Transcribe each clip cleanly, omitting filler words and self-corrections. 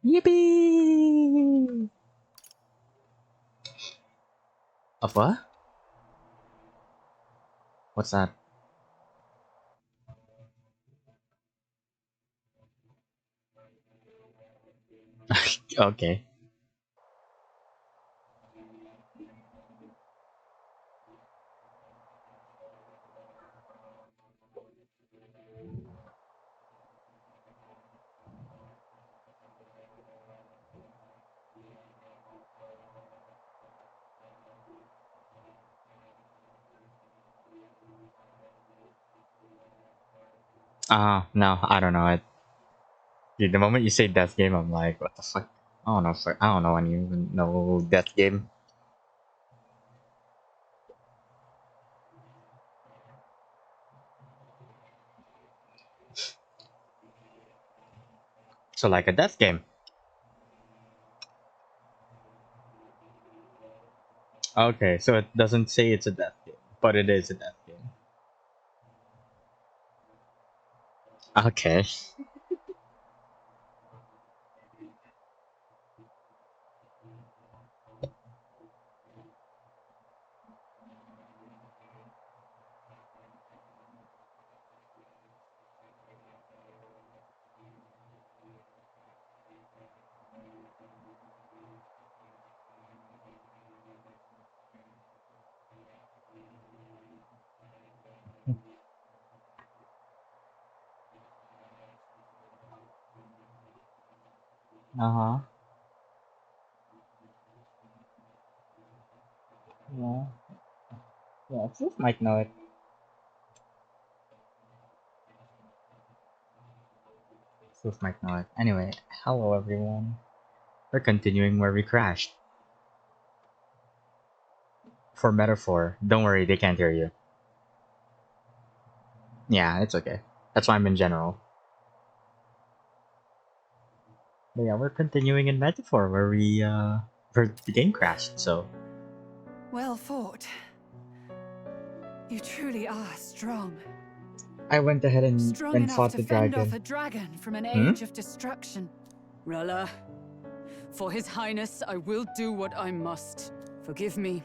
Yippee! Of what? What's that? Okay. No, I don't know it. Dude, the moment you say death game, I'm like, what the fuck? I don't know. I don't know any even know death game. So like a death game. Okay, so it doesn't say it's a death game, but it is a death game. Okay. Uh-huh. Yeah. Yeah, Foof might know it. Foof might know it. Anyway, hello everyone. We're continuing where we crashed. For metaphor, don't worry, they can't hear you. Yeah, it's okay. That's why I'm in general. But yeah, we're continuing in metaphor where the game crashed, so Well fought. You truly are strong. I went ahead and Strong enough fought to the fend off dragon. a dragon from an Hmm? age of destruction. Rella, for His Highness, I will do what I must. Forgive me,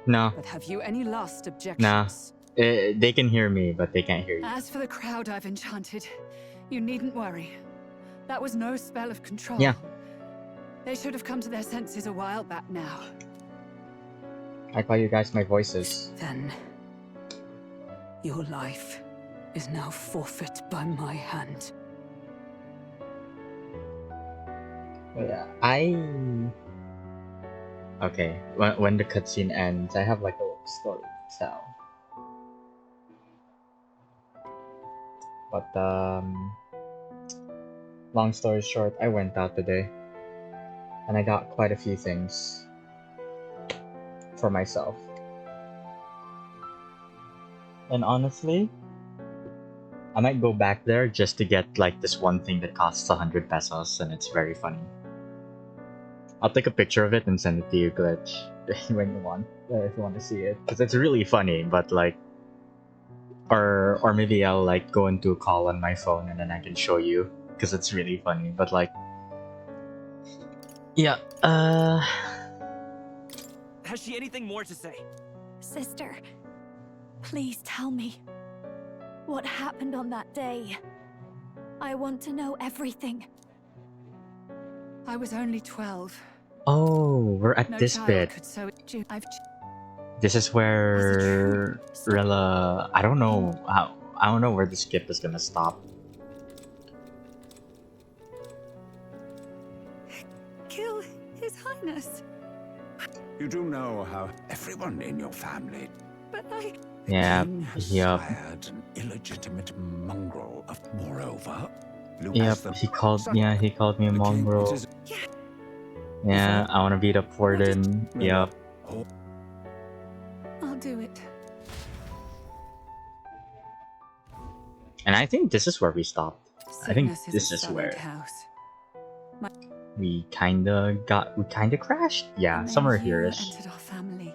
No. but have you any last Nah. objections? They can hear me, but they can't hear you. As for the crowd I've enchanted, you needn't worry. That was no spell of control. Yeah. They should have come to their senses a while back now. I call you guys my voices. Then, your life is now forfeit by my hand. But yeah, okay. When the cutscene ends, I have like a little story to tell. But long story short, I went out today, and I got quite a few things for myself. And honestly, I might go back there just to get like this one thing that costs 100 pesos, and it's very funny. I'll take a picture of it and send it to you, Glitch, when you want, if you want to see it, because it's really funny. But like, or maybe I'll like go into a call on my phone and then I can show you, because it's really funny. But like, yeah. Has she anything more to say? Sister, please tell me. What happened on that day? I want to know everything. I was only 12. Oh, we're at No this child bit. could so This is where As a true Rilla. I don't know how. I don't know where the skip is gonna stop. kill His Highness. You do know how everyone in your family. But I... Yeah. King has Yep. sired an illegitimate mongrel of moreover. Yep. He called. Yeah. He called me a mongrel. Yeah. I want to beat up Warden. Yep. I'll do it. And I think this is where we stopped. I think Sickness this a is sullied where house. we kinda crashed. Yeah, And then somewhere you here-ish. entered our family.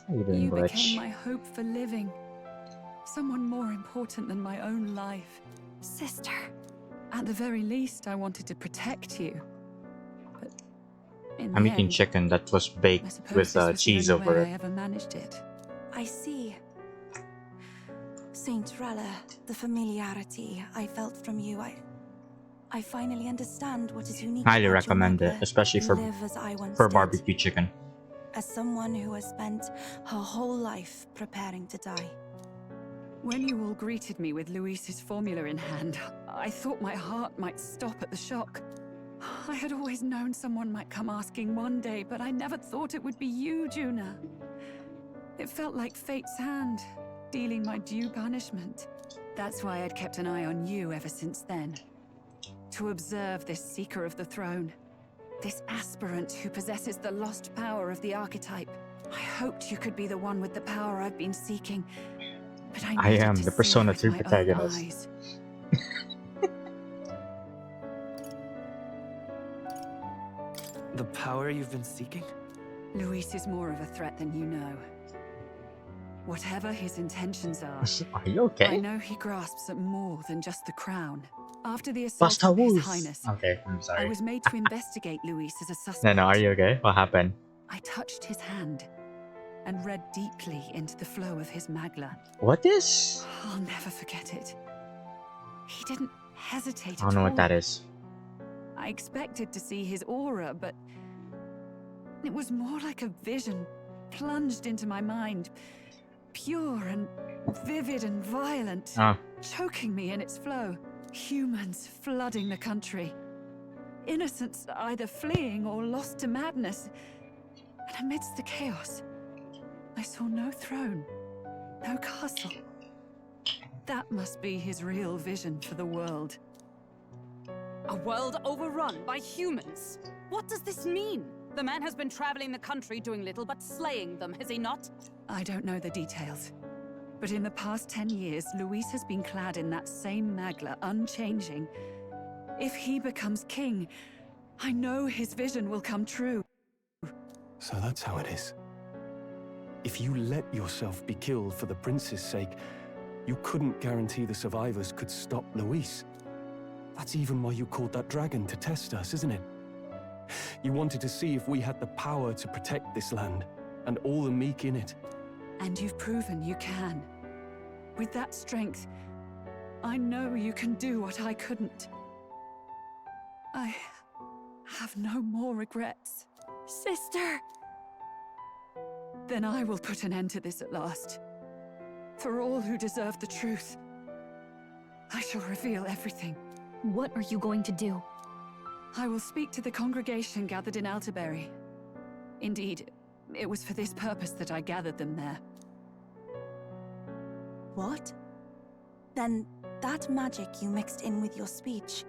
How you doing, You Glitch? became my hope for living. Someone more important than my own life. Sister, At the very least, I wanted to protect you. But in I'm the eating end, chicken that was I baked suppose with this was cheese the only over way it. I ever managed it. I see. Saint Rella, the familiarity I felt from you, I finally understand what is unique Highly about your recommend it, Magla. especially You for live as I once did. barbecue chicken. As someone who has spent her whole life preparing to die. When you all greeted me with Luis's formula in hand, I thought my heart might stop at the shock. I had always known someone might come asking one day, but I never thought it would be you, Juna. It felt like fate's hand, dealing my due punishment. That's why I'd kept an eye on you ever since then. To observe this seeker of the throne. This aspirant who possesses the lost power of the archetype. I hoped you could be the one with the power I've been seeking. But I I needed am to the see Persona with 3 my own protagonist. eyes. The power you've been seeking? Luis is more of a threat than you know. Whatever his intentions are, Are you I okay? know he grasps at more than just the crown. After the assault Basta on His Wooz! Highness, Okay, I'm I sorry. was made to investigate Luis as a suspect. No, are you okay? What happened? I touched his hand and read deeply into the flow of his magla. What is? I'll never forget it. He didn't hesitate I don't at know all. what that is. I expected to see his aura, but it was more like a vision plunged into my mind. Pure and vivid and violent, Oh, choking me in its flow. Humans flooding the country. Innocents either fleeing or lost to madness. And amidst the chaos, I saw no throne, no castle. That must be his real vision for the world. A world overrun by humans? What does this mean? The man has been traveling the country doing little but slaying them, has he not? I don't know the details. But in the past 10 years, Luis has been clad in that same magla, unchanging. If he becomes king, I know his vision will come true. So that's how it is. If you let yourself be killed for the prince's sake, you couldn't guarantee the survivors could stop Luis. That's even why you called that dragon to test us, isn't it? You wanted to see if we had the power to protect this land, and all the meek in it. And you've proven you can. With that strength, I know you can do what I couldn't. I have no more regrets. Sister! Then I will put an end to this at last. For all who deserve the truth, I shall reveal everything. What are you going to do? I will speak to the congregation gathered in Alterbury. Indeed, it was for this purpose that I gathered them there. What? Then that magic you mixed in with your speech,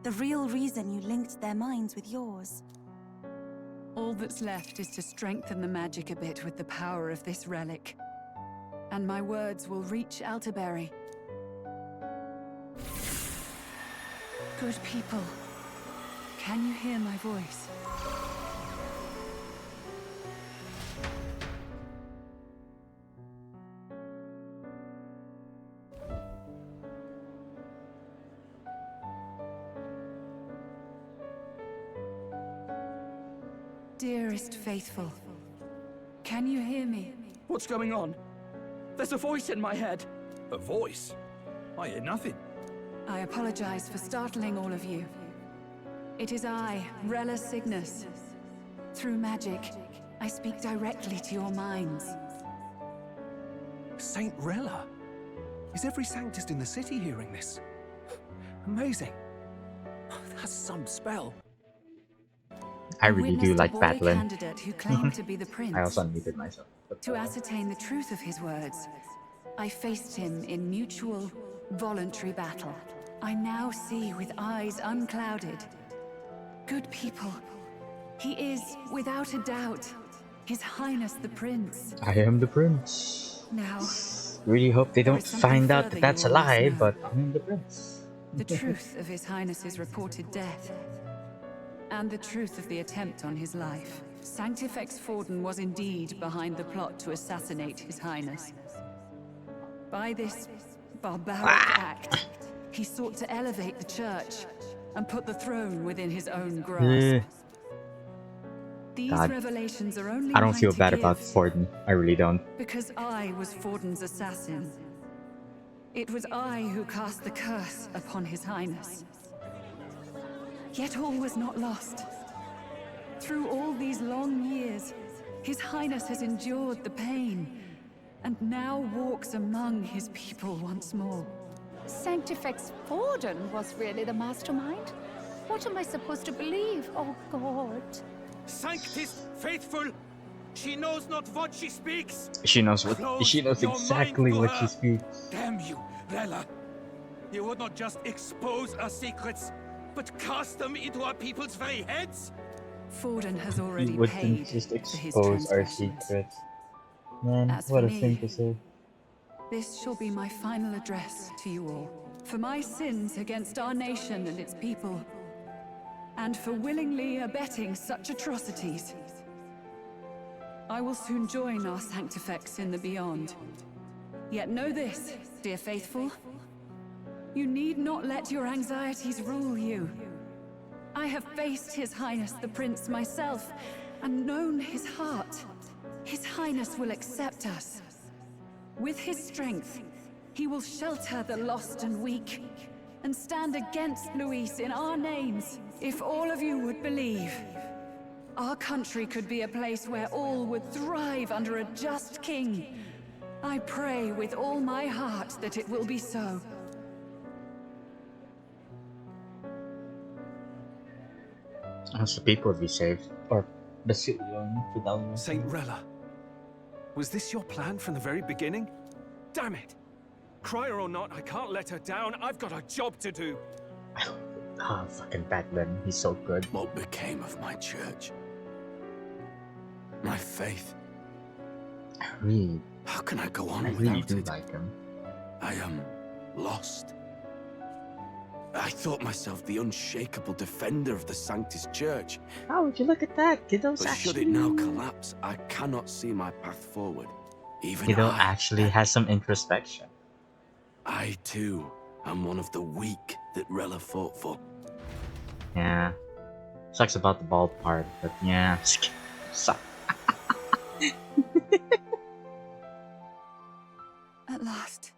the real reason you linked their minds with yours. All that's left is to strengthen the magic a bit with the power of this relic. And my words will reach Alterbury. Good people, can you hear my voice? Dearest faithful, can you hear me? What's going on? There's a voice in my head. A voice? I hear nothing. I apologize for startling all of you. It is I, Rella Cygnus. Through magic, I speak directly to your minds. Saint Rella? Is every sanctist in the city hearing this? Amazing. That's some spell. I really do Witnessed like a boy battling. candidate who claimed to be the prince. I also unmuted myself. To ascertain the truth of his words, I faced him in mutual, voluntary battle. I now see with eyes unclouded. Good people, he is, without a doubt, His Highness the Prince. I am the prince. Now, Really hope they There don't is something find out further that that's you a all must lie, know. but I am the prince. the truth of His Highness's reported death, and the truth of the attempt on his life. Sanctifex Forden was indeed behind the plot to assassinate His Highness. By this barbaric act, He sought to elevate the church and put the throne within his own Eh, grasp. These God. revelations are only I don't mine feel to bad give, about Forden. I really don't. because I was Forden's assassin. It was I who cast the curse upon His Highness. Yet all was not lost. Through all these long years, His Highness has endured the pain, and now walks among his people once more. Sanctifex Forden was really the mastermind? What am I supposed to believe? Oh, God. Sanctist faithful! She knows not what she speaks! She knows what. Close She knows your mind exactly to what her. she speaks. Damn you, Rella! You would not just expose our secrets, but cast them into our people's very heads? Forden has You already wouldn't paid just for his expose our transgressions. secrets. Man, As what for a thing me, to say. this shall be my final address to you all. For my sins against our nation and its people, and for willingly abetting such atrocities. I will soon join our Sanctifex in the beyond. Yet know this, dear faithful. You need not let your anxieties rule you. I have faced His Highness the Prince myself, and known his heart. His Highness will accept us. With his strength, he will shelter the lost and weak, and stand against Luis in our names. If all of you would believe, our country could be a place where all would thrive under a just king. I pray with all my heart that it will be so. As the people would be saved. Or Basilion, Fidelio. Saint Rella, was this your plan from the very beginning? Damn it! Cry her or not, I can't let her down. I've got a job to do. Ah, fucking Batman. He's so good. What became of my church? My faith? I really, How can I go on I really without do it? like him. I am lost. I thought myself the unshakable defender of the Sanctus Church, Oh, would you look at that? Kiddo's but should it now collapse, I cannot see my path forward. Even Kiddo I, actually has some introspection. I too am one of the weak that Rella fought for. Yeah. Sucks about the bald part, but yeah. Suck. At last,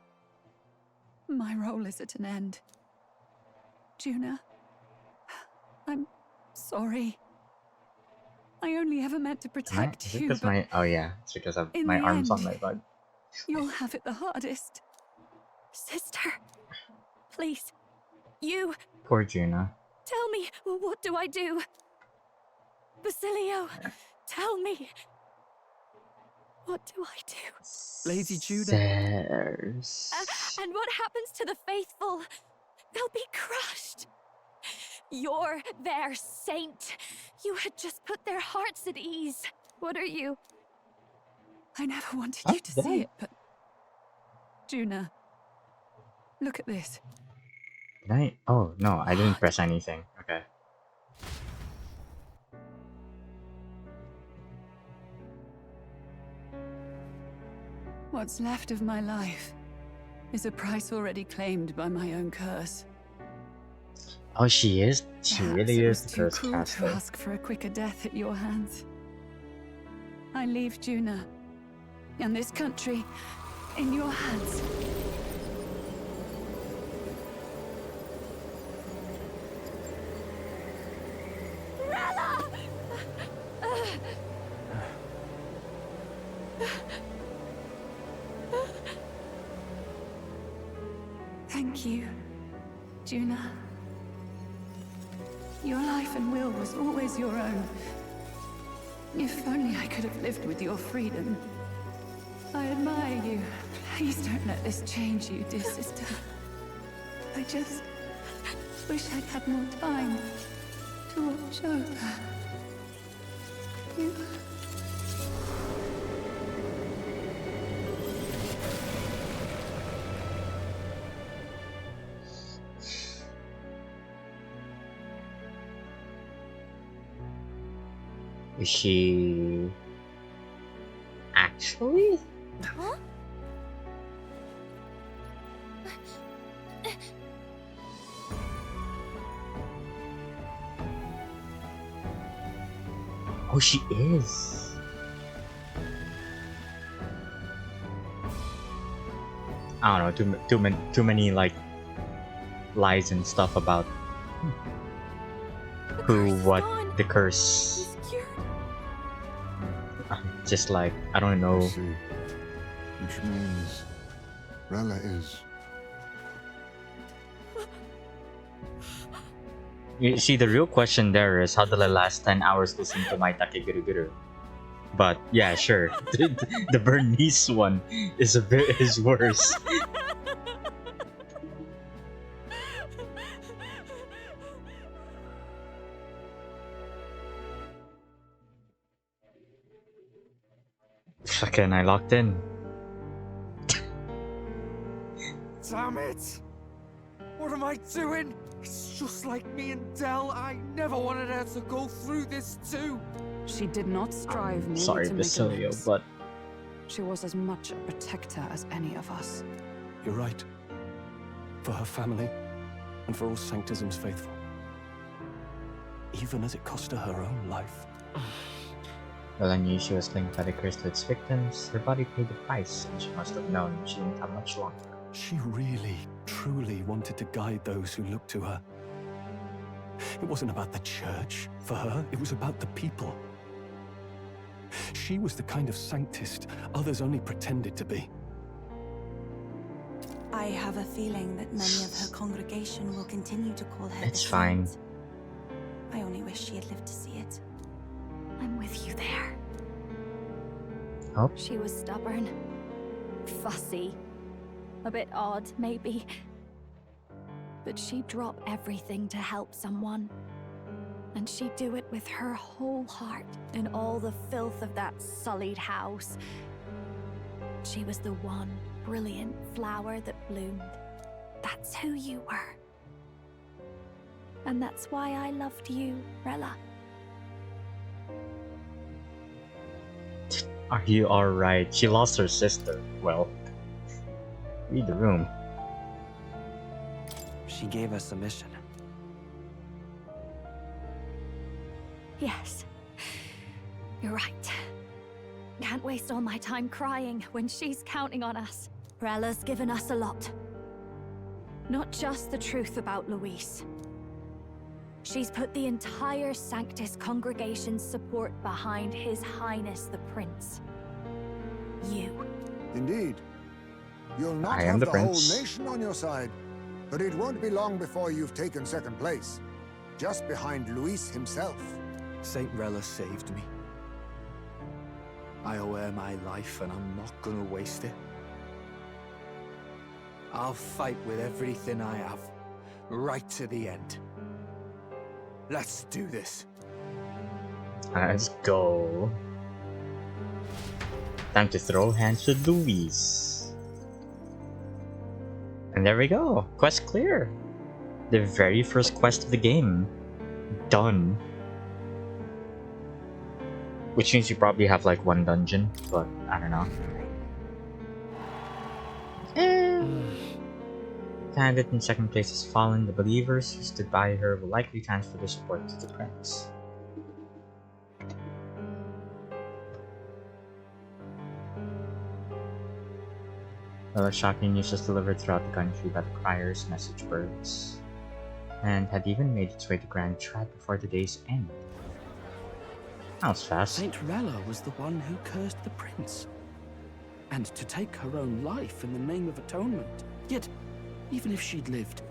my role is at an end. Juna, I'm sorry. I only ever meant to Am I? protect Is it you, because but my. Oh, yeah. It's because of in my the arms on end- my butt. you'll have it the hardest. Sister, please, you, Poor Juna. tell me, what do I do? Basilio, tell me. What do I do? Lady Juna. There's... And what happens to the faithful? They'll be crushed. You're their saint. You had just put their hearts at ease. What are you? I never wanted Oh, you to did see I? it, but... Juna, look at this. Did I? Oh, no. I didn't press anything. Okay. What's left of my life is a price already claimed by my own curse. Oh, she is? She Perhaps really it is was the too curse cruel to caster. ask for a quicker death at your hands. I leave Juna and this country in your hands. Rella! Thank you, Juna. Your life and will was always your own. If only I could have lived with your freedom. I admire you. Please don't let this change you, dear sister. I just wish I'd had more time to watch over you. Is she... Actually? Huh? Oh, she is. I don't know. Too many like lies and stuff about who, what, the curse. He's cured. Just like I don't I know. see. Which means Rella is. You see, the real question there is how did I last 10 hours listening to my Takeguruguru? But yeah, sure. The Bernice one is is worse. Fucking, I locked in. Damn it! What am I doing? It's just like me and Dell. I never wanted her to go through this too. She did not strive merely Sorry, to make Basilio, amends. but She was as much a protector as any of us. You're right. For her family, and for all Sanctism's faithful. Even as it cost her her own life. well, I knew she was linked by the curse to its victims. Her body paid the price, and she must have known she didn't have much longer. She really, truly wanted to guide those who looked to her. It wasn't about the church, for her, it was about the people. She was the kind of sanctist others only pretended to be. I have a feeling that many of her congregation will continue to call her It's the fine. saint. I only wish she had lived to see it. I'm with you there. Oh, She was stubborn, fussy, a bit odd, maybe. But she'd drop everything to help someone. And she'd do it with her whole heart in all the filth of that sullied house. She was the one brilliant flower that bloomed. That's who you were. And that's why I loved you, Rella. are you alright? She lost her sister. Well, read the room. She gave us a mission. Yes. You're right. Can't waste all my time crying when she's counting on us. Rella's given us a lot. Not just the truth about Luis. She's put the entire Sanctus congregation's support behind His Highness the Prince. You. Indeed. You'll not I am have the the prince. whole nation on your side, but it won't be long before you've taken second place, just behind Luis himself. Saint Rella saved me. I owe her my life and I'm not gonna waste it. I'll fight with everything I have, right to the end. Let's do this. Let's go. Time to throw hands with Luis. And there we go. Quest clear. The very first quest of the game. Done. Which means you probably have like one dungeon, but I don't know. Candidate in second place has fallen. The believers who stood by her will likely transfer their support to the prince. Well, shocking news was delivered throughout the country by the crier's message birds, and had even made its way to Grand Trad before the day's end. That was fast. Saint Rella was the one who cursed the prince. And to take her own life in the name of atonement. Yet, even if she'd lived,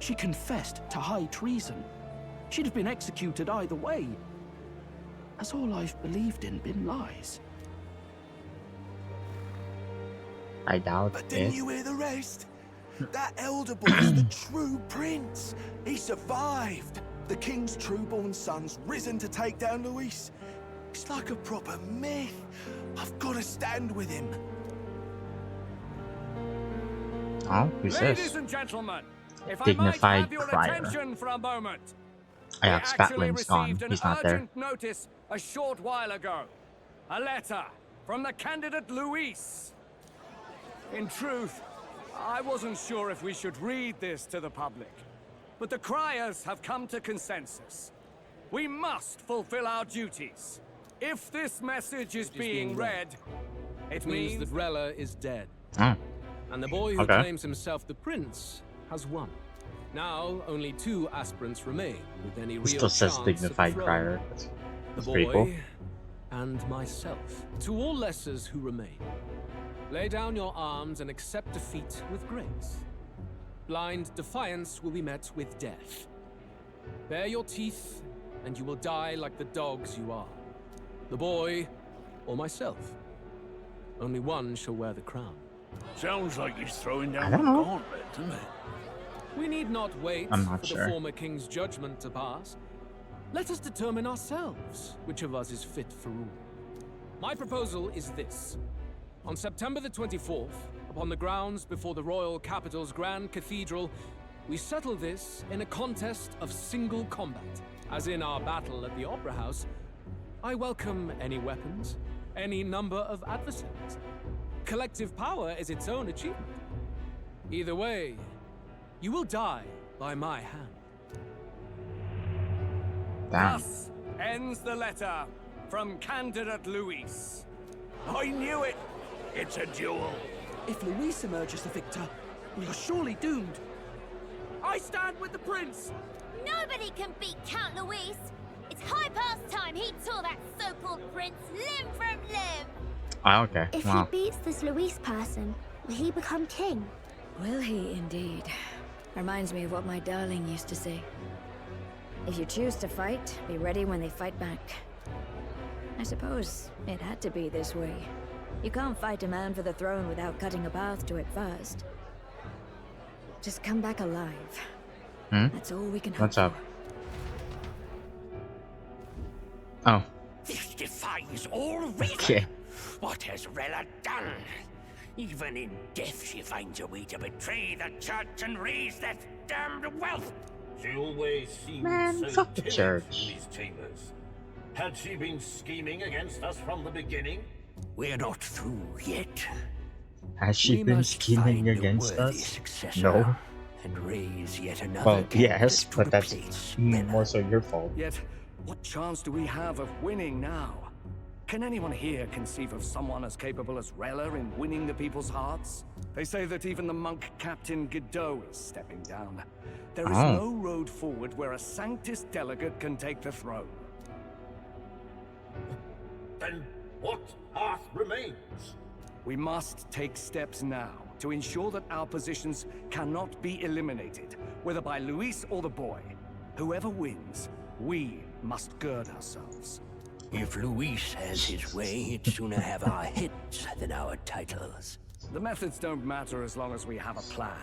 she confessed to high treason. She'd have been executed either way. Has all I've believed in been lies? I doubt But it. didn't you hear the rest? That elder boy's the true prince. He survived. The king's true-born son's risen to take down Luis. It's like a proper myth. I've got to stand with him. Oh, who's Ladies this? and gentlemen, if Dignified I might have your crier. attention for a moment. I We have actually Spatlin's gone. received an He's not there. urgent notice a short while ago. A letter from the candidate Luis. In truth, I wasn't sure if we should read this to the public, but the criers have come to consensus. We must fulfill our duties. If this message is being read, it means that Rella is dead. Oh. And the boy who Okay. claims himself the prince has won. Now, only 2 aspirants remain with any He real still says chance dignified at the throne. crier. The That's pretty cool. boy and myself. To all lessers who remain, lay down your arms and accept defeat with grace. Blind defiance will be met with death. Bare your teeth, and you will die like the dogs you are. The boy, or myself. Only one shall wear the crown. Sounds like he's throwing I down don't the know. gauntlet, doesn't it? We need not wait I'm for not the sure. former king's judgment to pass. Let us determine ourselves which of us is fit for rule. My proposal is this. On September the 24th, upon the grounds before the royal capital's grand cathedral, we settle this in a contest of single combat. As in our battle at the Opera House, I welcome any weapons, any number of adversaries. Collective power is its own achievement. Either way, you will die by my hand. Damn. Thus ends the letter from candidate Luis. I knew it! It's a duel. If Luis emerges the victor, we are surely doomed. I stand with the prince! Nobody can beat Count Luis. It's high past time he tore that so-called prince limb from limb. Oh, okay. If Wow. he beats this Luis person, will he become king? Will he indeed? Reminds me of what my darling used to say. If you choose to fight, be ready when they fight back. I suppose it had to be this way. You can't fight a man for the throne without cutting a path to it first. Just come back alive. Hmm? That's all we can hope What's up? for. Oh. This defies all reason. Okay. What has Rella done? Even in death, she finds a way to betray the church and raise that damned wealth. She always seemed Man, so fuck the timid church. in these chambers. Had she been scheming against us from the beginning? We're not through yet. Has she We been must scheming find a against worthy us? successor No. And raise yet another Well, candidate yes, to but that's replace more so your fault. Yet, what chance do we have of winning now? Can anyone here conceive of someone as capable as Rella in winning the people's hearts? They say that even the monk Captain Godot is stepping down. There is Oh. no road forward where a Sanctus delegate can take the throne. Then what path remains? We must take steps now to ensure that our positions cannot be eliminated, whether by Luis or the boy. Whoever wins, we must gird ourselves. If Luis has his way, he'd sooner have our heads than our titles. The methods don't matter as long as we have a plan.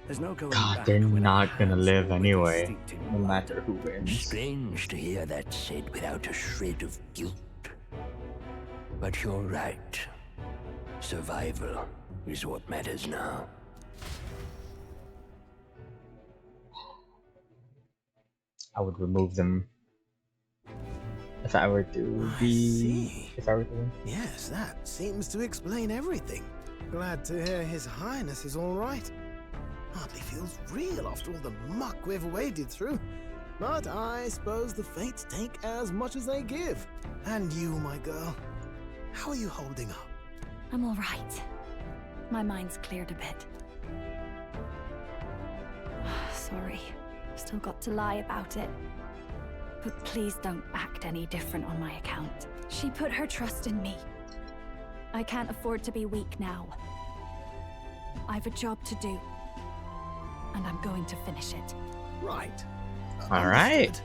There's no going God, back they're when our not gonna hands live are already anyway, steeped in no blood. matter who wins. Strange to hear that said without a shred of guilt. But you're right. Survival is what matters now. I would remove them if I were to be. If I were to. Yes, that seems to explain everything. Glad to hear His Highness is all right. Hardly feels real after all the muck we've waded through. But I suppose the fates take as much as they give. And you, my girl, how are you holding up? I'm all right. My mind's cleared a bit. Sorry. Still got to lie about it. But please don't act any different on my account. She put her trust in me. I can't afford to be weak now. I've a job to do. And I'm going to finish it. Right. All right.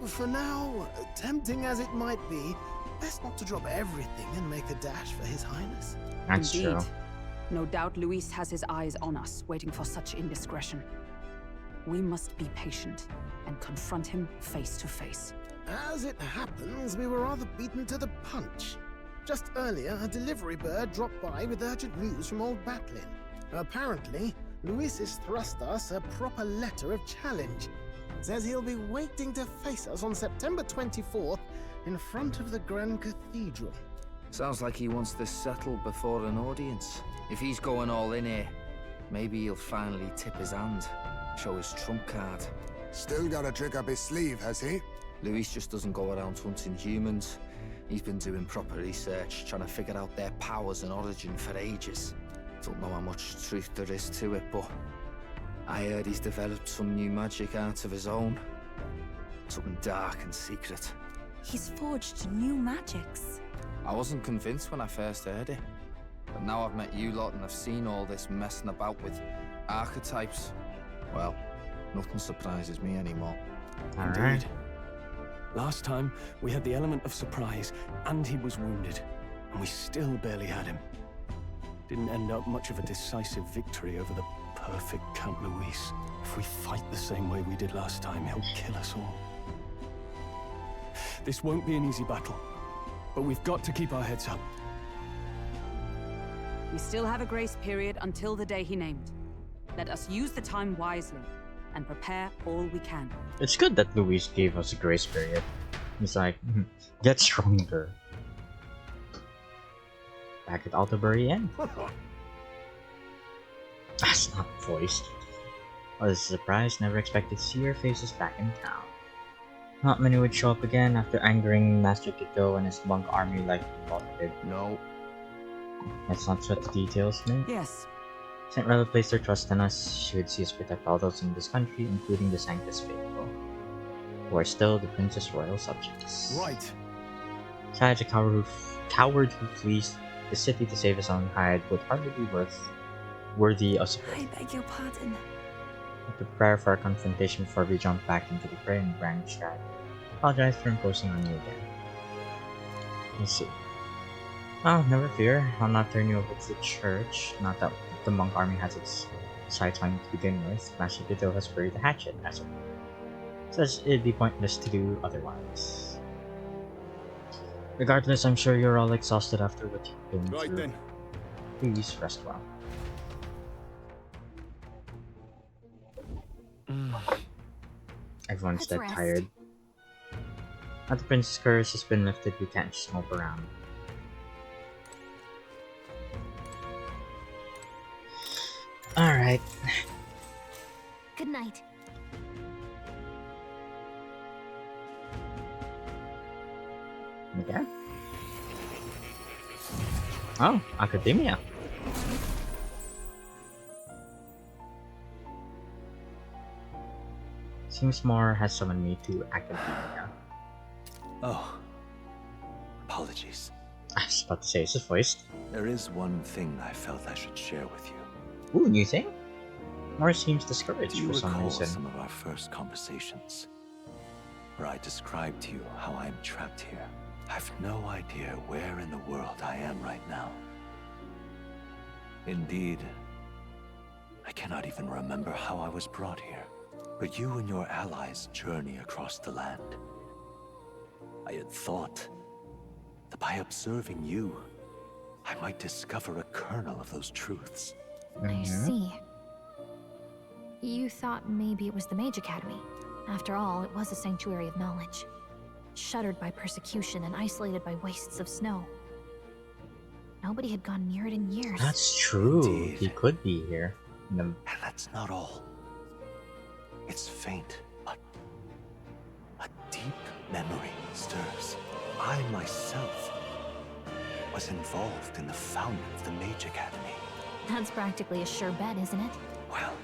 For now, tempting as it might be, best not to drop everything and make a dash for His Highness. That's Indeed. true. No doubt Luis has his eyes on us, waiting for such indiscretion. We must be patient and confront him face to face. As it happens, we were rather beaten to the punch. Just earlier, a delivery bird dropped by with urgent news from old Batlin. Apparently, Luis has thrust us a proper letter of challenge. Says he'll be waiting to face us on September 24th in front of the Grand Cathedral. Sounds like he wants this settled before an audience. If he's going all in here, maybe he'll finally tip his hand, show his trump card. Still got a trick up his sleeve, has he? Luis just doesn't go around hunting humans. He's been doing proper research, trying to figure out their powers and origin for ages. Don't know how much truth there is to it, but I heard he's developed some new magic out of his own. Something dark and secret. He's forged new magics. I wasn't convinced when I first heard it. But now I've met you lot and I've seen all this messing about with archetypes. Well, nothing surprises me anymore. Indeed. Last time, we had the element of surprise, and he was wounded. And we still barely had him. Didn't end up much of a decisive victory over the perfect Count Luis. If we fight the same way we did last time, he'll kill us all. This won't be an easy battle, but we've got to keep our heads up. We still have a grace period until the day he named. Let us use the time wisely and prepare all we can. It's good that Luis gave us a grace period. He's like, get stronger. Back at Altabury Inn. That's not voiced. What a surprise, never expected to see your faces back in town. Not many would show up again after angering Master Kito and his monk army like we thought did. No. Let's not sweat the details, mate. Yes. Saint Rella placed her trust in us. She would see us protect all those in this country, including the Sanctus Faithful, who are still the Princess Royal subjects. Right. Besides, a coward who flees the city to save his own hide would hardly be worthy of support. I beg your pardon. We have to prepare for our confrontation before we jump back into the fray and branch out. Apologize for imposing on you again. Let's see. Oh, never fear. I'll not turn you over to the church. Not that the monk army has its sights on you to begin with. Master Kito has buried the hatchet, as it were. Says it'd be pointless to do otherwise. Regardless, I'm sure you're all exhausted after what you've been through. Then. Please rest well. Everyone's dead tired. Now the Prince's curse has been lifted, we can't just mope around. Alright. Good night. Okay. Oh, Academia. Seems more has summoned me to Academia. Oh. Apologies. I was about to say, is it voiced? There is one thing I felt I should share with you. Ooh, new thing? Mor seems discouraged Do you for some recall reason. some of our first conversations, where I described to you how I am trapped here? I've no idea where in the world I am right now. Indeed, I cannot even remember how I was brought here. But you and your allies journey across the land. I had thought that by observing you, I might discover a kernel of those truths. I see. You thought maybe it was the Mage Academy. After all, it was a sanctuary of knowledge. Shuttered by persecution and isolated by wastes of snow. Nobody had gone near it in years. That's true. Indeed. He could be here. And that's not all. It's faint, but a deep memory stirs. I myself was involved in the founding of the Mage Academy. That's practically a sure bet, isn't it? Well,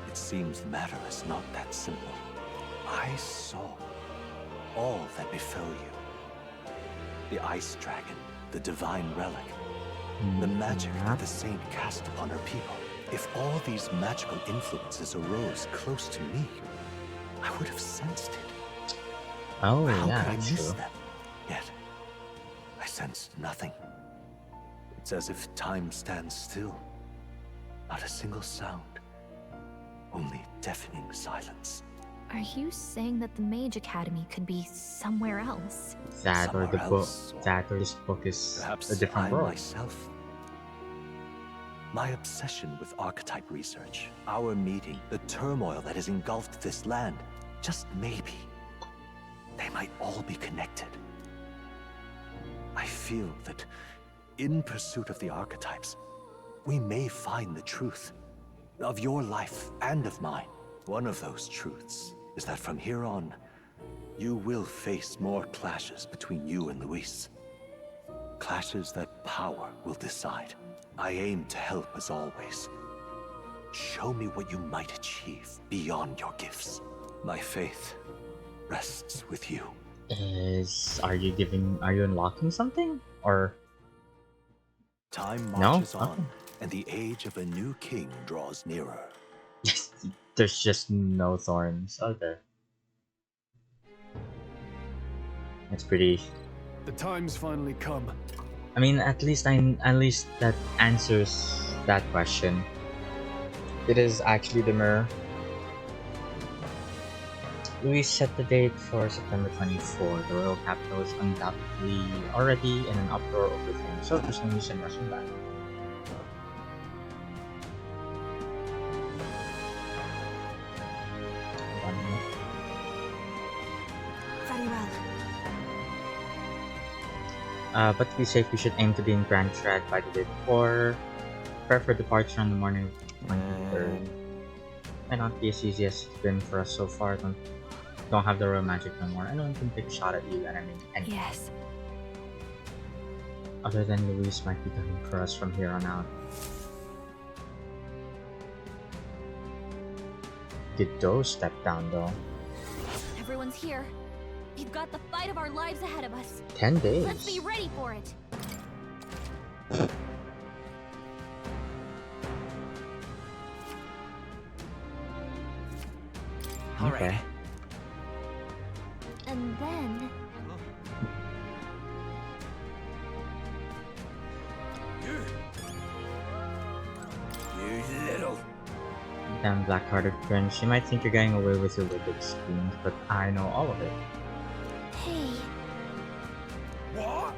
it seems the matter is not that simple. I saw all that befell you. The Ice Dragon, the Divine Relic, the magic that the Saint cast upon her people. If all these magical influences arose close to me, I would have sensed it. Oh, How yeah, could I that's miss true. them? Yet, I sensed nothing. It's as if time stands still. Not a single sound. Only deafening silence. Are you saying that the Mage Academy could be somewhere else? That or the Somewhere book. else, or That or this book is Perhaps a different I world. myself. My obsession with archetype research, our meeting, the turmoil that has engulfed this land, just maybe, they might all be connected. I feel that in pursuit of the archetypes, we may find the truth of your life and of mine. One of those truths is that from here on, You will face more clashes between you and Luis. Clashes that power will decide. I aim to help as always. Show me what you might achieve beyond your gifts. My faith rests with you. Are you unlocking something? Or Time no? marches on, Okay. and the age of a new king draws nearer. There's just no thorns. Okay. That's pretty. The time's finally come. I mean, at least that answers that question. It is actually the mirror. Luis set the date for September 24. The royal capital is undoubtedly already in an uproar over things, so there's no use in rushing back. Very well. But to be safe, we should aim to be in Grand Trad by the day before. Prepare for departure on the morning of 23rd. Might not be as easy as it's been for us so far. Don't have the royal magic no more. Anyone can take a shot at you, and I mean anyone. Yes. Other than Luis might be coming for us from here on out. Did Doe step down though? Everyone's here. We've got the fight of our lives ahead of us. 10 days. Let's be ready for it. Okay. And then... You little... Damn black-hearted prince. You might think you're getting away with your wicked schemes, but I know all of it. Hey. What?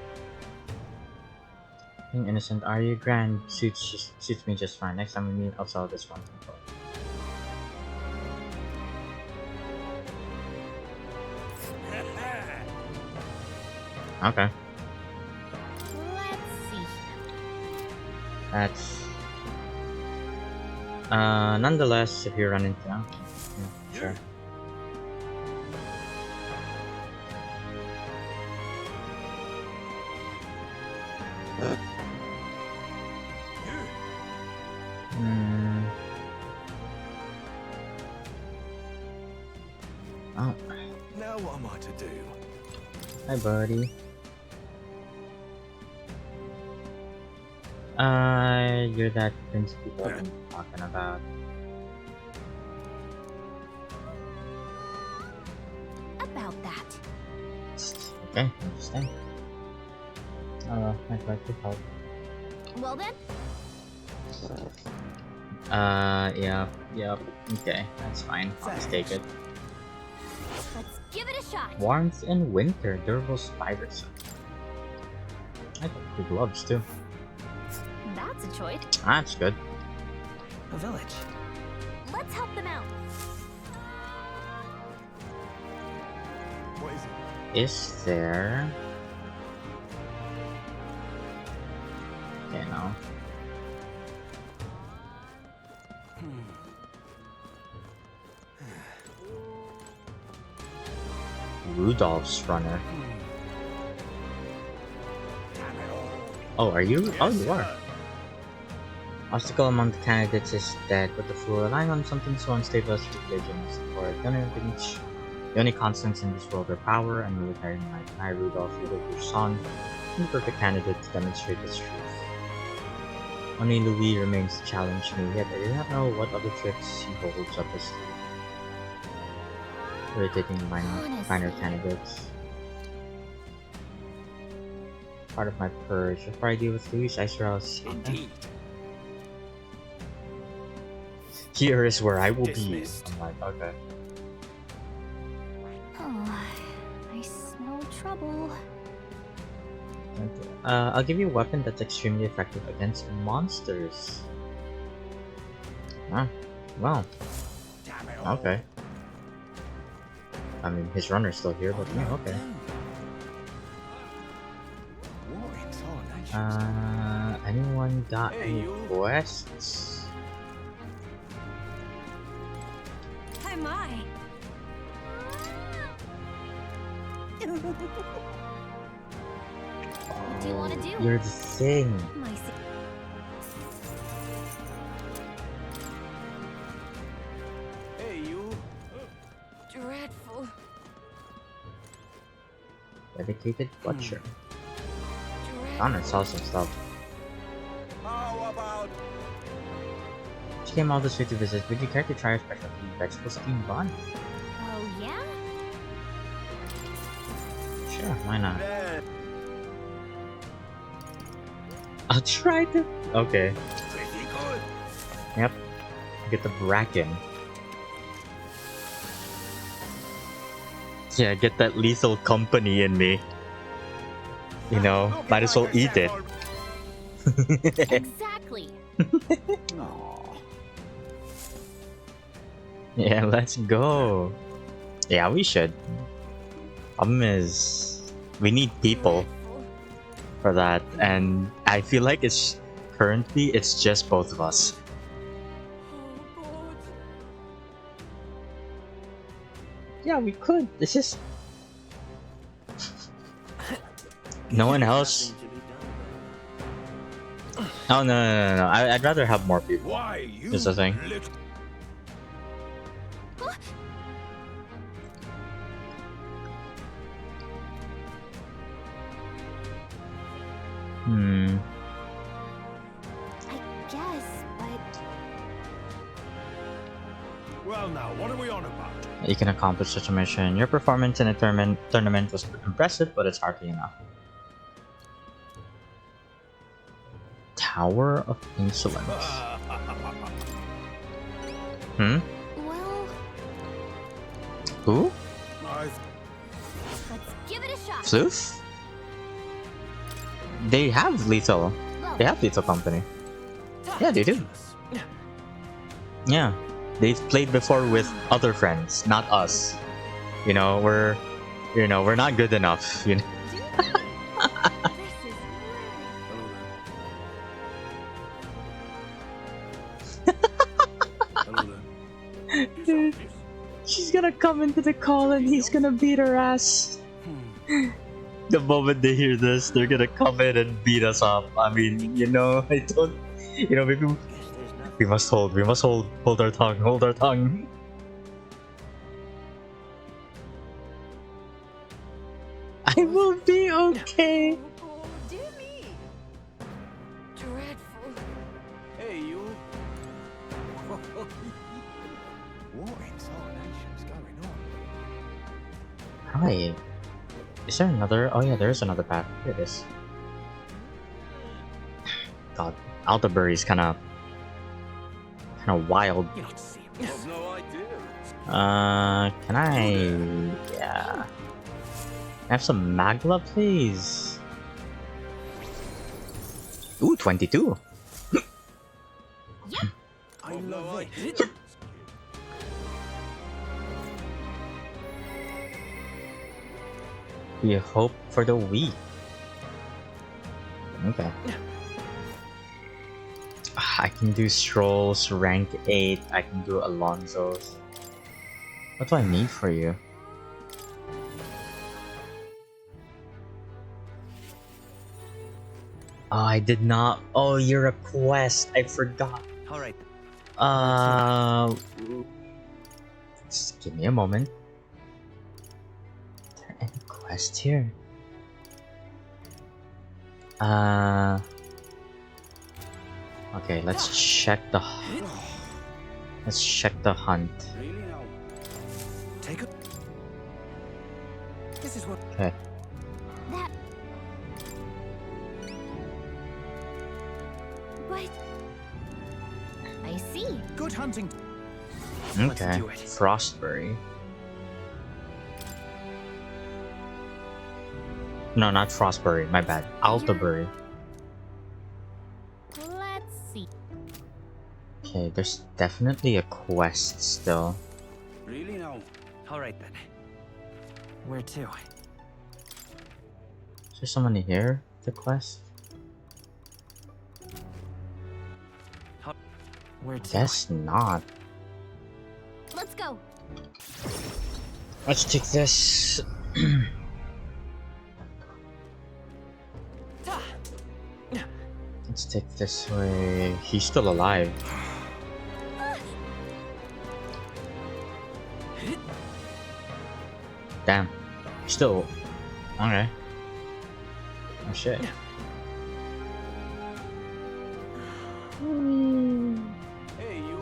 Being innocent, are you? Grand suits me just fine. Next time we meet, I'll sell this one. Okay. Let's see. That's nonetheless, if you run into yeah, sure. Oh. Now what am I to do? Hi, buddy. You're that prince people have been talking about. About that. Okay, interesting. Oh, I'd like to help. Well then, yeah, okay, that's fine. I'll just take it. let's give it a shot. Warmth in winter, durable spiders. I got good gloves too. That's a choice. That's good. A village. Let's help them out. What is it? Is there? Okay, no. Rudolph's runner. Oh, are you? Oh, you are. Obstacle among the candidates is that with the fool relying on something so unstable as religion is for the only constants in this world are power and military might. I, Rudolph, your son, the perfect candidate to demonstrate this truth. Only Louis remains to challenge me, yet I do not know what other tricks he holds up his sleeve. Irritating minor candidates. Part of my purge. Before I deal with Louis, I shall indeed. Here is where I will Dismissed. be. I'm like, okay. Oh, I smell trouble. Okay. I'll give you a weapon that's extremely effective against monsters. Ah, well. Okay. I mean, his runner's still here, but yeah, okay. Anyone got any quests? Hi, my. What do you want to do? You're the thing. My Hey, you. dreadful. Dedicated butcher. Connor saw some stuff. How about... She came all this way to visit. Would you care to try our specialty vegetable steamed bun? Oh, yeah? Sure, why not? I'll try to. Okay. Pretty good. Yep. Get the bracken. Yeah, get that lethal company in me. You know, might as well eat it. Exactly. Yeah, let's go. Yeah, we should. Problem is, we need people for that, and I feel like currently it's just both of us. Yeah, we could. It's just no one else. Oh no! I'd rather have more people. Is the thing. I guess, but Well, now, what are we on about? You can accomplish such a mission. Your performance in a tournament was impressive, but it's hardly enough. Tower of Insolence. well, Who? let's give it a shot. Floof? They have lethal. They have lethal company. Yeah, they do. Yeah, they've played before with other friends, not us. You know, we're not good enough. You know. Dude, she's gonna come into the call and he's gonna beat her ass. The moment they hear this, they're gonna come in and beat us up. I mean, you know, I don't, you know, maybe we must hold our tongue. I will be okay. Dreadful. Hey, you. What in tarnation's going on? Hi. Is there another? Oh yeah, there is another path. Here it is. God, Altabury's kind of wild. You're not serious. I've no idea. Can I? Yeah. I have some Magla, please. Ooh, 22. I love it. We hope for the weak. Okay. I can do Strolls, rank 8. I can do Alonso's. What do I need for you? Oh, I did not. Oh, you're a quest. I forgot. Alright. Just give me a moment. Is there any quest here? Okay, let's check the hunt. Really now? Take it. This is what. Okay. That. But I see. Good hunting. Okay. Frostbury. No, not Frostbury. My bad. Altabury. Let's see. Okay, there's definitely a quest still. Really now? Alright then. Where to? Is there someone here? The quest? Where to? Guess not. Let's go. Let's take this. Let's take this way. He's still alive. Damn. Still. Okay. Oh shit. Hey, you.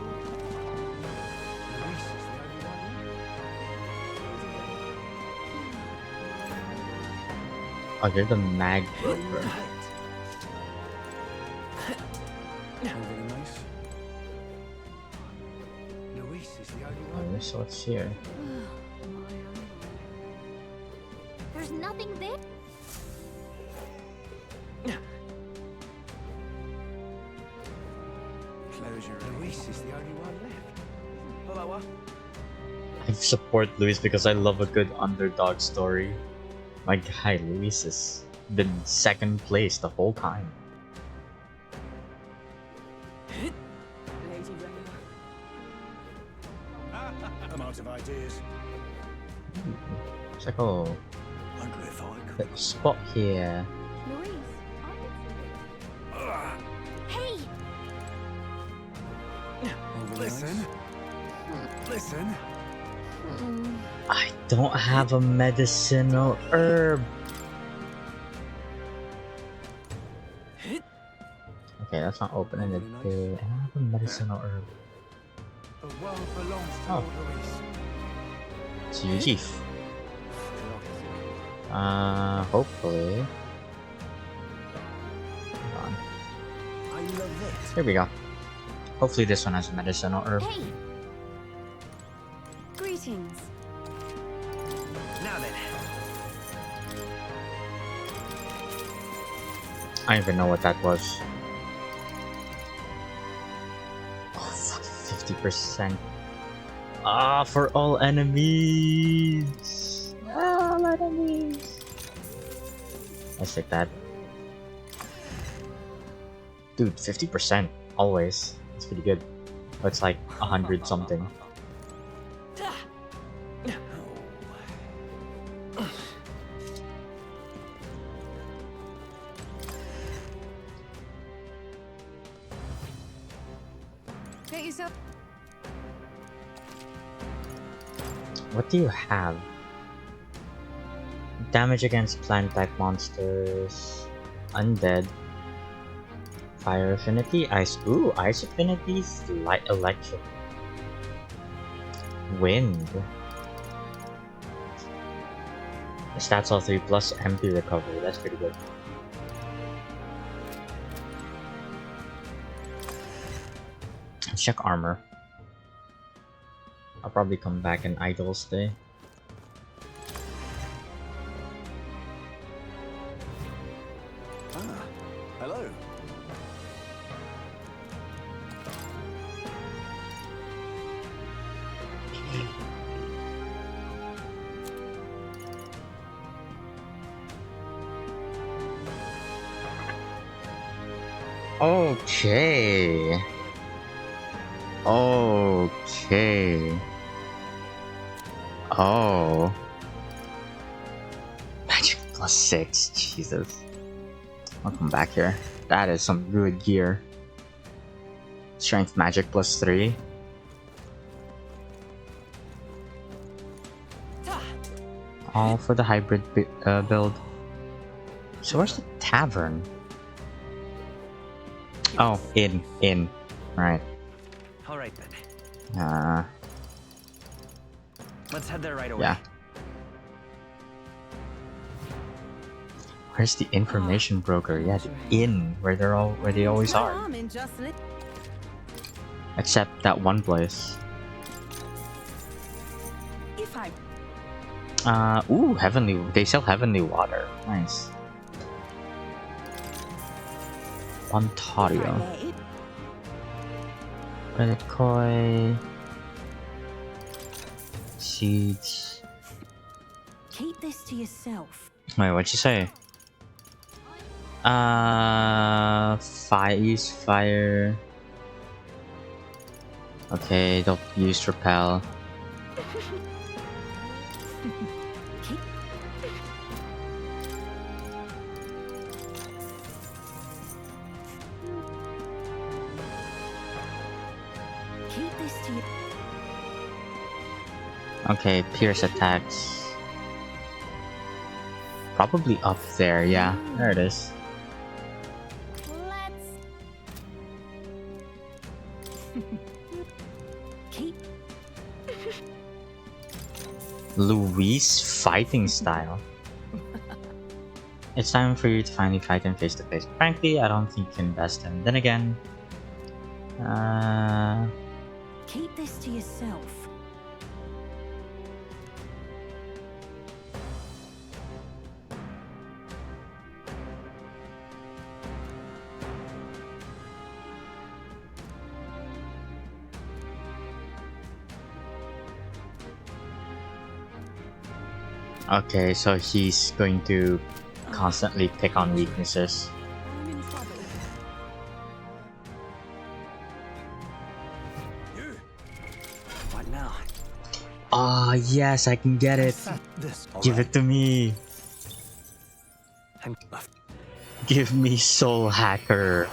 Oh, you're the mag broker. Very nice. Luis is the only one. Oh, so what's here? There's nothing there. Closure. Luis is the only one left. Hello, I support Luis because I love a good underdog story. My guy Luis has been second place the whole time. I'm out of ideas. It's like, oh, Wonder if I the spot here. Louise, hey! Listen. Listen. I don't have a medicinal herb. Okay, that's not opening it. I don't have a medicinal herb. The world belongs to Oh. Lord Luis. It's Yujif. Hopefully. Hold on. I love it. Here we go. Hopefully this one has a medicinal herb. Hey! Greetings. Now then. I don't even know what that was. Oh fuck, 50%. Ah, for all enemies! All enemies! Let's take that. Dude, 50% always. It's pretty good. But it's like 100 something. Get yourself. What do you have? Damage against plant type monsters, undead, fire affinity, ice. Ooh, ice affinities, light, electric, wind. The stats all 3 plus MP recovery. That's pretty good. Let's check armor. I'll probably come back in Idol's Day. Ah, hello. Okay. Okay. Oh. Magic plus 6. Jesus. I'll come back here. That is some good gear. Strength magic plus 3. All for the hybrid build. So where's the tavern? Oh, in. Right. Alright then. Let's head there right away. Yeah. Where's the information broker? Yeah, the inn where they always are. Except that one place. If I Ooh, heavenly. They sell heavenly water. Nice. Ontario. Credit koi. Seeds. Keep this to yourself. Wait, what'd you say? Use fire. Okay, they'll use repel. you. Okay, pierce attacks. Probably up there, yeah. There it is. Keep. Luis fighting style. It's time for you to finally fight him face to face. Frankly, I don't think you can best him. Then again, Keep this to yourself. okay, so he's going to constantly pick on weaknesses. I'm in trouble. What now? Ah, yes, I can get it. Give it to me. Give me Soul Hacker.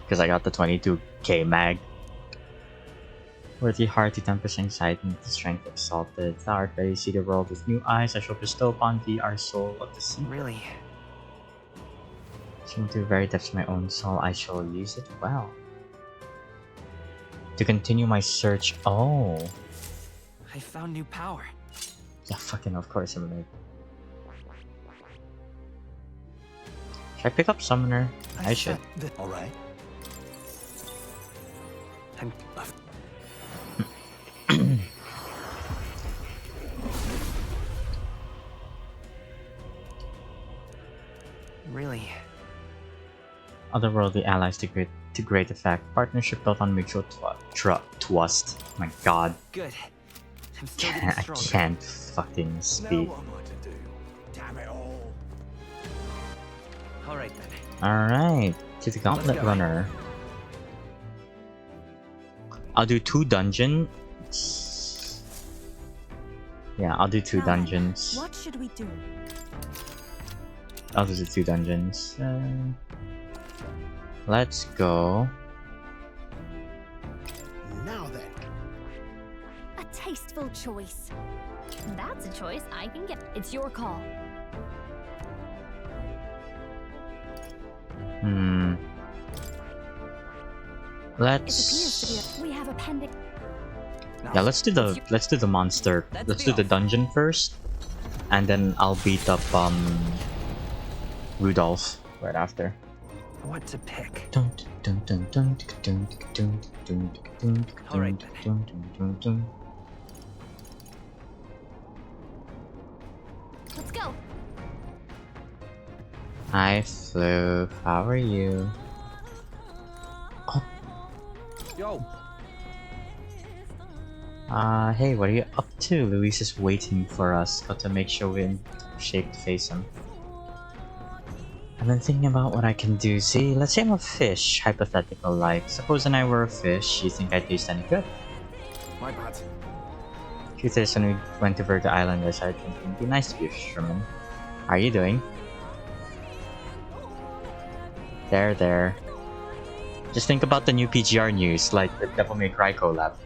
Because I got the 22k mag. Worthy heart to tempest anxiety and the strength exalted. Thou art ready to see the world with new eyes. I shall bestow upon thee our soul of the sea. Really? Seen to the very depths of my own soul, I shall use it well. To continue my search. Oh. I found new power. Yeah, fucking of course I'm gonna. Should I pick up Summoner? I should. Alright. Really? Otherworldly allies to great effect. Partnership built on mutual trust. My god. Good. I'm still I getting stronger. can't fucking speak. What am I to do? Damn it all. Alright then. Alright, to the Gauntlet Runner. I'll do 2 dungeons. Yeah, I'll do 2 dungeons. What should we do? I'll do 2 dungeons. Let's go. Now then. A tasteful choice. That's a choice I can get. It's your call. Let's. We have a pending. Yeah, let's do the monster. Let's do the dungeon first, and then I'll beat up Rudolph right after. What to pick? Alright. Let's go. Hi, Flu. How are you? Yo. Hey, what are you up to? Luis is waiting for us. Got to make sure we're in shape to face him. I've been thinking about what I can do. See, let's say I'm a fish, hypothetical like. Supposing I were a fish, you think I'd taste any good? My bad. Truth is, when we went to Virgo Island, I started thinking it'd be nice to be a fisherman. How are you doing? There. Just think about the new PGR news, like the Devil May Cry collab.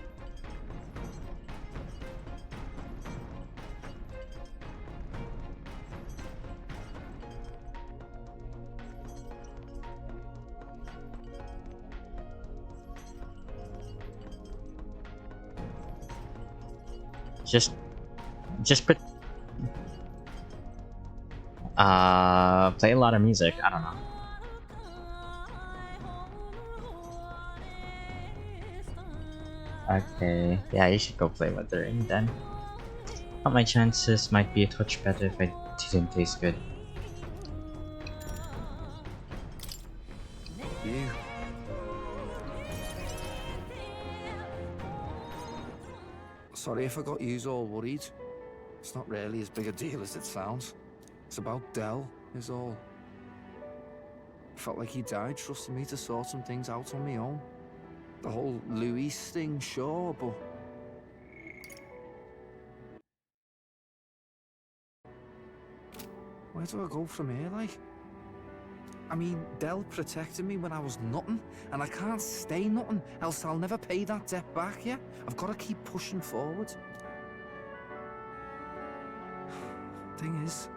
Just play a lot of music. I don't know. Okay, yeah, you should go play with her then. Thought my chances might be a touch better if I didn't taste good. You. Sorry if I got yous all worried. It's not really as big a deal as it sounds. It's about Del, is all. Felt like he died trusting me to sort some things out on my own. The whole Luis thing, sure, but... Where do I go from here, like? I mean, Del protected me when I was nothing, and I can't stay nothing, else I'll never pay that debt back, yeah? I've got to keep pushing forward. Thing is,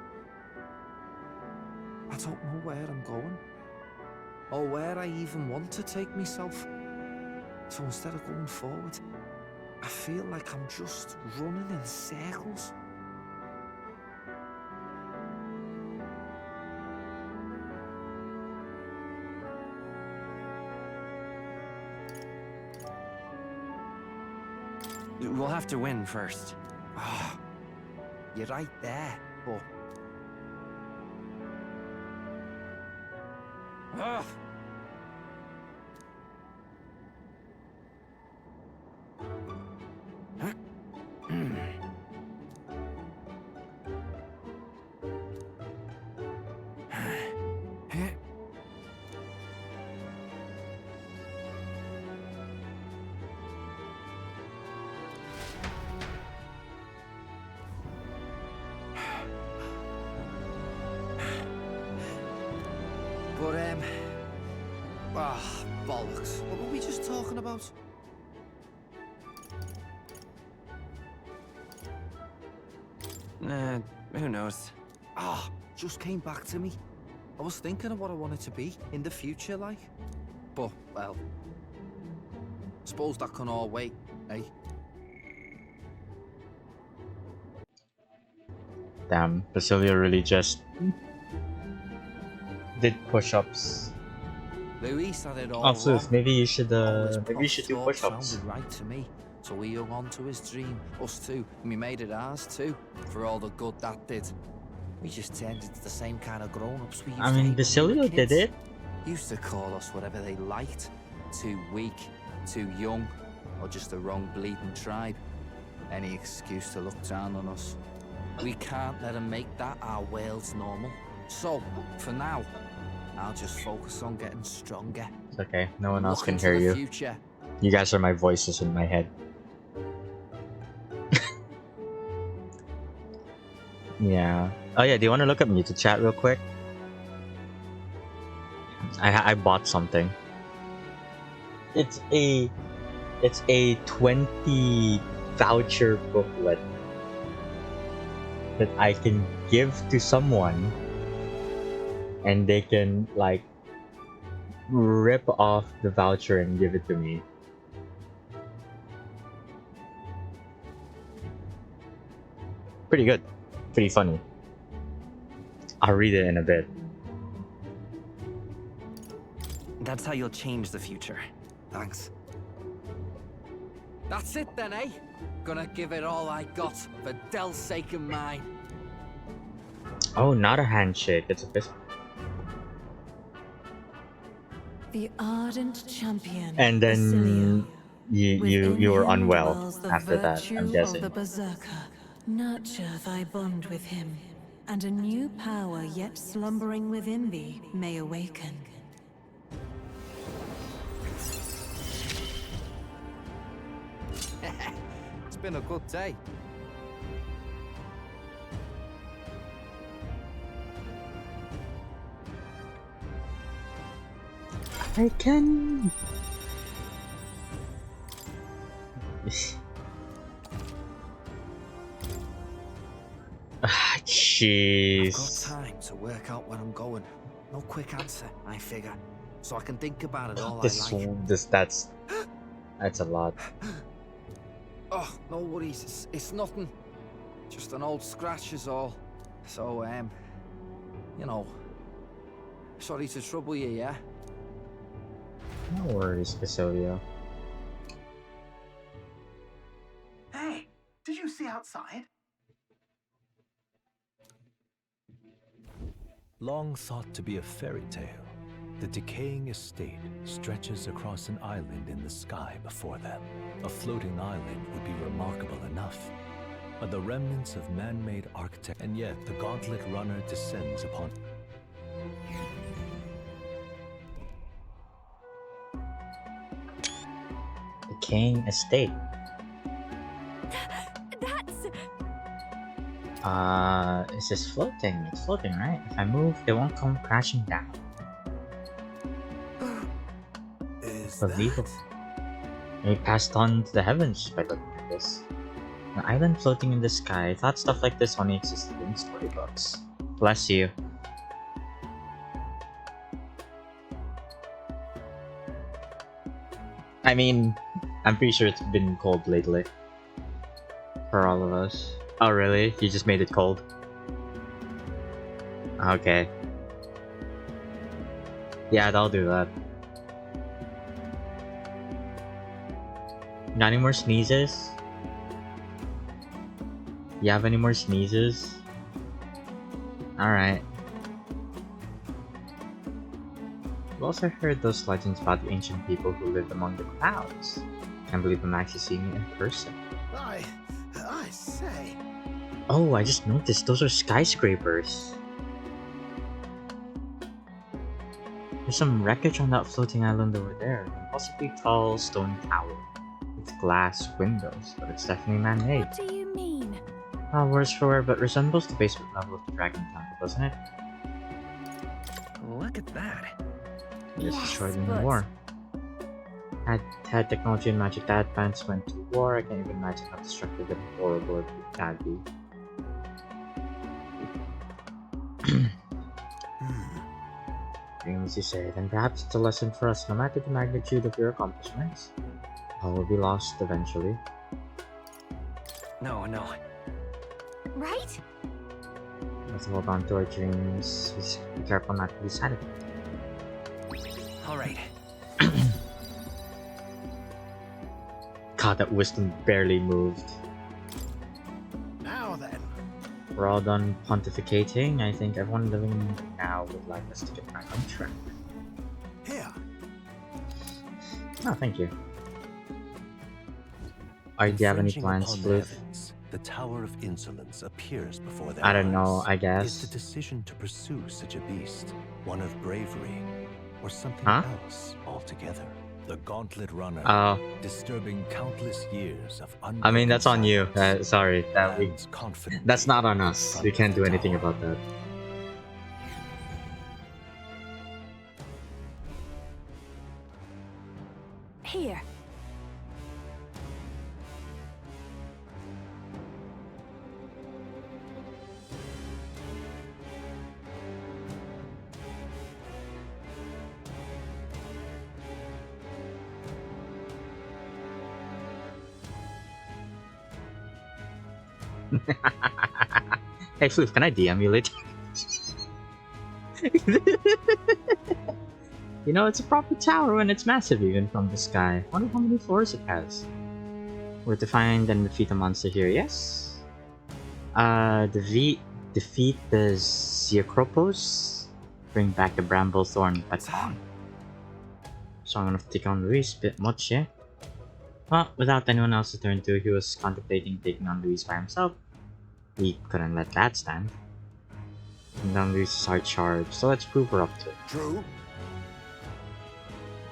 I don't know where I'm going, or where I even want to take myself. So instead of going forward, I feel like I'm just running in circles. We'll have to win first. Ah, you're right there, but... Ah. Bollocks. What were we just talking about? Who knows? Just came back to me. I was thinking of what I wanted to be in the future, like. But, well... suppose that can all wait, eh? Damn, Basilio really just did push-ups. Luis had it all Oh, Floof, wrong. maybe you should do Talk push-ups. sounded right to me, so he hung on to his dream, us too, and we made it ours too, for all the good that did. We just turned into the same kind of grown-ups we used I to mean, hate when we were Basilio did kids. it. Used to call us whatever they liked. Too weak, too young, or just the wrong bleeding tribe. Any excuse to look down on us. We can't let them make that our world's normal. So, for now, I'll just focus on getting stronger. It's okay, no one else Look can into hear the you. future. You guys are my voices in my head. Yeah. Oh yeah, do you want to look up Muted Chat real quick? I bought something. It's a 20 voucher booklet that I can give to someone, and they can like rip off the voucher and give it to me. Pretty good. Pretty funny. I'll read it in a bit. That's how you'll change the future. Thanks. That's it then, eh? Gonna give it all I got, for Del's sake and mine. Oh, not a handshake. It's a fist. The ardent champion. And then you were unwell dwells the after that, virtue I'm guessing. of the berserker. Nurture thy bond with him, and a new power yet slumbering within thee may awaken. It's been a good day. I can. Jeez. I've got time to work out where I'm going. No quick answer, I figure. So I can think about it all I like. That's a lot. Oh, no worries. It's nothing. Just an old scratch is all. So, you know, sorry to trouble you, yeah? No worries, Basilio. Hey, did you see outside? Long thought to be a fairy tale, the decaying estate stretches across an island in the sky before them. A floating island would be remarkable enough, but the remnants of man-made architecture, and yet the gauntlet runner descends upon... Decaying estate. That's... It's just floating. It's floating, right? If I move, it won't come crashing down. Unbelievable. And he passed on to the heavens by looking at this. An island floating in the sky. I thought stuff like this only existed in storybooks. Bless you. I mean, I'm pretty sure it's been cold lately. For all of us. Oh really? You just made it cold? Okay. Yeah, I'll do that. Got any more sneezes? You have any more sneezes? Alright. I've also heard those legends about the ancient people who lived among the clouds. Can't believe I'm actually seeing it in person. I say. Oh, I just noticed those are skyscrapers. There's some wreckage on that floating island over there. A possibly tall stone tower with glass windows, but it's definitely man-made. What do you mean? Oh, worse for wear, but resembles the basement level of the Dragon Temple, doesn't it? Look at that. It's Yes, destroyed in the but- war. Had technology and magic that advanced went to war, I can't even imagine how destructive and horrible it would that be. Things you say, then perhaps it's a lesson for us. No matter the magnitude of your accomplishments, all will be lost eventually. No. Right? Let's hold on to our dreams. Just be careful not to lose sight of it. All right. God, that wisdom barely moved. Now then. We're all done pontificating. I think everyone living now would like us to get back on track. Here. Oh, thank you. Do you have any Infringing plans, upon the Floof? heavens, the Tower of Insolence appears before their I don't know, eyes. I Is guess. the decision to pursue such a beast one of bravery, or something Huh? else altogether? The Gauntlet Runner, Oh. disturbing countless years of I mean, that's on you. silence, Sorry, lands confidently that's not on in us. front We of can't the do anything tower. about that. Here. Hey, Floof, can I DM you later? You know, it's a proper tower and it's massive even from the sky. Wonder how many floors it has. We're to find and defeat a monster here, yes? Defeat the Ziacropos. Bring back the Bramblethorn baton. Strong enough to take on Luis, bit much, yeah? Well, without anyone else to turn to, he was contemplating taking on Luis by himself. We couldn't let that stand. And then Luis is our charge, so let's prove we're up to it. True.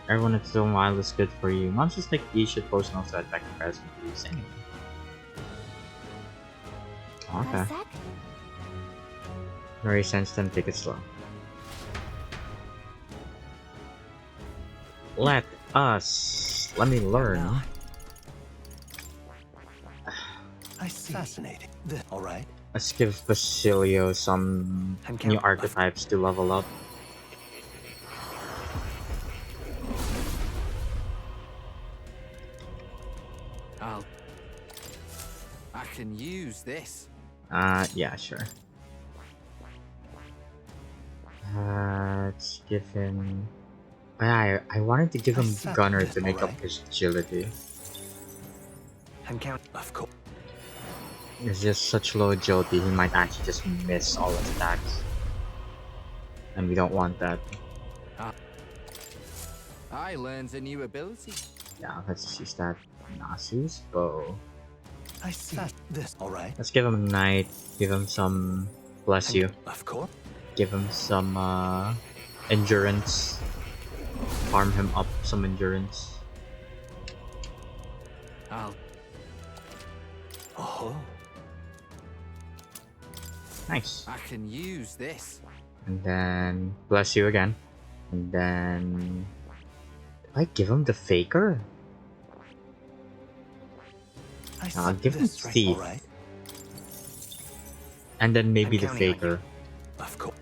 Everyone at Stone Wild is good for you. Monsters like these should pose no threat by comparison to Luis anyway. Okay. Very sense them, take it slow. Let me learn. I see. Fascinating. All right. Let's give Basilio some new archetypes to level up. I can use this. Yeah, sure. Let's give him... I wanted to give him Gunner to make up his agility. And count. Of course. It's just such low agility, he might actually just miss all his attacks. And we don't want that. I learned a new ability. Yeah, let's just use that. Nasu's bow. I see. This. All right. Let's give him Knight, give him some... Bless you. Of course. Give him some endurance. Farm him up some endurance. Oh. Nice. I can use this. And then bless you again. And then I give him the faker? I'll give him thief. Right. And then maybe I'm the counting on you. faker. Of course.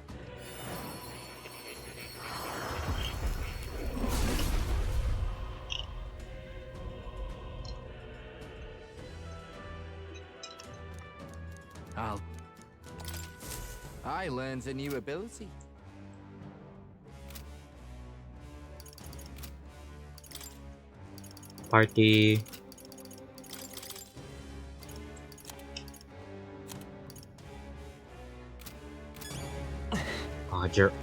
I learned a new ability. Party.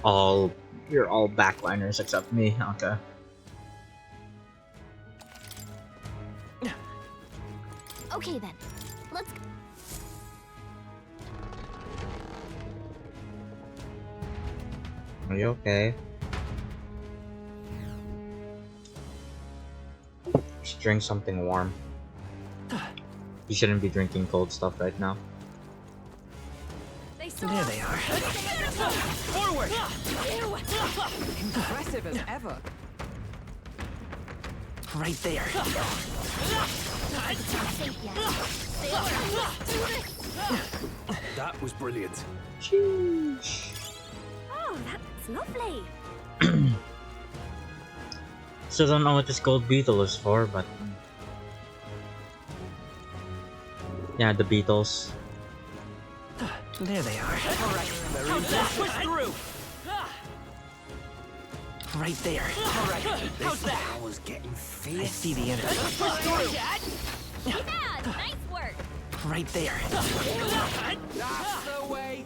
Oh, you're all backliners except me. Okay. Okay then, let's. Are you okay? Just drink something warm. You shouldn't be drinking cold stuff right now. There they are. Forward! Impressive as ever. Right there. That was brilliant. Oh, that's lovely. Still don't know what this gold beetle is for, but yeah, the beetles. There they are. All right. Push through. Right there. All right. How's that? I was getting fierce. I see the enemy. Push through. Yeah, nice work. Right there. That's the way.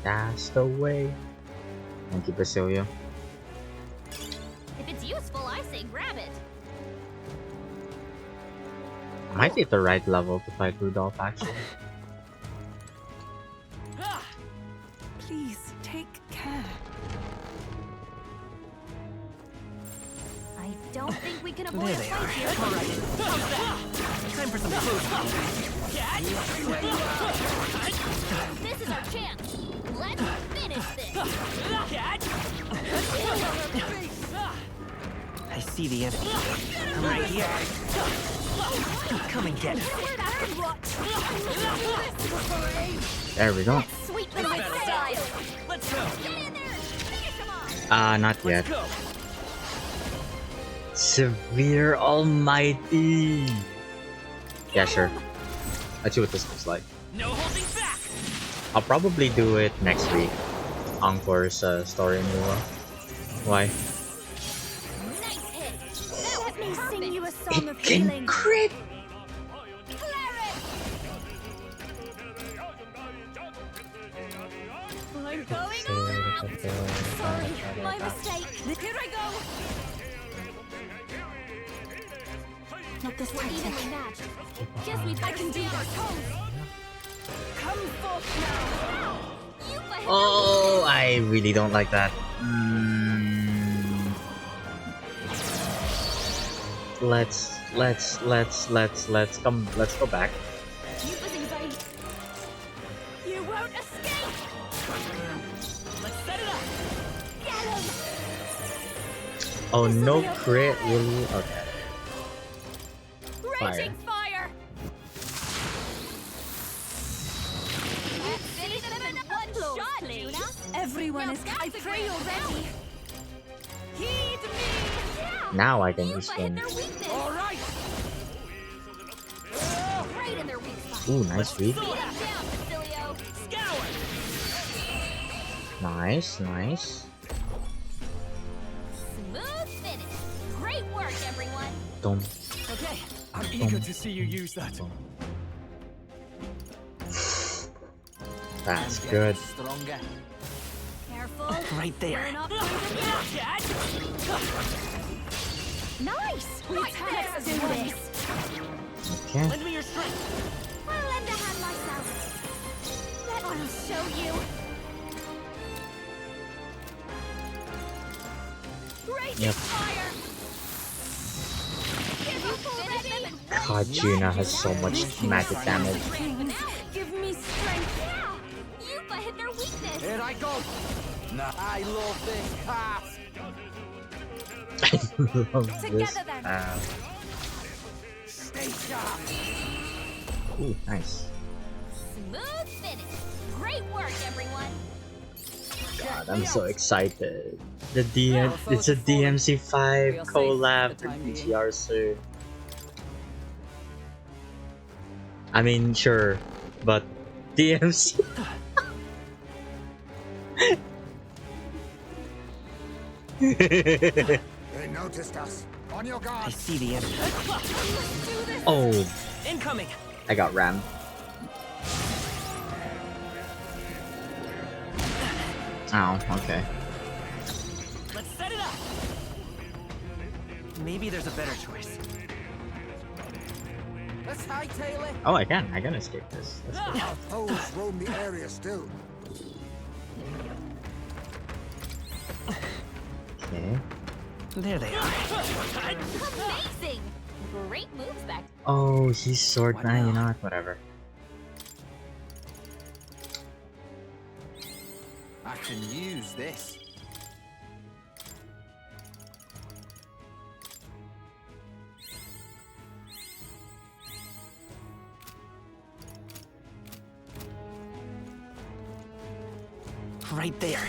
That's the way. Thank you, Basilio. If it's useful, I say grab it. I might be at the right level to fight Rudolph, actually. Please, take care. I don't think we can avoid There a they fight are. here. All right. Time for some food. This is our chance. Let's finish this. I see the enemy. I'm right here. Come and get it. There we go. Sweet them with style. Let's go. Get in there. Finish them off. Not yet. Severe Almighty. Yeah, sure. Let's see what this looks like. No holding back. I'll probably do it next week. Encore's story renewal. Why? Nice hit. Let me sing you a song of It can healing. crit. I'm going all out. Sorry, my mistake. Here I go. Not this We're time. evenly matched. Guess we better stay on our toes. Come forth now. You better. Oh, I really don't like that. Let's go back. You was anxiety. You won't escape. Let's set it up. Get him. Oh, no crit, really? Okay. Raging fire. Finish them in one shot, Luna. Everyone is. I pray already. Heed me. Yeah. Now I can You just hit win. their weakness. All right. Right in their weak spot. Ooh, nice weak. Beat 'em down, Basilio. Scour. Nice, nice. Smooth finish. Great work, everyone. Don't. Okay, I'm eager to see you use that. That's good. Stronger. Careful. Right there. We're not moving yet. Nice. Right there. Let's do this. Okay. Lend me your strength. I'll lend a hand myself. I'll show you. Raging Yep. fire. Kajuna has so much magic damage. Give me strength. Yeah. Yupa hit their weakness. Here I go. Nah. I love this pass. Love this. Together then. Stay sharp. Ooh, nice. Smooth finish. Great work, everyone. God, I'm so excited. It's a DMC5 collab for BTR soon. I mean, sure, but DMC. They noticed us. On your guard. I see the enemy. Oh, Incoming. I got rammed. Oh, okay. Let's set it up. Maybe there's a better choice. Let's hightail it. Oh, I can escape this. That's good. Our foes roam the area still. Okay. There they are. Amazing. Great moves back. Oh, he's sword man, you know what? Whatever. I can use this. Right there.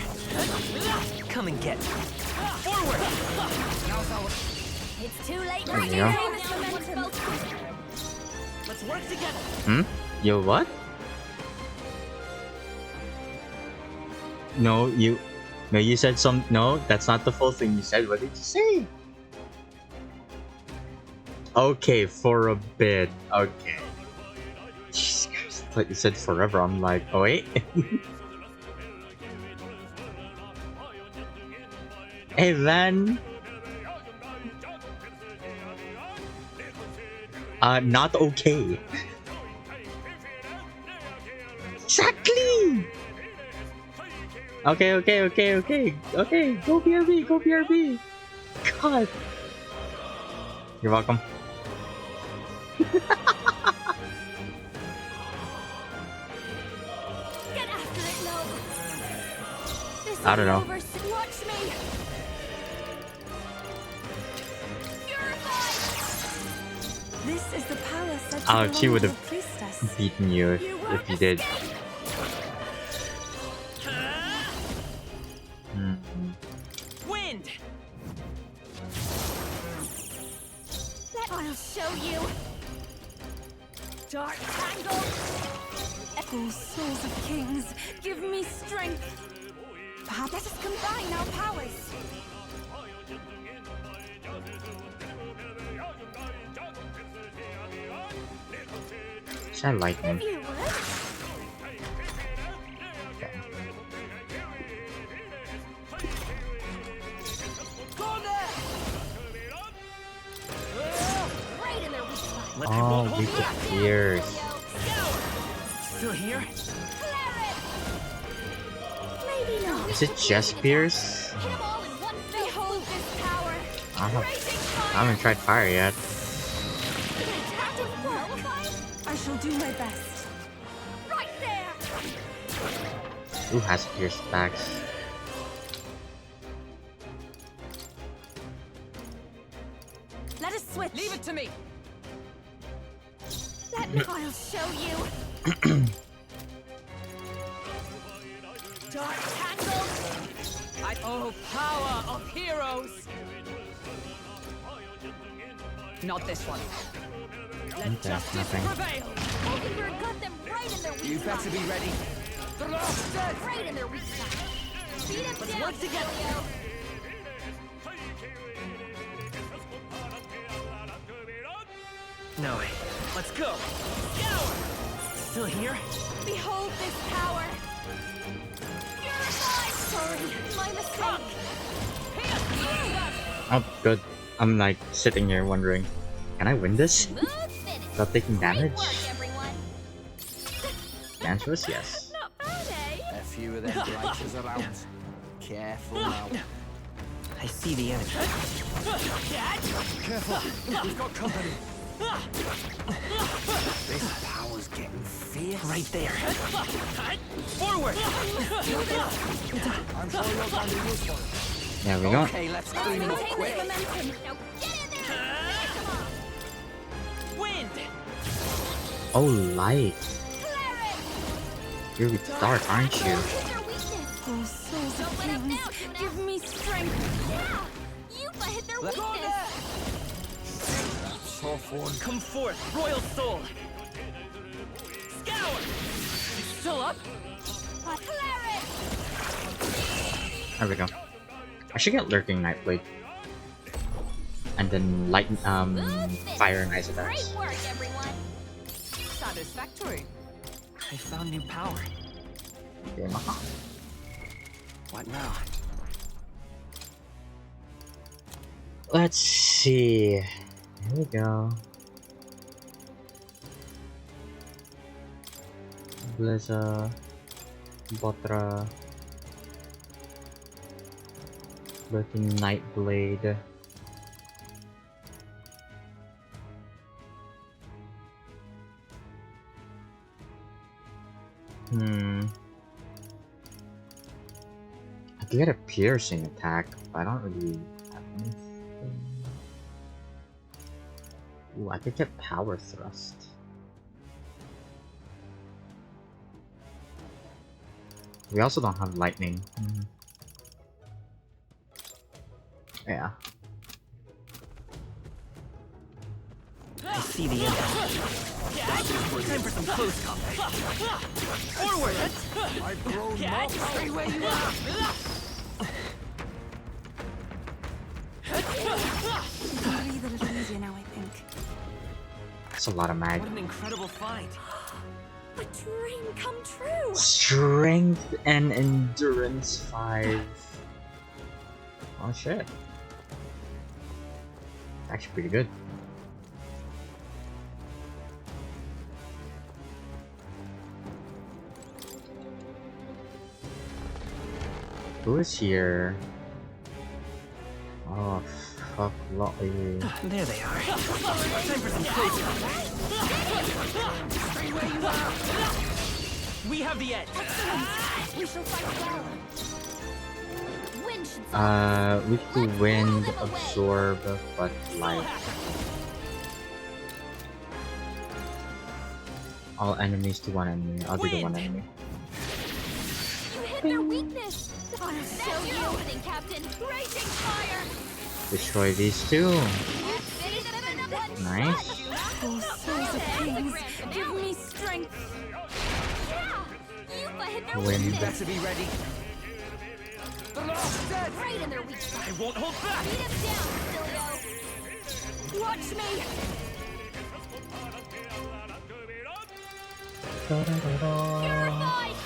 Come and get. Forward. It's too late. There you go. Let's work together. Hmm? Yo, what? No, you said some. No, that's not the full thing you said. What did you say? Okay, for a bit. Okay. Jesus Christ, I thought you said forever. I'm like, oh wait. Hey, man. Not okay. Exactly. Okay. Go BRB. God. You're welcome. Get after it, love. This I don't know. Watch me. This is the power said to Oh, she belong would to the have priestess. beaten you if you did. Wind. I'll show you. Dark tangle. Oh, souls of kings, give me strength. Perhaps let us combine our powers. Is that lightning? You would. Right in their weak spot. Oh, we could pierce. Still here? Maybe not. Is it just pierce? Hit 'em all in one fell. Behold this power. I haven't tried fire yet. I shall do my best. Right there. Who has pierce attacks? Let us switch. Leave it to me. Let me. I'll show you. Dark tangle. Oh, power of heroes. Not this one. Let Okay, justice nothing. prevail. Oliver got them right in their weak You spot. better be ready. Right in their weak spot. Beat him Let's down, work together. Leo. No way. Let's go. Scour. Still here? Behold this power. Purified. Sorry, my mistake. Oh, good. I'm like sitting here wondering, can I win this Smooth finish. without taking damage? Great work, everyone. The answer is yes. Not bad, eh? A few of them blighters are out. Careful now. I see the enemy. Careful. We've got company. This power's getting fierce. Right there. Forward. I'm sure you'll find a use for it. There we go. Okay, let's clean it up quick. Wind! Oh, light. You're dark, aren't you? Oh, souls of kings, give me strength. Yeah, Yuffie hit their weakness. Soft one. Come forth, royal soul! Scour! You still up? There we go. I should get Lurking Nightblade. And then light, fire and ice attacks. Great work, everyone. Satisfactory. I found new power. Okay, What now? let's see. Here we go. Blizzard, Botra, Lurking Nightblade. I could get a piercing attack, but I don't really have anything. Ooh, I could get power thrust. We also don't have lightning. Yeah. I see the end. Time for some close combat. Forward! I've grown more Stay where you are! Breathe a little easier now, I think. That's a lot of mag. What an incredible find. A dream come true. Strength and endurance 5. Oh shit. Actually pretty good. Who is here? Oh fuck, Lottie. There they are. Time for some close combat. Stay where you are. We have the edge. We shall fight well. Wind should We could wind absorb, but light. All enemies to one enemy. I'll do the one enemy. You hit their weakness. That's your opening, Captain. Raging fire. Destroy these two. Nice. Oh, souls of kings, give me strength. Yeah, Yuffie hit their Wind. weakness. Better be ready. The last dead. Right in their weak spot. I won't hold back. Beat him down, Silvio. Watch me. Purified.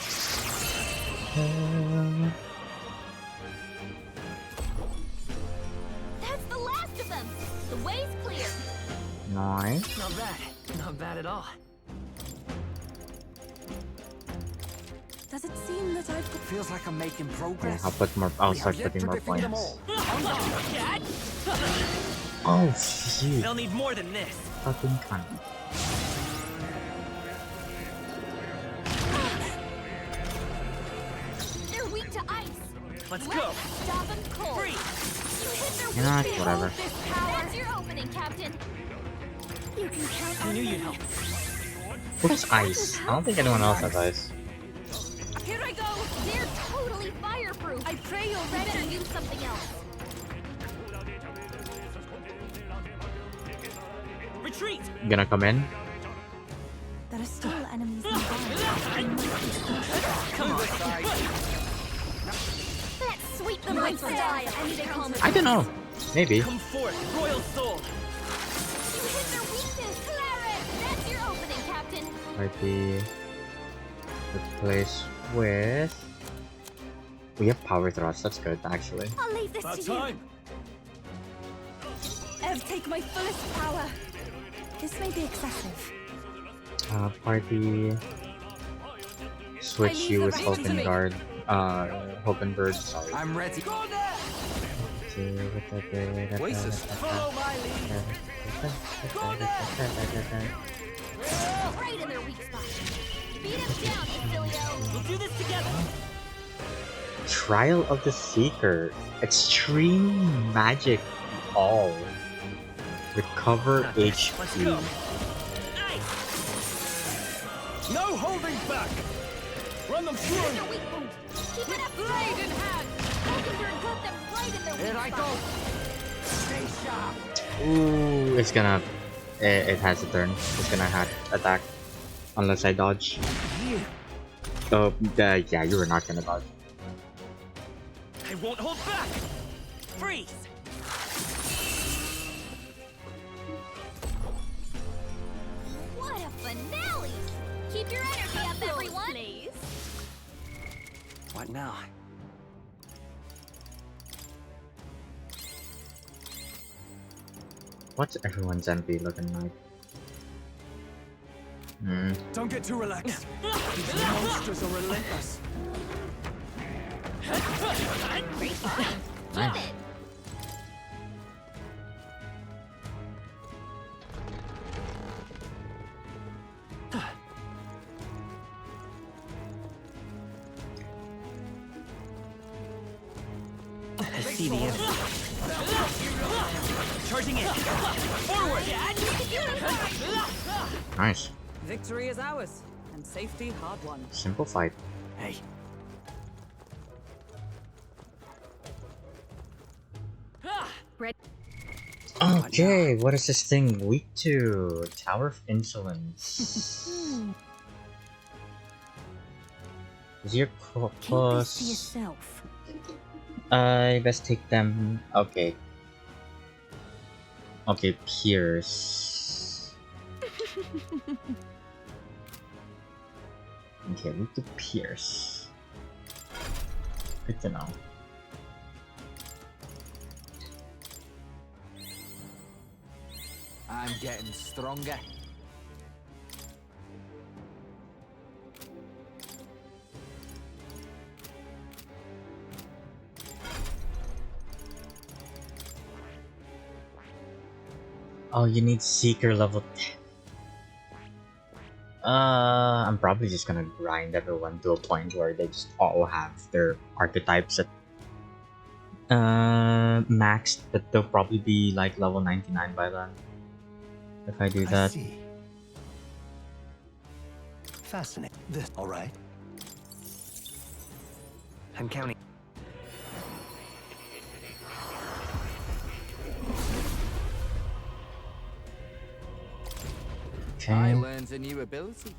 That's the last of them. The way's clear. Nice. Not bad. Not bad at all. Does it seem that I've got... Feels like I'm making Yeah, progress. I'll We start have yet putting to more defeat them points. all. Oh shoot. They'll need more than this. Fucking cunt. They're weak to ice. Let's go. Stop them cold. Free. You hit their You know what, weakness. whatever. This power. That's your opening, Captain. You can count I on knew me. you'd help. Who has ice? I don't think anyone else has ice. Here I go. They're totally fireproof. I pray you're ready. Better use something else. Retreat. You gonna come in? There are still enemies nearby. Come on. Let's sweep them with style. I need a calm. I don't know. Maybe. Come forth, royal soul. You hit their weakness. Clarence, that's your opening, Captain. Party. Replace with. We have power thrust. That's good, actually. I'll leave this to you. Ev, take my fullest power. This may be excessive. Party. Switch you with rest to Open me. Guard. Open Bird. Sorry. I'm ready. Oasis. Follow my lead. Right in their weak spot. Beat him down, Cecilio. We'll do this together. Trial of the Seeker. Extreme magic all. Recover HP. No holding back! Run them through! Keep it up! Blade in hand! Mockingbird got them right in their Here I go! Stay sharp! Ooh, it's gonna... It has a turn. It's gonna attack. Unless I dodge. Oh, yeah, you were not gonna dodge. I won't hold back! Freeze! What a finale! Keep your energy up, everyone! Please. What now? What's everyone's MP looking like? Don't get too relaxed. These monsters are relentless. Nice. I see the enemy. Charging in. Forward! Nice. Victory is ours, and safety hard won. Simple fight. Hey. Okay, what is this thing weak to? Tower of Insolence. Is your Keep this to plus? yourself. I best take them. Okay. Okay, Pierce. Okay, weak to Pierce. Good to know. I'm getting stronger. Oh, you need Seeker level 10. I'm probably just gonna grind everyone to a point where they just all have their archetypes at maxed, but they'll probably be like level 99 by then. If I do that. See. Fascinating. This, all right. I'm counting. I Okay. learned a new ability.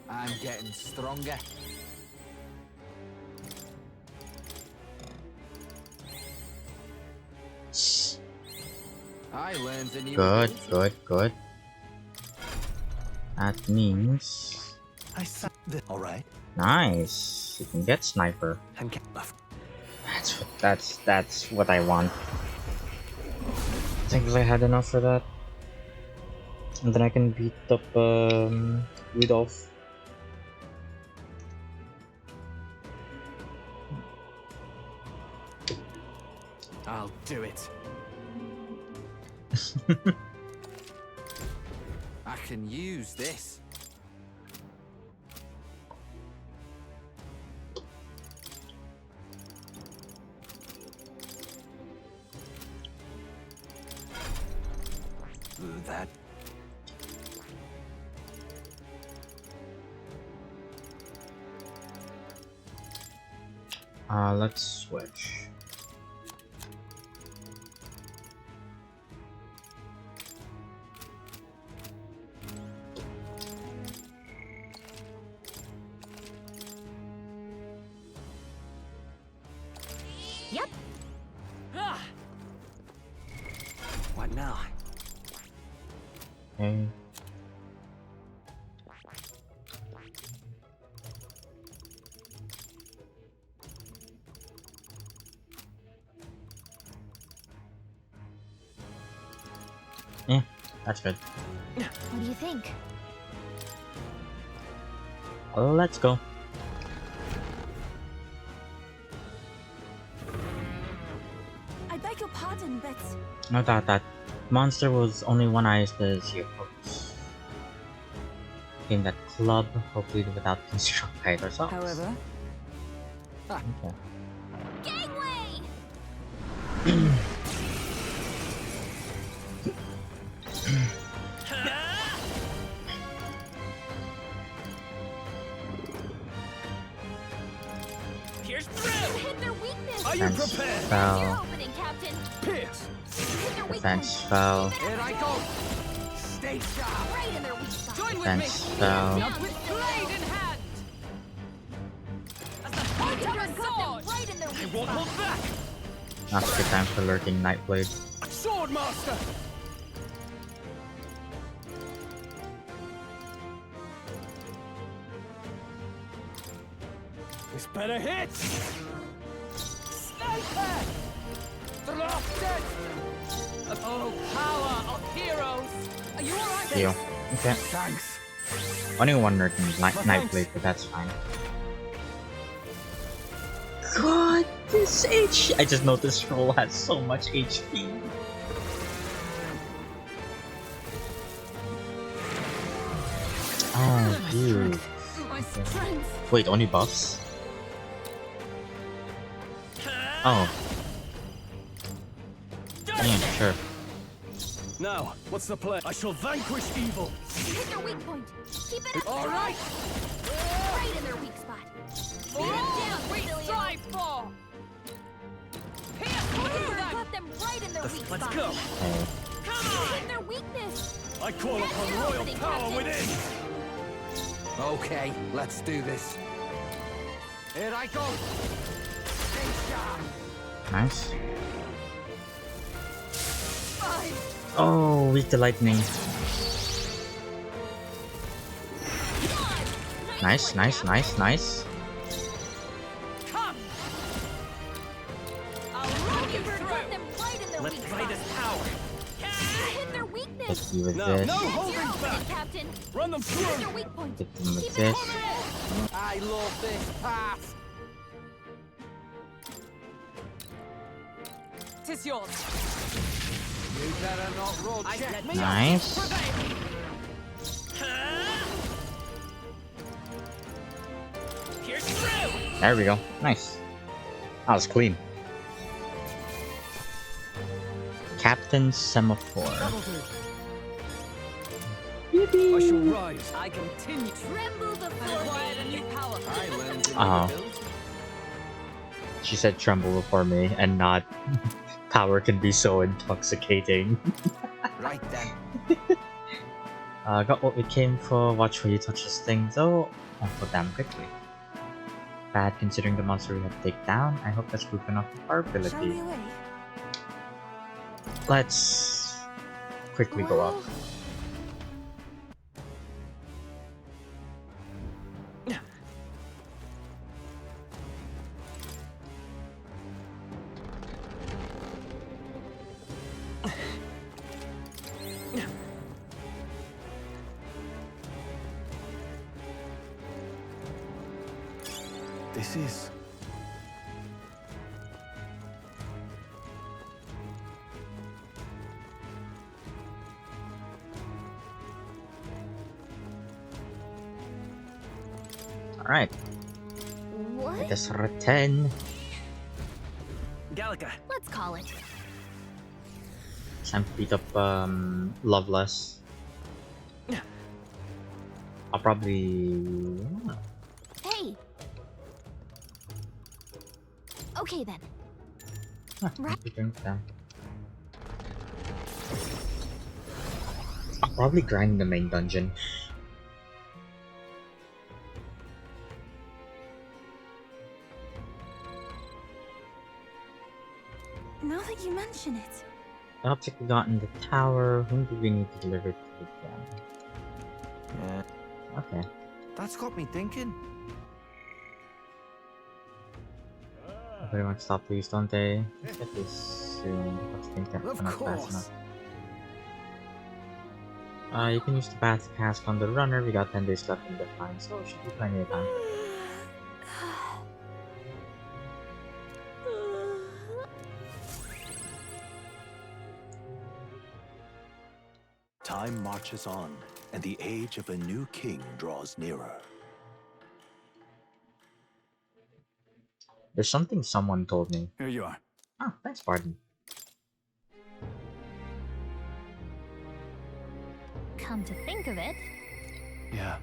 I'm getting stronger. I learned a new Good, ability. good. That means I saw this. All right. nice. You can get sniper. I'm That's what I want. I think I had enough for that. And then I can beat up Rudolph. I'll do it. I can use this. That. Let's switch. Yep. What now? Okay. Yeah, that's good. What do you think? Let's go. I beg your pardon, but No, that monster was only one eye as your hooks. Aim that club, hopefully without being struck by ourselves. However, Okay. Gangway! Pierce through! Hit their weakness! Are you Defense prepared? Your fell. opening, Captain! Pierce! Hit their weak Defense point! fell. Here I go! Stay sharp! Right in their weak spot! Join with Defense me! fell. Now with blade in hand! As the point of a sword! Right in their I weak won't spot! hold back! Now's a good time for lurking Nightblade. Sword Master! This better hit! Sniper! Drop it! Oh, power of heroes! Are you alright? Heal. Okay. Thanks. Only one lurking Nightblade, but that's fine. God, this I just noticed Scroll has so much HP. Oh, dude. My strength! Wait, only buffs? Oh. Yeah, sure. Now, what's the plan? I shall vanquish evil. Hit their weak point! Keep it up! All right. Right in their weak spot! Beat them down, We Brazilian! strive for! Pierce through them! Got them right in their weak Let's spot! go. Oh. Come on! Hit their weakness! I call That's upon your royal opening, power Captain. within. Okay, let's do this. Here I go. Stay sharp. Nice. Oh, weak to lightning. Nice, nice, nice, nice. Come! I'll run you Got through! them right in their Let's weak try spot! this power. Hit their weakness! Hit you with No, this. no That's your holding opening, back. Captain! Run them Hit through. their weak point! Hit them with Keep it this. coming! I love this path. Tis yours. You better not roll. I Check let me. Nice. prevail. Pierce through. There we go. Nice. That was clean. Captain Semaphore. I shall rise. I continue. Tremble I before acquired a me! new power. I learned in Oh. the hills. She said tremble before me and not power can be so intoxicating. Right then. Got what we came for. Watch where you touch this thing though. Also damn quickly. Bad considering the monster we have to take down. I hope that's proof enough of our Show me ability. away. Let's quickly go up. This is... Alright, What? let us return. Gallica. Let's call it. Time to beat up Loveless. I'll probably... Hey! Okay then. Huh, Right. return to them. I'll probably grind the main dungeon. Now that you mention it, The object we got in the tower, whom do we need to deliver to again? Yeah, Okay. that's got me thinking. I pretty much stop these, don't they? Get this soon. Let's think that Of not fast course. enough. You can use the bath cask on the runner. We got 10 days left in the time, so it should be plenty of time. Time marches on, and the age of a new king draws nearer. There's something someone told me. Here you are. Oh, thanks, Pardon. Come to think of it, Yeah.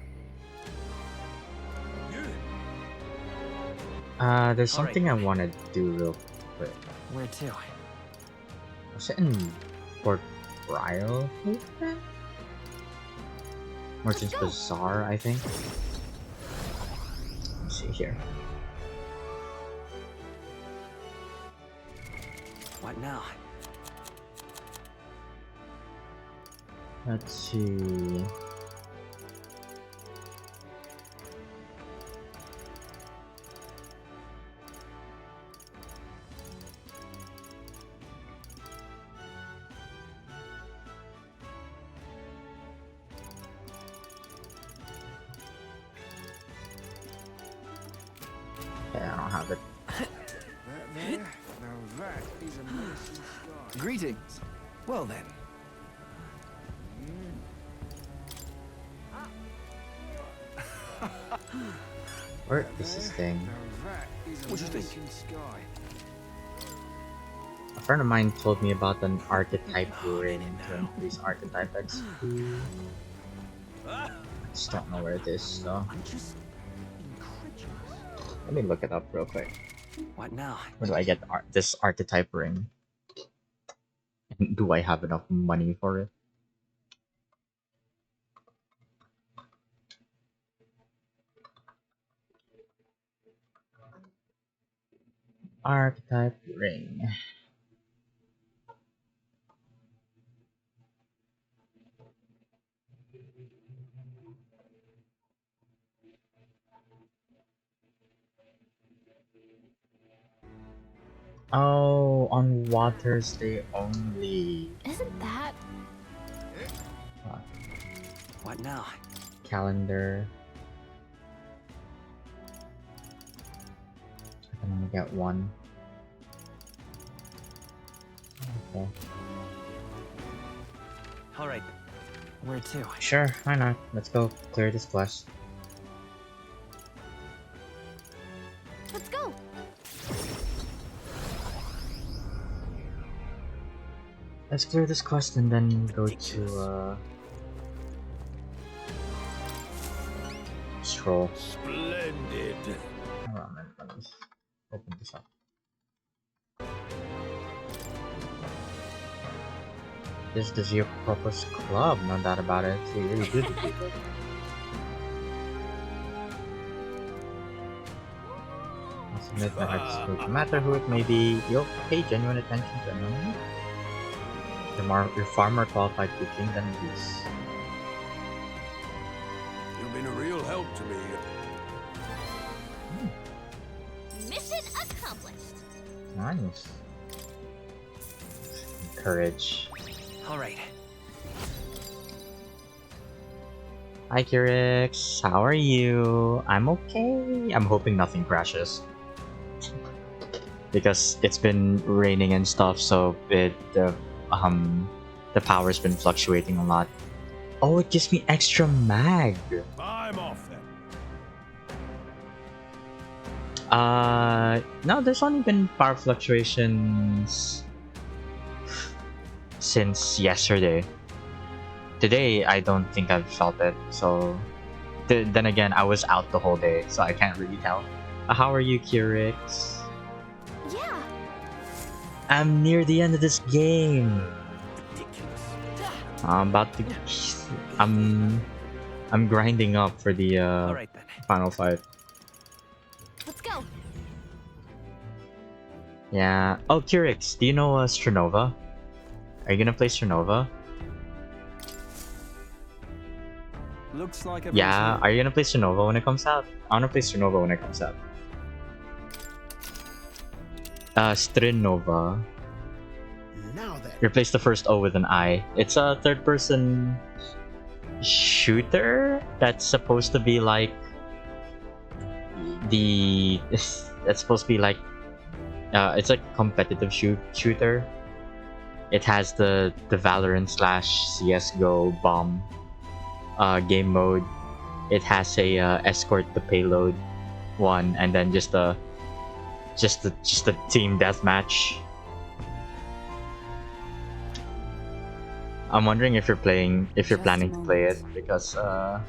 There's something I want to do real quick. Where to? Was it in Port Royal? Merchant's Bazaar, I think. Let's see here. What now? Let's see. Yeah, I don't have it. Greetings. Well then. Where is this thing? What do you think? A friend of mine told me about an archetype ring to increase archetype XP. I just don't know where it is though. Let me look it up real quick. What now? Where do I get this archetype ring? And do I have enough money for it? Archetype ring. Oh, on Waters Day only. isn't that? What now? Calendar. I can only get one. Okay. All right. Where to? Sure, why not? Let's go clear this quest. Let's go. Let's clear this quest and then go to Scroll. Splendid. Hold on, let me open this up. This is the Zero Purpose Club, no doubt about it. It's really good to people. Submit my heart no matter who it may be, you'll pay genuine attention to anyone. You're far more qualified cooking than these. You've been a real help to me. Mission accomplished. Nice. Courage. All right. Hi, Kirix. How are you? I'm okay. I'm hoping nothing crashes. Because it's been raining and stuff, so the power's been fluctuating a lot. Oh, it gives me extra mag. I'm off then. No, there's only been power fluctuations since yesterday. Today, I don't think I've felt it, so... Then again, I was out the whole day, so I can't really tell. How are you, Kirix? Yeah. I'm near the end of this game. I'm about to... I'm grinding up for the final fight. Let's go. Yeah. Oh, Kirix, do you know Stranova? Are you gonna play Stranova? Looks like Yeah, are you gonna play Stranova when it comes out? I wanna play Stranova when it comes out. Strinova. Now then. Replace the first O with an I. It's a third-person shooter that's supposed to be like it's supposed to be like it's a competitive shooter. It has the Valorant slash CS:GO bomb game mode. It has a escort the payload one, and then just a team deathmatch. I'm wondering if you're planning to play it, because I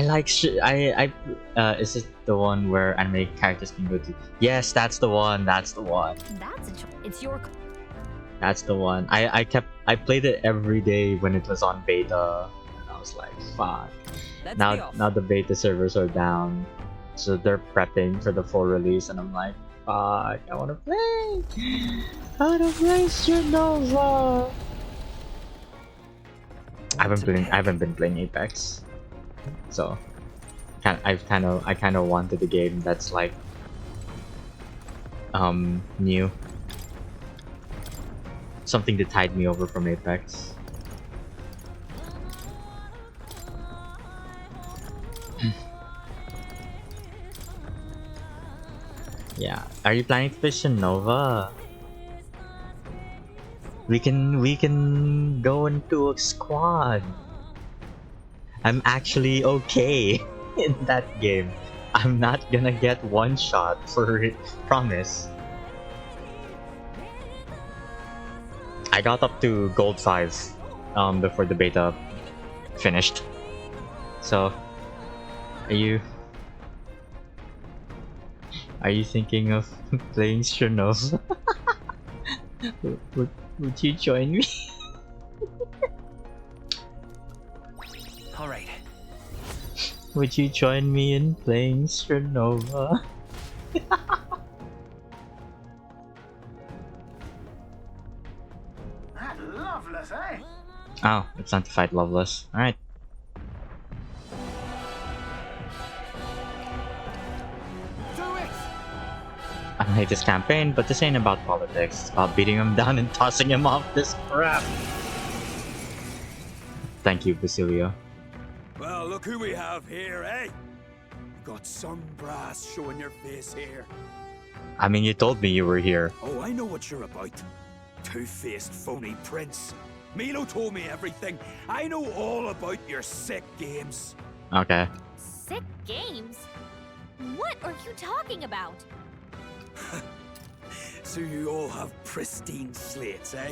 like is it the one where anime characters can go to? Yes, that's the one. That's the one. It's your. That's the one. I played it every day when it was on beta, and I was like, fuck. Now the beta servers are down, so they're prepping for the full release, and I'm like, fuck, I wanna play. I wanna play Supernova. I haven't been playing Apex, so I kind of wanted a game that's like new, something to tide me over from Apex. Yeah, are you planning to play Nova? We can go into a squad. I'm actually okay in that game. I'm not gonna get one shot for it, promise. I got up to gold 5 before the beta finished. So are you thinking of playing Shernov? Would you join me? All right. Would you join me in playing Supernova? That Loveless, eh? Oh, it's time to fight Loveless. Alright. I hate this campaign, but this ain't about politics. It's about beating him down and tossing him off this crap. Thank you, Basilio. Well, look who we have here, eh? Got some brass showing your face here. I mean, you told me you were here. Oh, I know what you're about. Two-faced phony prince. Milo told me everything. I know all about your sick games. Okay. Sick games? What are you talking about? So you all have pristine slates, eh?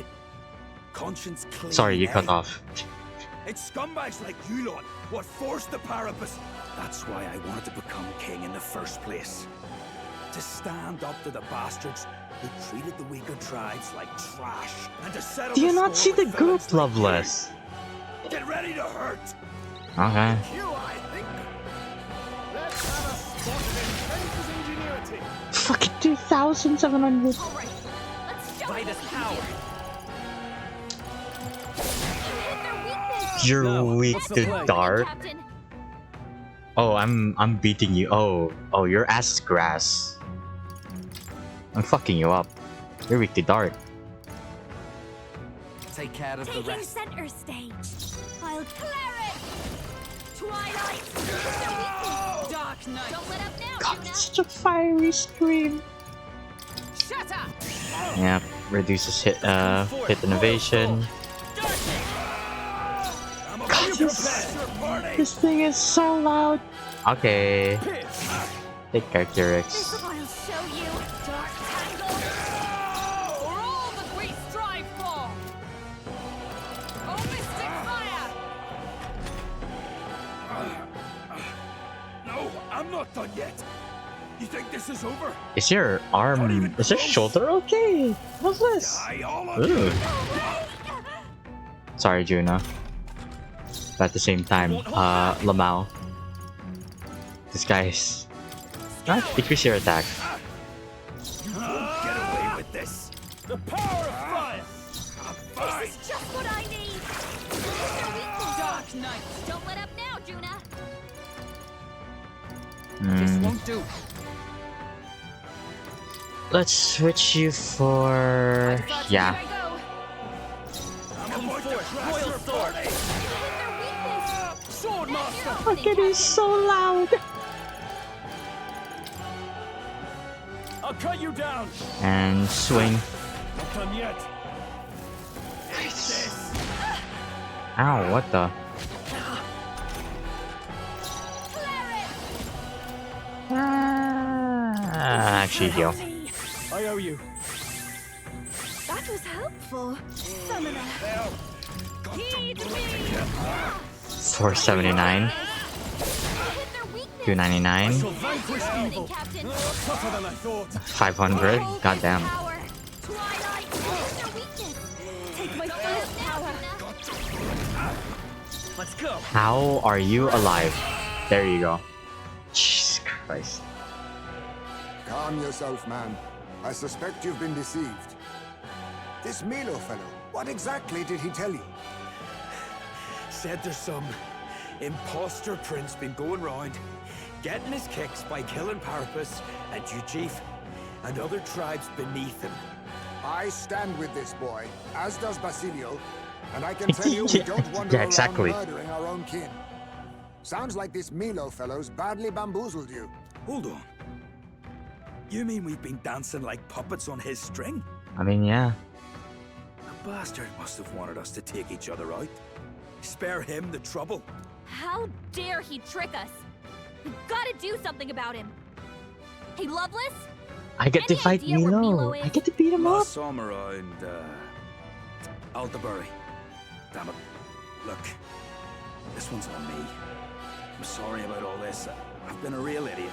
Conscience clean. Sorry, you cut eh? off. It's scumbags like you lot what forced the Parapus. That's why I wanted to become king in the first place. To stand up to the bastards who treated the weaker tribes like trash, and to settle Do you the not see score the with group, villains like Loveless? you. Get ready to hurt. Okay. You, I think. Let's have a spot in Prince's ingenuity. Fucking 2,700. Fight us power. You're weak to dart. Oh, I'm beating you. Oh, your ass is grass. I'm fucking you up. You're weak to dart. Take care of the Taking rest. center stage. I'll clear it. Twilight. Dark Knight. Don't let up now, God, Juna. it's such a fiery scream. Shut up. Yeah, reduces hit innovation. God, this thing is so loud. Okay. Take care, T-Rex. I'll show you. Dark Tangle. For all that we strive for. Oh, Mystic Fire. No, I'm not done yet. You think this is over? Is your arm, is your shoulder okay? What's this? Ooh. Sorry, Juna. But at the same time, Lamau. This guy is... decrease your attack. You won't get away with this. The power of fire. This is just what I need. Dark Knight. Don't let up now, Juna. This won't do. Let's switch you for... yeah. I'm going to crash your party. Swordmaster. Fuck, it is so loud. I'll cut you down. And swing. Not done yet. Ow, what the? Actually heal. I owe you. That was helpful. Summoner. Heed me. 479. 299. Vanquish evil. Tougher than I thought. 500. Goddamn. Take my first power. Let's go. How are you alive? There you go. Jesus Christ. Calm yourself, man. I suspect you've been deceived. This Milo fellow, what exactly did he tell you? Said there's some imposter prince been going round, getting his kicks by killing Parapus and Ujif and other tribes beneath him. I stand with this boy, as does Basilio, and I can tell you we don't wander around murdering our own kin. Sounds like this Milo fellow's badly bamboozled you. Hold on. You mean we've been dancing like puppets on his string? I mean, yeah. The bastard must have wanted us to take each other out. Spare him the trouble. How dare he trick us? We've got to do something about him. Hey, Loveless? I get to fight Milo. I get to beat him up. Saw him around, Alderbury. Damn it. Look, this one's on me. I'm sorry about all this. I've been a real idiot.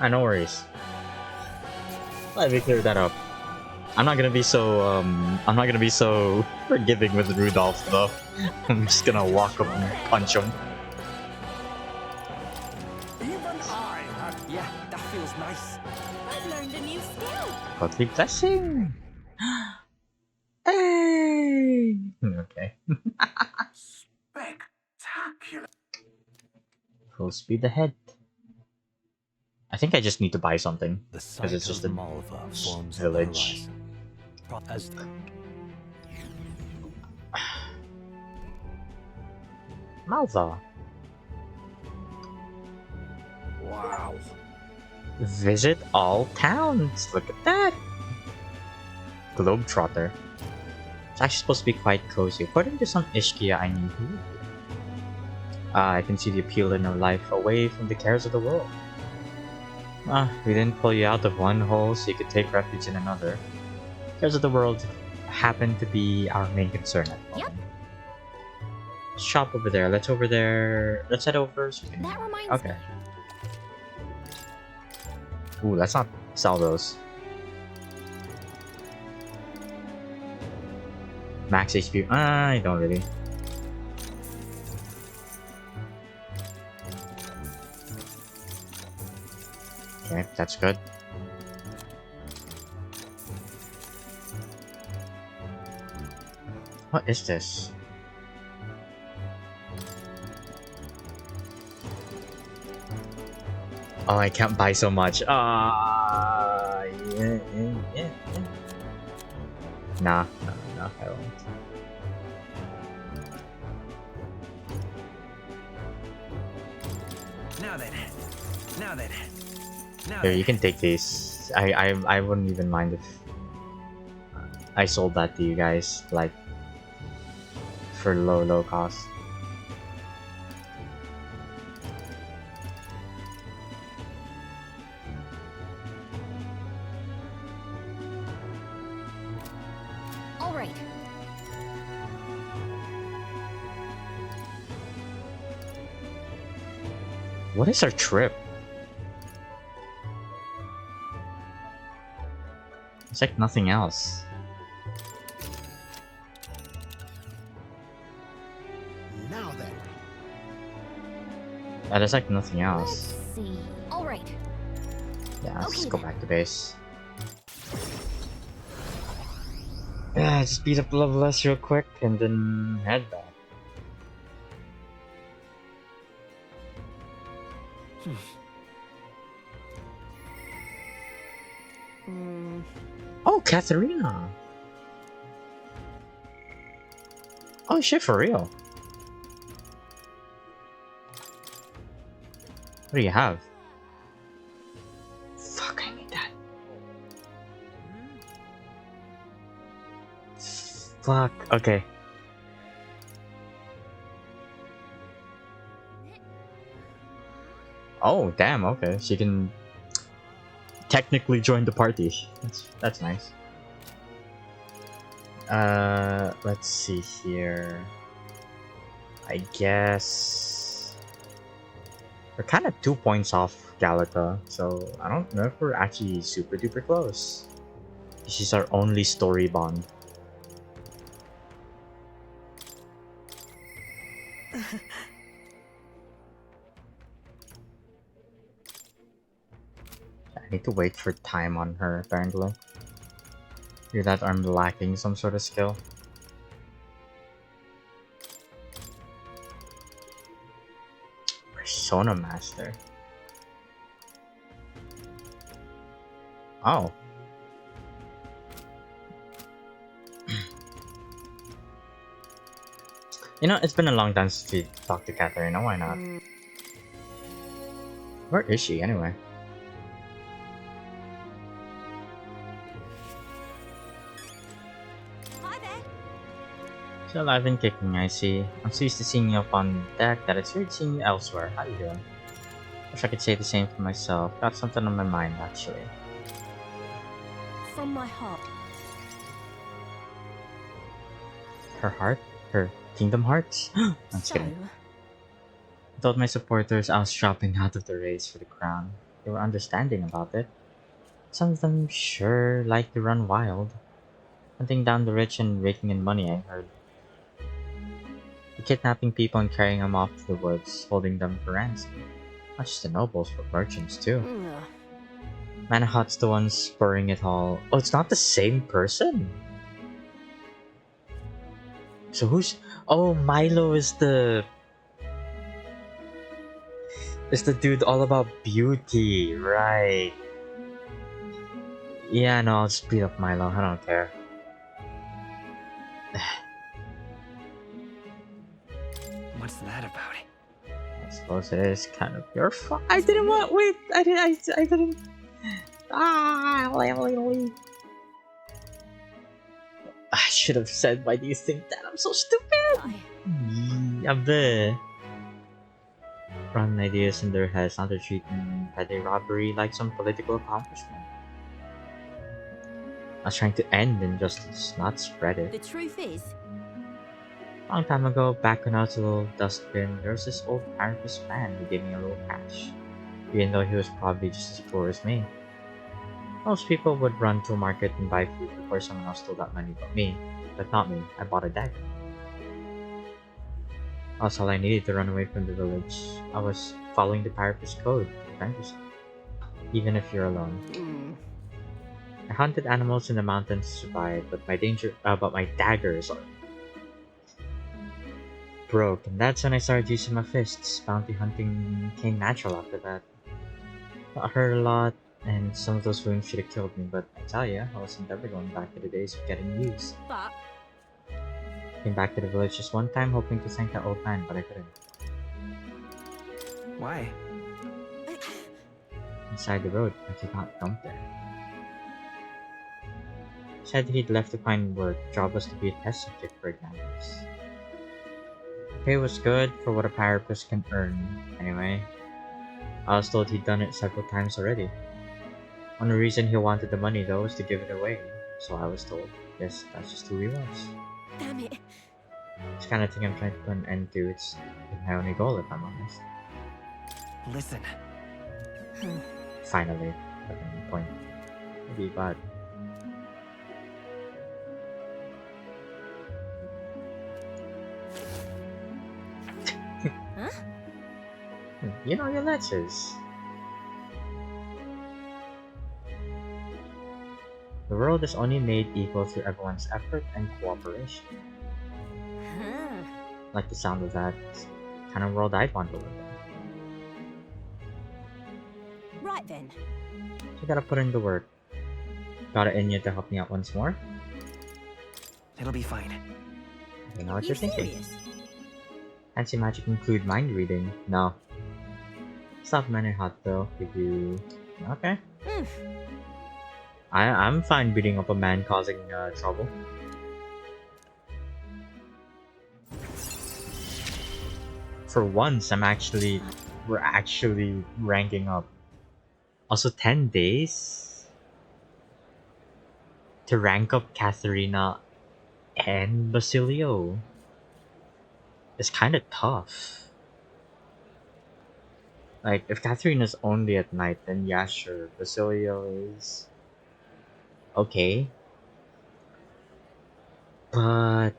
No worries. Let me clear that up. I'm not gonna be so forgiving with Rudolph though. I'm just gonna walk up and punch him. Even I had... Yeah, that feels nice. I've learned a new skill. Godly blessing. Hey. Okay. Spectacular. Full speed ahead. I think I just need to buy something because it's just a village. Malva. Wow. Visit all towns. Look at that. Globetrotter. It's actually supposed to be quite cozy. According to some Ishkia I knew who. I can see the appeal in our life away from the cares of the world. We didn't pull you out of one hole so you could take refuge in another. Cares of the world happen to be our main concern at the moment. Shop over there. Let's head over. So That reminds me. Ooh, let's not sell those. Max HP. I don't really. Okay, that's good. What is this? Oh, I can't buy so much. Yeah. Nah, I won't. Now then. Here, you can take these. I wouldn't even mind if I sold that to you guys, like for low cost. All right. What is our trip? It's like nothing else. Now then. There's like nothing else. Let's see. All right. Yeah, let's Okay, go back to base. Yeah, just beat up Loveless real quick and then head back. Oh, Katharina! Oh shit, for real. What do you have? Fuck, I need that. Fuck. Okay. Oh, damn. Okay, she can technically join the party. That's nice. Let's see here. I guess we're kind of 2 points off Galata, so I don't know if we're actually super duper close. She's our only story bond. I need to wait for time on her, apparently. Hear that I'm lacking some sort of skill. Persona Master. Oh. You know, it's been a long time since we talked to Katarina, why not? Where is she, anyway? Hi there. Still alive and kicking, I see. I'm so used to seeing you up on deck that it's weird seeing you elsewhere. How you doing? Wish I could say the same for myself. Got something on my mind, actually. From my heart. Her heart? Her Kingdom Hearts? I'm just kidding. I told my supporters I was dropping out of the race for the crown. They were understanding about it. Some of them sure like to run wild. Hunting down the rich and raking in money, I heard. Kidnapping people and carrying them off to the woods, holding them for ransom. Not just the nobles, but merchants too. Manahot's the one spurring it all. Oh, it's not the same person? So who's... Oh, Milo is the... Is the dude all about beauty, right? Yeah, no, I'll just beat up Milo, I don't care. What's that about it? I suppose it is kind of your fault. I didn't want... Wait, I didn't... I should have said, why do you think that? I'm so stupid! Yabe. Run ideas in their heads, not to treating petty robbery like some political accomplishment. I was trying to end injustice, not spread it. The truth is, Long time ago, back when I was a little dustbin, there was this old Paragus man who gave me a little cash, even though he was probably just as poor as me. Most people would run to a market and buy food before someone else stole that money, but not me. I bought a dagger. That's all I needed to run away from the village. I was following the Paragus code, defend yourself, even if you're alone. I hunted animals in the mountains to survive, but my daggers are broke, and that's when I started using my fists. Bounty hunting came natural after that. Got hurt a lot, and some of those wounds should have killed me, but I tell ya, I wasn't ever going back to the days of getting used. but Came back to the village just one time, hoping to thank that old man, but I couldn't. Why? Inside the road, I could not dump there. Said he'd left to find work. Job was to be a test subject for examiners. Pay was good for what a Paragus can earn, anyway. I was told he'd done it several times already. Only reason he wanted the money though was to give it away, so I was told. Guess that's just who he was. damn it. This kind of thing I'm trying to put an end to. It's my only goal, if I'm honest. Listen. Finally, at any point. Maybe bad. Huh? You know your letters. The world is only made equal through everyone's effort and cooperation. Huh. Like the sound of that kind of world I'd want to live in. Right then. So you gotta put in the work. Got it in you to help me out once more? It'll be fine. You know what you're thinking. Serious? Fancy magic include mind reading? No. Stop Manor Hot though, if you... Okay. I'm fine beating up a man causing trouble. for once, we're actually ranking up. Also, 10 days to rank up Katharina and Basilio. It's kind of tough. Like, if Katharina's only at night, then yeah, sure. Basilio is okay. But,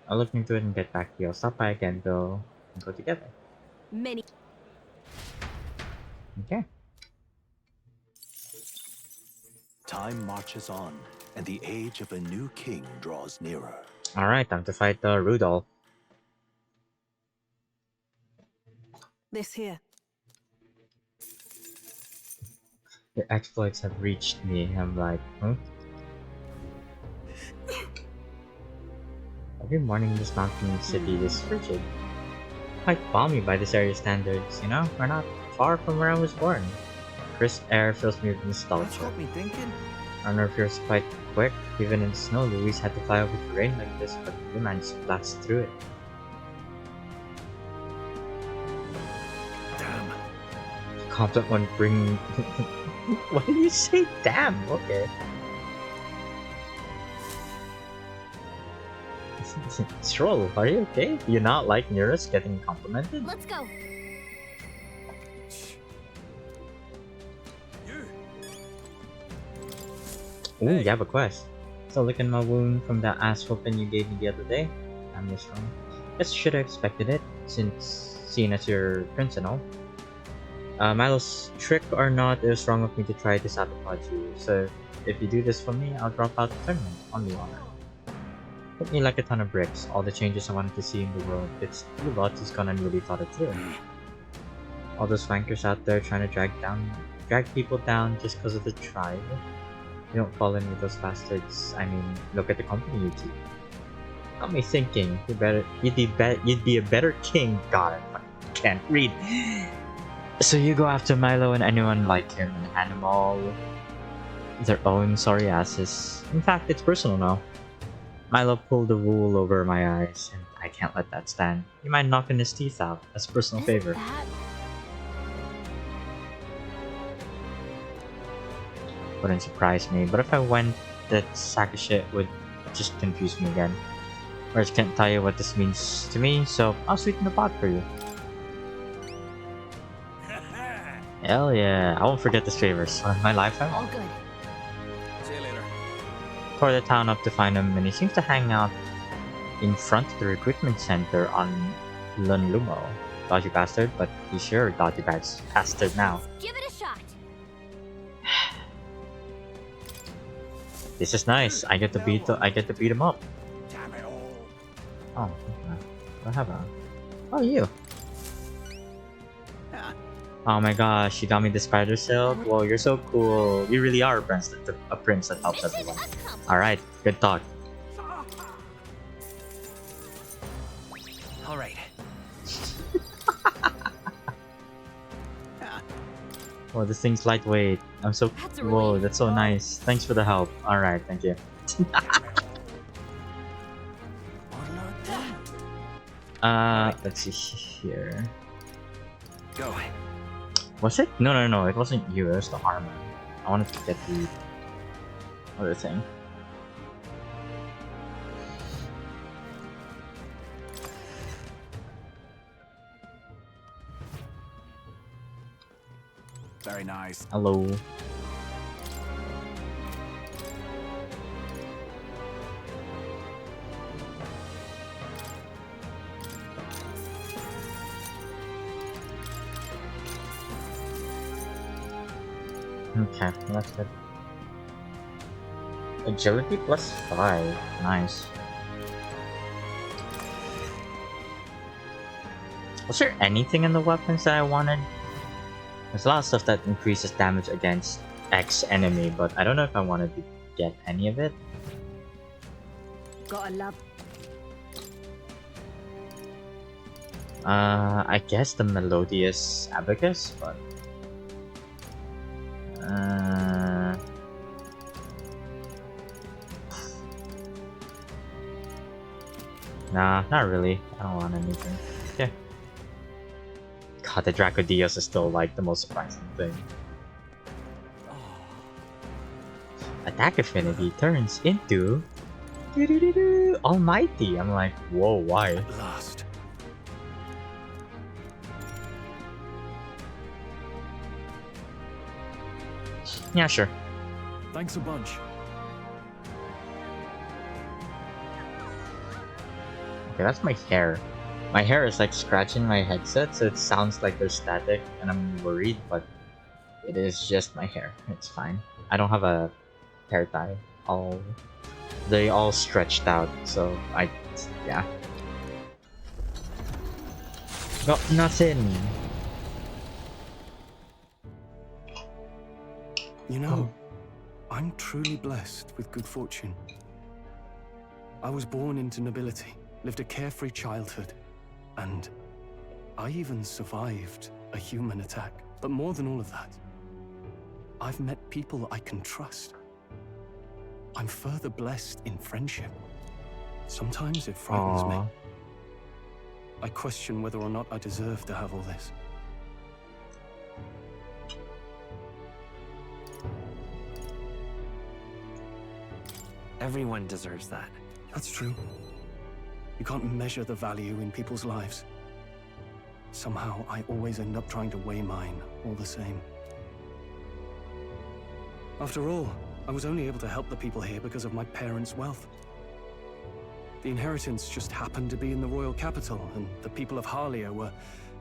I'll look into it and get back to you. I'll stop by again, though, and go together. Many. Okay. Time marches on, and the age of a new king draws nearer. Alright, time to fight Rudolph. This here. Your exploits have reached me. I'm like, huh? Every morning this mountain city is frigid. Quite balmy by this area standards, you know? We're not far from where I was born. Crisp air fills me with nostalgia. That's got me thinking. Our nerve feels quite quick. Even in the snow, Louise had to fly over terrain like this, but we managed to blast through it. Damn. Confident one bring... What did you say? Damn, okay. Stroll, are you okay? Do you not like Nearest getting complimented? Let's go. Ooh, you have a quest. So licking my wound from that ass whooping you gave me the other day. I'm just wrong. Guess should have expected it, since seeing as your prince and all. Milo's trick or not, it was wrong of me to try to sabotage you. So if you do this for me, I'll drop out the tournament on the honor. Hit me like a ton of bricks. All the changes I wanted to see in the world. It's you lot who's gone and really thought it through. All those flankers out there trying to drag people down just because of the tribe. You don't fall in with those bastards. I mean, look at the company you keep. Got me thinking. You'd be a better king. God, I can't read. So you go after Milo and anyone like him and hand them all their own sorry asses. In fact, it's personal now. Milo pulled the wool over my eyes, and I can't let that stand. You mind knocking his teeth out as a personal favor. Wouldn't surprise me, but if I went, that sack of shit would just confuse me again. Whereas can't tell you what this means to me, so I'll sweeten the pot for you. Hell yeah, I won't forget this favor for my lifetime. All good. See you later. Tore the town up to find him, and he seems to hang out in front of the recruitment center on Lunlumo. Dodgy bastard, but he's sure dodgy bastard now. Give it a shot. This is nice. I get to beat him up. Oh, okay. What happened? Oh, you. Oh my gosh, you got me the spider silk. Whoa, you're so cool. You really are a prince that helps everyone. All right, good talk. All right. Oh, this thing's lightweight. I'm so whoa, that's so nice. Thanks for the help. All right, thank you. Let's see here. Go. Was it? No. It wasn't you. It was the armor. I wanted to get the other thing. Very nice. Hello. Okay, that's good. Agility plus 5. Nice. Was there anything in the weapons that I wanted? There's a lot of stuff that increases damage against X enemy, but I don't know if I wanted to get any of it. Gotta love. I guess the Melodious Abacus, but Nah, not really. I don't want anything. Okay. God, the Dracodios is still like the most surprising thing. Attack affinity turns into Almighty. I'm like, whoa, why? At last. Yeah, sure. Thanks a bunch. Okay, that's my hair. My hair is like scratching my headset, so it sounds like there's static, and I'm worried, but it is just my hair. It's fine. I don't have a hair tie. They all stretched out, so yeah. Got nothing. You know, I'm truly blessed with good fortune. I was born into nobility, lived a carefree childhood, and I even survived a human attack. But more than all of that, I've met people I can trust. I'm further blessed in friendship. Sometimes it frightens me. I question whether or not I deserve to have all this. Everyone deserves that. That's true. You can't measure the value in people's lives. Somehow, I always end up trying to weigh mine all the same. After all, I was only able to help the people here because of my parents' wealth. The inheritance just happened to be in the royal capital, and the people of Harlia were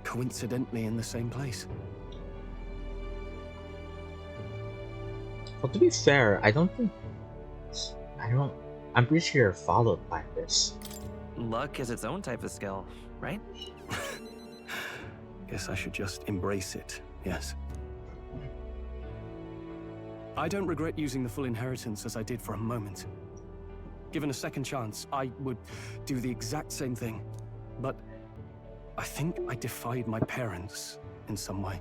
coincidentally in the same place. Well, to be fair, I'm pretty sure you're followed by this. Luck is its own type of skill, right? Guess I should just embrace it, yes. I don't regret using the full inheritance as I did for a moment. Given a second chance, I would do the exact same thing. But I think I defied my parents in some way.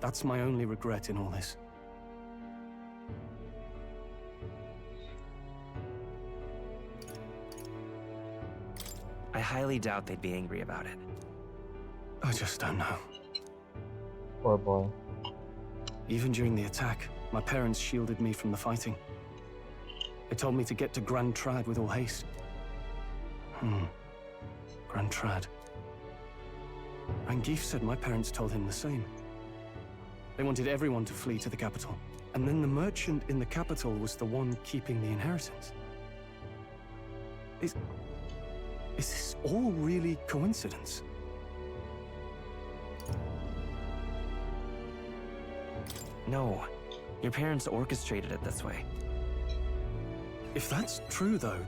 That's my only regret in all this. I highly doubt they'd be angry about it. I just don't know. Poor boy. Even during the attack, my parents shielded me from the fighting. They told me to get to Grand Trad with all haste. Grand Trad. Rangeef said my parents told him the same. They wanted everyone to flee to the capital. And then the merchant in the capital was the one keeping the inheritance. Is this all really coincidence? No. Your parents orchestrated it this way. If that's true, though,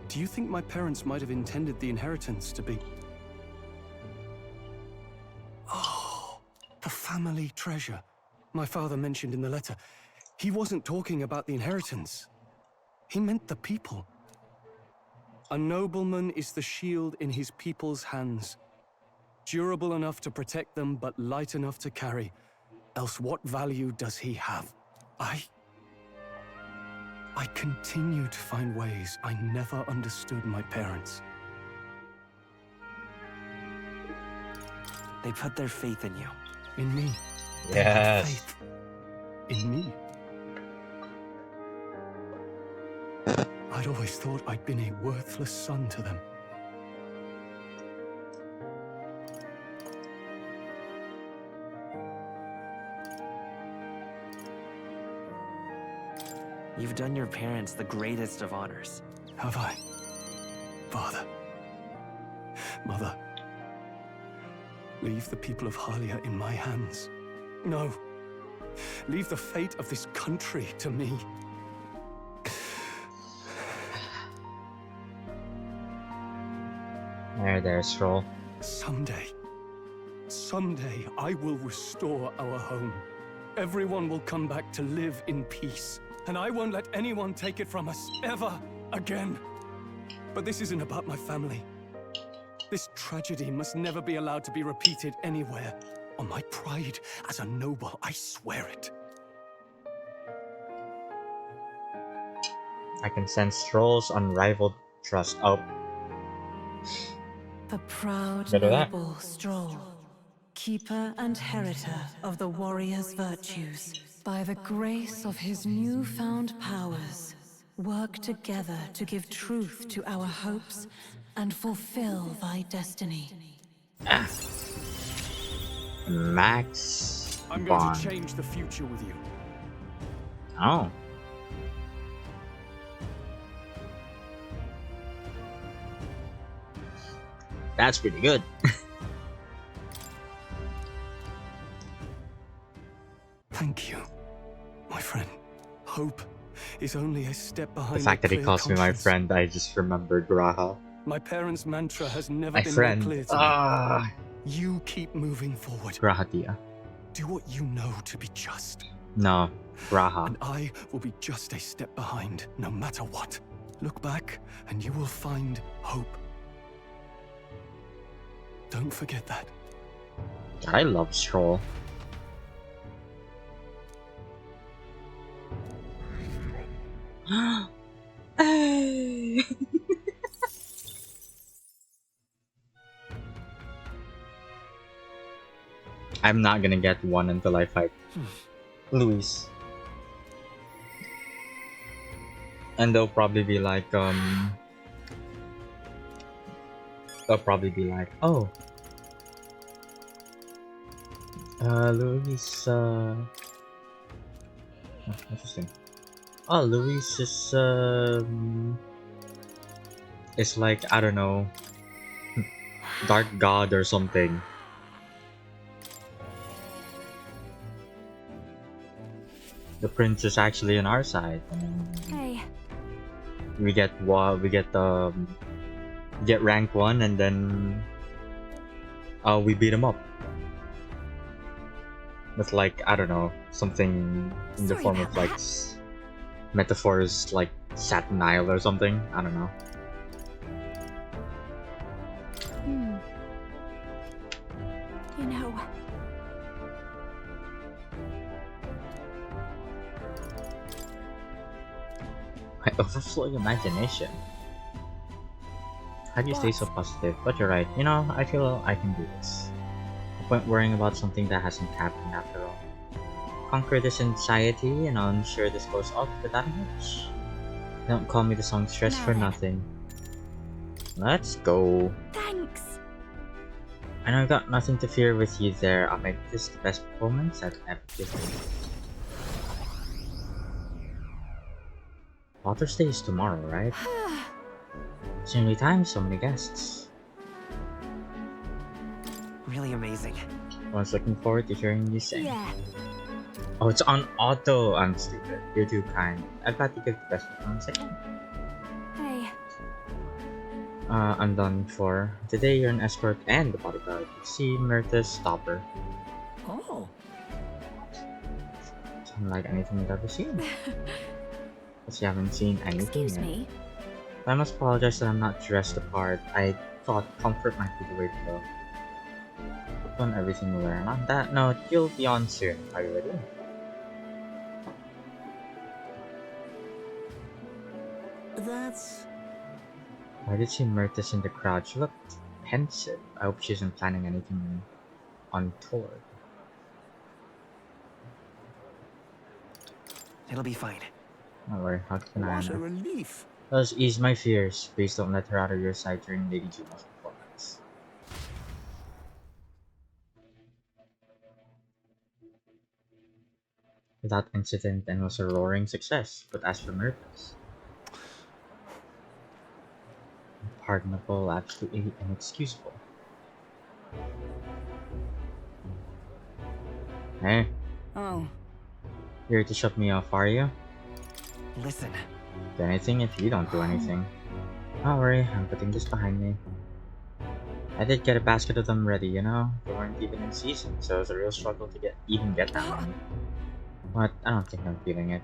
do you think my parents might have intended the inheritance to be... Oh, the family treasure my father mentioned in the letter. He wasn't talking about the inheritance. He meant the people. A nobleman is the shield in his people's hands. Durable enough to protect them, but light enough to carry. Else what value does he have? I continue to find ways I never understood my parents. They put their faith in you. In me. Yes. They had faith in me. I'd always thought I'd been a worthless son to them. You've done your parents the greatest of honors. Have I? Father. Mother. Leave the people of Harlia in my hands. No. Leave the fate of this country to me. There, Stroll. Someday, I will restore our home. Everyone will come back to live in peace. And I won't let anyone take it from us, ever again. But this isn't about my family. This tragedy must never be allowed to be repeated anywhere. On my pride as a noble, I swear it. I can sense Stroll's unrivaled trust. Oh, The proud Better that. noble Stroll, keeper and heritor of the warrior's virtues, by the grace of his newfound powers, work together to give truth to our hopes and fulfill thy destiny. Max I'm going Bond. to change the future with you. Oh. That's pretty good. Thank you, my friend. Hope is only a step behind The fact that he clear calls me my conscience. friend, I just remembered Graha. My parents' mantra has never My been friend. more clear to me. You keep moving forward. Grahatia. Do what you know to be just. No, Graha. And I will be just a step behind, no matter what. Look back, and you will find hope. Don't forget that. I love Stroll. I'm not gonna get one until I fight Luis. And they'll probably be like, oh, Luis, interesting. Oh, Luis is like, I don't know, dark god or something. The prince is actually on our side. Hey. We get get rank 1 and then we beat him up. With like, I don't know, something in the form of like metaphors like Satin Isle or something. I don't know. You know, My overflowing imagination. How do you stay so positive? But you're right. You know, I feel I can do this. No point worrying about something that hasn't happened after all. Conquer this anxiety, and I'm sure this goes off without a hitch. Don't call me the songstress for nothing. Let's go. Thanks. I know I've got nothing to fear with you there. I'll make this the best performance I've ever given. Father's Day is tomorrow, right? It's nearly time, so many guests. Really amazing. Everyone's looking forward to hearing you sing. Yeah. Oh, it's on auto. I'm stupid. You're too kind. I've got to give the best performance I can. Hey. I'm done for. Today you're an escort and the bodyguard. See Myrta's stopper. Oh. It's unlike anything you've ever seen. But you haven't seen anything Excuse yet. me. I must apologize that I'm not dressed the part. I thought comfort might be the way to go. Put on everything you wear. And on that note, you'll be on soon. Are you ready? That's... I did see Myrtis in the crowd. She looked pensive. I hope she isn't planning anything untoward. It'll be fine. Don't worry, I'll keep an eye on What a her. relief. Does ease my fears. Please don't let her out of your sight during Lady Juno's performance. That incident and was a roaring success, but as for Myrtis, unpardonable, absolutely inexcusable. Hey, Oh. you're here to shut me off, are you? Listen. Do anything if you don't do anything. Don't worry, I'm putting this behind me. I did get a basket of them ready, you know? They weren't even in season, so it was a real struggle to get that many. But I don't think I'm feeling it.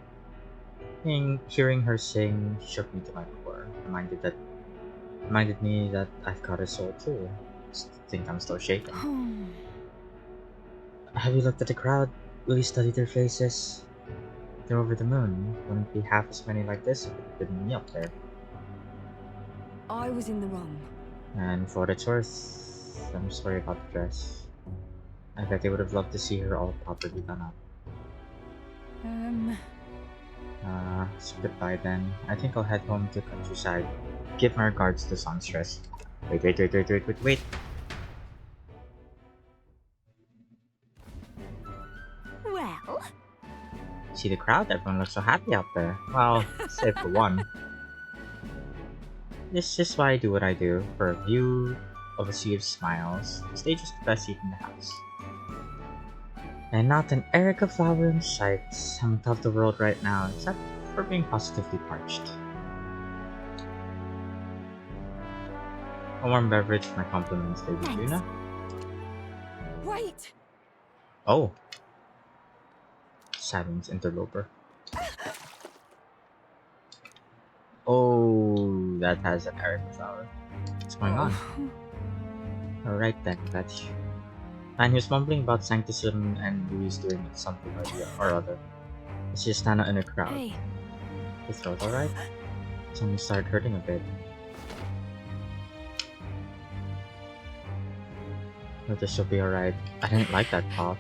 Hearing her sing shook me to my core. Reminded me that I've got a soul too. Think I'm still shaking. Have you looked at the crowd? Really studied their faces? They're over the moon. Wouldn't be half as many like this if it had been me up there. I was in the wrong. And for what it's worth, I'm sorry about the dress. I bet they would have loved to see her all properly done up. So goodbye then. I think I'll head home to the countryside. Give my regards to Songstress. Wait. Well? See the crowd? Everyone looks so happy out there. Well, save for one. This is why I do what I do. For a view of a sea of smiles, the stage is the best seat in the house. And not an Erica flower in sight. I'm on top of the world right now, except for being positively parched. A warm beverage for my compliments, baby Luna. Wait! Oh. Saturn's interloper. Oh, that has an Erica flower. What's going on? Alright then, that's you. And he was mumbling about Sanctism and Louis doing something or other. It's just Nana in a crowd. Hey. His throat alright? Something started hurting a bit. But this will be alright. I didn't like that cough.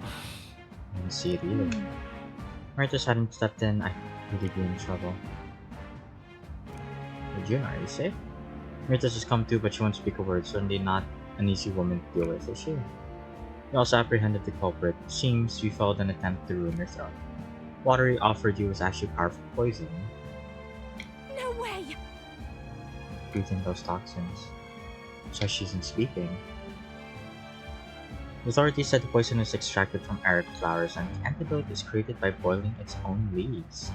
I didn't see it either. Right, just hadn't stepped in, I'd really be in trouble. June, are you safe? Rita's just come to, but she won't speak a word, certainly not an easy woman to deal with, is she? We also apprehended the culprit. Seems you failed an attempt to ruin yourself. Water he offered you was actually powerful poison. No way! Breathing those toxins. So she isn't speaking. The authorities said the poison is extracted from Eric flowers, and the antidote is created by boiling its own leaves.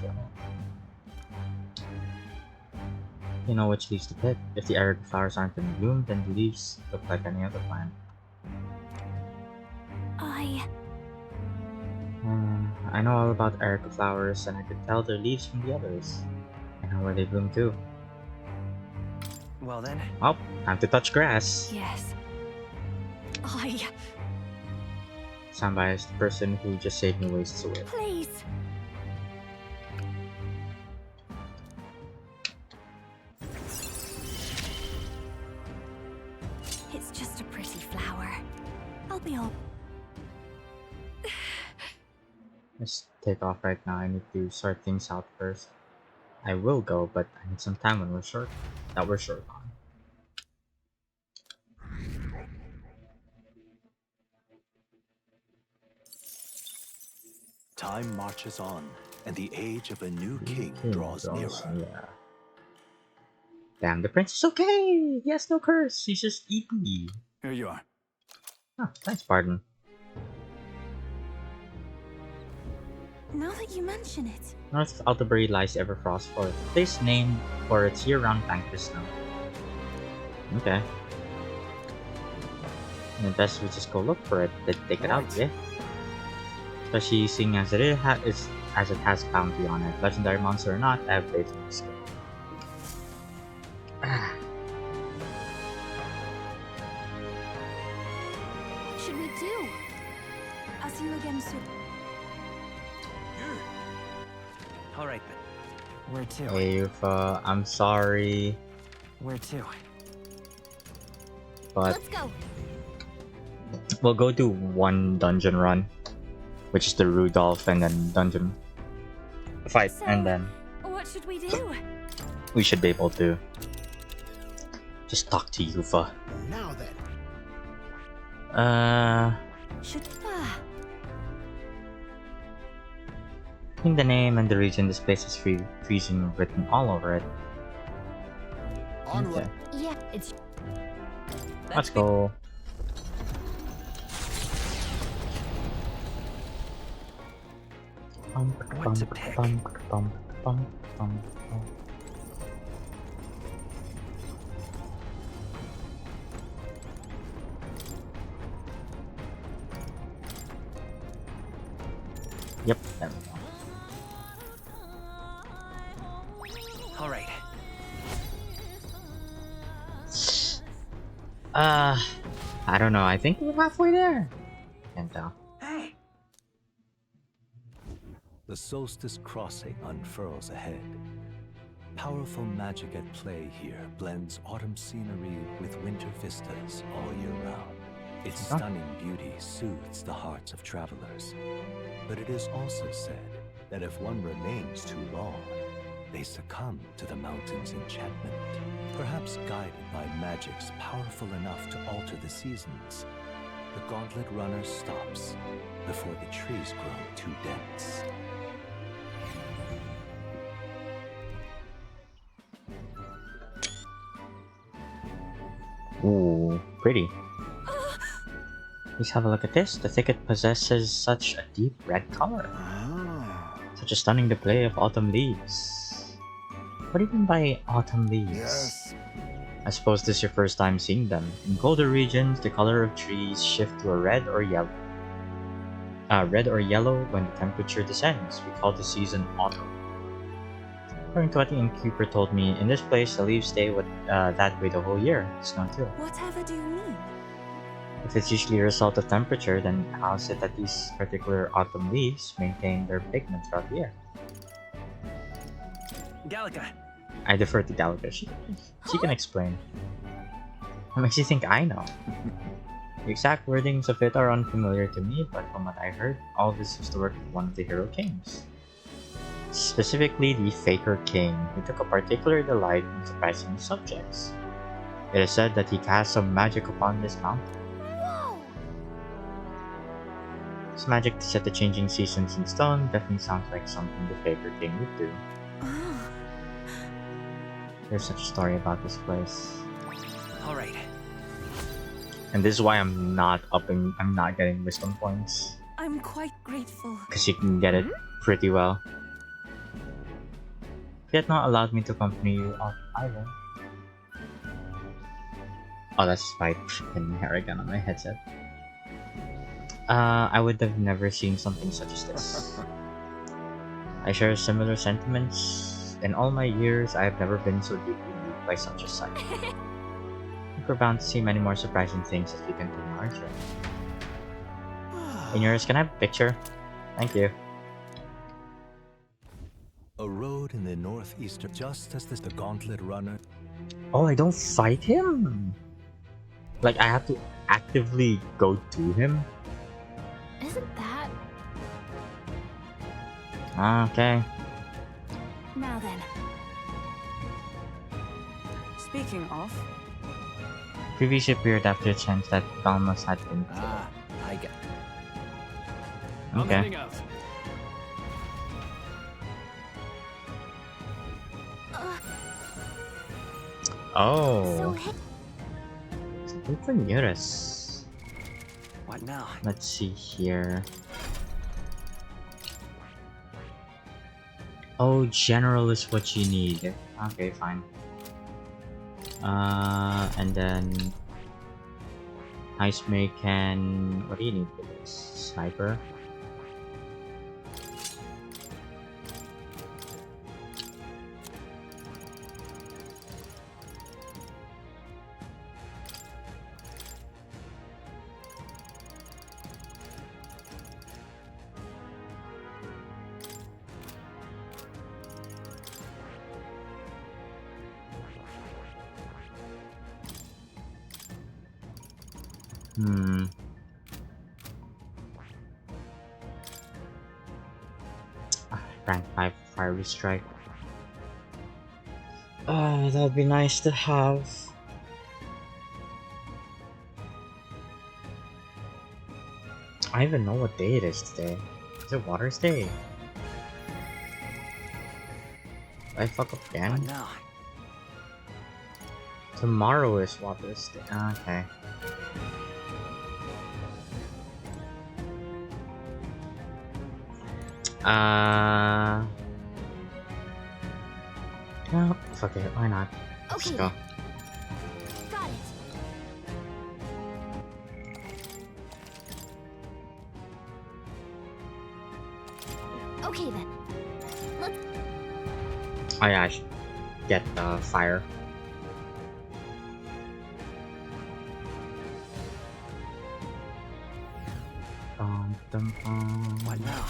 You know which leaves to pick. If the Erica flowers aren't in bloom, then the leaves look like any other plant. I know all about Erica flowers, and I could tell their leaves from the others. I know where they bloom too. Well then. Oh, time to touch grass. Yes. Samba is the person who just saved me wastes away. Please. It's just a pretty flower. I'll be all... Let's take off right now. I need to sort things out first. I will go, but I need some time when we're short. That we're short on. Time marches on, and the age of a new king draws nearer. Damn, the prince is okay! He has no curse, he's just EP. Here you are. Oh, thanks, pardon. Now that you mention it. North of Alderbury lies Everfrost Forest. A place named for its year-round banquet snow. Okay. And best we just go look for it, then take it out, yeah? Especially seeing as it has bounty on it. Legendary monster or not, I have faith in this skill. What should we do? I'll see you again soon. Alright then. Where to? Hey, Yufa, I'm sorry. Where to? But Let's go. we'll go do one dungeon run, which is the Rudolph and then dungeon fight, So, and then what should we do? we should be able to just talk to Yufa. Now then. Should... I think the name and the region this place is freezing written all over it. Okay. Yeah, it's... Let's go. What to pick? Yep, there we go. Alright. I don't know. I think we're halfway there. Can't tell. Hey, The solstice crossing unfurls ahead. powerful magic at play here blends autumn scenery with winter vistas all year round. Its stunning beauty soothes the hearts of travelers. But it is also said that if one remains too long, they succumb to the mountain's enchantment. Perhaps guided by magics powerful enough to alter the seasons, the Gauntlet Runner stops before the trees grow too dense. Ooh, pretty. Please have a look at this. The thicket possesses such a deep red color. Such a stunning display of autumn leaves. What do you mean by autumn leaves? Yes. I suppose this is your first time seeing them. In colder regions, the color of trees shift to a red or yellow. When the temperature descends. We call the season autumn. According to what the innkeeper told me, in this place the leaves stay that way the whole year. Snow too. Whatever do you mean? If it's usually a result of temperature, then how is it that these particular autumn leaves maintain their pigment throughout the year? Gallica. I defer to Gallica. She can explain. What makes you think I know? The exact wordings of it are unfamiliar to me, but from what I heard, all this was the work of one of the hero kings. Specifically the Faker King, who took a particular delight in surprising his subjects. It is said that he cast some magic upon this mountain. This magic to set the changing seasons in stone definitely sounds like something the Faker King would do. There's such a story about this place. Alright. And this is why I'm not getting wisdom points. I'm quite grateful. Because you can get it pretty well. Yet not allowed me to accompany you off either. Oh, that's my freaking hair again on my headset. I would have never seen something such as this. I share similar sentiments. In all my years, I have never been so deeply moved by such a sight. I think we're bound to see many more surprising things as we continue our journey. In yours, can I have a picture? Thank you. A road in the northeastern, just as the Gauntlet Runner. Oh, I don't fight him? Like, I have to actively go to him? Isn't that? Okay. Now then. Speaking of, Previously appeared after a chance that Balmus had been killed. I get. I'm Okay. heading out. Oh. Good for Neurus. What now? Let's see here. Oh, general is what you need. Okay, fine. And then Ice May can. What do you need for this? Sniper. Rank 5 Fiery Strike. That would be nice to have. I don't even know what day it is today. Is it Water's Day? Did I fuck up again? What now? Tomorrow is Water's Day. Okay. No, fuck it, why not? Let's go. Got it. Okay then. Let's. Oh yeah, I should get fire. What now?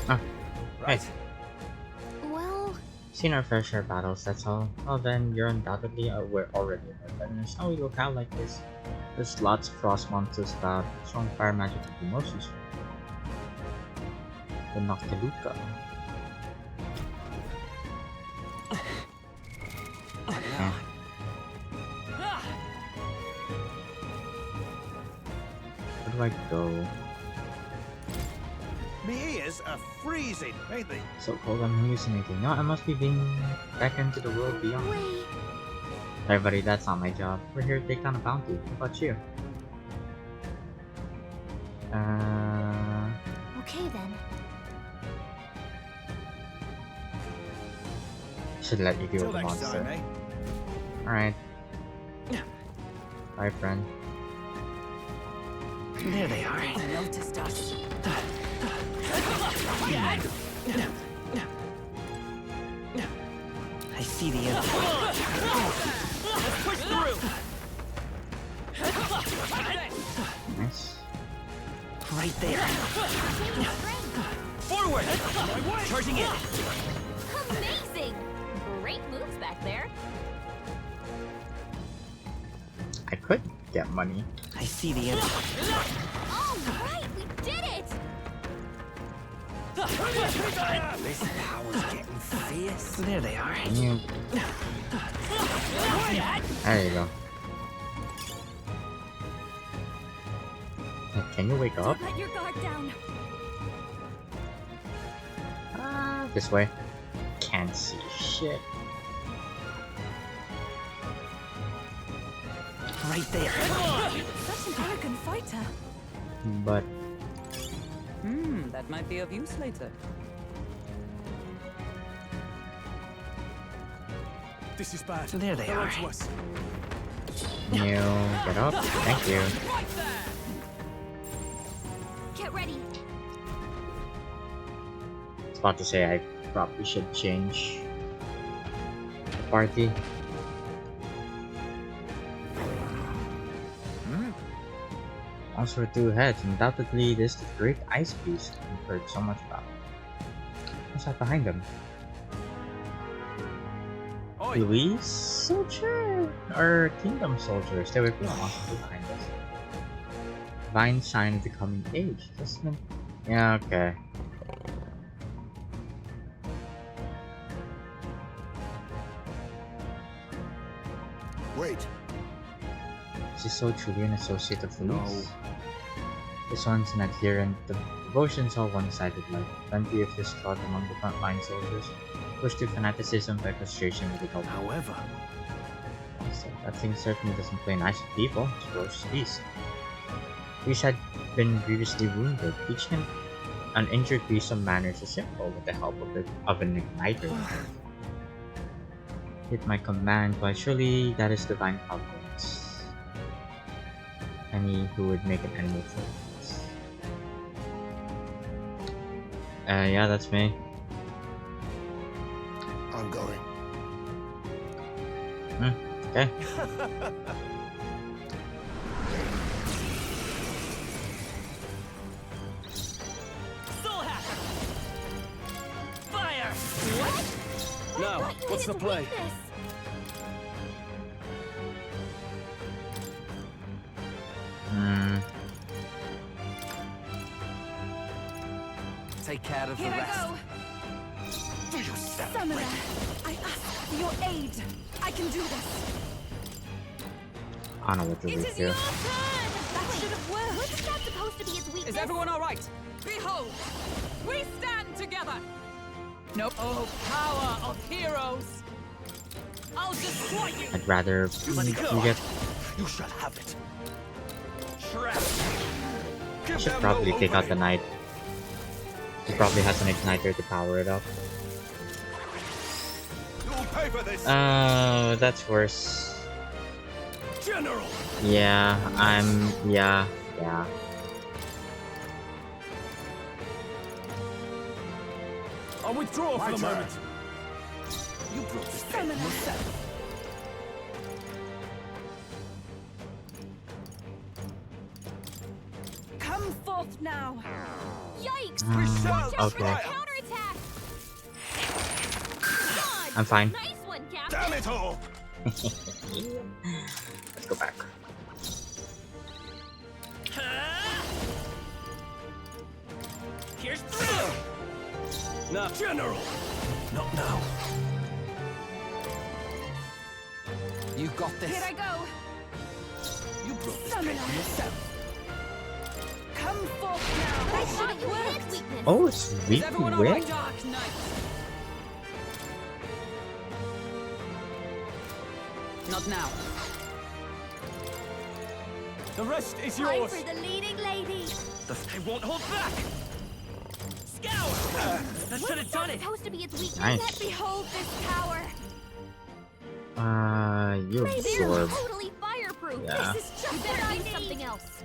Oh, right. Well, seen our fair share of battles, that's all. Well then, you're undoubtedly aware already that in a snowy locale like this, there's lots of frost monsters about. Strong fire magic would be most useful. The Noctiluca. Eh. Where do I go? Me ears are freezing, ain't they? So cold I'm hallucinating. No, I must be being back into the world beyond. Hey buddy, that's not my job. We're here to take down a bounty. What about you? okay then. Should let you deal Till with the next monster. time, eh? Alright. Bye, friend. There they are. They noticed us. I see the enemy. Let's push through. Nice. Right there. Forward. Charging in. Amazing! Great moves back there. I could get money. I see the enemy. All right, we did it! This power's getting fierce. There they are. You. There you go. Hey, can you wake up? Don't let your guard down. This way. Can't see shit. Right there. Such an arrogant fighter. But That might be of use later. This is bad. There they They're are. onto us. you get up. Thank you. Get ready. I was about to say I probably should change the party. Also with two heads, undoubtedly this is the great ice beast I've heard so much about. What's that behind them? Luis Soldier or Kingdom Soldier? Stay away from the monster behind us. Divine sign of the coming age. Testament. Yeah, okay. Wait. Is he so truly an associate of Luis? This one's an adherent. The devotion's all one-sided life. Plenty of distraught among the frontline soldiers, pushed to fanaticism by frustration with the government. However, So that thing certainly doesn't play nice with people. It's a ferocious beast. Luis had been grievously wounded. Teaching him an injured beast some manners is simple with the help of an igniter. Hit my command, but surely that is divine providence. Any who would make an enemy for us. Yeah, that's me. I'm going. Okay. Soul hack. Fire. What? now, what's the play? Take care of Here the I rest. go. Do you Summoner, I ask for your aid. I can do this. I don't know what to do here. That should have worked. What's that supposed to be his weakness? Is everyone all right? Behold, we stand together. Nope. Oh, power of heroes. I'll destroy you. I'd rather you get. You shall have it. I should probably take out the knight. He probably has an igniter to power it up. You'll pay for this. Oh, that's worse. General. Yeah, yeah. I'll withdraw for the moment. You brought this pain yourself. Come forth now. Yikes! Okay. I'm fine. Nice one, Captain. Damn it all! Let's go back. Here's through! No, General! Not now. You got this. Here I go. You brought this Summoner. pain yourself. Come forth now. I thought you had weakness. Oh, it's Is weak everyone wit? alright, Dark Knight? Not now. The rest is Time yours. for the leading lady. I won't hold back. Scour! That should have done it. Supposed to be its weakness. Nice. Yet behold this power. You Maybe absorb. it's totally fireproof. Yeah. This is just what I need. Something else.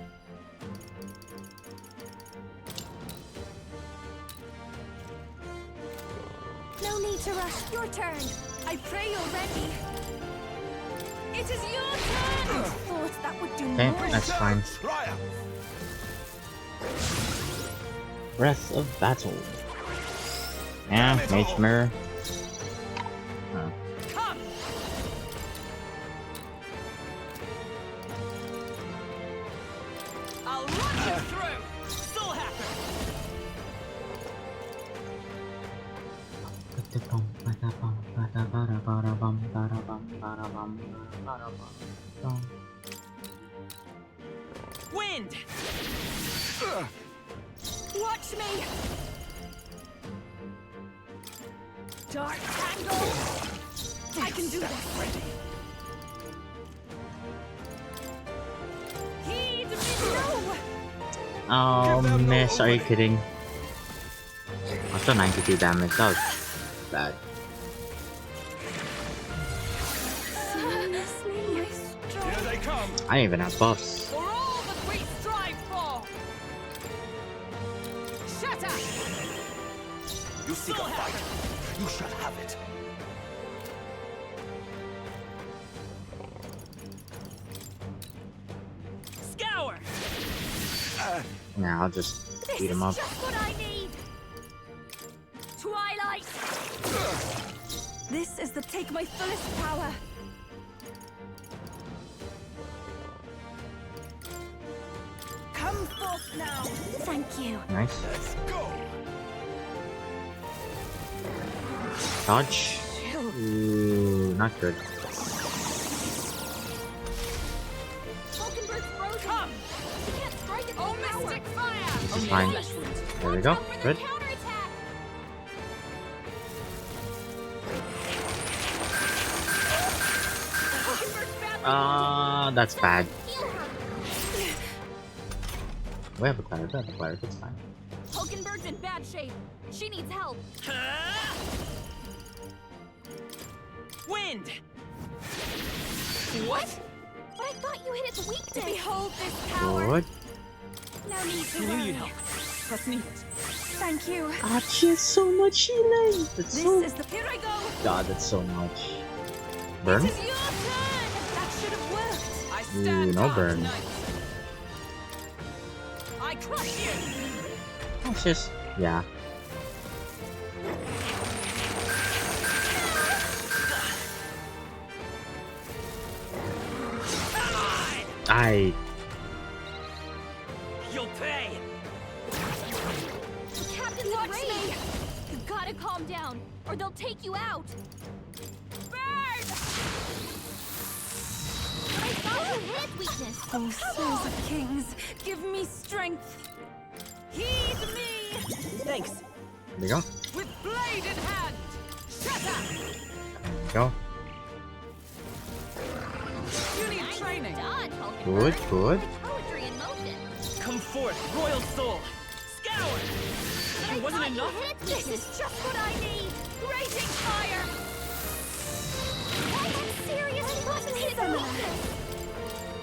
No need to rush. Your turn. I pray you're ready. It is your turn. I thought that would do Okay, more. that's fine. Breath of Battle. Yeah, Mage Mirror. Oh. Come. I'll run you through. Still happen. Wind. Watch me. Dark Tangle. I can do this. Heed me. No. Oh, miss. Are you kidding? Also 92 damage. That was bad. Seriously? Here they come. I even have buffs. For all that we strive for. Shatter. You seek a fight. You shall have it. Scour. Yeah, I'll just beat him up. Just what I need. Twilight. This is the take my fullest power. Come forth now. Thank you. Nice. Let's go. Dodge. Ooh, not good. Falkenberg's frozen. Come. She can't strike at Oh, full power. mystic fire. This is fine. There we go. For the Good. counterattack. Falkenberg's badly That's bad. Heal her. We have a cleric. It's fine. Hulkenberg's in bad shape. She needs help. Wind. What? But I thought you hit its weakness. Behold this power. Good. No need to I knew worry. you'd help. Trust me. Thank you. Ah, she has so much healing. That's This so. is the here I go. God, that's so much. Burn? It is your turn. That should have worked. I Ooh, stand no guard burn. tonight. I crush you. It's just. Yeah. I. You'll pay. The captain's enraged. You gotta calm down, or they'll take you out. Burn! I thought you hit weakness. Oh, souls of kings, give me strength. Heed me. Thanks. There we go. With blade in hand. Shatter. Go. You need training. Dodge, Hulkenberg. Good, good. Like poetry in motion. Come forth, royal soul. Scour. But I It wasn't thought you enough? hit its weakness. This is just what I need. Raging fire. I'm serious. It wasn't his weakness.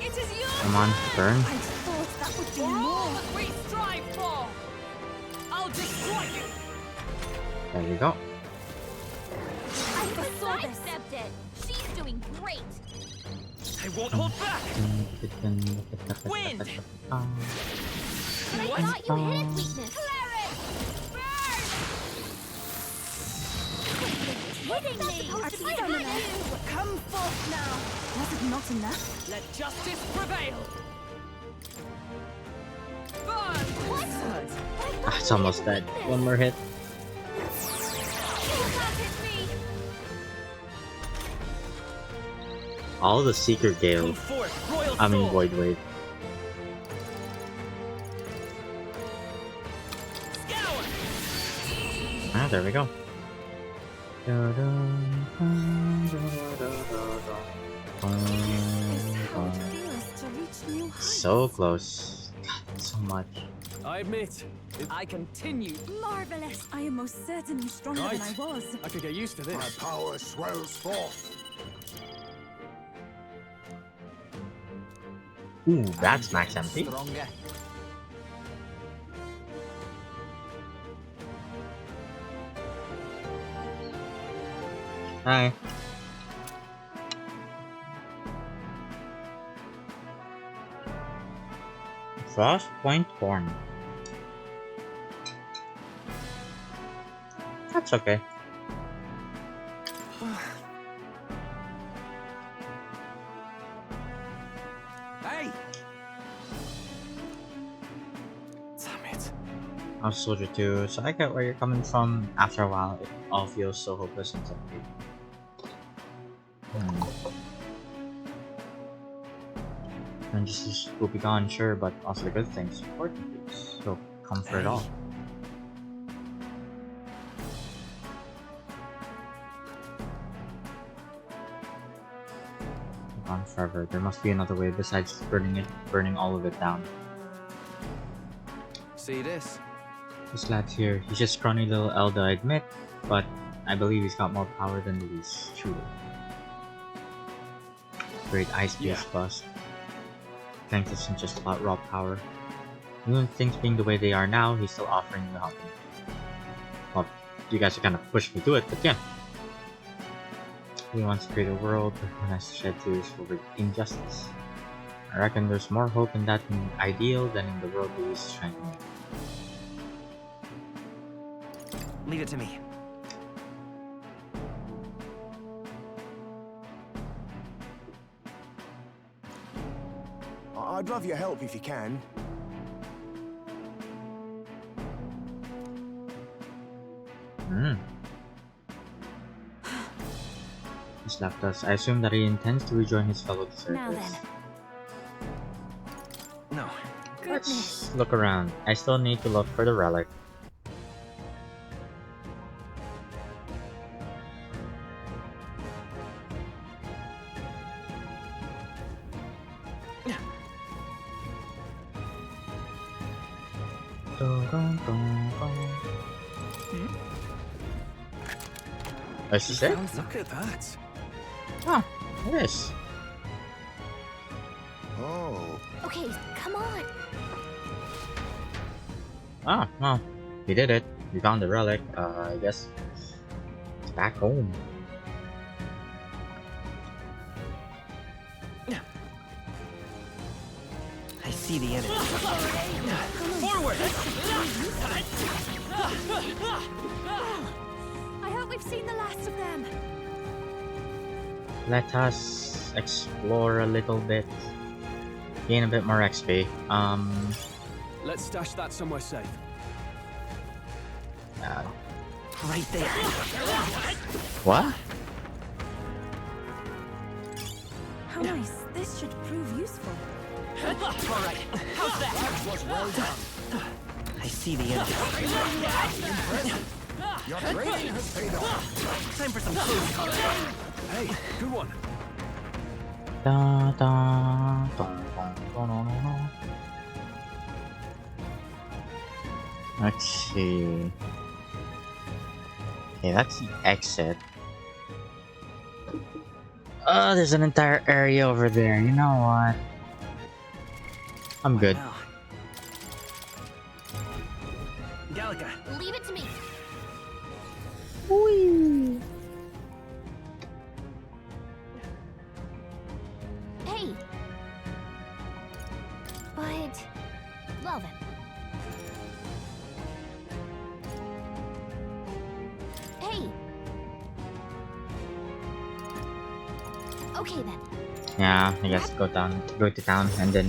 It is your Come on, burn. I thought that would do For all more. that we strive for. I'll destroy you. There we go. I sidestepped it. She's doing great. I won't hold back. Wind. But I thought you hit its weakness. Cleric! Burn! Wait, kidding me! Are you done enough? Come forth now! Was it not enough? Let justice prevail! Ah, it's almost dead. One more hit. All the Seeker Gale. I mean Void Wave. Ah, there we go. So close. God, so much. I admit, I continue. Marvelous! I am most certainly stronger than I was. I could get used to this. My power swells forth. Ooh, that's max empty. Stronger. Hi. Frostpoint Horn. That's okay. Hey! Damn it. I'm Soldier 2, so I get where you're coming from. After a while, it all feels so hopeless and empty. And just will be gone, sure, but also the good things, important things. So comfort all. Gone forever. There must be another way besides burning all of it down. See this? This lad's here. He's just scrawny little Elda, I admit, but I believe he's got more power than Luis. Truly. Great ice beast bust. Strength isn't just about raw power. Even things being the way they are now, he's still offering you help. Well, you guys are kind of pushing me to it, but yeah. He wants to create a world where has to shed tears over injustice. I reckon there's more hope in that ideal than in the world Luis is trying to make. Leave it to me. I'd love your help if you can. He's left us. I assume that he intends to rejoin his fellow deserters. Now then. No. Let's look around. I still need to look for the relic. Is this it? Look at that. Ah, it is. Oh. Okay, come on. Ah, well, we did it. We found the relic. I guess it's back home. I see the enemy. Forward! I hope we've seen the last of them. Let us explore a little bit. Gain a bit more XP. Let's stash that somewhere safe. Right there. What? How nice. This should prove useful. Alright, how's that? That was well done. I see the enemy. Your training has paid off. Time for some food. Hey, good one. Da, da, dun, dun, dun, dun, dun. Let's see. Okay, that's the exit. Oh, there's an entire area over there. You know what? I'm good. Gallica. Leave it to me. Whee! Hey. But, well then. Hey. Okay then. Yeah, I guess go to town, and then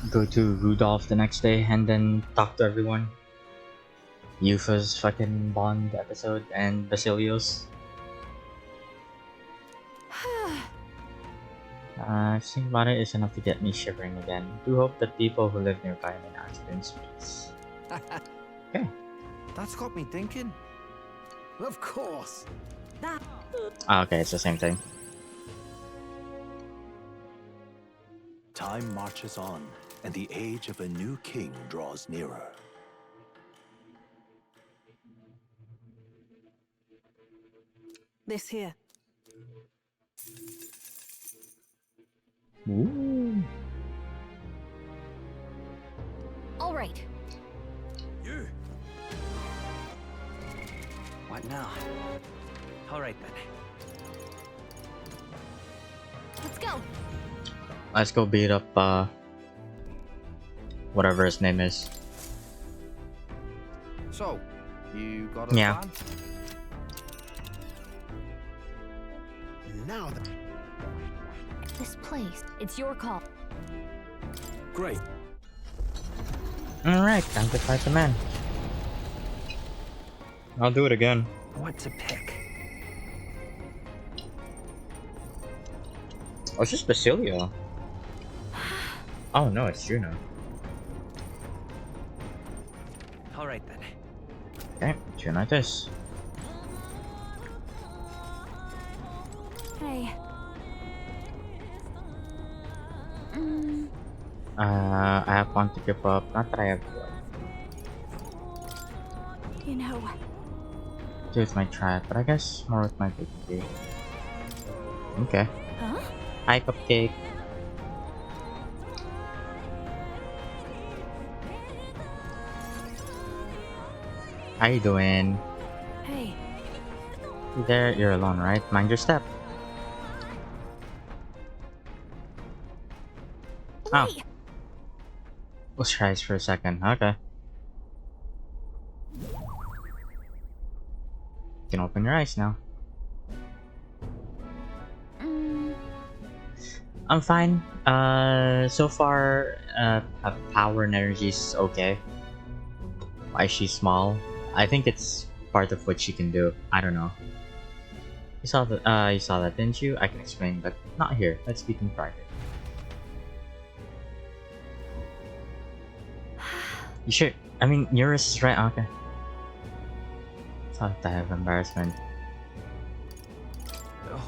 go to Rudolph the next day, and then talk to everyone. Yufa's fucking Bond episode and Basilio's. Think about it is enough to get me shivering again. Do hope that people who live nearby may not experience peace. Okay. That's got me thinking. Of course. That. Okay, it's the same thing. Time marches on, and the age of a new king draws nearer. This here. Ooh. All right. You. What now? All right then. Let's go. Let's go beat up whatever his name is. So, you got a Yeah. plan? Now then. This place. It's your call. Great. Alright, time to fight the man. I'll do it again. What to pick? Oh, it's just Basilio. Oh no, it's Juno. All right then. Okay, Juno it is. Hey. I have one to give up. Not that I have You know. to with my tribe, but I guess more with my baby. Okay. Huh? Hi, Cupcake. How you doing? Hey. You there? You're alone, right? Mind your step. Oh. Let's try this for a second. Okay. You can open your eyes now. I'm fine. So far, power and energy is okay. Why she's small? I think it's part of what she can do. I don't know. You saw that? You saw that, didn't you? I can explain, but not here. Let's speak in private. You sure? I mean, yours is right. Okay. Thought I have embarrassment.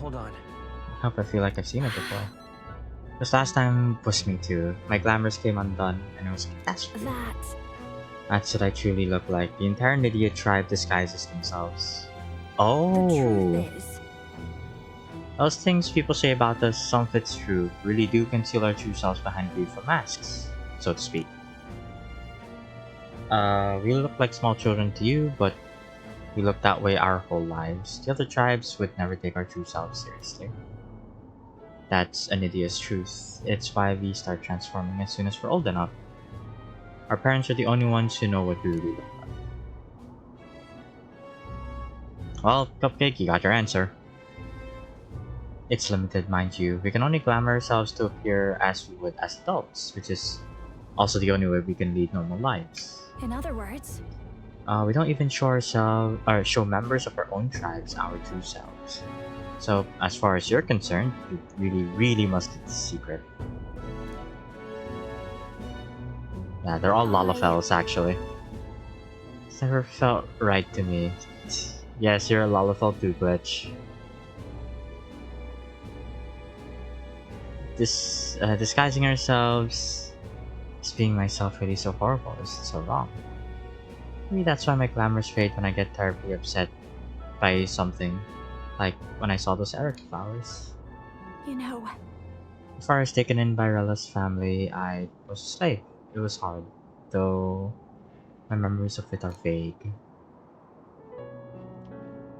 Hold on. I hope I feel like I've seen it before. This last time was me too. My glamours came undone, and it was catastrophe. That's what I truly look like. The entire Nydia tribe disguises themselves. Oh! The truth is, Those things people say about us, some of it's true, really do conceal our true selves behind beautiful masks, so to speak. We look like small children to you, but we look that way our whole lives. The other tribes would never take our true selves seriously. That's an Nydia's truth. It's why we start transforming as soon as we're old enough. Our parents are the only ones who know what we really look like. Well, Cupcake, you got your answer. It's limited, mind you. We can only glamour ourselves to appear as we would as adults, which is also the only way we can lead normal lives. in other words, We don't even show ourselves or show members of our own tribes our true selves. So, as far as you're concerned, you really must keep this secret. Yeah, they're all Lalafels, actually. It's never felt right to me. Yes, you're a Lalafel too, Glitch. Disguising ourselves as being myself really so horrible. This is so wrong. Maybe that's why my glamours fade when I get terribly upset by something. Like when I saw those Eric flowers. you know. Before I was taken in by Rella's family, I was a slave. It was hard, though my memories of it are vague.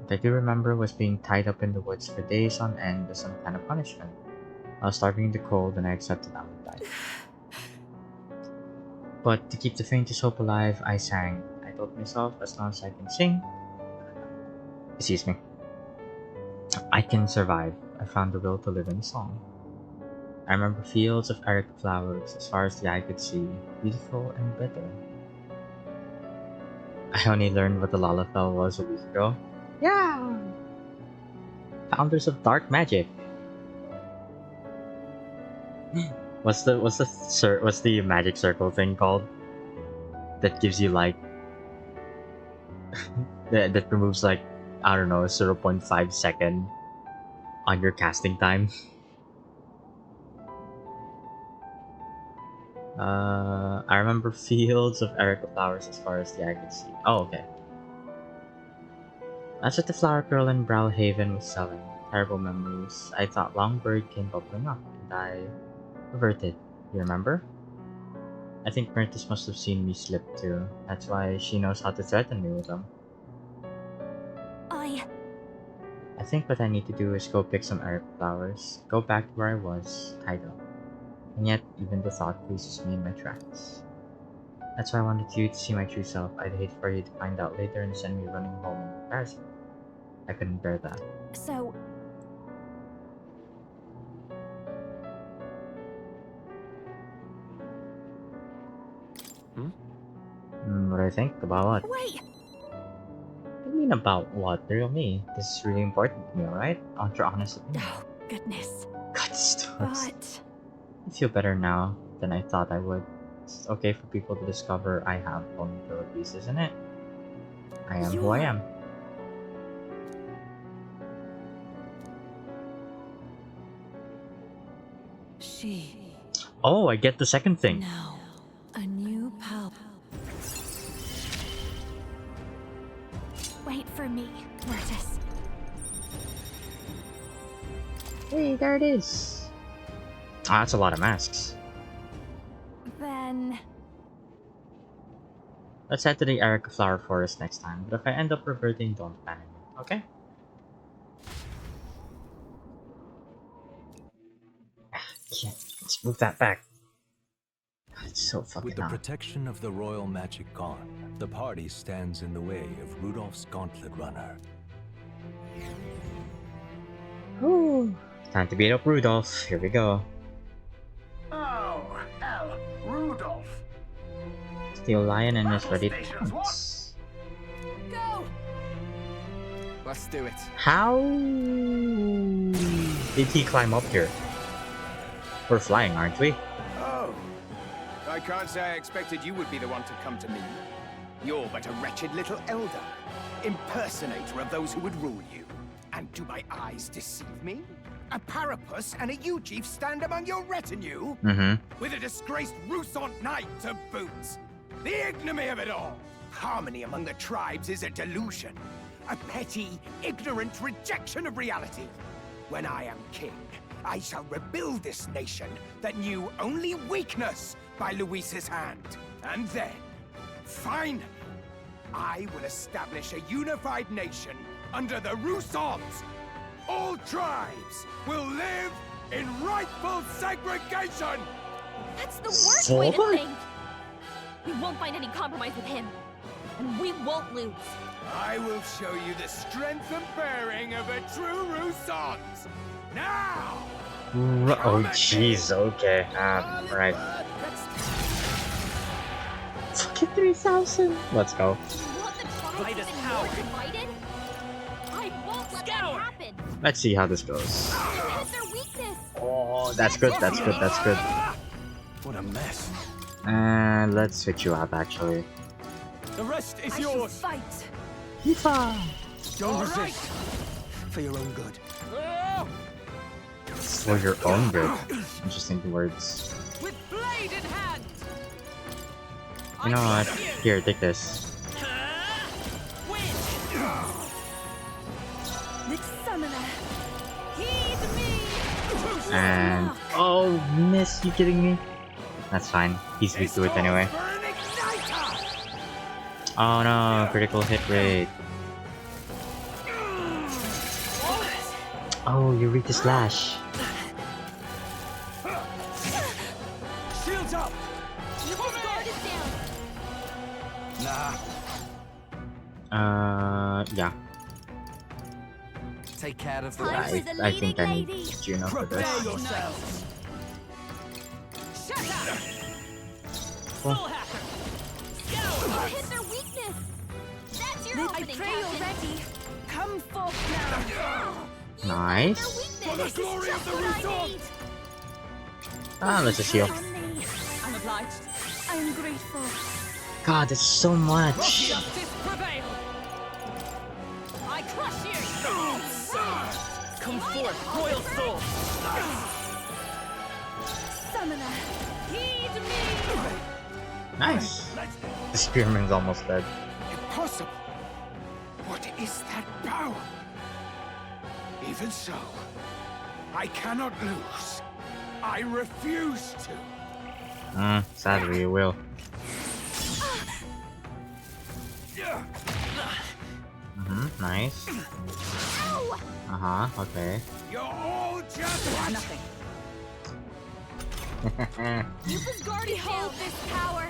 What I do remember was being tied up in the woods for days on end as some kind of punishment. I was starving in the cold and I accepted I would die. But to keep the faintest hope alive, I sang. I told myself, as long as I can sing, excuse me, I can survive. I found the will to live in song. I remember fields of erica flowers as far as the eye could see, beautiful and bitter. I only learned what the Lalafell was a week ago. Yeah! Founders of dark magic. What's the magic circle thing called? That gives you like that removes like, I don't know, 0.5 second on your casting time. I remember fields of erica flowers as far as the eye could see. Oh, okay. That's what the flower girl in Browhaven was selling. Terrible memories. I thought Longbird came bubbling up, and I reverted. You remember? I think Myrtis must have seen me slip too. That's why she knows how to threaten me with them. I think what I need to do is go pick some erica flowers, go back to where I was, hide up. And yet, even the thought freezes me in my tracks. That's why I wanted you to see my true self. I'd hate for you to find out later and send me running home in embarrassment. I couldn't bear that. So... What do I think? About what? Wait! What do you mean about what? Real me. This is really important to me, alright? I want your honest opinion. Oh, goodness. God, stars. But... I feel better now than I thought I would. It's okay for people to discover I have vulnerabilities, isn't it? I am who I am. She... Oh, I get the second thing. Now, a new power. Wait for me, Myrtis. Hey, there it is. Ah, that's a lot of masks. Then... Let's head to the Erica Flower Forest next time, but if I end up reverting, don't panic, okay? Yeah, let's move that back. It's so fucking With the hot. protection of the royal magic gone, the party stands in the way of Rudolph's gauntlet runner. Whew. Time to beat up Rudolph. Here we go. Oh, hell, Rudolph. Steel Lion and is ready to pounce. Go! Let's do it. How did he climb up here? We're flying, aren't we? Oh. I can't say I expected you would be the one to come to me. You're but a wretched little elder, impersonator of those who would rule you. And do my eyes deceive me? A Parapus and a Uchief stand among your retinue? With a disgraced Rusant knight to boot. The ignominy of it all! Harmony among the tribes is a delusion. A petty, ignorant rejection of reality. When I am king, I shall rebuild this nation that knew only weakness by Luis's hand. And then, finally, I will establish a unified nation under the Rusants. All tribes will live in rightful segregation! That's the worst way to think! We won't find any compromise with him. And we won't lose. I will show you the strength and bearing of a true Rusant! Now! Oh jeez, okay. Right. Fucking 3,000! Let's go. Fight us out. I won't let that happen. Let's see how this goes. It's their weakness. Oh, that's good, that's good, that's good. What a mess. And let's switch you up, actually. The rest is I yours! shall fight! Yifa! Don't resist! For your own good. For your own good. Interesting words. With blade in hand. You know what? Here, take this. Heed me. And oh, miss! You kidding me? That's fine. He's weak to it anyway. Oh no! Critical hit rate. Oh, you read the slash. Shields up! Guard is down. Nah. Yeah. take care of the Yeah, rest. I think I need Juno for Prepare this. yourselves. Shut up! Cool. Soul hacker! You hit their weakness. That's your I opening, pray you're Captain. ready. Come forth now. Nice. For the glory of the resort. Ah, let's just heal. I'm obliged. I am grateful. God, it's so much. Justice prevail. I crush you. Come forth, royal soul. Summoner, heed me. Nice. The spearman's almost dead. Impossible! What is that power? Even so, I cannot lose. I refuse to. Sadly you will. Nice. Okay. You're all just nothing. You must guard behold this power.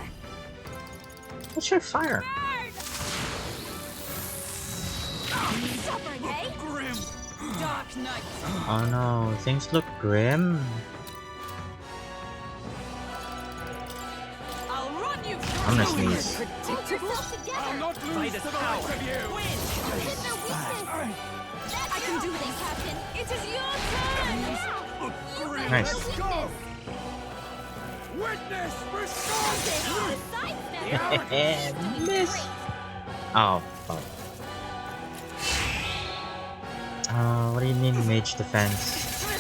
What's your fire? Suffering, eh? grim. Dark night. Oh no, things look grim. I'll run you. I'm gonna sneeze. Hold yourself together. I'll not lose to the likes of you. You hit their weakness. That's I can your do opening, this. Captain. It is your turn. You hit Nice. their weakness. Witness response. Miss. Oh, fuck. What do you mean mage defense?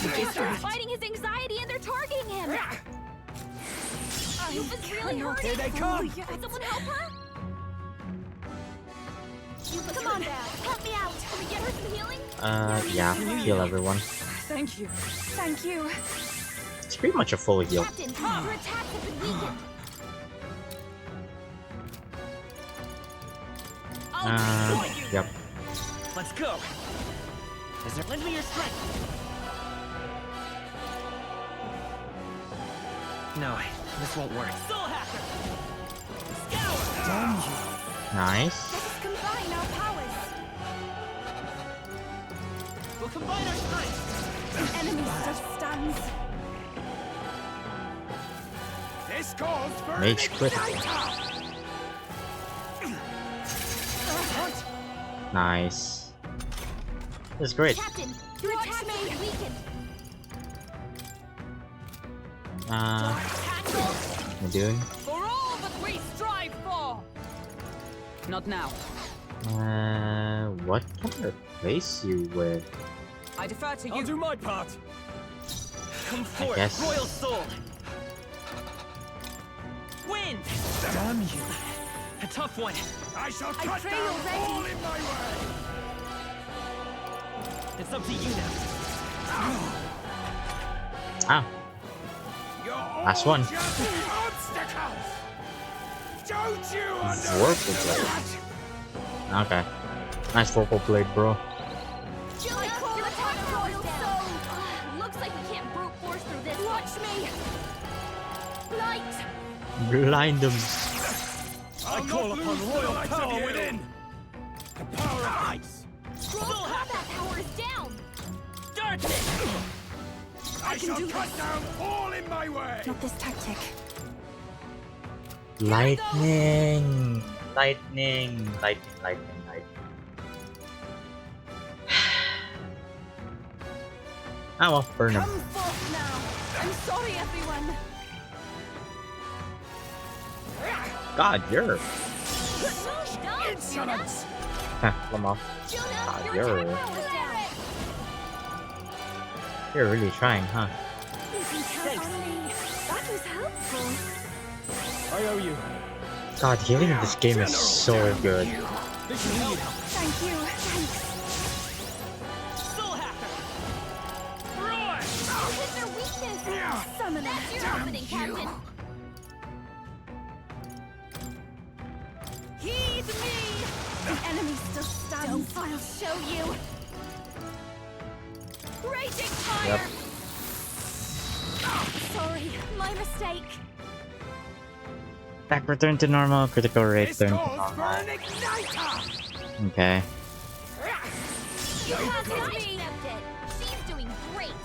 They're fighting his anxiety and they're targeting him. You was really hurting. Here they come. Could someone help her? Come on, Dad. Help me out. Can we get her some healing? Yeah, heal everyone. Thank you. Thank you. It's pretty much a full heal. Captain, your attacks have been weakened. Yep. Let's go. Is there? Lend me your strength. No, this won't work. Soul hacker. Damn you. Nice. Let us combine our powers. We'll combine our strength. The enemy still stands. This calls for Mage an critical. igniter. Nice. That's great. Captain, your attacks have been weakened. What am I doing? For all that we strive for. Not now. What can I replace you with? I defer to you. I'll do my part. Come forth, guess. royal soul. Wind. Damn you. A tough one. I shall I cut pray down you're ready. all in my way. It's up to you now. Ah, You're all last one. just obstacles. Don't you Vorpal understand? Blade. Okay. Nice Vorpal Blade, bro. I call attack royal soul. Looks like we can't brute force through this. Watch me. Light. Blind them. I call upon royal power within. The power of ice. Scroll combat power is down. Darkness. I shall cut down all in my way. Not this tactic. Lightning. Lightning. Lightning. Lightning. Lightning. Ah, well, burn him. Come forth now. I'm sorry, everyone. God, you're. Insolence. Come off. God, Your you're. attack power is down. You're really trying, huh? You can count on me. That was helpful. I owe you. God, healing in this game is so good. This should help. Thank you. Thanks. Soul hacker. You hit their weakness. Summoner. That's your opening, Captain. Heed me. The enemy still stands. I'll show you. Raging fire. Yep. Sorry, my mistake. Back return to normal. Critical rate This turn to calls for normal. an igniter. Okay. You can't hit me! She's doing great!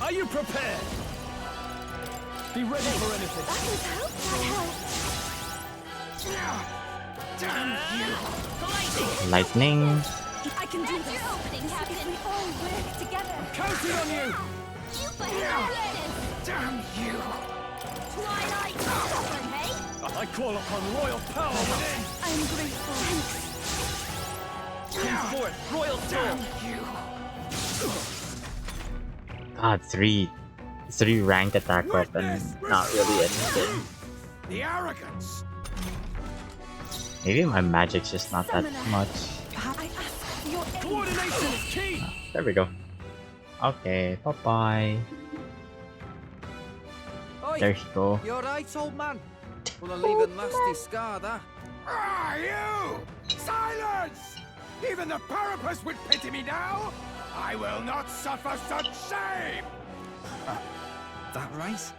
Are you prepared? Be ready for anything. That was hope. That helped. Damn you! Lightning. I can do this. Opening, Captain. If we all work together. I'm counting on you. You better get it. Damn you! Twilight, stubborn, hey? I call upon royal power within. I'm grateful. Come forth, royal Damn you! God, three ranked attack weapons. Not really anything. The arrogance. Maybe my magic's just not that much. Coordination is key. There we go. Okay, bye bye. Oi, There you go. You alright, old man? Well, I'll leave a nasty scar, that. Ah, you! Silence! Even the Parapus would pity me now! I will not suffer such shame! That right?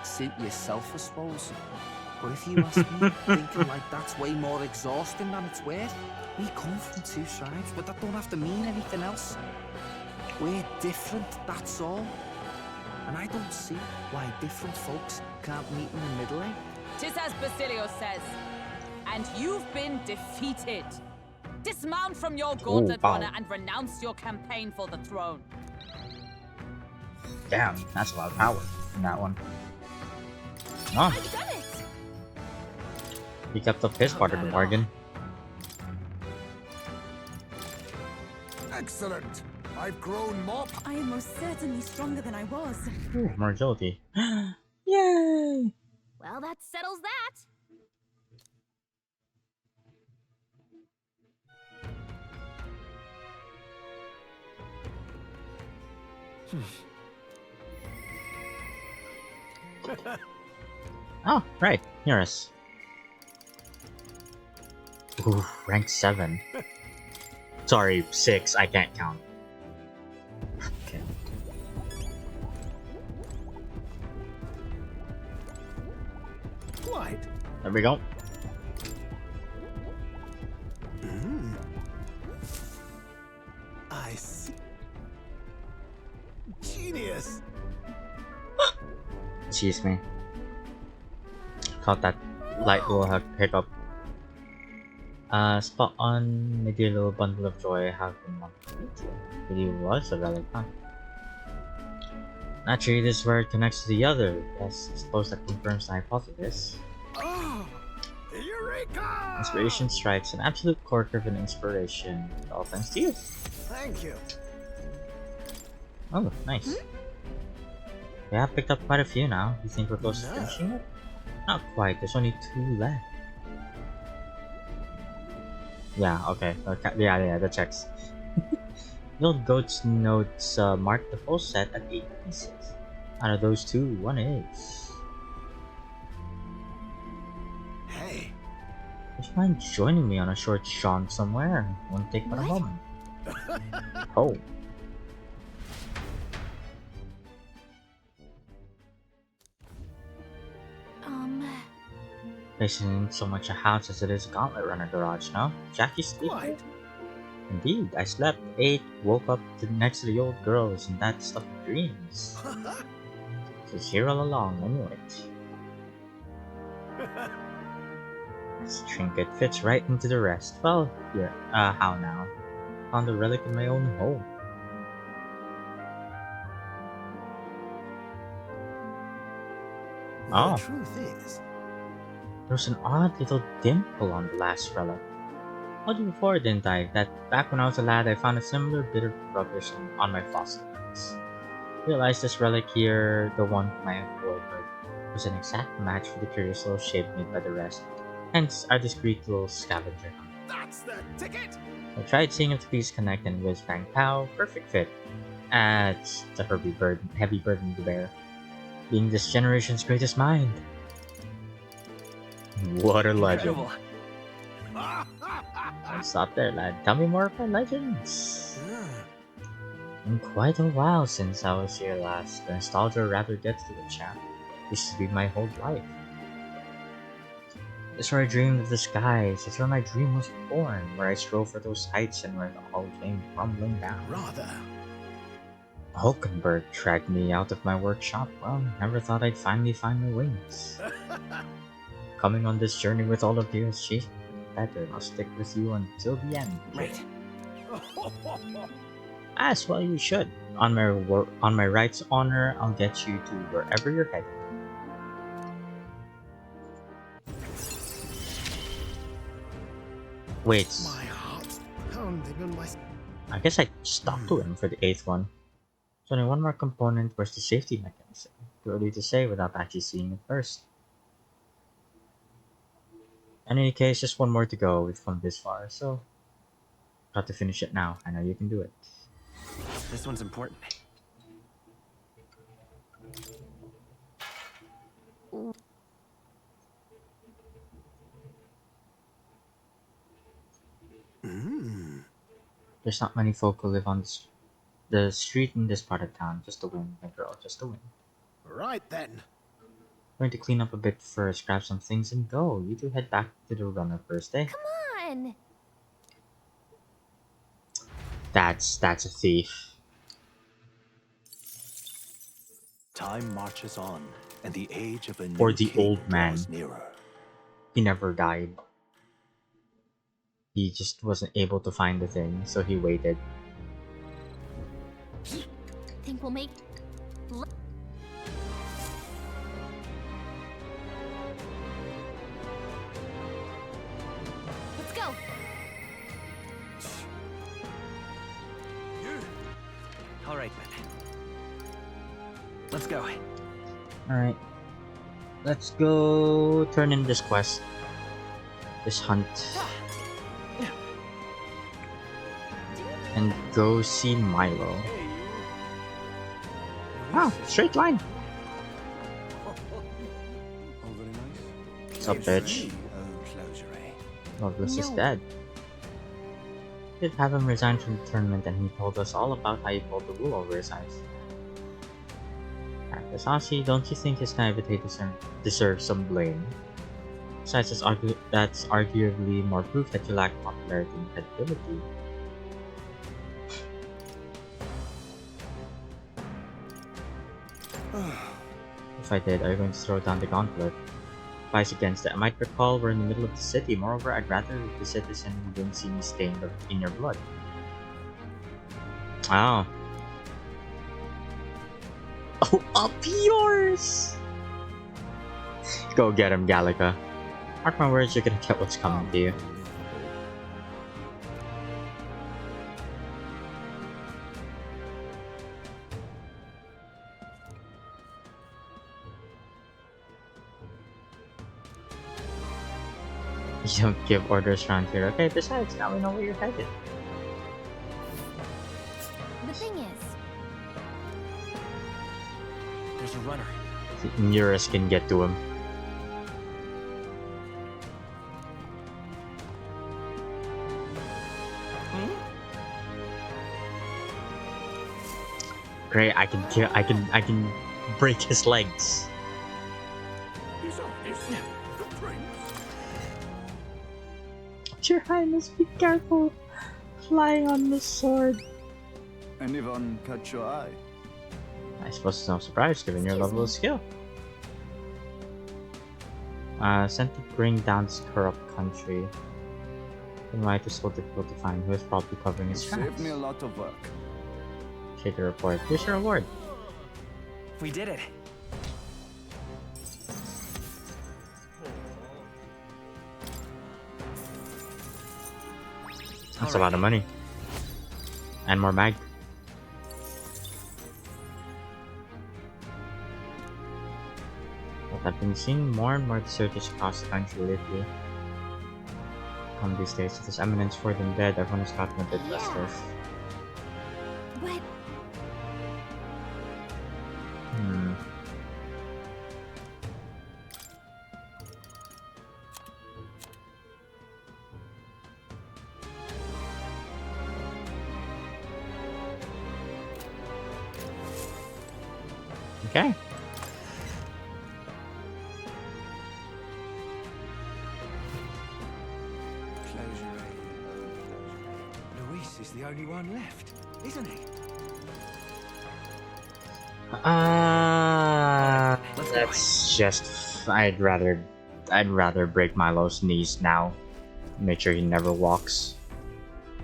Suit yourself, I suppose. But if you ask me, thinking like that's way more exhausting than it's worth. We come from two tribes, but that don't have to mean anything else. We're different, that's all. And I don't see why different folks can't meet in the middle, eh? 'Tis as Basilio says, and you've been defeated. Dismount from your gauntlet wow. runner and renounce your campaign for the throne. Damn, that's a lot of power in that one. Oh. I've done it. He kept up his part of the bargain. Excellent. I've grown more. I am most certainly stronger than I was. Ooh, more agility. Yay! Well, that settles that. Oh, right. Here's. Ooh, rank 7. Sorry, 6. I can't count. Okay. Quite. There we go. I see. Genius. Excuse me. Caught that light little hiccup. Spot on, my dear little bundle of joy, have been really was a relic, huh? Naturally, this word connects to the other. Yes, I suppose that confirms the hypothesis. Oh, Eureka! Inspiration strikes, an absolute corker of an inspiration. All thanks to you. Thank you. Oh, nice. Yeah, I've picked up quite a few now. You think we're close to finishing it? Not quite, there's only 2 left. Yeah, okay. Yeah, that checks. The old goat's notes mark the full set at 8 pieces. Out of those 2, 1 is. Hey. Would you mind joining me on a short jaunt somewhere? Won't take but a moment. Oh. This isn't so much a house as it is a gauntlet runner garage, no? Jackie sleeping? Indeed, I slept, ate, woke up next to the old girls, and that stuff of dreams. She's here all along, I knew it. This trinket fits right into the rest. Well, here, how now? Found the relic in my own home. The truth is, there was an odd little dimple on the last relic. I told you before, didn't I, that back when I was a lad I found a similar bit of rubbish on my fossil piece. Realized this relic here, the one from my boyhood, was an exact match for the curious little shape made by the rest, hence our discreet little scavenger hunt. That's the ticket! I tried seeing if the piece connect and whiz bang pow, perfect fit. It's a heavy burden to bear. Being this generation's greatest mind. What a legend. Don't stop there, lad. Tell me more about legends. Been quite a while since I was here last. The nostalgia rather gets to the chap. Used to be my whole life. It's where I dreamed of the skies. It's where my dream was born. Where I strove for those heights and where it all came crumbling down. Rather. Hulkenberg dragged me out of my workshop. Well, never thought I'd finally find my wings. Coming on this journey with all of you is chief better. I'll stick with you until the end. Right. As well you should. On my right's honor, I'll get you to wherever you're headed. Wait. My heart's pounding on my... I guess I stuck to him for the 8th one. So only one more component. Where's the safety mechanism? Too early to say without actually seeing it first. In any case, just one more to go. We've come this far, so got to finish it now. I know you can do it. This one's important. There's not many folk who live on the street in this part of town. Just a win, my girl, just a win. Right then. Going to clean up a bit first, grab some things, and go. You two head back to the runner first, eh? Come on! That's a thief. Time marches on, and the age of a new Or the king old man. draws nearer. He never died. He just wasn't able to find the thing, so he waited. Think we'll make... Let's go! All right, then. Let's go. Alright. Let's go turn in this quest. This hunt. And go see Milo. Wow, straight line. What's up, bitch? Loveless is dead. Did have him resign from the tournament, and he told us all about how he pulled the wool over his eyes. Asasi, don't you think his naivete deserves some blame? Besides, that's arguably more proof that you lack popularity and credibility. If I did, are you going to throw down the gauntlet? Advice against it. I might recall we're in the middle of the city. Moreover, I'd rather the citizen who didn't see me stained in your blood. Oh. Oh, up yours! Go get him, Gallica. Mark my words, you're gonna get what's coming to you. You don't give orders around here. Okay, besides, now we know where you're headed. The thing is... There's a runner. Eurus can get to him. Great, I can break his legs. Your Highness, be careful. Flying on the sword. Anyone catch your eye? I suppose it's no surprise given your level of skill. Sent to bring down this corrupt country. The right is so difficult to find. Who is probably covering his tracks? Saved me a lot of work. Shade the report. Here's your reward. We did it. That's a lot of money. And more mag. But I've been seeing more and more deserters across the country lately. Come these days, with his eminence for them dead, everyone has gotten a bit restless. What? Okay. only one left, isn't he? That's just. I'd rather break Milo's knees now. Make sure he never walks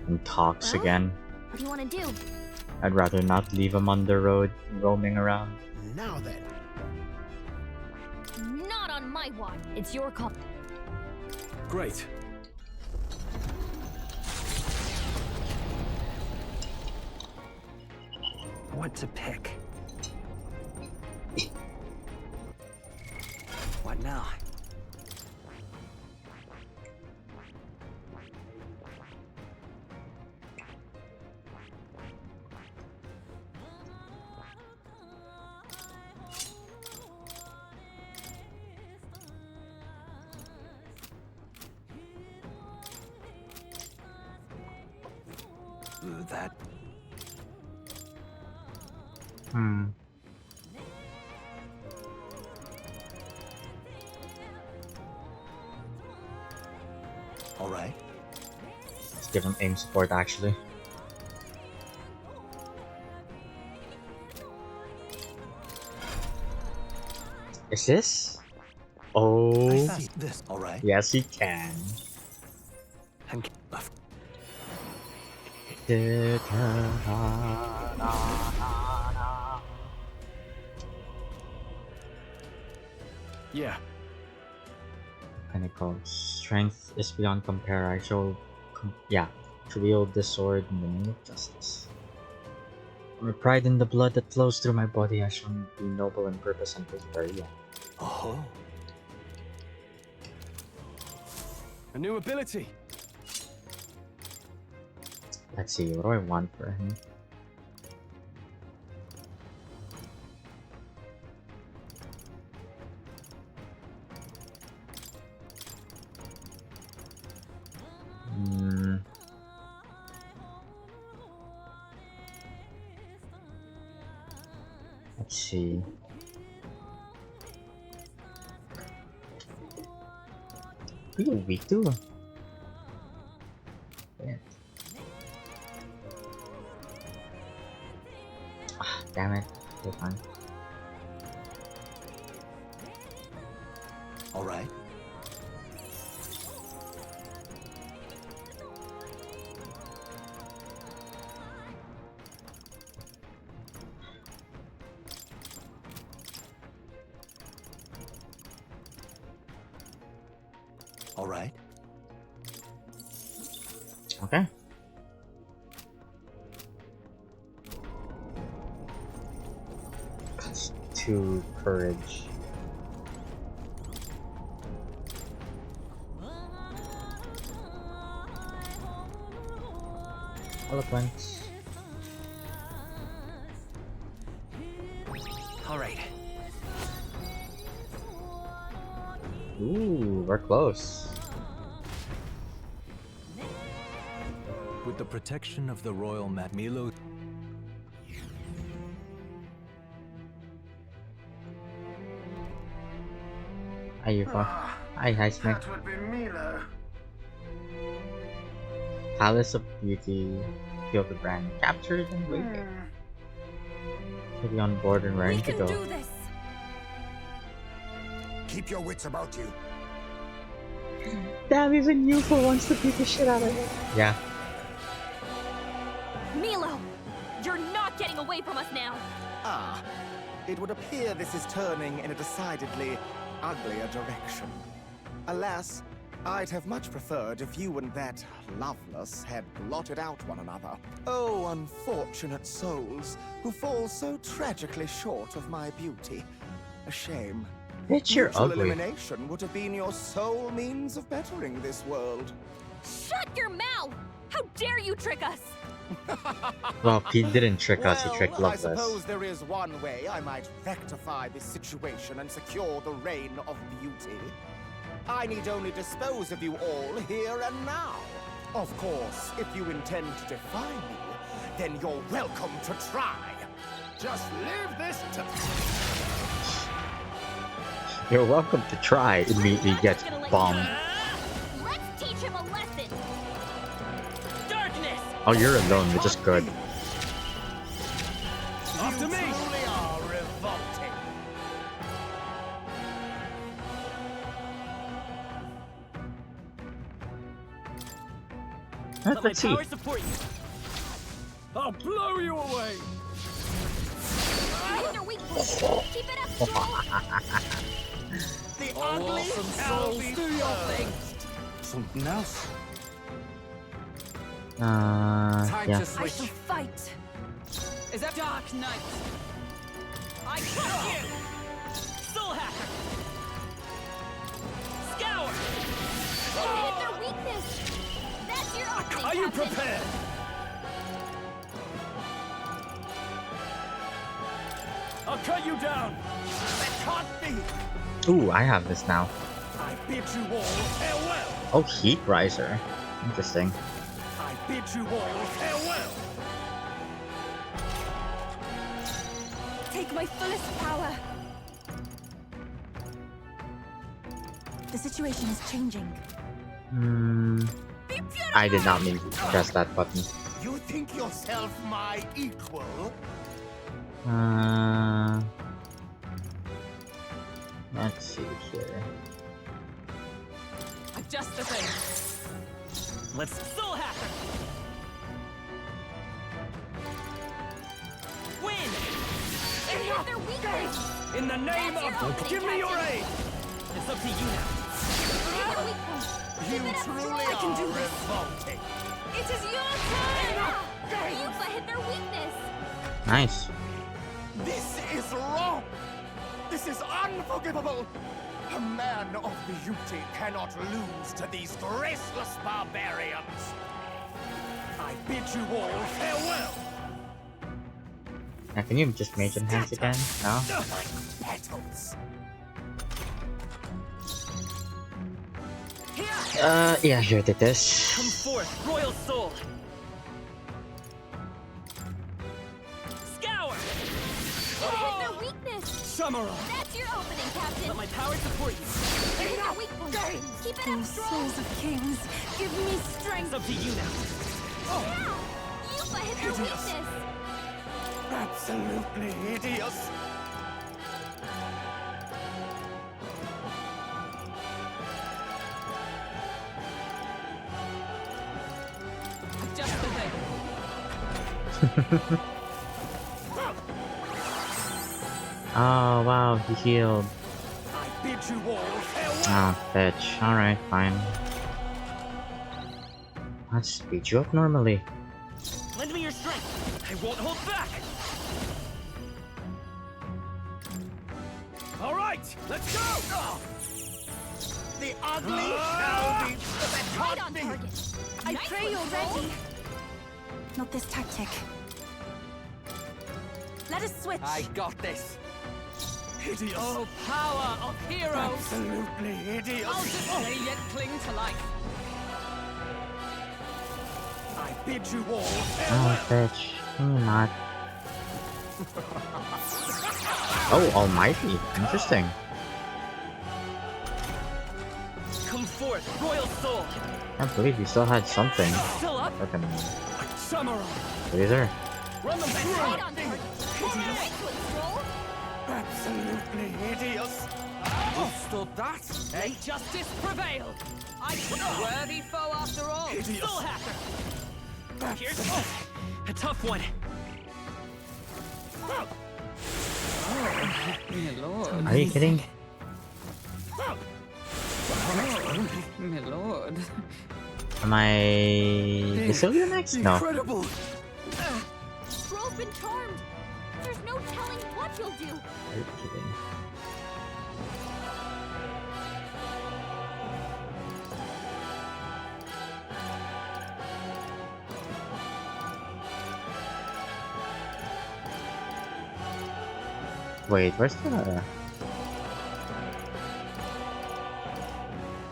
and talks again. What do you want to do? I'd rather not leave him on the road, roaming around. Now then. Not on my watch. It's your call. Great. What to pick? What now? That. All right. Let's give him aim support, actually. Is this? Oh. This. All right. Yes, he can. Yeah. Pinnacle. Strength is beyond compare. I shall, to wield this sword in the name of justice. With pride in the blood that flows through my body, I shall be noble in purpose and victory. Yeah. Oh. A new ability. Let's see, what do I want for him? Let's see. Who are you weak to? Yeah. Damn it. Okay, fine. All right. All right. Okay. To courage. Eloquence. All right. Ooh, we're close. With the protection of the royal Milo. Hi, Yuko. Hi, Smith. That would be Milo. Palace of Beauty. Feel the brand. Captured and waiting. Maybe on board and ready to go. Do this. Keep your wits about you. Damn, even Yuko wants to beat the shit out of him. Yeah. Milo, you're not getting away from us now. Ah, it would appear this is turning in a decidedly uglier direction. Alas, I'd have much preferred if you and that Loveless had blotted out one another. Oh, unfortunate souls who fall so tragically short of my beauty. A shame. Bitch, you're Mutual ugly. elimination would have been your sole means of bettering this world. Shut your mouth! How dare you trick us! Well, he didn't trick us, he Well, tricked I Loveless. suppose there is one way I might rectify this situation and secure the reign of beauty. I need only dispose of you all here and now. Of course, if you intend to defy me, then you're welcome to try. Just leave this to... You're welcome to try. Immediately gets bombed. Let's teach him a lesson! Darkness, Oh, you're alone, which is good. After me! Truly are revolting. Let my Let's see. power support you. I'll blow you away. Hit their weak point. Keep it up, Stroll. The Oh, ugly awesome shall souls, be do your thing. Something else. Time Yeah. to I switch. shall fight. Is that Dark Knight? I crush you! Soul Hacker! Scour! Hit their weakness. That's your opening, Are you Captain. prepared? I'll cut you down. That can't be. Ooh, I have this now. I bid you all farewell. Oh, Heat Riser. Interesting. I bid you all farewell. Take my fullest power. The situation is changing. I did not mean to press that button. You think yourself my equal? Let's see here. Adjust the thing. Let's Soul Hacker! Win! Hit their weakness. in the name That's your of. opening, Give me your Captain. aid. It's up to you now. Hit their weak point. You Keep it up, truly Stroll. I can do revolting. It is your turn. Yufa hit their weakness. Nice. This is wrong. This is unforgivable. A man of beauty cannot lose to these graceless barbarians. I bid you all farewell. Now, can you just Mage Enhance again? No? Petals. Yeah, here it Come is. forth, Royal Soul. Scour! Hit their weakness. Samurai. That's your opening, Captain. Let my power support you. Hit their weak point. Keep it Oh, up, Stroll. souls of kings, give me It's strength. up to you now. Yufa hit their Hideous. weakness. Absolutely hideous. Adjust the thing. Oh, wow, he healed. I bid you all farewell. Ah, bitch. Alright, fine. Let's speed you up normally. Lend me your strength. I won't hold back. All right, let's go. The ugly shall be. Right on target. I Nice pray one, you're Stroll. ready. Not this tactic. Let us switch. I got this. Hideous. Oh, power of heroes! Absolutely hideous. I'll display yet cling to life. I bid you all Oh, farewell. bitch. Can you not? Oh, Almighty. Interesting. Come forth, Royal Soul. I can't believe you still had something. Still up. Fucking Samurai. laser. Run them through. Right on target. Nice one, Stroll. Absolutely hideous. Withstood that. May justice prevail. I worthy foe after all. Hideous. Soul Hacker. Here's a tough one. My lord. Are you kidding? My lord. Am I... Basilia next? No. Incredible. Stroll's been charmed. There's no telling what he'll do. Are you kidding? Wait, where's the...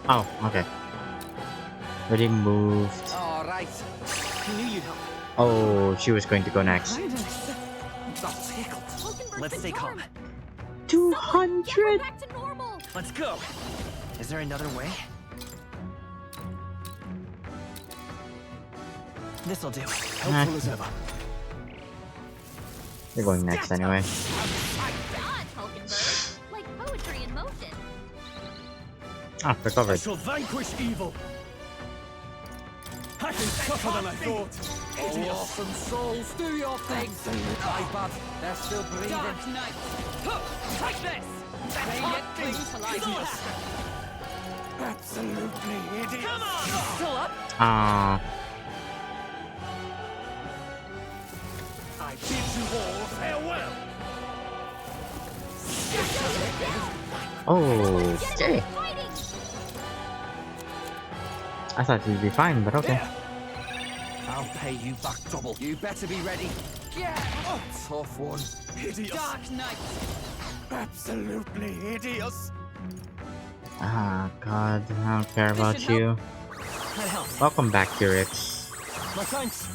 Oh, okay. Already moved. All right. I knew you'd help. Oh, she was going to go next. I'm tickled. Let's stay calm. 200! Back to normal. Let's go. Is there another way? This'll do. Helpful as ever. You're going next anyway. Like poetry in motion. Ah, they're covered. I shall vanquish evil. I can tougher than I thought. Oh, awesome souls, do your thing. Aye, bud. They're still breathing. Dark Knight. Take this. May yet cling to life. Absolutely idiot. Come on. Still up. Ah. I bid you all farewell. Oh, okay. I thought you'd be fine, but okay. I'll pay you back double. You better be ready. Yeah. Oh, tough one. Hideous. Dark Knight. Absolutely hideous. Ah, God, I don't care about you. Welcome back, Curix. My thanks.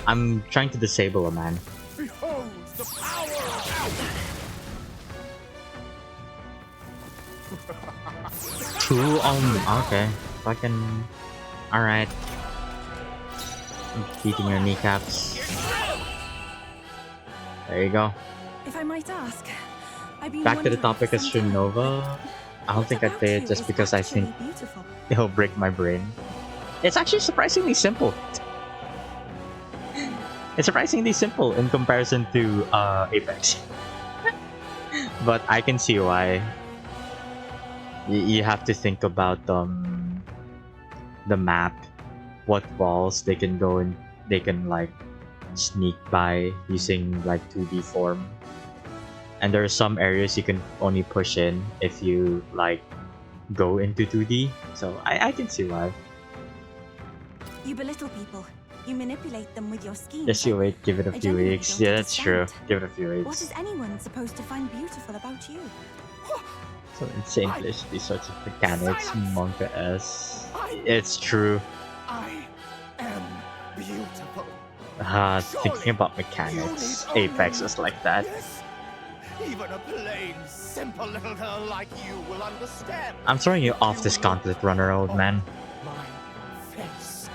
I'm trying to disable a man. Behold the power of True. Okay. Fucking. All right. I'm beating your kneecaps. There you go. If I might ask, I've been Back to the wondering topic for of some time, Shinova. I don't think I'd play it just because I think beautiful. it'll break my brain. It's actually surprisingly simple. It's surprisingly simple in comparison to Apex. But I can see why. You have to think about the map, what walls they can go and they can like sneak by using like 2D form. And there are some areas you can only push in if you like go into 2D. So I can see why. You belittle people. You manipulate them with your schemes. Just you wait, give it a I few genuinely weeks. don't Yeah, that's true. understand. Give it a few What weeks. is anyone supposed to find beautiful about you? So insane there's these sorts of mechanics, manga-s. It's true. I am beautiful. Thinking about mechanics, Apex is like that. Yes. Even a plain, simple little girl like you will understand. I'm throwing you off this gauntlet runner, old man. Face.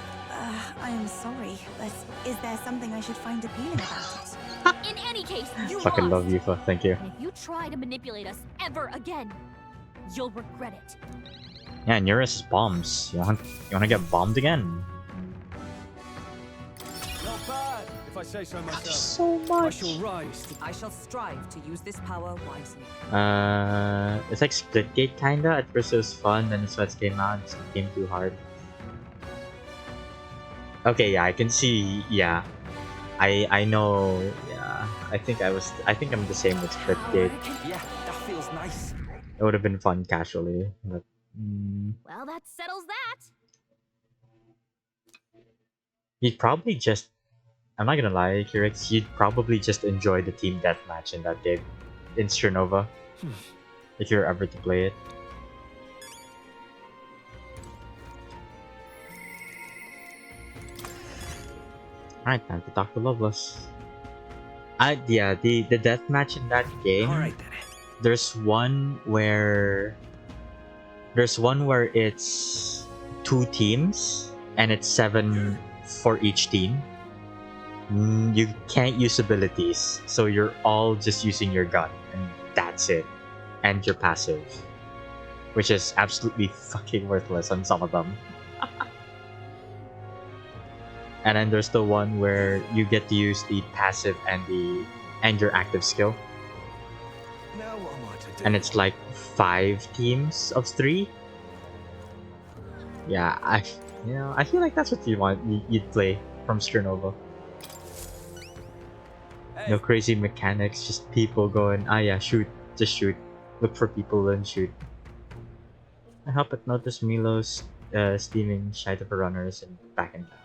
I am sorry, but is there something I should find appealing about it? In any case, you Fucking lost. love you for thank you. And if you try to manipulate us ever again, you'll regret it. Yeah, nearest is bombs. You wanna get bombed again? Not bad, if I say so myself. So I much. shall rise to I shall strive to use this power wisely. It's like Splitgate kinda. At first it was fun, then the sweats came out, it became too hard. Okay, yeah, I can see. Yeah, I know. Yeah, I think I'm the same with Splitgate. Yeah, that feels nice. It would have been fun casually, but Well, that settles that. you'd probably just. I'm not gonna lie, Kirix, you'd probably just enjoy the team deathmatch in that game, in Sternova, if you're ever to play it. Alright, time to talk to Loveless. Yeah, the deathmatch in that game. Alright then. There's one where it's 2 teams and it's 7 for each team. You can't use abilities, so you're all just using your gun and that's it. And your passive, which is absolutely fucking worthless on some of them. And then there's the one where you get to use the passive and your active skill. Now what am I to do? And it's like 5 teams of 3. Yeah, I feel like that's what you'd play from Sternova. No crazy mechanics, just people going, yeah, shoot, just shoot. Look for people and shoot. I help but notice Milo's steaming shy of runners and back and down.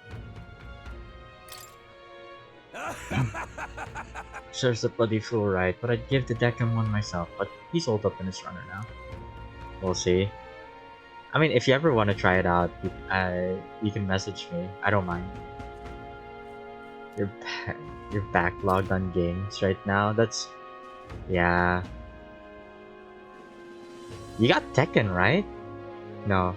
Serves the bloody fool right, but I'd give the Deccan one myself, but he's old up in his runner now. We'll see. I mean, if you ever want to try it out, you can message me. I don't mind. You're backlogged on games right now. That's... yeah. You got Tekken, right? No.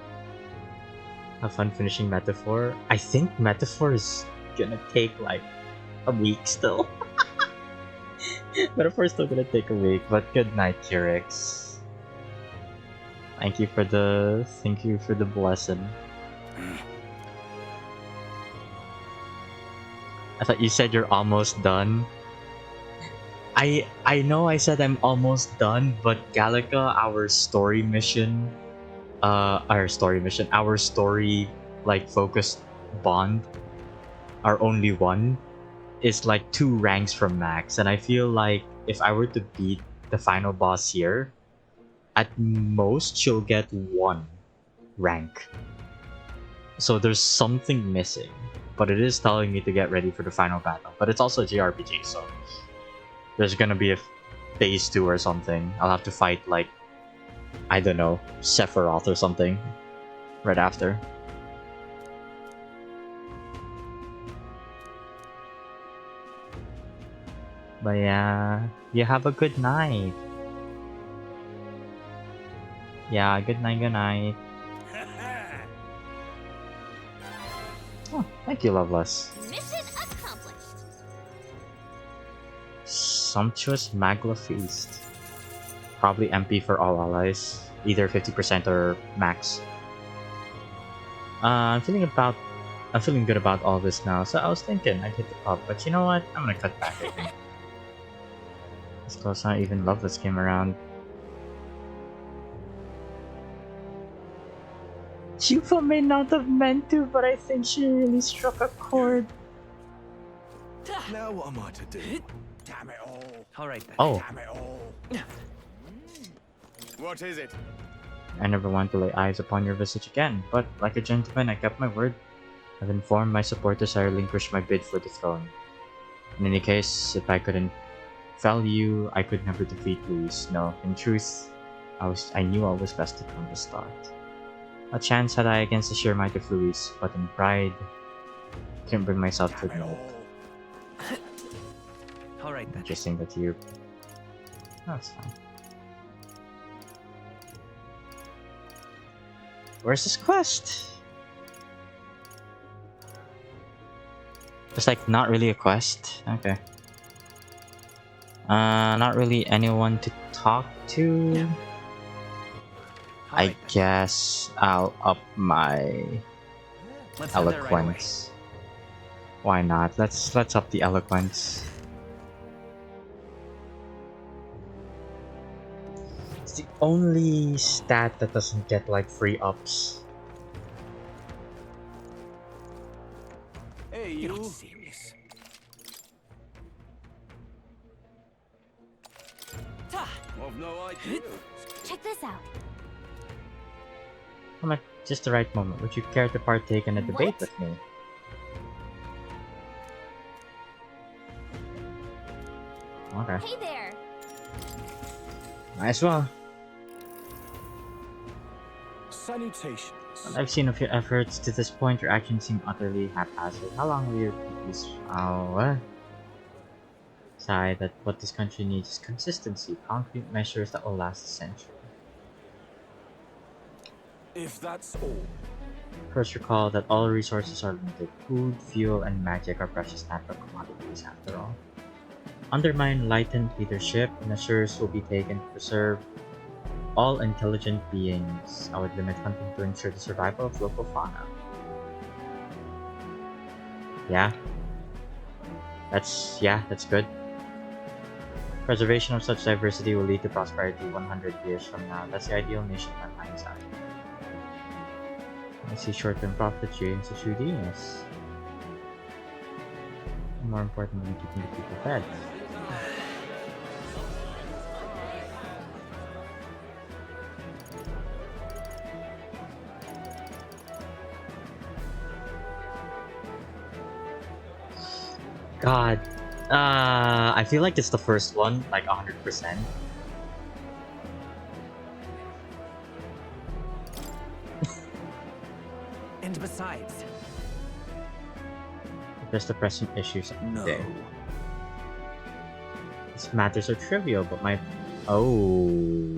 Have fun finishing Metaphor. I think Metaphor is gonna take like a week still. Metaphor is still gonna take a week, but good night, Kirix. Thank you for the blessing. I thought you said you're almost done. I know I said I'm almost done, but Gallica, our story like focused bond, our only one, is like 2 ranks from max, and I feel like if I were to beat the final boss here, at most she'll get 1 rank. So there's something missing, but it is telling me to get ready for the final battle. But it's also a JRPG, so there's gonna be a phase 2 or something. I'll have to fight like, I don't know, Sephiroth or something right after. But yeah, you have a good night. Yeah, good night, good night. Oh, thank you, Loveless. Mission accomplished. Sumptuous Magla Feast. Probably MP for all allies. Either 50% or max. I'm feeling good about all this now, so I was thinking I'd hit the pub, but you know what? I'm gonna cut back, I think. This close, not even Loveless came around. Yufa may not have meant to, but I think she really struck a chord. Now what am I to do? Damn it all. Alright then. Oh. Damn it all. What is it? I never want to lay eyes upon your visage again, but like a gentleman, I kept my word. I've informed my supporters I relinquished my bid for the throne. In any case, if I couldn't fell you, I could never defeat Luis. No, in truth, I knew I was vested from the start. A chance had I against the sheer might of Luis, but in pride, I couldn't bring myself to admit it. Alright then. Interesting that you... That's fine. Where's this quest? It's like not really a quest. Okay. Not really anyone to talk to. I guess I'll up my eloquence. Why not? Let's up the eloquence. It's the only stat that doesn't get like free ups. Hey, you. Serious. I've no idea. Check this out. I'm at just the right moment. Would you care to partake in a debate with me? Okay. Hey there. Might as well. Salutations. I've seen of your efforts to this point. Your actions seem utterly haphazard. How long will you repeat this? What? Sigh that what this country needs is consistency, concrete measures that will last a century. If that's all. First, recall that all resources are limited. Food, fuel, and magic are precious natural commodities after all. Undermine enlightened leadership, measures will be taken to preserve all intelligent beings. I would limit hunting to ensure the survival of local fauna. Yeah. That's good. Preservation of such diversity will lead to prosperity 100 years from now. That's the ideal nation on hindsight. I see short-term profits, James, is genius. More important than keeping the people fed. God, I feel like it's the first one, like 100%. And besides, There's the pressing issues of the day. These matters are trivial, but my... Oh...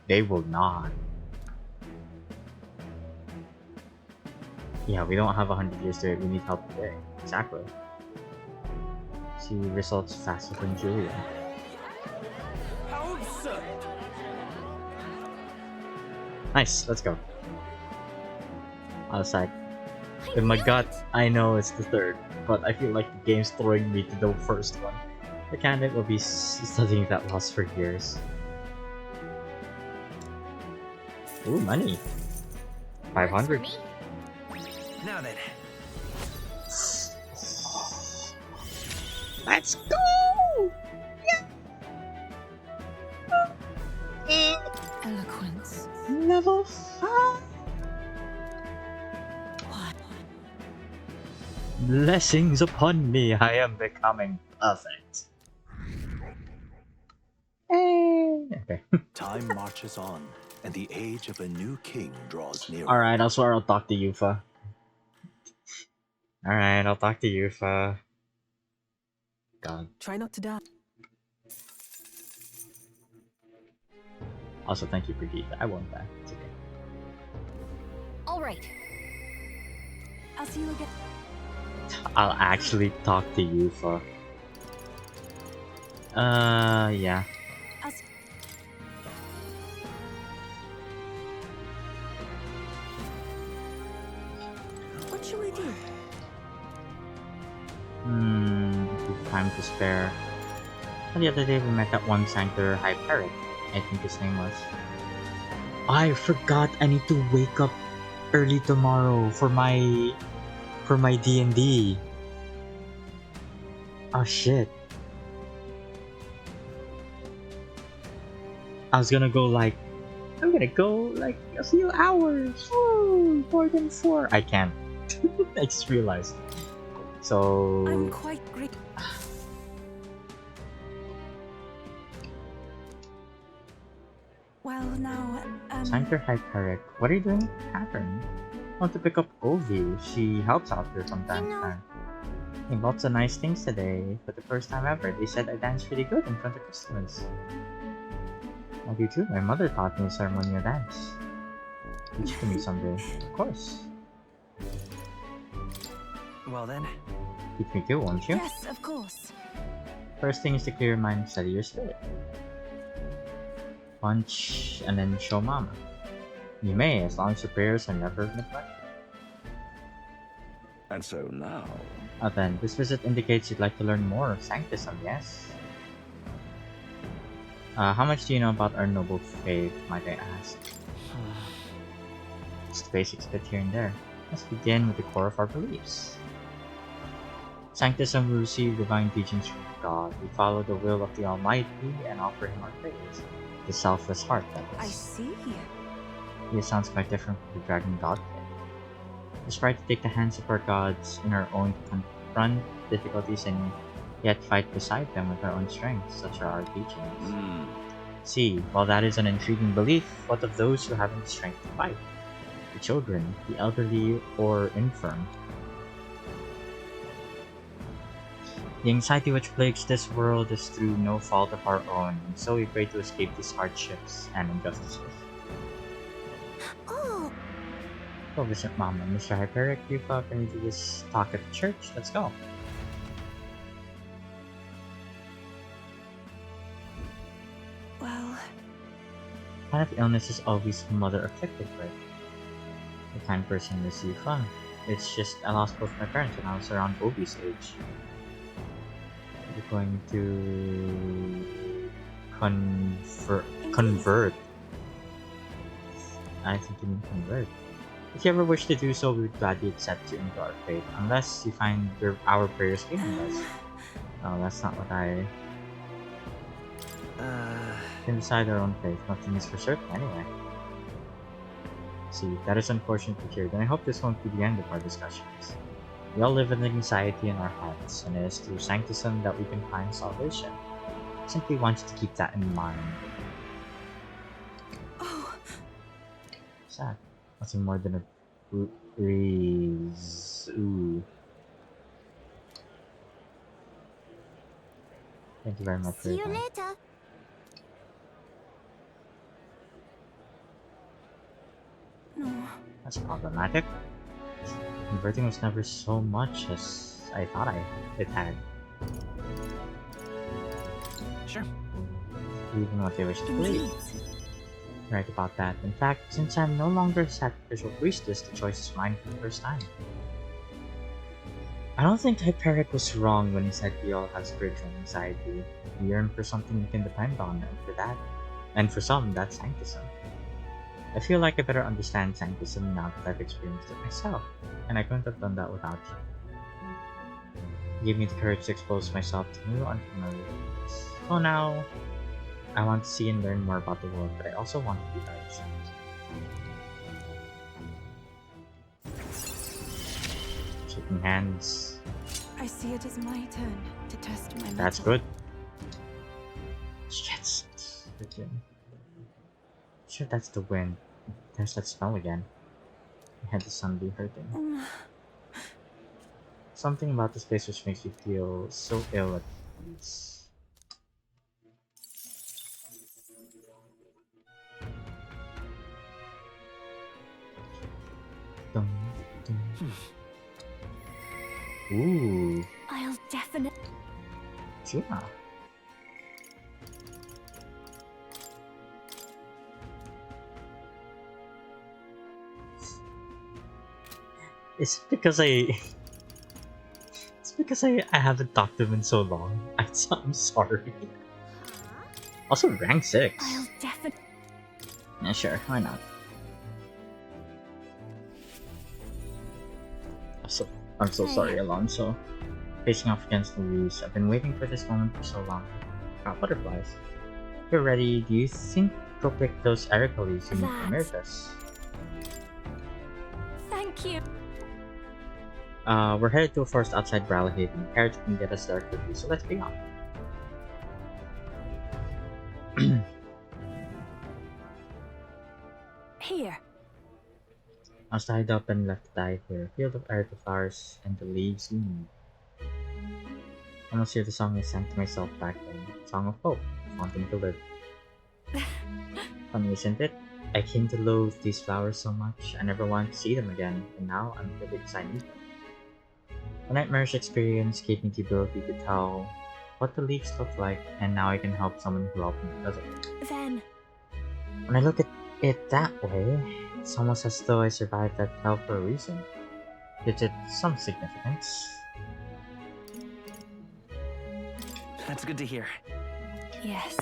They will not. Yeah, we don't have 100 years to it. We need help today. Exactly. See results faster than Julia. How absurd! Nice, let's go. I was like, in my gut, I know it's the third, but I feel like the game's throwing me to the first one. The candidate will be studying that loss for years. Ooh, money. 500. Now then. Let's go! Eloquence. Level 5. What? Blessings upon me, I am becoming perfect. Okay. Time marches on, and the age of a new king draws nearer. Alright, I swear I'll talk to Yufa. Alright, I'll talk to Yufa. God. Try not to die. Also, thank you for Gita. I won't die. It's okay. All right. I'll see you again. I'll actually talk to Yufa. Yeah. What should we do? Good time to spare. The other day we met that one Sanctor Hyperic, I think his name was. I forgot I need to wake up early tomorrow for my D&D. Oh shit. I'm gonna go like a few hours. Woo, more than 4. I can't. I just realized. So I'm quite great. Well, now, Sanctor Hyperic, what are you doing at the tavern? I want to pick up Ovi. She helps out here from time to time. Hey, lots of nice things today. For the first time ever, they said I danced really good in front of customers. I do too. My mother taught me a ceremonial dance. Teach it to me someday. Of course. Well then. Teach me too, won't you? Yes, of course. First thing is to clear your mind and steady your spirit. Punch and then show mama. You may, as long as your prayers are never neglected. And so now... Then, this visit indicates you'd like to learn more of Sanctism, yes? How much do you know about our noble faith, might I ask? Just the basics bit here and there. Let's begin with the core of our beliefs. Sanctism, we receive divine teachings from God. We follow the will of the Almighty and offer Him our praise. The selfless heart, that is. I see. It sounds quite different from the dragon god faith. We strive to take the hands of our gods in our own to confront difficulties and yet fight beside them with our own strength. Such are our teachings. See, while that is an intriguing belief, what of those who haven't the strength to fight? The children, the elderly, or infirm? The anxiety which plagues this world is through no fault of our own, and so we pray to escape these hardships and injustices. Oh! Go visit Mama. Mr. Hyperic, you thought we need to just talk at the church? Let's go. Well... What kind of illness is always mother afflicted with? The kind of person is Yufa. It's just I lost both my parents when I was around Obi's age. We're going to convert. I think you mean convert. If you ever wish to do so, we would gladly accept you into our faith, unless you find our prayers meaningless. No, that's not what I... We can decide our own faith. Nothing is for certain anyway. See, that is unfortunate to hear. Then I hope this won't be the end of our discussions. We all live with anxiety in our hearts, and it is through Sanctism that we can find salvation. I simply want you to keep that in mind. Oh. Sad. Nothing more than a breeze. Ooh. Thank you very much for See your you time. later. No. That's problematic. Converting was never so much as I thought it had. Sure. Even what they wish to believe. Right about that. In fact, since I'm no longer sacrificial priestess, the choice is mine for the first time. I don't think Hyperic was wrong when he said we all have spiritual anxiety. We yearn for something we can depend on, and for some, that's Sanctism. I feel like I better understand Sanctism now that I've experienced it myself, and I couldn't have done that without you. It gave me the courage to expose myself to new unfamiliar things. So now, I want to see and learn more about the world, but I also want to be guided. Shaking hands. I see it as my turn to test my That's mettle. good. Shit. Sure, that's the wind. There's that smell again. My head is suddenly hurting. Something about this place which makes you feel so ill at ease. Dum, dum. Ooh. I'll definitely. Yeah. It's because I haven't talked to him in so long. I'm sorry. Also rank 6. I'll definitely. Yeah, sure, why not? I'm so sorry, Alonso. Facing off against Luis, I've been waiting for this moment for so long. Got butterflies. If you're ready, do you think go pick those Ericales you need for Meritus? Thank you. We're headed to a forest outside Bralhaven. Carriage can get us there quickly, so let's be off. Here. I was tied up and left to die here. Field of earth, the flowers, and the leaves we need. I must hear the song I sang to myself back then. Song of hope, wanting to live. Funny, isn't it? I came to loathe these flowers so much, I never wanted to see them again, and now I'm here because I need them. The nightmarish experience gave me the ability to tell what the leaves look like, and now I can help someone who helped me because of it. Then. When I look at it that way, it's almost as though I survived that hell for a reason. Gives it some significance. That's good to hear. Yes.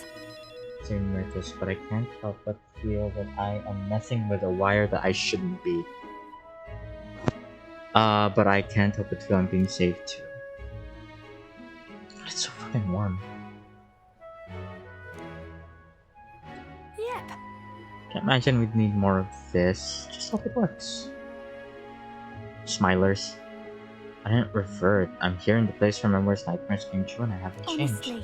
Same Meritus, but I can't help but feel that I am messing with a wire that I shouldn't be. But I can't help but feel I'm being saved too. God, it's so fucking warm. Yep. Can't imagine we'd need more of this. Just hope it works. Smilers. I didn't revert. I'm here in the place where my worst nightmares came true and I haven't changed. Honestly.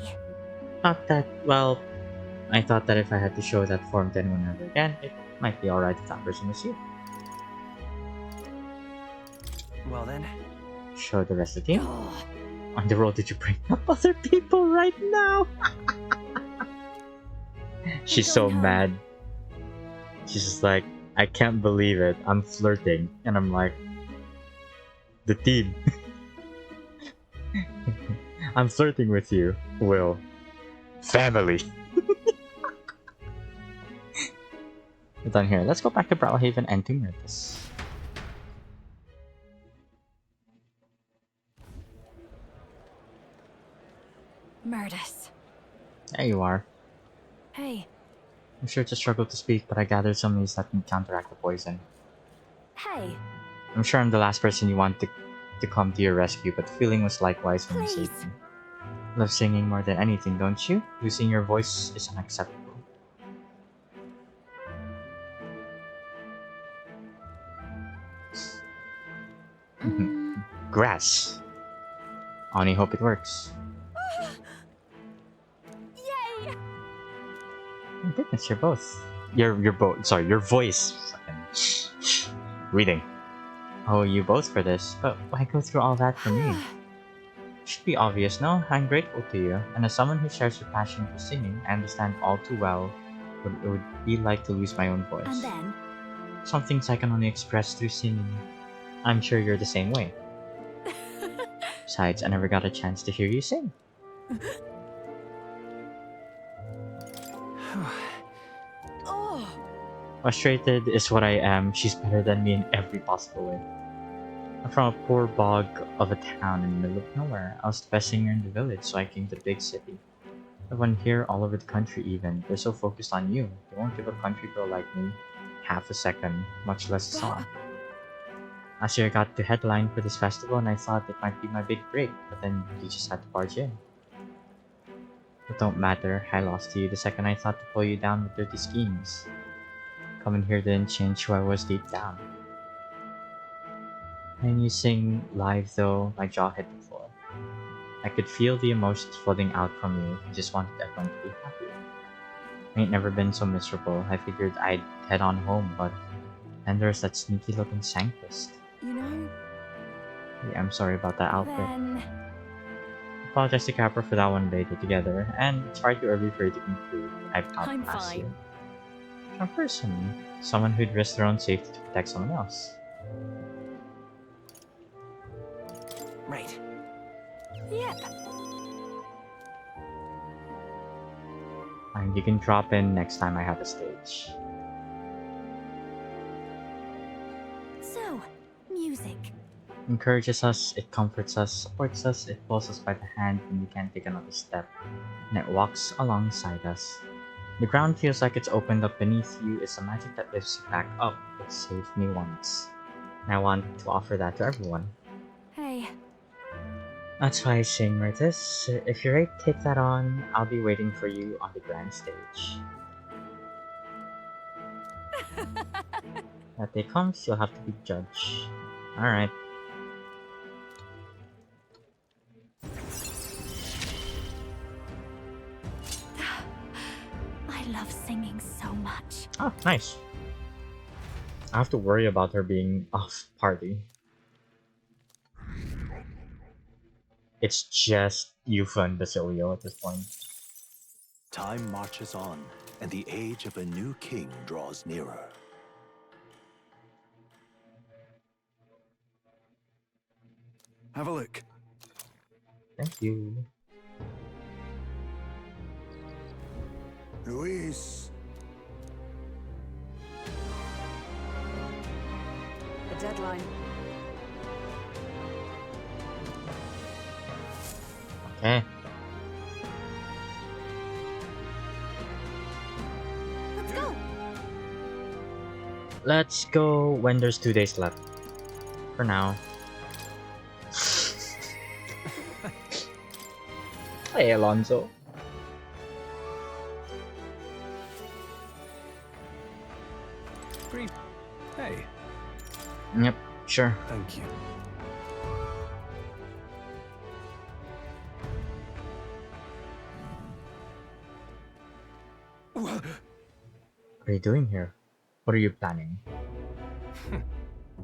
Not that, well, I thought that if I had to show that form to anyone ever again, it might be alright if that person was you. Well then. Show the rest of the team. On the road, did you bring up other people right now? She's so mad. She's just like, I can't believe it. I'm flirting. And I'm like, the team. I'm flirting with you, Will. Family. We're done here. Let's go back to Bralhaven and to Meritus. Meritus. There you are. Hey. I'm sure it's a struggle to speak, but I gathered some news that can counteract the poison. Hey. I'm sure I'm the last person you want to come to your rescue, but the feeling was likewise when you saved me. Love singing more than anything, don't you? Losing your voice is unacceptable. Grass. I only hope it works. Yay! Oh goodness, you're both. You're both. Sorry, your voice. Reading. Oh, you both for this, but why go through all that for me? Should be obvious, no? I'm grateful to you, and as someone who shares your passion for singing, I understand all too well what it would be like to lose my own voice. And then? Some things I can only express through singing. I'm sure you're the same way. Besides, I never got a chance to hear you sing. Oh, Frustrated is what I am. She's better than me in every possible way. I'm from a poor bog of a town in the middle of nowhere. I was the best singer in the village, so I came to the big city. Everyone here, all over the country even, they're so focused on you. They won't give a country girl like me half a second, much less a song. Last year I got to headline for this festival and I thought it might be my big break, but then you just had to barge in. It don't matter, I lost to you the second I thought to pull you down with dirty schemes. Coming here didn't change who I was deep down. When you sing live though, my jaw hit the floor. I could feel the emotions flooding out from you. I just wanted everyone to be happy. I ain't never been so miserable. I figured I'd head on home, but then there's that sneaky looking Sanctus. You know, Yeah, I'm sorry about that outfit. then Apologize to Capra for that one later together, and it's far too early for you to conclude. I've I'm outclassed you. fine. A person. Someone who'd risk their own safety to protect someone else. Right. Yep. And you can drop in next time I have a stage. So, music. Encourages us, it comforts us, supports us, it pulls us by the hand when we can't take another step, and it walks alongside us. The ground feels like it's opened up beneath you. It's the magic that lifts you back up. It saved me once. And I want to offer that to everyone. Hey, That's why I sing, Ritus. If you're ready to take that on, I'll be waiting for you on the grand stage. That day comes, you'll have to be judge. Alright. I love singing so much. Oh, nice. I have to worry about her being off party. It's just Yufa and Basilio at this point. Time marches on, and the age of a new king draws nearer. Have a look. Thank you. Luis. the deadline. Okay. Let's go. Let's go when there's 2 days left. For now. Hey, Alonso. Brief. Hey. Yep, sure. Thank you. What are you doing here? What are you planning?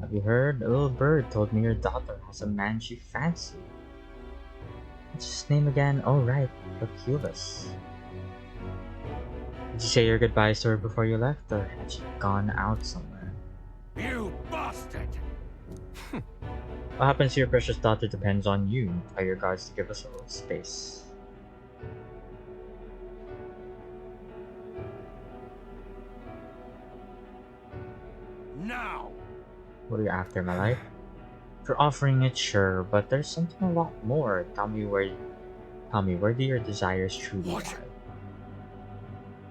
Have you heard? A little bird told me your daughter has a man she fancies. What's his name again? Oh right, Hercules. Did you say your goodbyes to her before you left, or had she gone out somewhere? You bastard! What happens to your precious daughter depends on you. Tell your guards to give us a little space. Now! What are you after, my life? If you're offering it, sure, but there's something a lot more. Tell me where do your desires truly lie?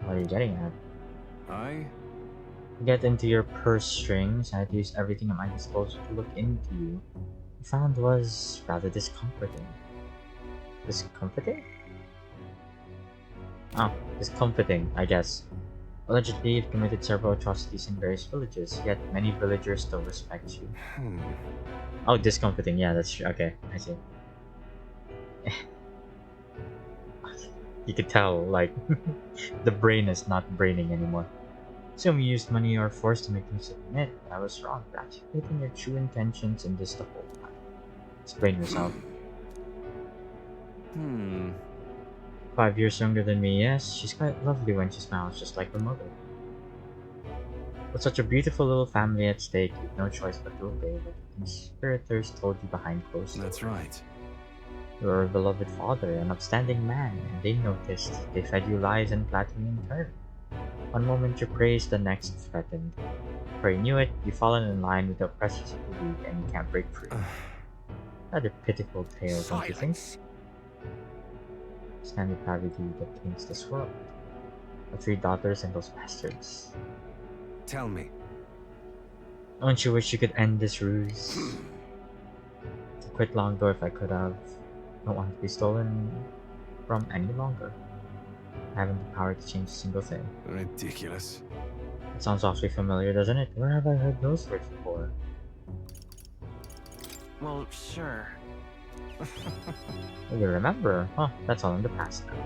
What are you getting at? To get into your purse strings, I had to use everything at my disposal to look into you. What I found was rather discomforting. Discomforting? Oh, discomforting, I guess. Allegedly, you've committed several atrocities in various villages, yet many villagers still respect you. Oh, discomforting, yeah, that's true. Okay, I see. You could tell, like, the brain is not braining anymore. Assume you used money or force to make me submit, but I was wrong. You're articulating your true intentions in this the whole time. Explain yourself. 5 years younger than me, yes. She's quite lovely when she smiles, just like her mother. With such a beautiful little family at stake, you've no choice but to obey what the conspirators told you behind closed doors. That's right. You're a beloved father, an upstanding man, and they noticed. They fed you lies and flattery in turn. One moment you praised, the next threatened. Before you knew it, you've fallen in line with the oppressors of the weak and you can't break free. Rather pitiful tale, don't you think? Stand depravity that taints this world. The 3 daughters and those bastards. Tell me. Don't you wish you could end this ruse? I quit long ago if I could have. Don't want to be stolen from any longer. I haven't the power to change a single thing. Ridiculous. It sounds awfully familiar, doesn't it? Where have I heard those words before? Well, sure. You remember? Huh, that's all in the past now.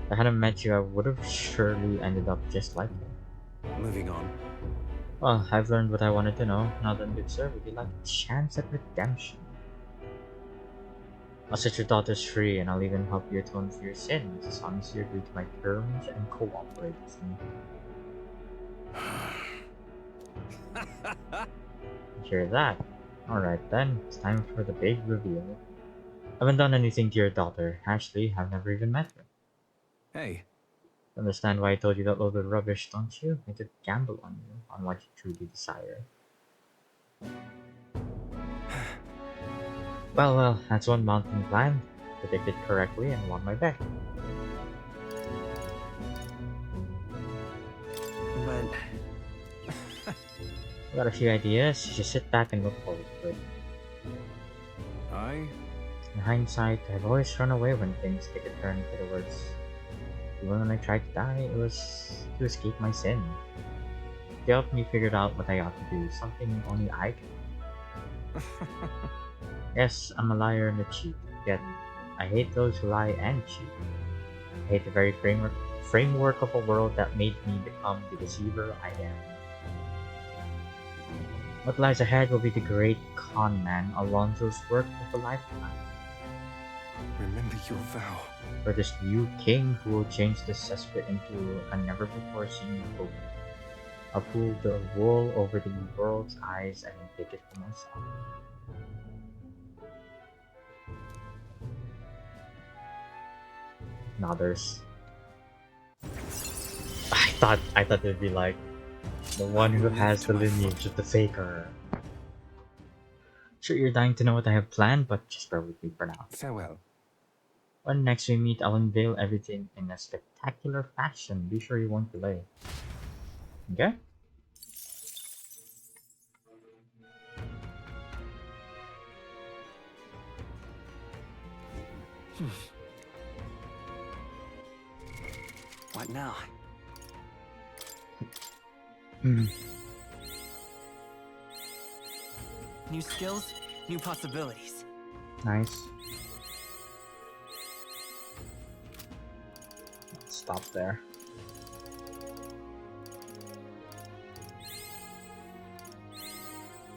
If I hadn't met you, I would have surely ended up just like you. Moving on. Well, I've learned what I wanted to know. Now then, good sir, would you like a chance at redemption? I'll set your daughters free, and I'll even help you atone for your sins, as long as you agree to my terms and cooperate with me. Hear that? Alright then, it's time for the big reveal. I haven't done anything to your daughter. Actually, I've never even met her. Hey. Understand why I told you that load of rubbish, don't you? I could gamble on you, on what you truly desire. Well, that's one mountain plan. Predicted correctly and won my bet. But... I got a few ideas. You just sit back and look forward to it. Aye? In hindsight, I've always run away when things take a turn for the worse. Even when I tried to die, it was to escape my sin. They helped me figure out what I ought to do, something only I can. Yes, I'm a liar and a cheat, yet I hate those who lie and cheat. I hate the very framework of a world that made me become the deceiver I am. What lies ahead will be the great con man Alonso's work of a lifetime. Remember your vow. For this new king who will change this cesspit into a never-before-seen hope. I'll pull the wool over the world's eyes and take it for myself. Nodders. I thought it'd be like the one who has the lineage of the faker. Sure, you're dying to know what I have planned, but just bear with me for now. Farewell. When next we meet, I'll unveil everything in a spectacular fashion. Be sure you won't delay. Okay? What now? New skills, new possibilities. Nice. Stop there.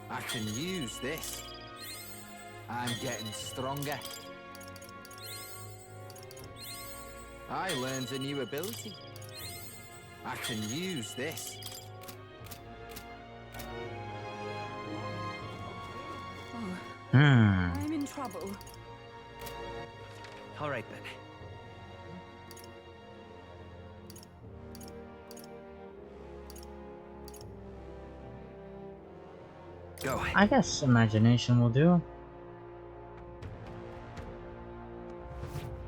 I can use this. I'm getting stronger. I learned a new ability. I can use this. I'm in trouble. All right then. Go. I guess imagination will do.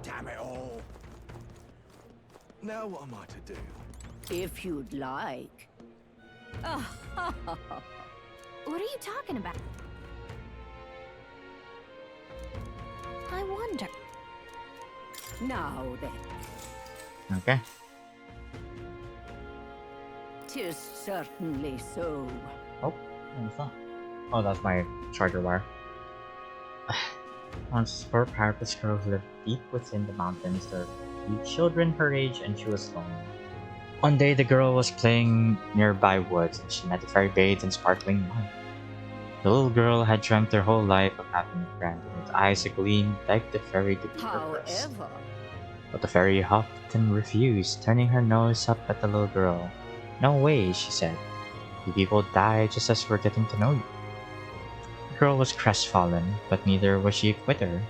Damn it all. Now what am I to do? If you'd like. What are you talking about? I wonder. Now then. Okay. 'Tis certainly so. Oh, what's that? Oh, that's my charger wire. Once a poor parapet girl who lived deep within the mountains, there were few children her age, and she was lonely. One day, the girl was playing nearby woods, and she met a fairy bathed in sparkling light. The little girl had dreamt her whole life of having a friend, and with eyes agleam, begged the fairy to be her first. However, But the fairy huffed and refused, turning her nose up at the little girl. No way, she said. You people die just as we're getting to know you. The girl was crestfallen, but neither was she a quitter.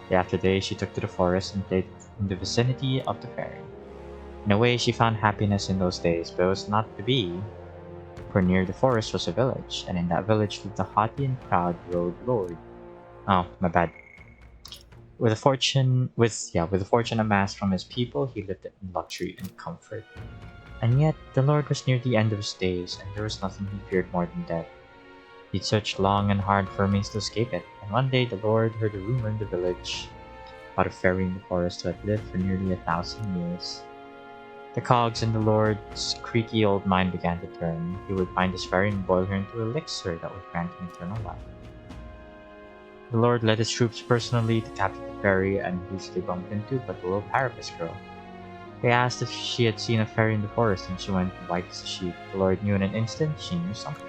Day after day, she took to the forest and played in the vicinity of the ferry. In a way, she found happiness in those days, but it was not to be, for near the forest was a village, and in that village lived a haughty and proud lord. Oh, my bad. With a fortune amassed from his people, he lived in luxury and comfort. And yet, the lord was near the end of his days, and there was nothing he feared more than death. He'd searched long and hard for a means to escape it, and one day the lord heard a rumor in the village about a fairy in the forest who had lived for nearly 1,000 years. The cogs in the lord's creaky old mind began to turn. He would find this fairy and boil her into elixir that would grant him eternal life. The lord led his troops personally to capture the fairy, and who should they bump into but the little parapet girl. They asked if she had seen a fairy in the forest, and she went white as a sheet. The lord knew in an instant she knew something.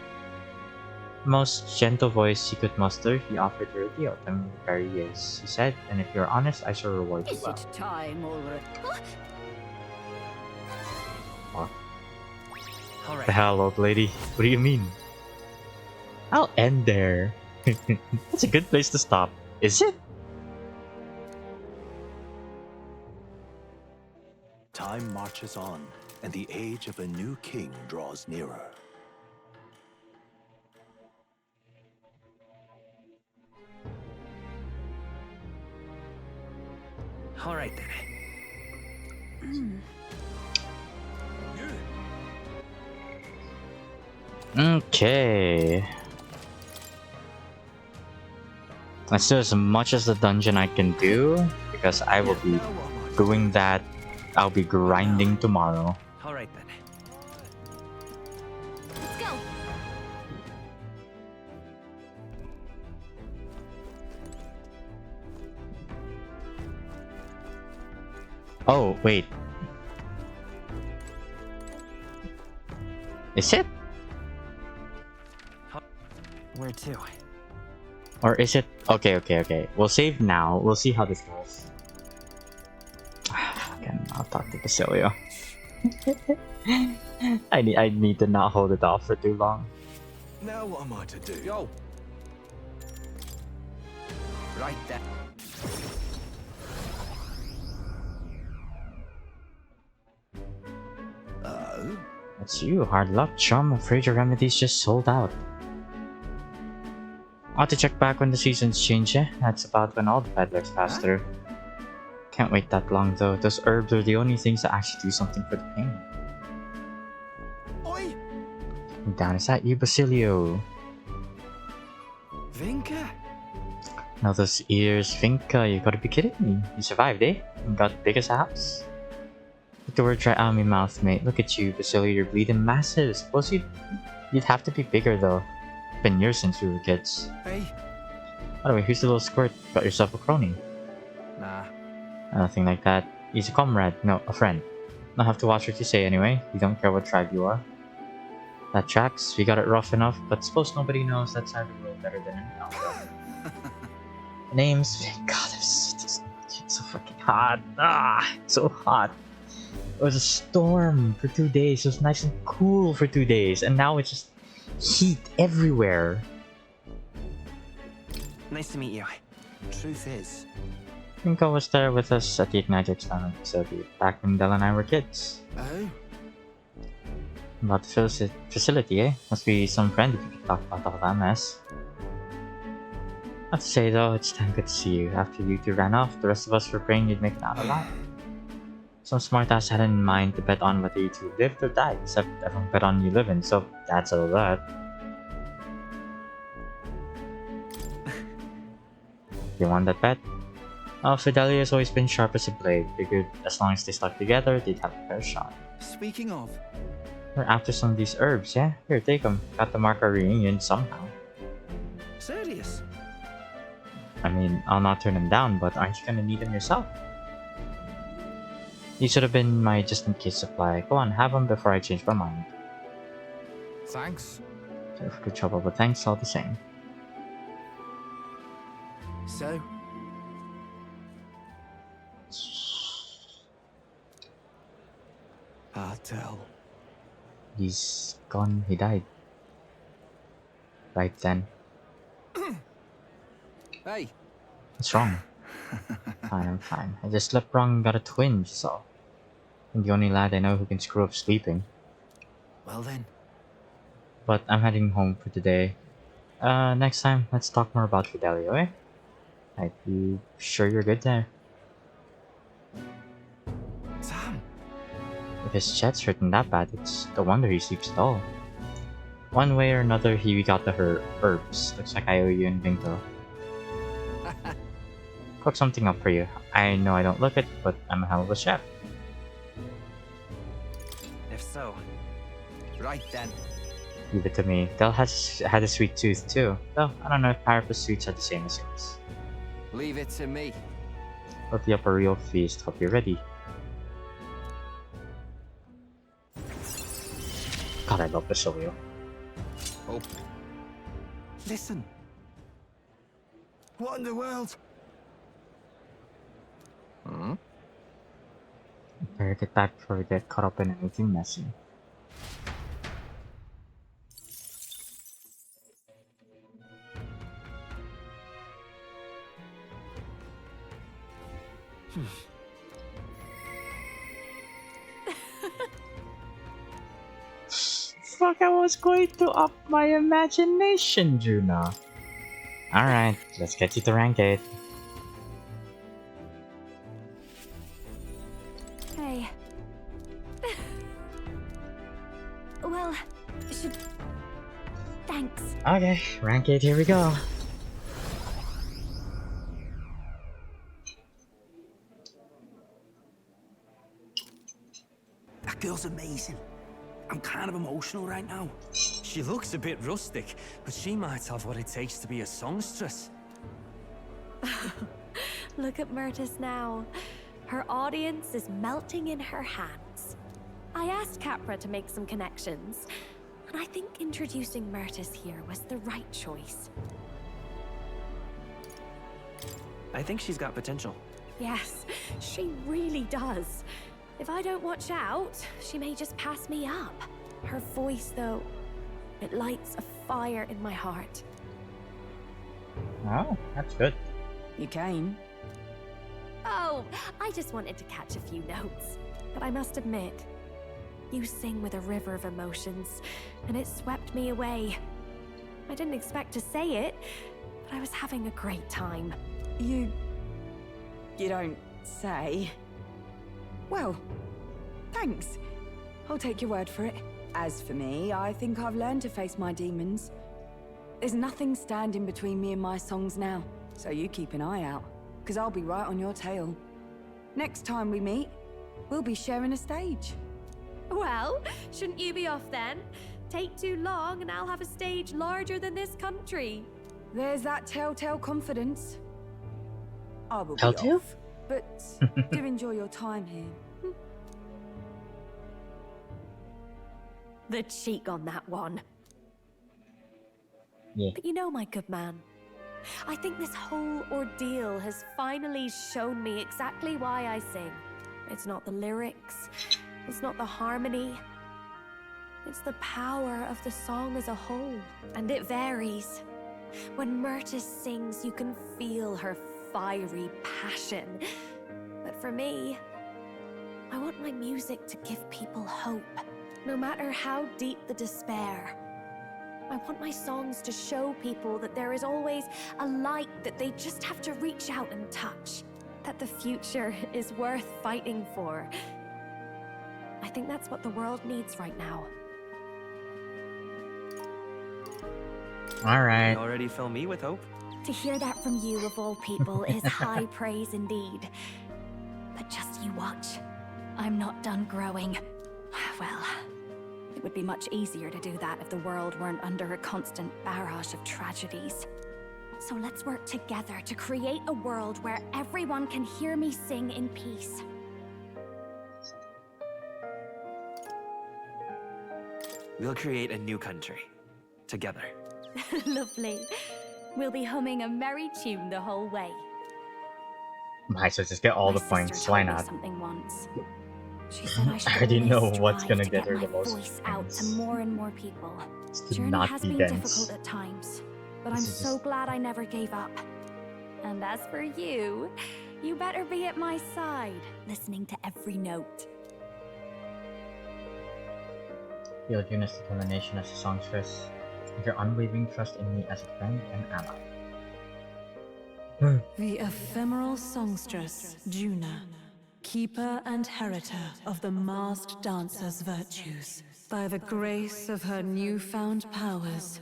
The most gentle voice he could muster, he offered her a deal. "Tell me who the fairy is," he said, "and if you're honest, I shall reward you Is well." it time already? What the hell, old lady? What do you mean? I'll end there. That's a good place to stop, is it? Time marches on, and the age of a new king draws nearer. All right then. Okay. Let's do as much as the dungeon I can do, because I will be doing that. I'll be grinding tomorrow. All right then. Let's go. Oh, wait. Is it? Where to? Or is it? Okay. We'll save now. We'll see how this goes. Fucking, I'll talk to Basilio. I need to not hold it off for too long. Now what am I to do? Yo. Right there. That's you, hard luck, chum. Afraid your remedies just sold out. Ought to check back when the seasons change, eh? That's about when all the peddlers pass through. Can't wait that long though. Those herbs are the only things that actually do something for the pain. Oi! Down is that you, Basilio? Vinka? Now those ears, Vinka, you gotta be kidding me. You survived, eh? And got big as a house. Get the word right out of my mouth, mate. Look at you, Basilio, you're bleeding massive. Suppose you'd have to be bigger though. Been years since we were kids. Hey. By the way, who's the little squirt? Got yourself a crony? Nah. Nothing like that. He's a comrade. No, a friend. I'll have to watch what you say anyway. You don't care what tribe you are. That tracks. We got it rough enough, but suppose nobody knows that side of the world better than anyone else. The name's... God, it's so fucking hot. It's so hot. It was a storm for 2 days. It was nice and cool for 2 days, and now it's just heat everywhere. Nice to meet you. Truth is, Rinko was there with us at the Ignite experiment facility back when Dell and I were kids. Oh? About the facility, eh? Must be some friend if you could talk about all that mess. I have to say though, it's damn good to see you. After you two ran off, the rest of us were praying you'd make it out alive. Some smartass had in mind to bet on whether you two lived or died, except everyone bet on you living, so that's all that. You won that bet? Oh, Fidelia has always been sharp as a blade. Figured as long as they stuck together, they'd have a fair shot. Speaking of... We're after some of these herbs, yeah? Here, take them. Got to mark our reunion somehow. Serious? I mean, I'll not turn them down, but aren't you gonna need them yourself? These should have been my just-in-case supply. Go on, have them before I change my mind. Thanks. Sorry for the trouble, but thanks all the same. So? I'll tell. He's gone. He died. Right then. Hey. What's wrong? Fine, I'm fine. I just slept wrong and got a twinge, so. I'm the only lad I know who can screw up sleeping. Well then. But I'm heading home for today. Next time, let's talk more about Fidelio, eh? Are you sure you're good there? Sam! If his chest's hurting that bad, it's no wonder he sleeps at all. One way or another, he got the herbs. Looks like I owe you in Vinto. Cook something up for you. I know I don't look it, but I'm a hell of a chef. If so. Right then. Leave it to me. Del has had a sweet tooth too, though I don't know if Parappa's sweets are the same as yours. Leave it to me. Put you up a real feast. Hope you're ready. God, I love Basilio. Oh. Listen. What in the world? Hmm? Better get back before we get caught up in anything messy. Fuck, I was going to up my imagination, Juna. Alright, let's get you to rank 8. Hey. Well, should... Thanks. Okay, rank 8, here we go. That girl's amazing. I'm kind of emotional right now. She looks a bit rustic, but she might have what it takes to be a songstress. Look at Myrtis now. Her audience is melting in her hands. I asked Capra to make some connections, and I think introducing Myrtis here was the right choice. I think she's got potential. Yes, she really does. If I don't watch out, she may just pass me up. Her voice, though, it lights a fire in my heart. Oh, that's good. You came. Oh, I just wanted to catch a few notes. But I must admit, you sing with a river of emotions, and it swept me away. I didn't expect to say it, but I was having a great time. You don't say. Well, thanks. I'll take your word for it. As for me, I think I've learned to face my demons. There's nothing standing between me and my songs now, so you keep an eye out, because I'll be right on your tail. Next time we meet, we'll be sharing a stage. Well, shouldn't you be off then? Take too long and I'll have a stage larger than this country. There's that telltale confidence. I will be Telltale? off, but do enjoy your time here. The cheek on that one. Yeah. But you know, my good man, I think this whole ordeal has finally shown me exactly why I sing. It's not the lyrics, it's not the harmony, it's the power of the song as a whole. And it varies. When Myrtis sings, you can feel her fiery passion. But for me, I want my music to give people hope, no matter how deep the despair. I want my songs to show people that there is always a light that they just have to reach out and touch. That the future is worth fighting for. I think that's what the world needs right now. Alright. You already fill me with hope. To hear that from you, of all people, is high praise indeed. But just you watch. I'm not done growing. Well, it would be much easier to do that if the world weren't under a constant barrage of tragedies. So let's work together to create a world where everyone can hear me sing in peace. We'll create a new country. Together. Lovely. We'll be humming a merry tune the whole way. Might as well just get all My the points. sister Why told me not? something once. She said I I should already know always what's strive gonna to get get her my the most voice out to points. more and more people. To Journey not has be been dense. difficult at times, but I'm This is so glad I never gave up. And as for you, you better be at my side, listening to every note. Feel Juna's determination as a songstress, and your unwavering trust in me as a friend and ally. The ephemeral songstress, Juna, keeper and heritor of the masked dancer's virtues. By the grace of her newfound powers,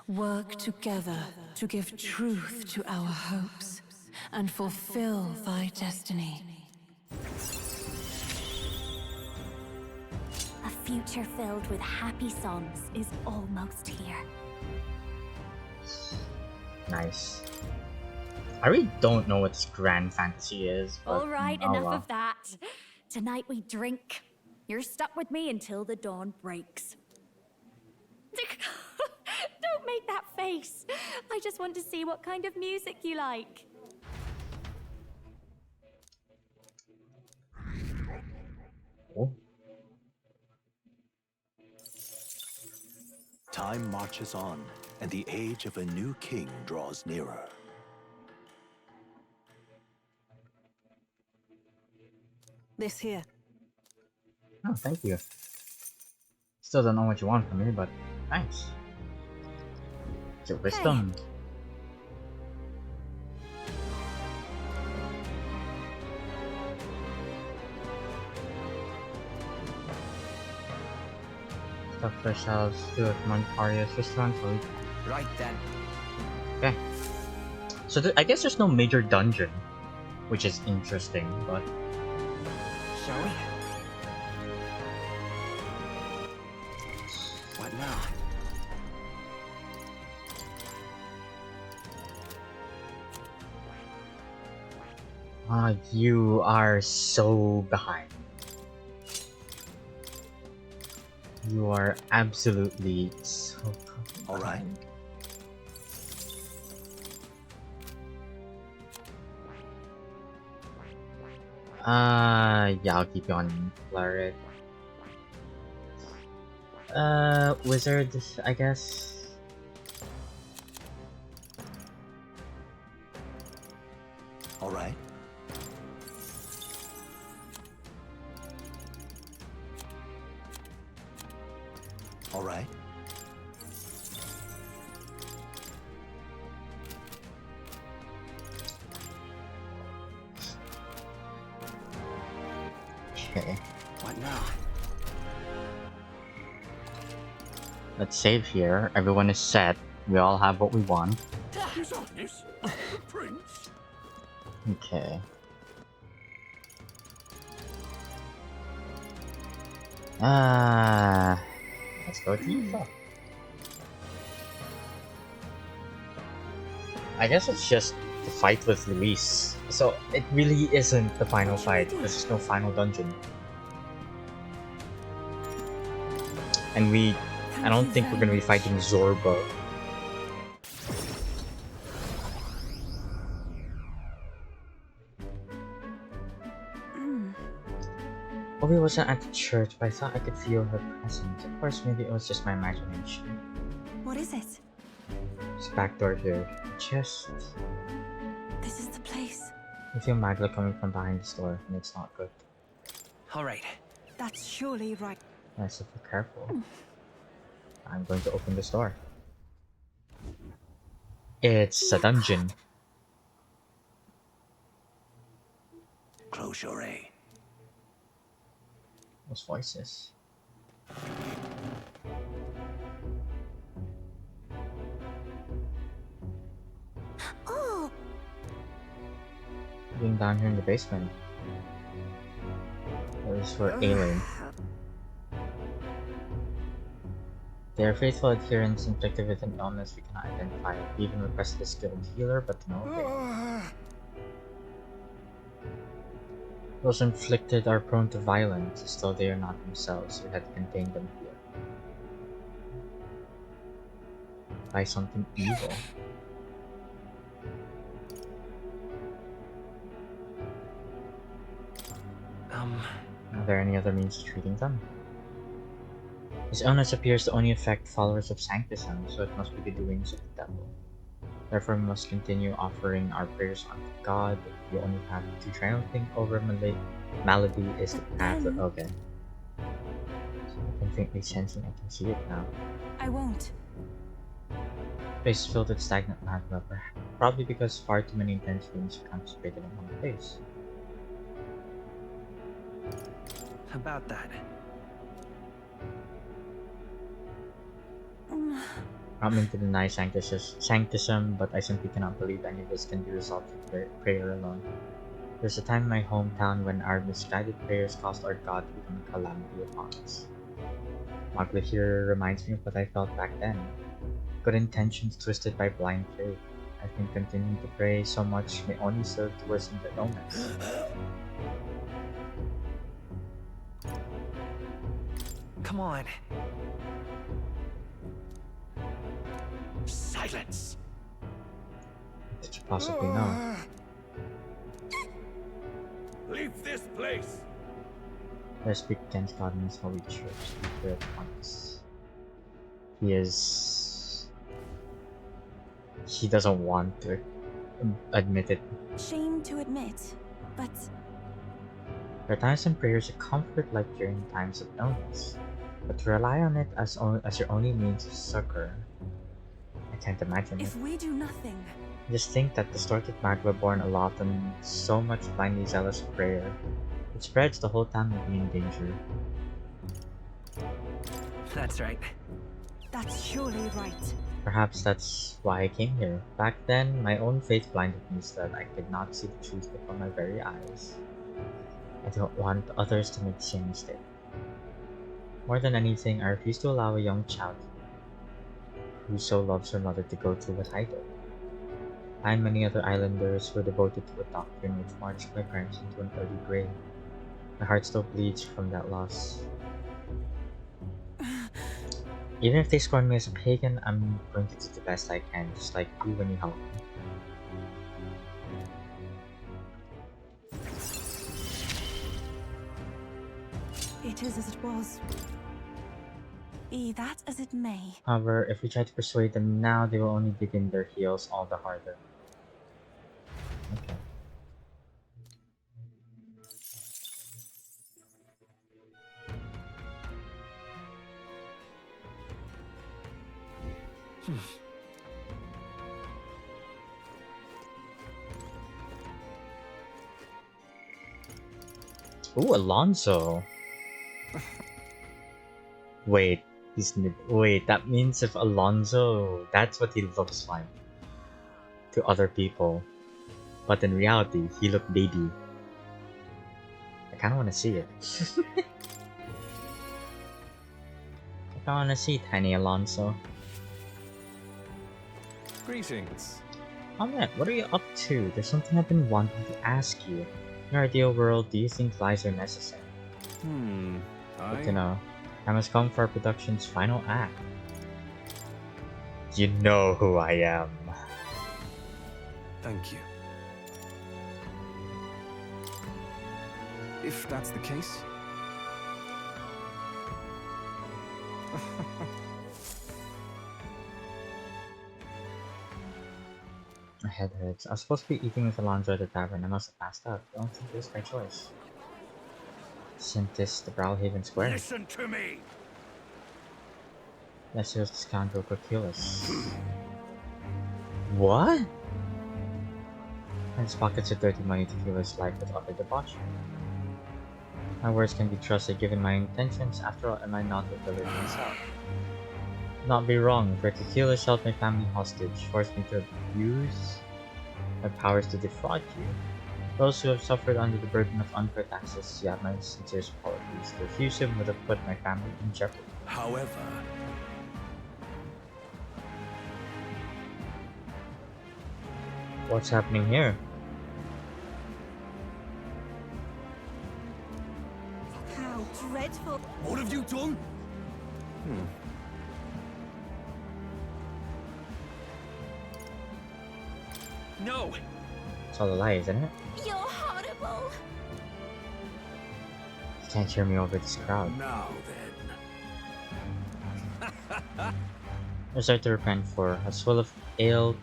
work together to give truth to our hopes and fulfill thy destiny. A future filled with happy songs is almost here. Nice. I really don't know what grand fantasy is, but All right, oh enough well. of that. Tonight we drink. You're stuck with me until the dawn breaks. Don't make that face. I just want to see what kind of music you like. Oh. Time marches on, and the age of a new king draws nearer. This here. Oh, thank you. Still don't know what you want from me, but thanks. Your wisdom. Stuff fresh house, do it Montaria's restaurant, so Right then. okay. So I guess there's no major dungeon, which is interesting, but Shall we? What now? you are so behind. You are absolutely so behind. All right. Yeah, I'll keep you on Cleric. Wizard, I guess. All right. All right. Okay. What now? Let's save here. Everyone is set. We all have what we want. His Highness, the Prince. Okay. Let's go Tifa. I guess it's just the fight with Luis. So it really isn't the final fight. There's no final dungeon. And I don't think we're gonna be fighting Zorba. Obi wasn't at the church, but I thought I could feel her presence. Of course, maybe it was just my imagination. What is it? There's a back door here. Just... This is the place. I feel Magla coming from behind this door, and it's not good. All right. That's surely right. Nice if you're careful. I'm going to open this door. It's a dungeon. Close your eye. Those voices. Oh! Being down here in the basement. That is for Aileen. They are faithful adherents inflicted with an illness we cannot identify. We even requested a skilled healer, but no avail. Those inflicted are prone to violence, as though they are not themselves. We had to contain them here. By something evil. Are there any other means of treating them? His illness appears to only affect followers of Sanctism, so it must be the doings of the devil. Therefore, we must continue offering our prayers unto God. The only path to triumphing over malady is the path of... Okay. I can faintly sensing I can see it now. I won't. Place filled with stagnant magma, probably because far too many intense winds are concentrated in one place. About that. Not meant to deny Sanctism, but I simply cannot believe any of this can be resolved through prayer alone. There's a time in my hometown when our misguided prayers caused our God to become a calamity upon us. Magla here reminds me of what I felt back then. Good intentions twisted by blind faith. I think continuing to pray so much may only serve to worsen the illness. Come on. Silence! Did you possibly know? Leave this place! Let us speak against God and His holy church. He at once. He doesn't want to admit it. Shame to admit, but... There are times when prayer is a comfort like during times of illness. But to rely on it as your only means of succor, I can't imagine it. If we do nothing... Just think that distorted magma born aloft and so much blindly zealous prayer. It spreads, the whole town will be in danger. That's right. That's surely right. Perhaps that's why I came here. Back then, my own faith blinded me so that I could not see the truth before my very eyes. I don't want others to make the same mistake. More than anything, I refuse to allow a young child who so loves her mother to go through what I did. I and many other islanders were devoted to a doctrine which marched my parents into an early grave. My heart still bleeds from that loss. Even if they scorn me as a pagan, I'm going to do the best I can, just like you when you help me. It is as it was. Be that as it may. However, if we try to persuade them now, they will only dig in their heels all the harder. Okay. Ooh, Alonso. Wait, wait, that means if Alonso, that's what he looks like to other people. But in reality, he looked baby. I kinda wanna see it. I wanna see tiny Alonso. Greetings. Oh man, what are you up to? There's something I've been wanting to ask you. In our ideal world, do you think lies are necessary? Good to know. Time has come for our production's final act. You know who I am. Thank you. If that's the case... My head hurts. I was supposed to be eating with Alonso at the tavern. I must have passed out. I don't think it was my choice. Isn't this the Brawlhaven Square? Listen to me! Yes, it was the scoundrel Coquillus. What? And his pockets of dirty money to fuel his life with utter debauchery. My words can be trusted given my intentions. After all, am I not the villain myself? Not be wrong, for Coquillus held my family hostage, forced me to abuse my powers to defraud you. Those who have suffered under the burden of unfair taxes, you have my sincerest apologies. To refuse him would have put my family in jeopardy. However... What's happening here? How dreadful. What have you done? No! It's all a lie, isn't it? You're horrible. Can't hear me over this crowd. Now then. I start to repent for a swill of ale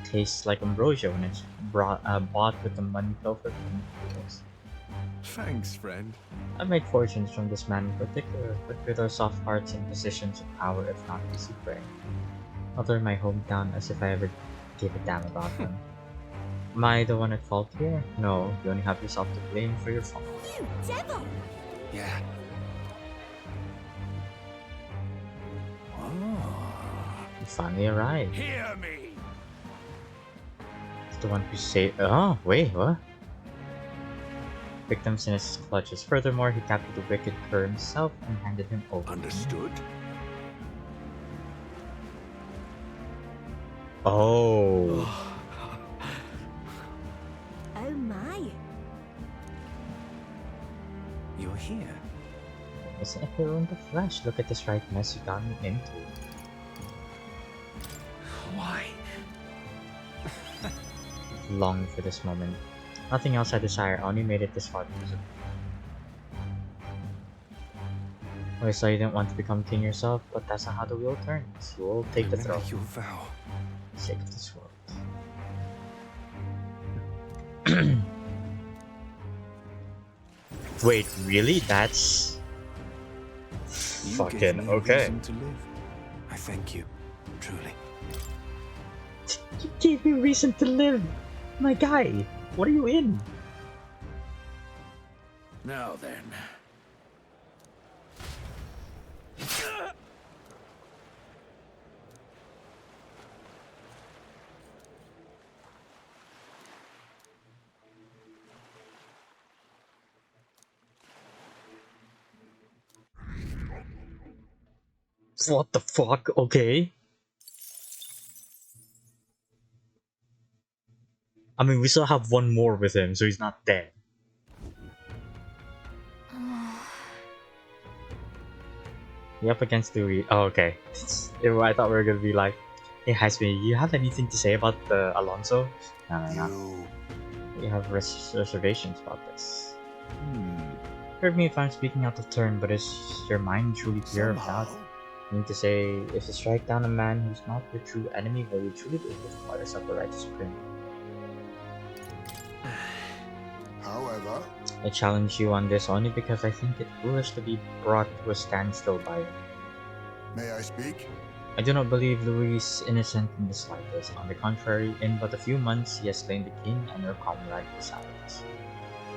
tastes like ambrosia when it's bought with the money pilfered from the fields. Thanks, friend. I've made fortunes from this man in particular, but with our soft hearts in positions of power, if not easy prey. Other in my hometown, as if I ever gave a damn about them. Am I the one at fault here? No, you only have yourself to blame for your fault. You devil! Yeah. You finally arrived. Hear me! It's the one who saved. Oh, wait, what? Victims in his clutches. Furthermore, he captured the wicked cur himself and handed him over. Understood. Oh. Oh my. You're here. Isn't a hero in the flesh? Look at this right mess you got me into. Why? Long for this moment. Nothing else I desire, I only made it this far because of you. I saw you didn't want to become king yourself, but that's not how the wheel turns. You will take the throne. Your vow. For the sake of this world. Wait, really? That's fucking okay. To live. I thank you, truly. You gave me reason to live! My guy! What are you in? Now then. What the fuck? Okay. I mean, we still have one more with him, so he's not dead. You up against Louis? Oh, okay. I thought we were gonna be like, hey, Hasmi, you have anything to say about the Alonso? No. You have reservations about this. Forgive me if I'm speaking out of turn, but is your mind truly clear about it? I mean to say, if you strike down a man who's not your true enemy, will you truly be able to fire yourself a righteous supreme? However, I challenge you on this only because I think it foolish to be brought to a standstill by it. may I speak? I do not believe Louis is innocent in the slightest. On the contrary, in but a few months he has slain the king and your comrade besides.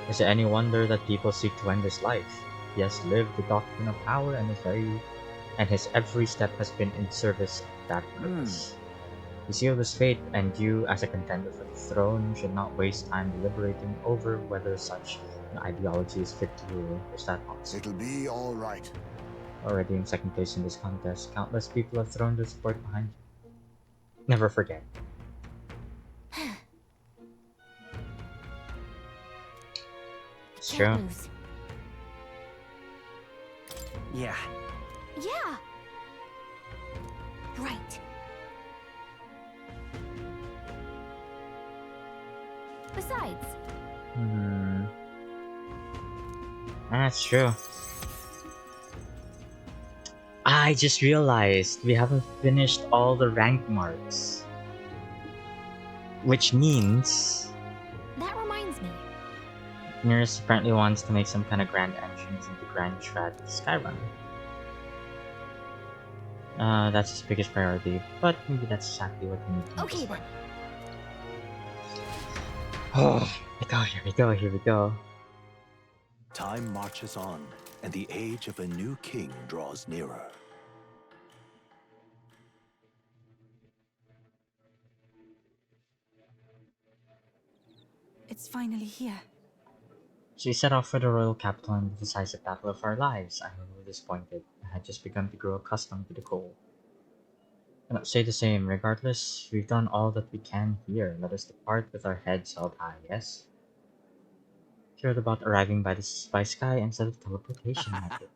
Is it any wonder that people seek to end his life? He has lived the doctrine of power and his every step has been in service of that purpose. You seal his fate, and you, as a contender for the throne, should not waste time deliberating over whether such an ideology is fit to rule. Is that possible? It'll be all right. Already in second place in this contest, countless people have thrown their support behind you. Never forget. It's true. Yeah. Yeah. Right. Besides, That's true. I just realized we haven't finished all the rank marks. Which means that reminds me. Nearest apparently wants to make some kind of grand entrance into Grand Strat Skyrun. That's his biggest priority, but maybe that's exactly what we need to do. Okay then. Oh, here we go, here we go. Time marches on, and the age of a new king draws nearer. It's finally here. So we set off for the royal capital and the decisive battle of our lives. I was disappointed. I had just begun to grow accustomed to the cold. Cannot say the same. Regardless, we've done all that we can here. Let us depart with our heads held high, yes? Cared about arriving by sky instead of teleportation method.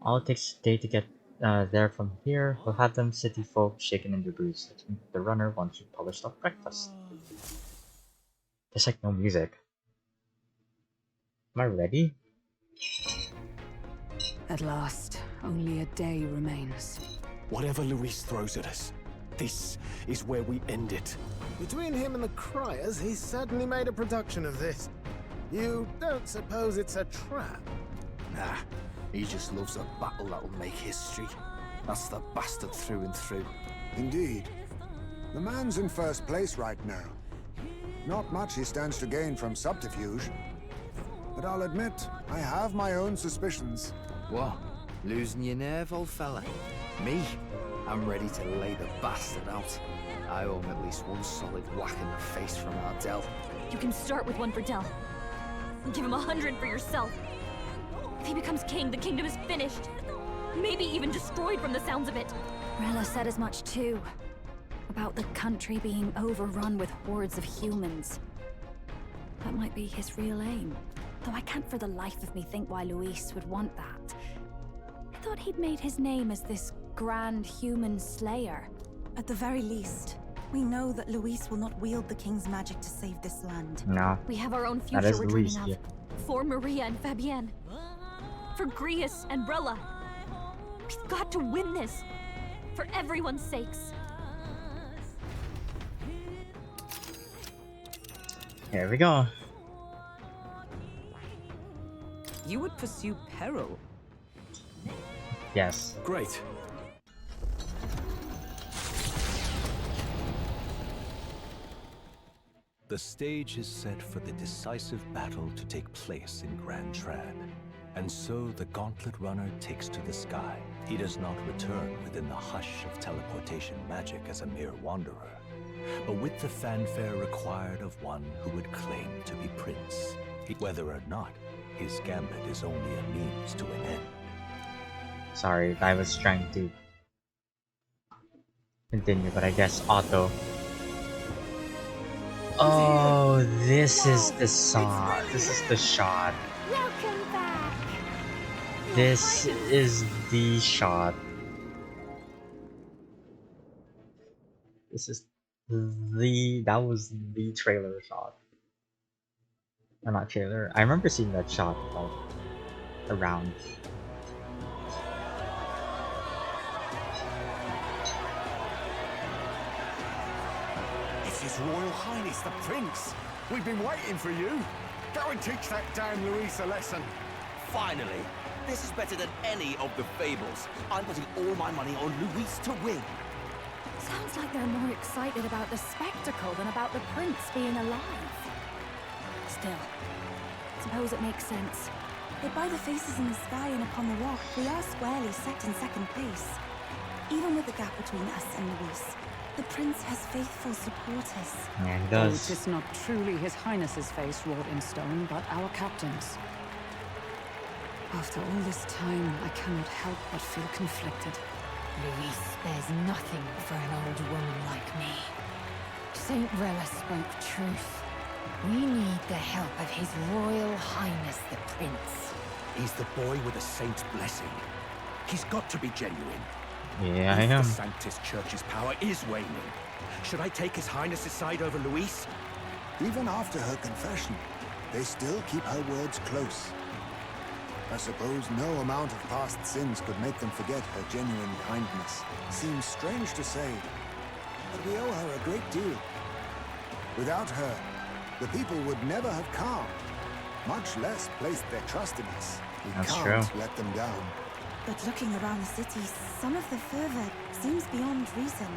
All it takes a day to get there from here. We'll have them city folk shaken in their boots. Let's meet the runner once we polished off breakfast. There's like no music. Am I ready? At last, only a day remains. Whatever Luis throws at us, this is where we end it. Between him and the Criers, he's certainly made a production of this. You don't suppose it's a trap? Nah, he just loves a battle that'll make history. That's the bastard through and through. Indeed. The man's in first place right now. Not much he stands to gain from subterfuge. But I'll admit, I have my own suspicions. What? Losing your nerve, old fella? Me? I'm ready to lay the bastard out. I owe him at least one solid whack in the face from Ardell. You can start with one for Dell. Give him 100 for yourself. If he becomes king, the kingdom is finished. Maybe even destroyed from the sounds of it. Rella said as much too. About the country being overrun with hordes of humans. That might be his real aim. Though I can't for the life of me think why Luis would want that. I thought he'd made his name as this grand human slayer. At the very least, we know that Luis will not wield the king's magic to save this land. No. We have our own future That is we're Luis, dreaming of. yeah. For Maria and Fabienne. For Grius and Rella. We've got to win this. For everyone's sakes. Here we go. You would pursue peril? Yes. Great. The stage is set for the decisive battle to take place in Grand Trad. And so the Gauntlet Runner takes to the sky. He does not return within the hush of teleportation magic as a mere wanderer, but with the fanfare required of one who would claim to be Prince. Whether or not, his gambit is only a means to an end. Sorry, I was trying to continue, but I guess auto. Oh, this is the shot. This is the shot. Welcome back. This is the shot. This is that was the trailer shot. Or not trailer. I remember seeing that shot like around. It's His Royal Highness the Prince. We've been waiting for you. Go and teach that damn Luis a lesson. Finally. This is better than any of the fables. I'm putting all my money on Luis to win. Sounds like they're more excited about the spectacle than about the prince being alive. Still, suppose it makes sense. But by the faces in the sky and upon the rock, we are squarely set in second place. Even with the gap between us and Luis, the prince has faithful supporters. Yeah, he Though does. it is not truly His Highness's face wrought in stone, but our captain's. After all this time, I cannot help but feel conflicted. Luis spares nothing for an old woman like me. Saint Rella spoke truth. We need the help of His Royal Highness the Prince. He's the boy with a saint's blessing. He's got to be genuine. Yeah, I If am. the Sanctus Church's power is waning, should I take His Highness's side over Luis? Even after her confession, they still keep her words close. I suppose no amount of past sins could make them forget her genuine kindness. Seems strange to say, but we owe her a great deal. Without her, the people would never have calmed, much less placed their trust in us. We That's can't true. let them down. But looking around the city, some of the fervor seems beyond reason.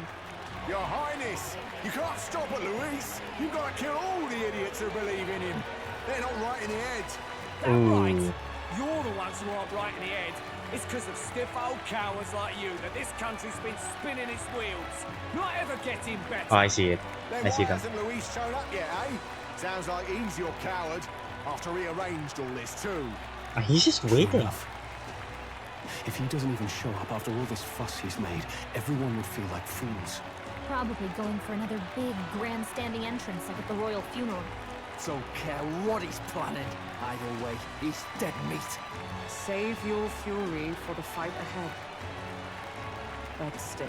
Your Highness, you can't stop at Luis. You've got to kill all the idiots who believe in him. They're not right in the head. Ooh. You're the ones who aren't right in the head. It's because of stiff old cowards like you that this country's been spinning its wheels. Not ever getting better. Oh, I see it. Then I see why them. hasn't Luis shown up yet, eh? Sounds like he's your coward after he arranged all this too. He's just waiting. If he doesn't even show up after all this fuss he's made, everyone would feel like fools. Probably going for another big, grandstanding entrance like at the royal funeral. Don't care what he's planning. Either way, he's dead meat. Save your fury for the fight ahead. But still.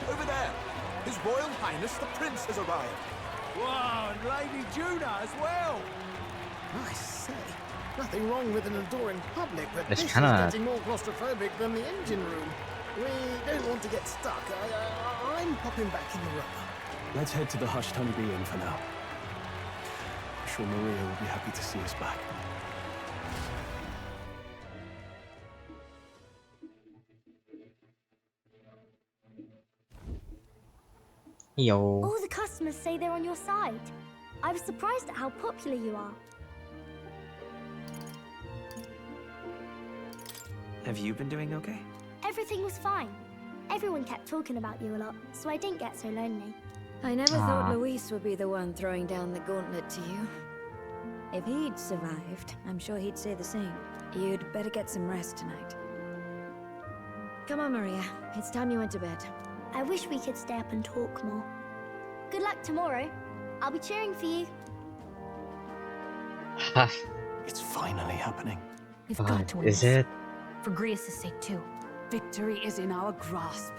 Over there! His Royal Highness the Prince has arrived. Wow, and Lady Juna as well. I say, nothing wrong with an adoring public, but It's this is kinda- getting more claustrophobic than the engine room. We don't want to get stuck. I'm popping back in the room. Let's head to the Hushed Honeybee Inn for now. I'm sure Maria will be happy to see us back. Yo. All the customers say they're on your side. I was surprised at how popular you are. Have you been doing okay? Everything was fine. Everyone kept talking about you a lot, so I didn't get so lonely. I never thought Luis would be the one throwing down the gauntlet to you. If he'd survived, I'm sure he'd say the same. You'd better get some rest tonight. Come on, Maria. It's time you went to bed. I wish we could stay up and talk more. Good luck tomorrow. I'll be cheering for you. It's finally happening. We've got to win Is this. it? For Grace's sake, too. Victory is in our grasp.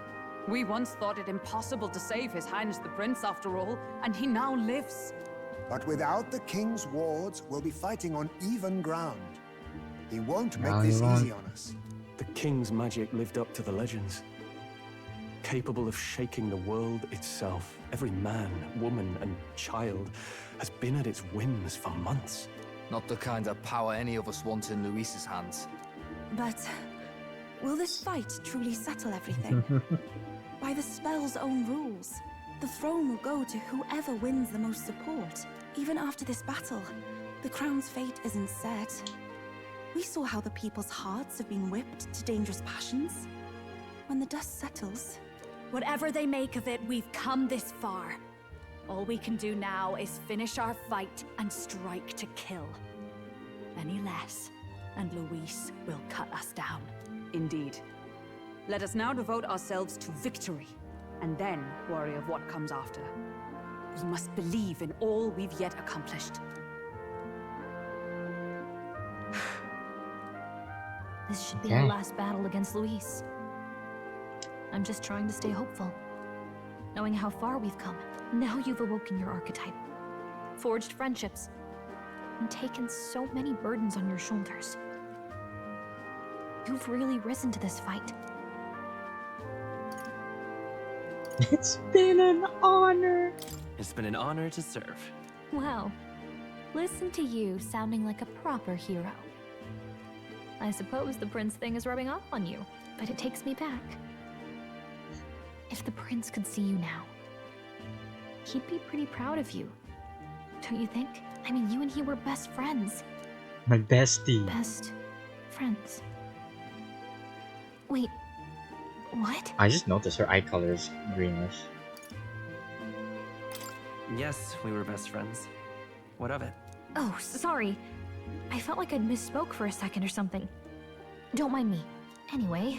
We once thought it impossible to save His Highness the Prince, after all, and he now lives. But without the king's wards, we'll be fighting on even ground. He won't make No, this he won't. easy on us. The king's magic lived up to the legends. Capable of shaking the world itself. Every man, woman, and child has been at its whims for months. Not the kind of power any of us want in Luis's hands. But will this fight truly settle everything? By the spell's own rules, the throne will go to whoever wins the most support. Even after this battle, the crown's fate isn't set. We saw how the people's hearts have been whipped to dangerous passions. When the dust settles... Whatever they make of it, we've come this far. All we can do now is finish our fight and strike to kill. Any less, and Luis will cut us down. Indeed. Let us now devote ourselves to victory, and then worry of what comes after. We must believe in all we've yet accomplished. This should be Okay. our last battle against Luis. I'm just trying to stay hopeful. Knowing how far we've come. Now you've awoken your archetype. Forged friendships. And taken so many burdens on your shoulders. You've really risen to this fight. It's been an honor. It's been an honor to serve. Wow. Listen to you sounding like a proper hero. I suppose the prince thing is rubbing off on you, but it takes me back. If the prince could see you now, he'd be pretty proud of you. Don't you think? I mean, you and he were best friends. My bestie. Best friends. Wait, what? I just noticed her eye color is greenish. Yes, we were best friends. What of it? Oh, sorry. I felt like I'd misspoke for a second or something. Don't mind me. Anyway,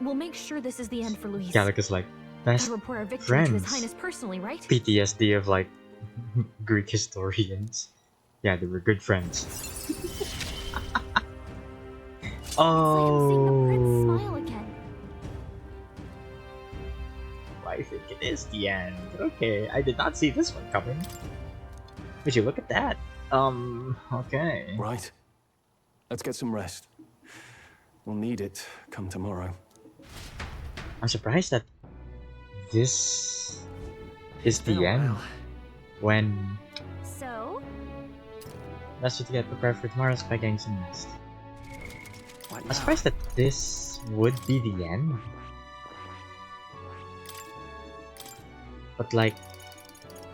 we'll make sure this is the end for Luis. Gallica's like, best Gotta report our victory to His friends. Highness personally, right? PTSD of like Greek historians. Yeah, they were good friends. Oh, Smile again. I think it is the end. Okay, I did not see this one coming. Would you look at that? Okay. Right. Let's get some rest. We'll need it come tomorrow. I'm surprised that this is the end. When So? let's just get prepared for tomorrow's by getting some rest. I'm surprised that this would be the end. But like,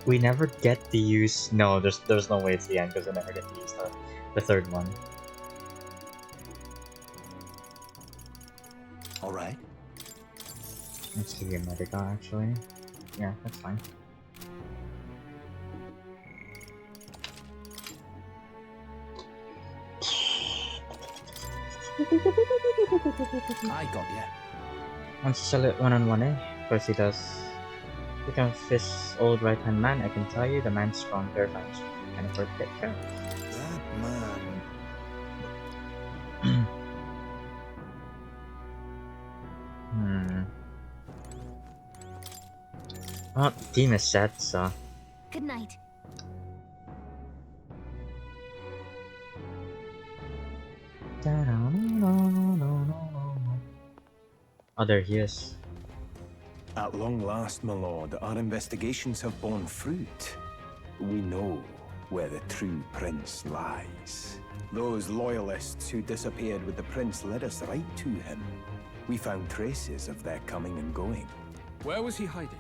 we never get to use. No, there's no way it's the end because we never get to use the third one. All right. Let's give you a medica actually. Yeah, that's fine. I got you. Wants to sell it one-on-one, eh? Of course he does. Become Fist's old right-hand man, I can tell you, the man's strong, terrifying, and a take care. That man. Well, the team is set, so Good night. Oh, there he is. At long last, my lord, our investigations have borne fruit. We know where the true prince lies. Those loyalists who disappeared with the prince led us right to him. We found traces of their coming and going. Where was he hiding?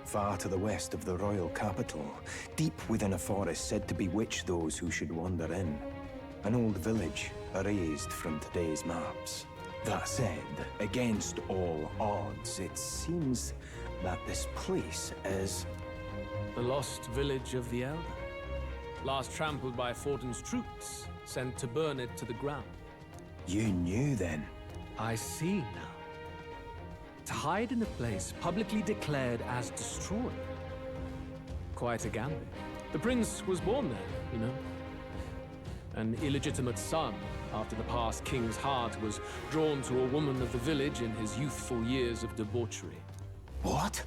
Far to the west of the royal capital, deep within a forest said to bewitch those who should wander in. An old village, erased from today's maps. That said, against all odds, it seems that this place is... The lost village of the Elder. Last trampled by Fortin's troops, sent to burn it to the ground. You knew then? I see now. To hide in a place publicly declared as destroyed. Quite a gambit. The prince was born there, you know. An illegitimate son, after the past king's heart was drawn to a woman of the village in his youthful years of debauchery. What?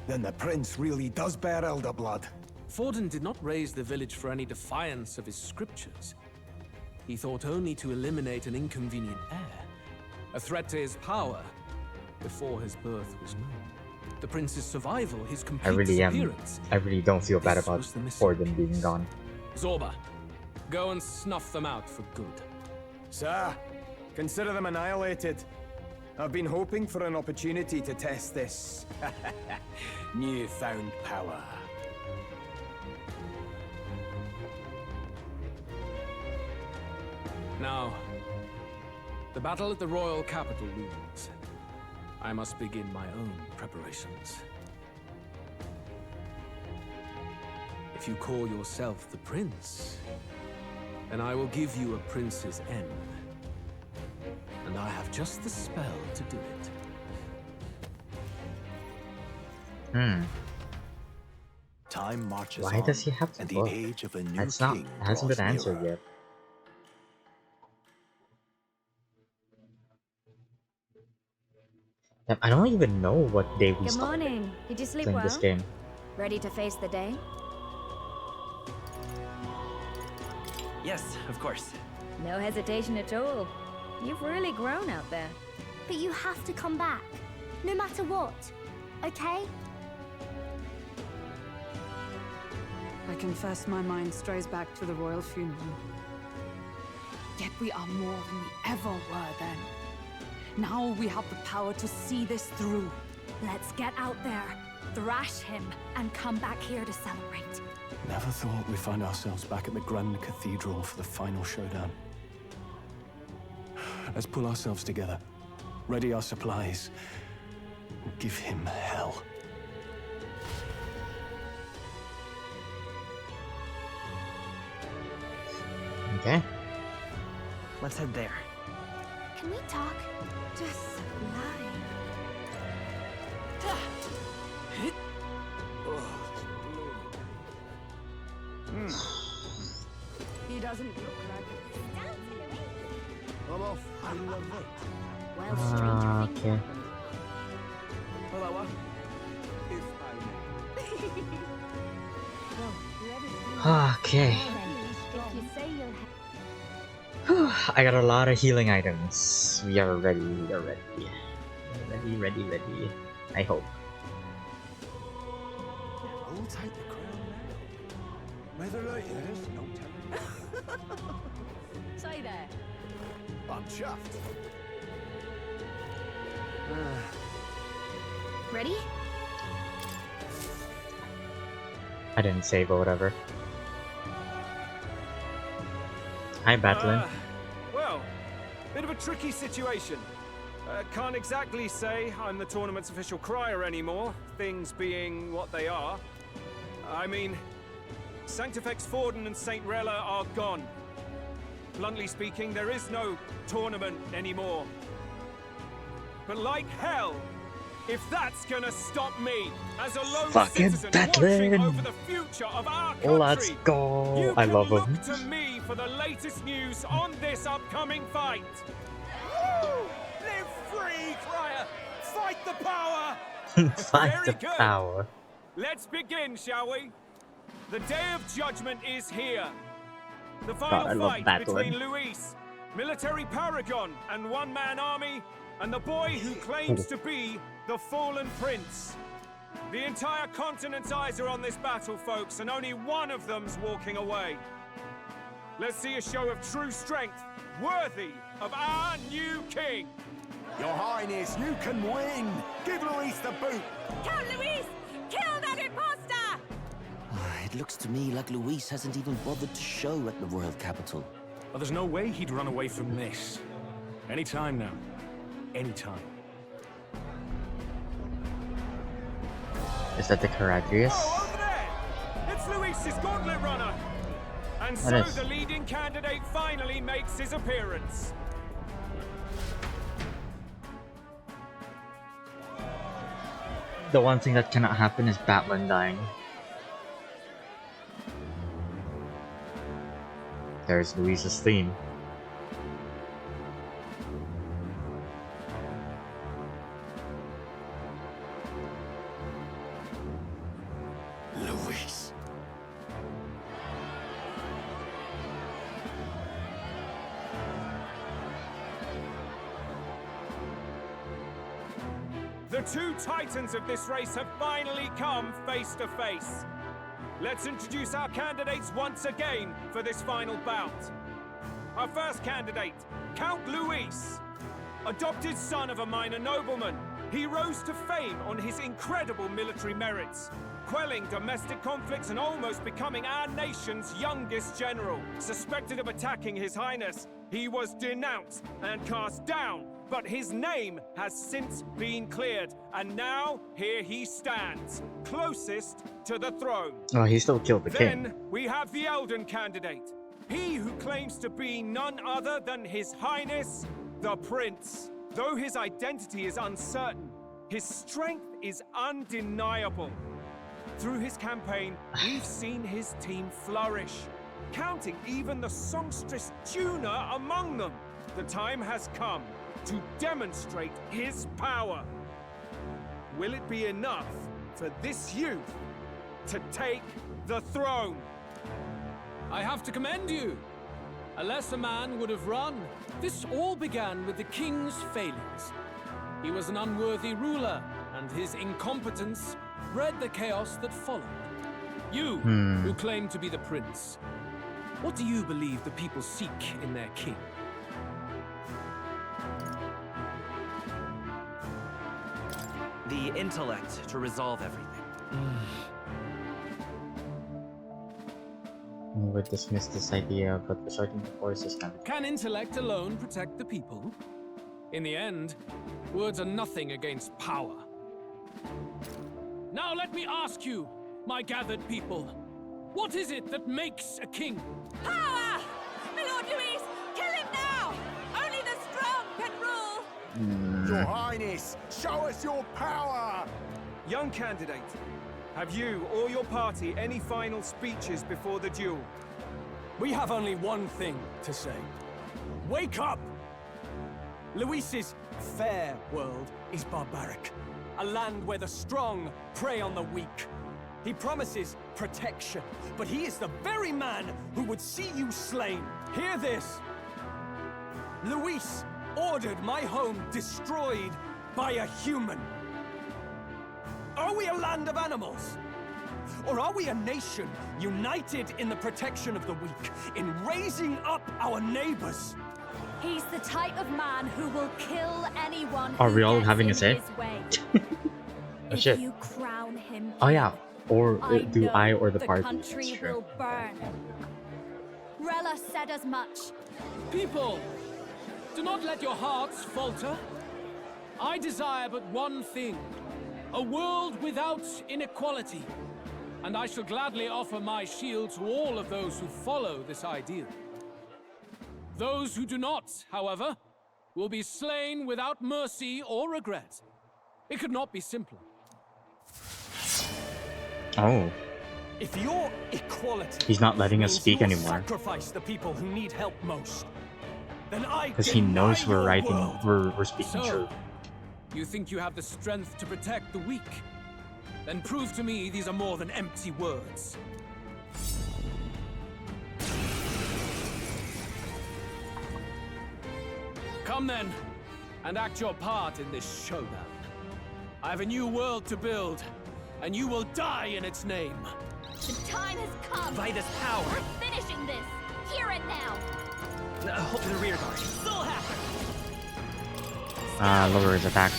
Then the prince really does bear elder blood. Fortin did not raise the village for any defiance of his scriptures. He thought only to eliminate an inconvenient heir, a threat to his power, before his birth was known. The prince's survival, his complete disappearance. I really don't feel bad about Fortin being gone. Zorba, go and snuff them out for good. Sir, consider them annihilated. I've been hoping for an opportunity to test this newfound power. Now, the battle at the royal capital looms. I must begin my own preparations. If you call yourself the prince, then I will give you a prince's end. And I have just the spell to do it. Time marches Why on, does he have to and vote? the age of a new That's not. king Hasn't been draws answered nearer. yet. I don't even know what day we Good started morning. Did you sleep playing well? this game. Ready to face the day? Yes, of course. No hesitation at all. You've really grown out there. But you have to come back, no matter what, okay? I confess my mind strays back to the royal funeral. Yet we are more than we ever were then. Now we have the power to see this through. Let's get out there, thrash him, and come back here to celebrate. Never thought we'd find ourselves back at the Grand Cathedral for the final showdown. Let's pull ourselves together, ready our supplies, and give him hell. Okay. Let's head there. Can we talk? Just lie. He doesn't look like I'm off. I love it. Well, Okay. Hello, if Okay. if you say you'll I got a lot of healing items. We are ready. We are ready. Ready. I hope. I'll take the crown now. Whether it is, no telling. say there. I'm chuffed. Ready? I didn't save or whatever. Hi, Batlin. Well, bit of a tricky situation. Can't exactly say I'm the tournament's official crier anymore, things being what they are. I mean, Sanctifex Forden and St. Rella are gone. Bluntly speaking, there is no tournament anymore. But like hell, if that's gonna stop me as a lone Fucking citizen Batlin. watching over the future of our country, Let's go. you I can love look him. to me for the latest news on this upcoming fight. Woo! Live free, crier! Fight the power! Fight Very the good. power. Let's begin, shall we? The day of judgment is here. The I final love fight battling. between Luis, military paragon and one-man army, and the boy who claims to be the fallen prince. The entire continent's eyes are on this battle, folks, and only one of them's walking away. Let's see a show of true strength, worthy of our new king. Your Highness, you can win! Give Luis the boot! Count Luis! Kill that imposter! It looks to me like Luis hasn't even bothered to show at the royal capital. Well, there's no way he'd run away from this. Any time now. Any time. Is that the Caradrius? Oh, over there! It's Luis's gauntlet runner! And so That is. the leading candidate finally makes his appearance. The one thing that cannot happen is Batman dying. There's Luis's theme. Luis. The two titans of this race have finally come face to face. Let's introduce our candidates once again for this final bout. Our first candidate, Count Luis. Adopted son of a minor nobleman, he rose to fame on his incredible military merits, quelling domestic conflicts and almost becoming our nation's youngest general. Suspected of attacking His Highness, he was denounced and cast down, but his name has since been cleared, and now here he stands, closest to the throne. Oh, he still killed the king. Then we have the Elden candidate, he who claims to be none other than His Highness, the Prince. Though his identity is uncertain, his strength is undeniable. Through his campaign, we've seen his team flourish, counting even the songstress Juna among them. The time has come to demonstrate his power. Will it be enough for this youth to take the throne? I have to commend you. A lesser man would have run. This all began with the king's failings. He was an unworthy ruler, and his incompetence bred the chaos that followed. You, who claim to be the prince, what do you believe the people seek in their king? The intellect to resolve everything. We would dismiss this idea, but resorting to force is kind of. Can intellect alone protect the people? In the end, words are nothing against power. Now let me ask you, my gathered people, what is it that makes a king? Power! My Lord Luis, kill him now! Only the strong can rule! Your Highness, show us your power! Young candidate, have you or your party any final speeches before the duel? We have only one thing to say. Wake up! Luis's fair world is barbaric. A land where the strong prey on the weak. He promises protection, but he is the very man who would see you slain. Hear this. Luis ordered my home destroyed by a human. Are we a land of animals? Or are we a nation united in the protection of the weak, in raising up our neighbors? He's the type of man who will kill anyone Are who we all gets having a in say? his way. Oh If shit. you crown him Oh yeah. Or do know I or the the party? country That's true. will burn. Rella said as much. People, do not let your hearts falter. I desire but one thing, a world without inequality. And I shall gladly offer my shield to all of those who follow this ideal. Those who do not, however, will be slain without mercy or regret. It could not be simpler. Oh. If your equality He's not letting us means speak you'll anymore. sacrifice the people who need help most, then I Because he knows deny we're your writing, world. we're speaking So, truth. you think you have the strength to protect the weak? Then prove to me these are more than empty words. Come then, and act your part in this showdown. I have a new world to build, and you will die in its name. The time has come. Vitus power. We're finishing this. Hear it now. Hold to the rear guard. Still happen. Lower his attack.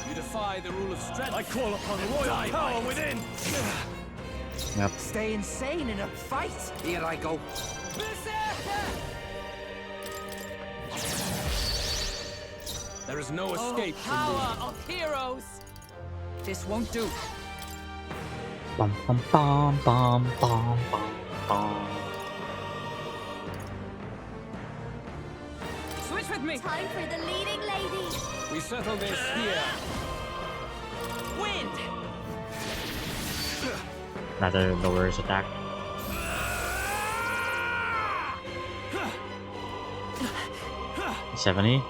You defy the rule of strength. I call upon royal power within. Yep. Stay insane in a fight. Here I go. There is no escape from Power me. of heroes. This won't do. Bum bum bum bum bum bum bum. Switch with me. Time for the leading lady. We settle this here. Wind. Another lower his attack. $70.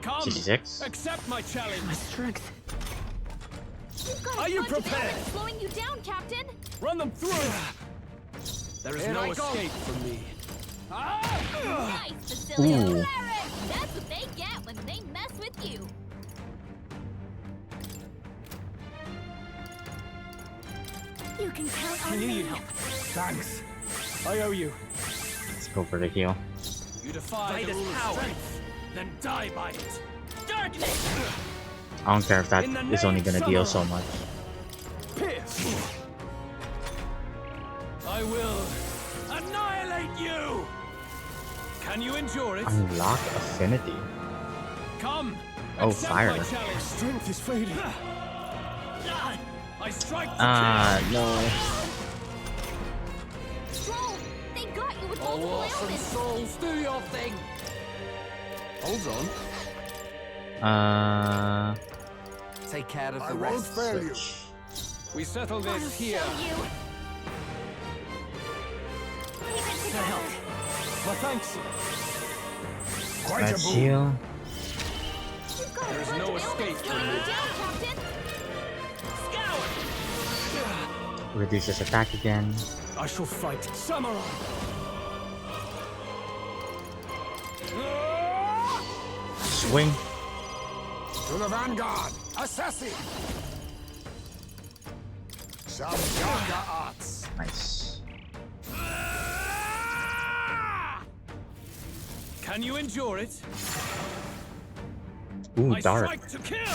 Come, 66. accept my challenge. My strength. You've got Are you a bunch of prepared? elements slowing you down, Captain. Run them through. There is Here no I go. escape from me. Nice, Facilio. Ooh. Cleric. That's what they get when they mess with you. You can count I on need me. help. Thanks. I owe you. Let's go for the heal. You defy the Vitus rule of power. strength, then die by it. Darkness. I don't care if that In the is only name gonna deal Samurai. so much. Pierce. I will annihilate you. Can you endure it? Unlock affinity. Come. Oh, accept fire. My challenge. Strength is fading. I strike the No. Stroll, they got you with Oh, multiple awesome ailments. souls, do your thing. Hold on. Take care of I the won't rest. fail you. We settle I'll this here. show you. Keep it together. Well, thanks. Quite a Let's boon. heal. You've got There a is bunch no of escape ailments from slowing me. you down, Captain. Reduces attack again. I shall fight Samurai. Swing. To the vanguard. Assassin. Some darker arts. Nice. Can you endure it? Ooh, I dark. strike to kill.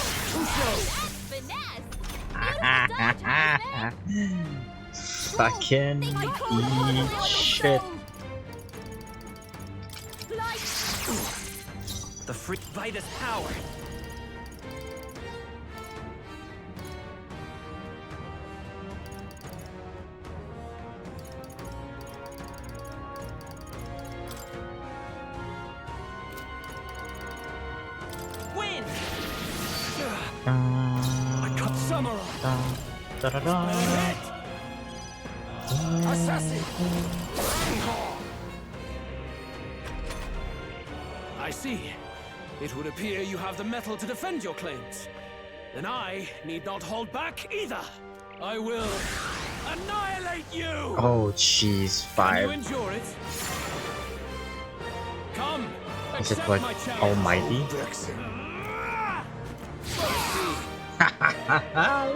Finesse. Beautiful dodge, Heisman. Fucking shit. The freak Vitus power. Wind. I cut Samurai. Assassin. I see. It would appear you have the metal to defend your claims. Then I need not hold back either. I will annihilate you! Oh, jeez. Can you 5. endure it? Come, Is it accept like my challenge. almighty?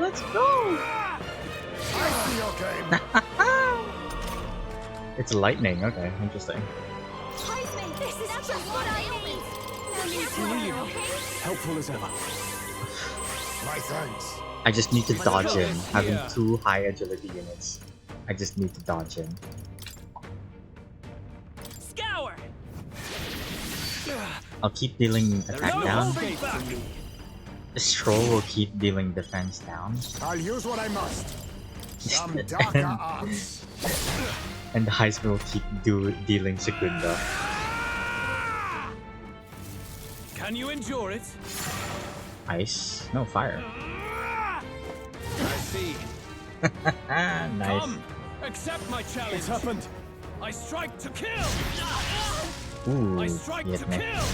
Let's go! I see your game. It's lightning. Okay, interesting. Heisman, this is just what I need. Now careful out there, okay? Helpful as ever. My thanks. I just need to My dodge skill in. is Having here. 2 high agility units. I just need to dodge in. Scour. I'll keep dealing There is attack no down. escape from me. The Stroll will keep dealing defense down. I'll use what I must. Some darker arts. And the Heisman will keep dealing Secunda. Can you endure it? Ice? No, fire. I see. Nice. Come, accept my challenge. It's happened. I strike to kill. Ooh, I strike he to hit me. kill.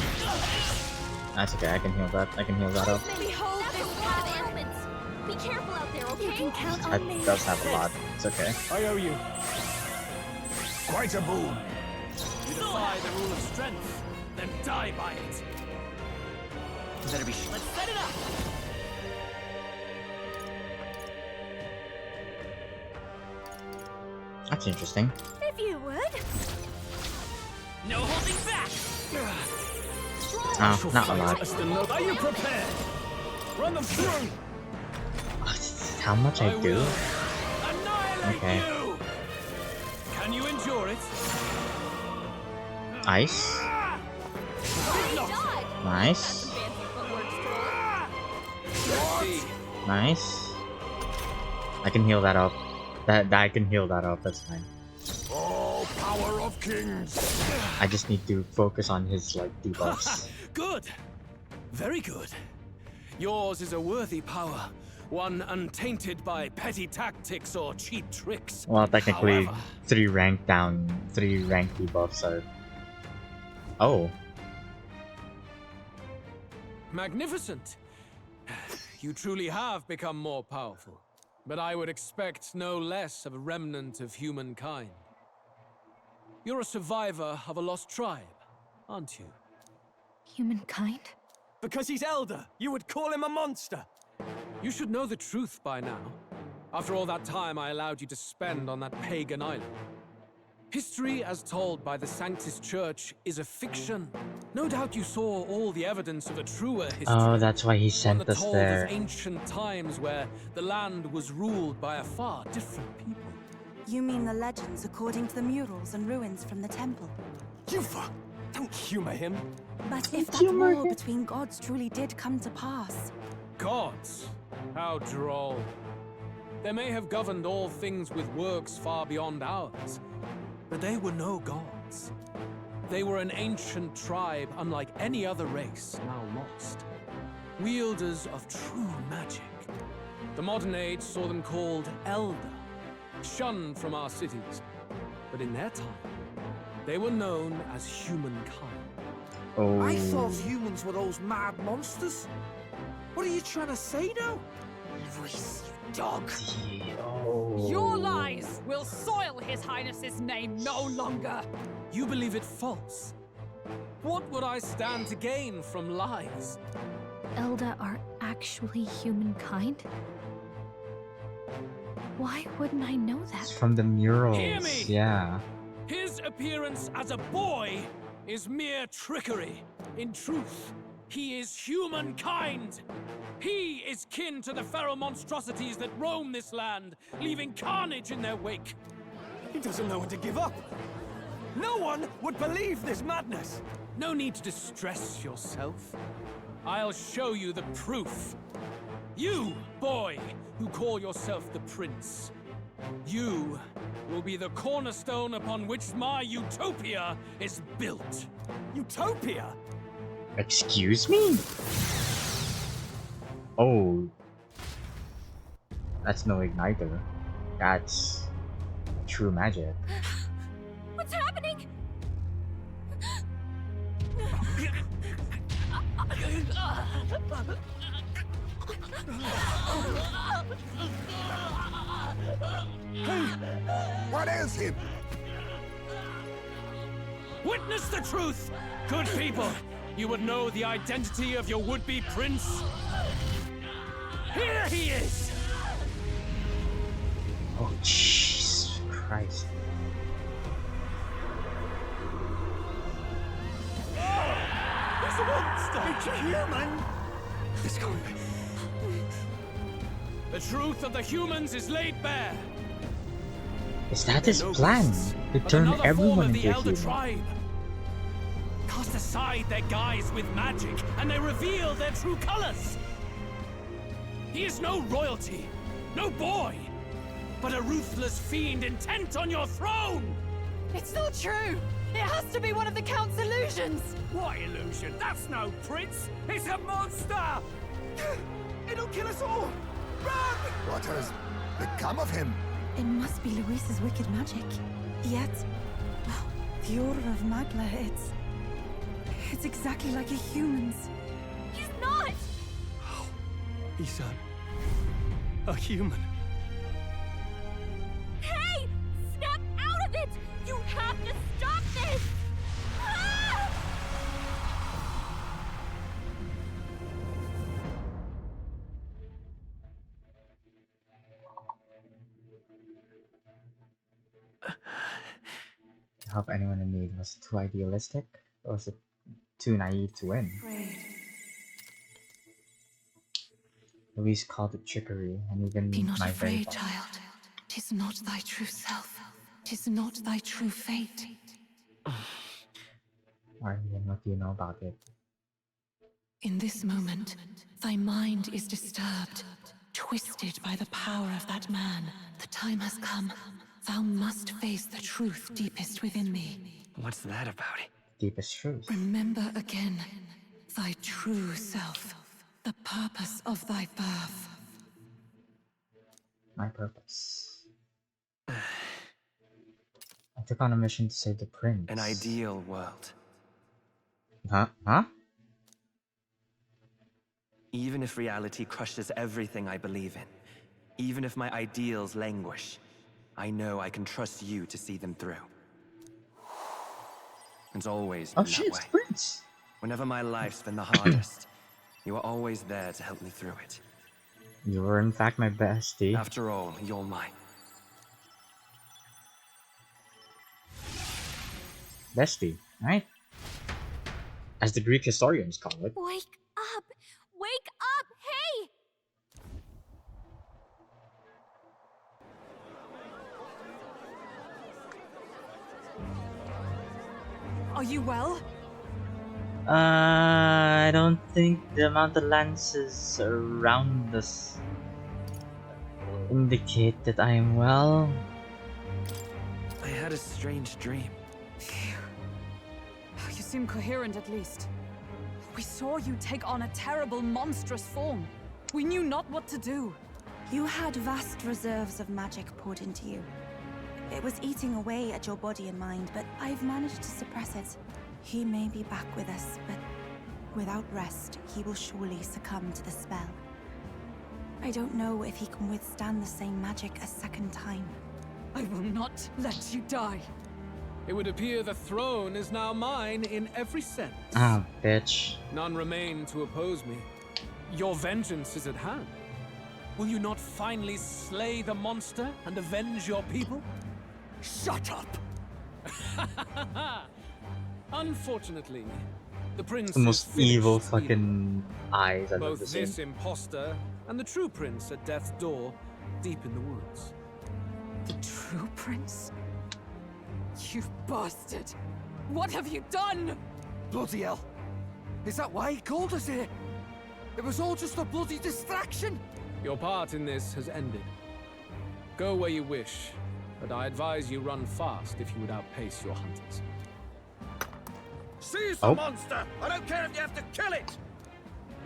That's okay, I can heal that. I can heal that up. Behold this path ailments. Be careful out there, okay? You can count That on me. does have a lot. It's okay. I owe you. Quite a boon. You defy the rule of strength, then die by it. Better be Let's set it up! That's interesting. If you would. No holding back! Oh, not a lot. Are you prepared? Run them through! How much I do? Okay. You. Can you endure it? Ice. Nice. Nice. I can heal that up. That I can heal that up. That's fine. Oh, power of kings! I just need to focus on his like debuffs. Good. Very good. Yours is a worthy power. One untainted by petty tactics or cheap tricks. Well, technically, However, 3 rank down, 3 rank debuffs are. Oh. magnificent. You truly have become more powerful. But I would expect no less of a remnant of humankind. You're a survivor of a lost tribe, aren't you? Humankind? Because he's elder, you would call him a monster. You should know the truth by now. After all that time I allowed you to spend on that pagan island. History as told by the Sanctus Church is a fiction. No doubt you saw all the evidence of a truer history. Oh, that's why he One sent that us told there. of ancient times where the land was ruled by a far different people. You mean the legends according to the murals and ruins from the temple? Yufa! Don't humor him. But if that war between gods truly did come to pass... Gods? How droll. They may have governed all things with works far beyond ours, but they were no gods. They were an ancient tribe unlike any other race now lost. Wielders of true magic. The modern age saw them called Elder, shunned from our cities. But in their time, they were known as humankind. Oh. I thought humans were those mad monsters. What are you trying to say now? Reese, you dog. Your lies will soil His Highness's name no longer. You believe it false? What would I stand to gain from lies? Elda are actually humankind? Why wouldn't I know that? It's from the murals. Hear me! Yeah. His appearance as a boy is mere trickery. In truth, he is humankind. He is kin to the feral monstrosities that roam this land, leaving carnage in their wake. He doesn't know when to give up. No one would believe this madness. No need to distress yourself. I'll show you the proof. You, boy, who call yourself the prince. You will be the cornerstone upon which my utopia is built. Utopia? Excuse me? Oh. That's no igniter. That's true magic. What's happening? Hey, what ails him? Witness the truth, good people. You would know the identity of your would-be prince. Here he is! Oh, Jesus Christ. He's a monster! It's a human! It's coming. The truth of the humans is laid bare. Is that his plan? To turn everyone into a human? Tribe. Cast aside their guise with magic, and they reveal their true colors. He is no royalty, no boy, but a ruthless fiend intent on your throne! It's not true! It has to be one of the Count's illusions! What illusion? That's no prince! It's a monster! It'll kill us all! Run! What has become of him? It must be Luis's wicked magic. Yet, the aura of Magla, it's exactly like a human's. He's not! He's a human. Hey! Snap out of it! You have to stop this! Ah! To help anyone in need. Was it too idealistic? Or was it too naive to win? Louise called it trickery, and even Be not my very afraid, best. child. 'Tis not thy true self. 'Tis not thy true fate. Aryan, what do you know about it? In this moment, thy mind is disturbed, twisted by the power of that man. The time has come. Thou must face the truth deepest within thee. What's that about? Deepest truth. Remember again thy true self, the purpose of thy birth. My purpose. I took on a mission to save the prince. An ideal world. Huh? Even if reality crushes everything I believe in, even if my ideals languish, I know I can trust you to see them through. It's always been that way. Prince. Whenever my life's been the hardest, you are always there to help me through it. You were in fact my bestie. After all, you're mine. Bestie, right? As the Greek historians call it. Wake up! Wake up! Hey! Are you well? I don't think the amount of lances around us indicate that I am well. I had a strange dream. You seem coherent at least. We saw you take on a terrible, monstrous form. We knew not what to do. You had vast reserves of magic poured into you. It was eating away at your body and mind, but I've managed to suppress it. He may be back with us, but without rest, he will surely succumb to the spell. I don't know if he can withstand the same magic a second time. I will not let you die. It would appear the throne is now mine in every sense. Ah, bitch. None remain to oppose me. Your vengeance is at hand. Will you not finally slay the monster and avenge your people? Shut up! Unfortunately, the prince The most is finished evil stealing. fucking eyes I've Both ever seen. this imposter and the true prince at death's door, deep in the woods. The true prince? You bastard! What have you done? Bloody hell! Is that why he called us here? It was all just a bloody distraction! Your part in this has ended. Go where you wish, but I advise you run fast if you would outpace your hunters. Seize the monster! I don't care if you have to kill it!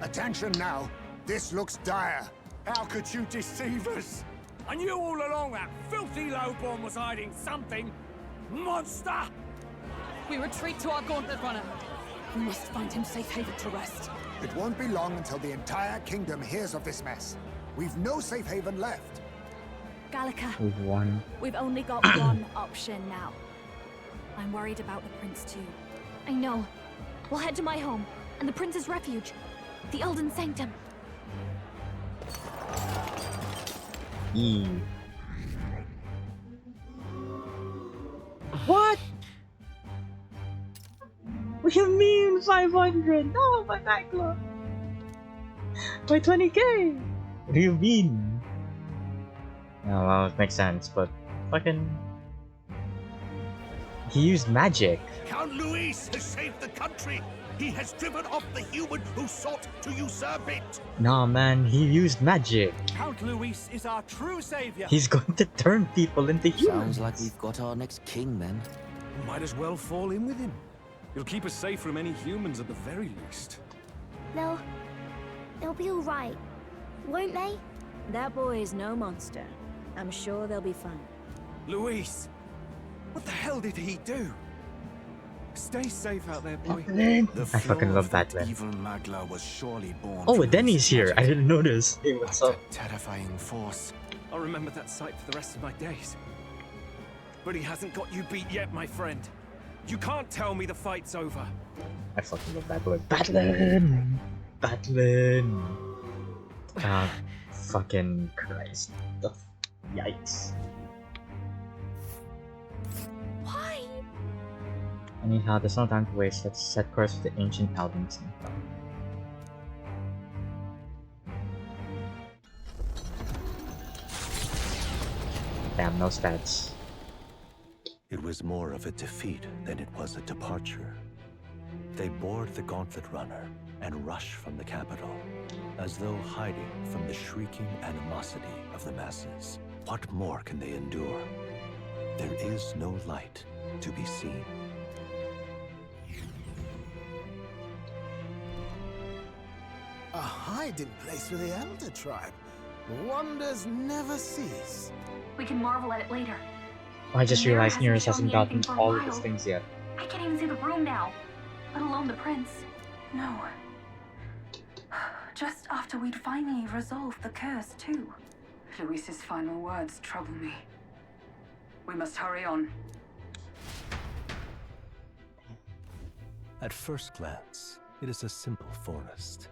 Attention now. This looks dire. How could you deceive us? I knew all along that filthy lowborn was hiding something. Monster! We retreat to our gauntlet runner. We must find him safe haven to rest. It won't be long until the entire kingdom hears of this mess. We've no safe haven left. Gallica, We've won. we've only got one option now. I'm worried about the prince too. I know. We'll head to my home, and the prince's refuge. The Elden Sanctum. E. What? What do you mean 500? No, my backlog. My 20k. What do you mean? Oh, well, it makes sense, but fucking. He used magic. Count Luis has saved the country. He has driven off the human who sought to usurp it. Nah, man, he used magic. Count Luis is our true savior. He's going to turn people into humans. Sounds like we've got our next king then. Might as well fall in with him. He'll keep us safe from any humans at the very least. They'll be all right, won't they? That boy is no monster. I'm sure they'll be fine. Luis, what the hell did he do? Stay safe out there, boy. I fucking love Batman. Evil Magla was surely born. Oh, from Denny's here. magic. I didn't notice. Hey, what's What up? a terrifying force. I'll remember that sight for the rest of my days. But he hasn't got you beat yet, my friend. You can't tell me the fight's over. I fucking love that word. Battling! Battling! Ah, fucking Christ. Yikes. Why? Anyhow, there's no time to waste. Let's set course for the ancient Elden Sanctum. Damn, no stats. It was more of a defeat than it was a departure. They board the Gauntlet Runner and rush from the capital, as though hiding from the shrieking animosity of the masses. What more can they endure? There is no light to be seen. A hiding place for the Elder Tribe. Wonders never cease. We can marvel at it later. I just Mira realized Nearest shown hasn't me gotten anything for a all of his while. things yet. I can't even see the room now, let alone the prince. No. Just after we'd finally resolved the curse, too. Luis's final words trouble me. We must hurry on. At first glance, it is a simple forest,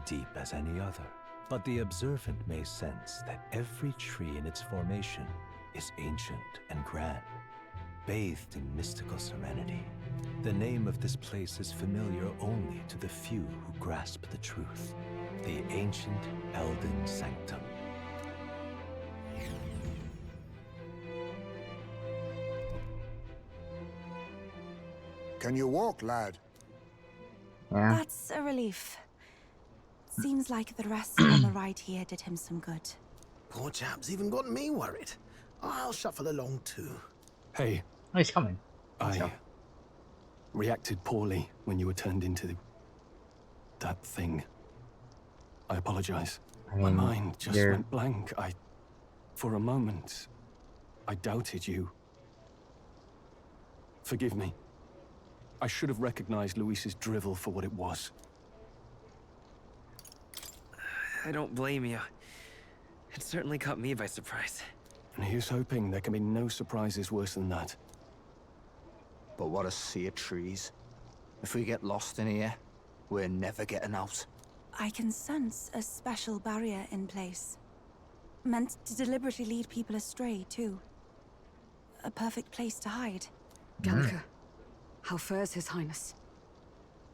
deep as any other. But the observant may sense that every tree in its formation is ancient and grand, bathed in mystical serenity. The name of this place is familiar only to the few who grasp the truth. The ancient Elden Sanctum. Can you walk, lad? Yeah. That's a relief. Seems like the rest on the ride here did him some good. Poor chap's even got me worried. I'll shuffle along too. Hey. Oh, he's coming. I reacted poorly when you were turned into that thing. I apologize. My mind just went blank. For a moment, I doubted you. Forgive me. I should have recognized Luis's drivel for what it was. I don't blame you. It certainly caught me by surprise. And here's hoping there can be no surprises worse than that. But what a sea of trees. If we get lost in here, we're never getting out. I can sense a special barrier in place. Meant to deliberately lead people astray, too. A perfect place to hide. Galka, how fares His Highness?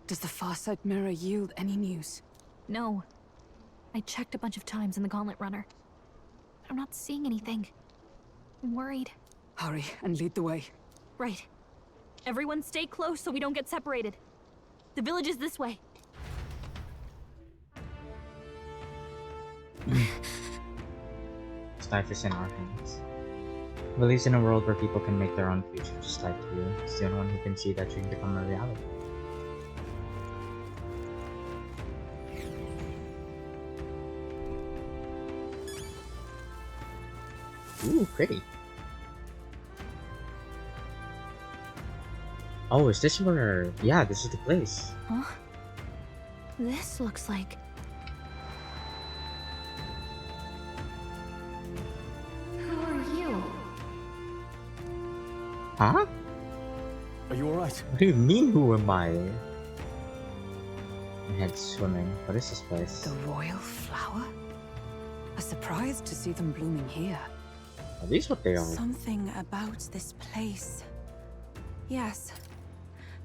Does the Farsight Mirror yield any news? No. I checked a bunch of times in the Gauntlet Runner. I'm not seeing anything. I'm worried. Hurry and lead the way. Right. Everyone stay close so we don't get separated. The village is this way. This life is in our hands. We live in a world where people can make their own future just like you. It's the only one who can see that dream become a reality. Ooh, pretty. Oh, is this where... Yeah, this is the place. Huh? This looks like... Who are you? Huh? Are you alright? What do you mean, who am I? My head's swimming. What is this place? The royal flower? A surprise to see them blooming here. Are these what they are? Something about this place. Yes.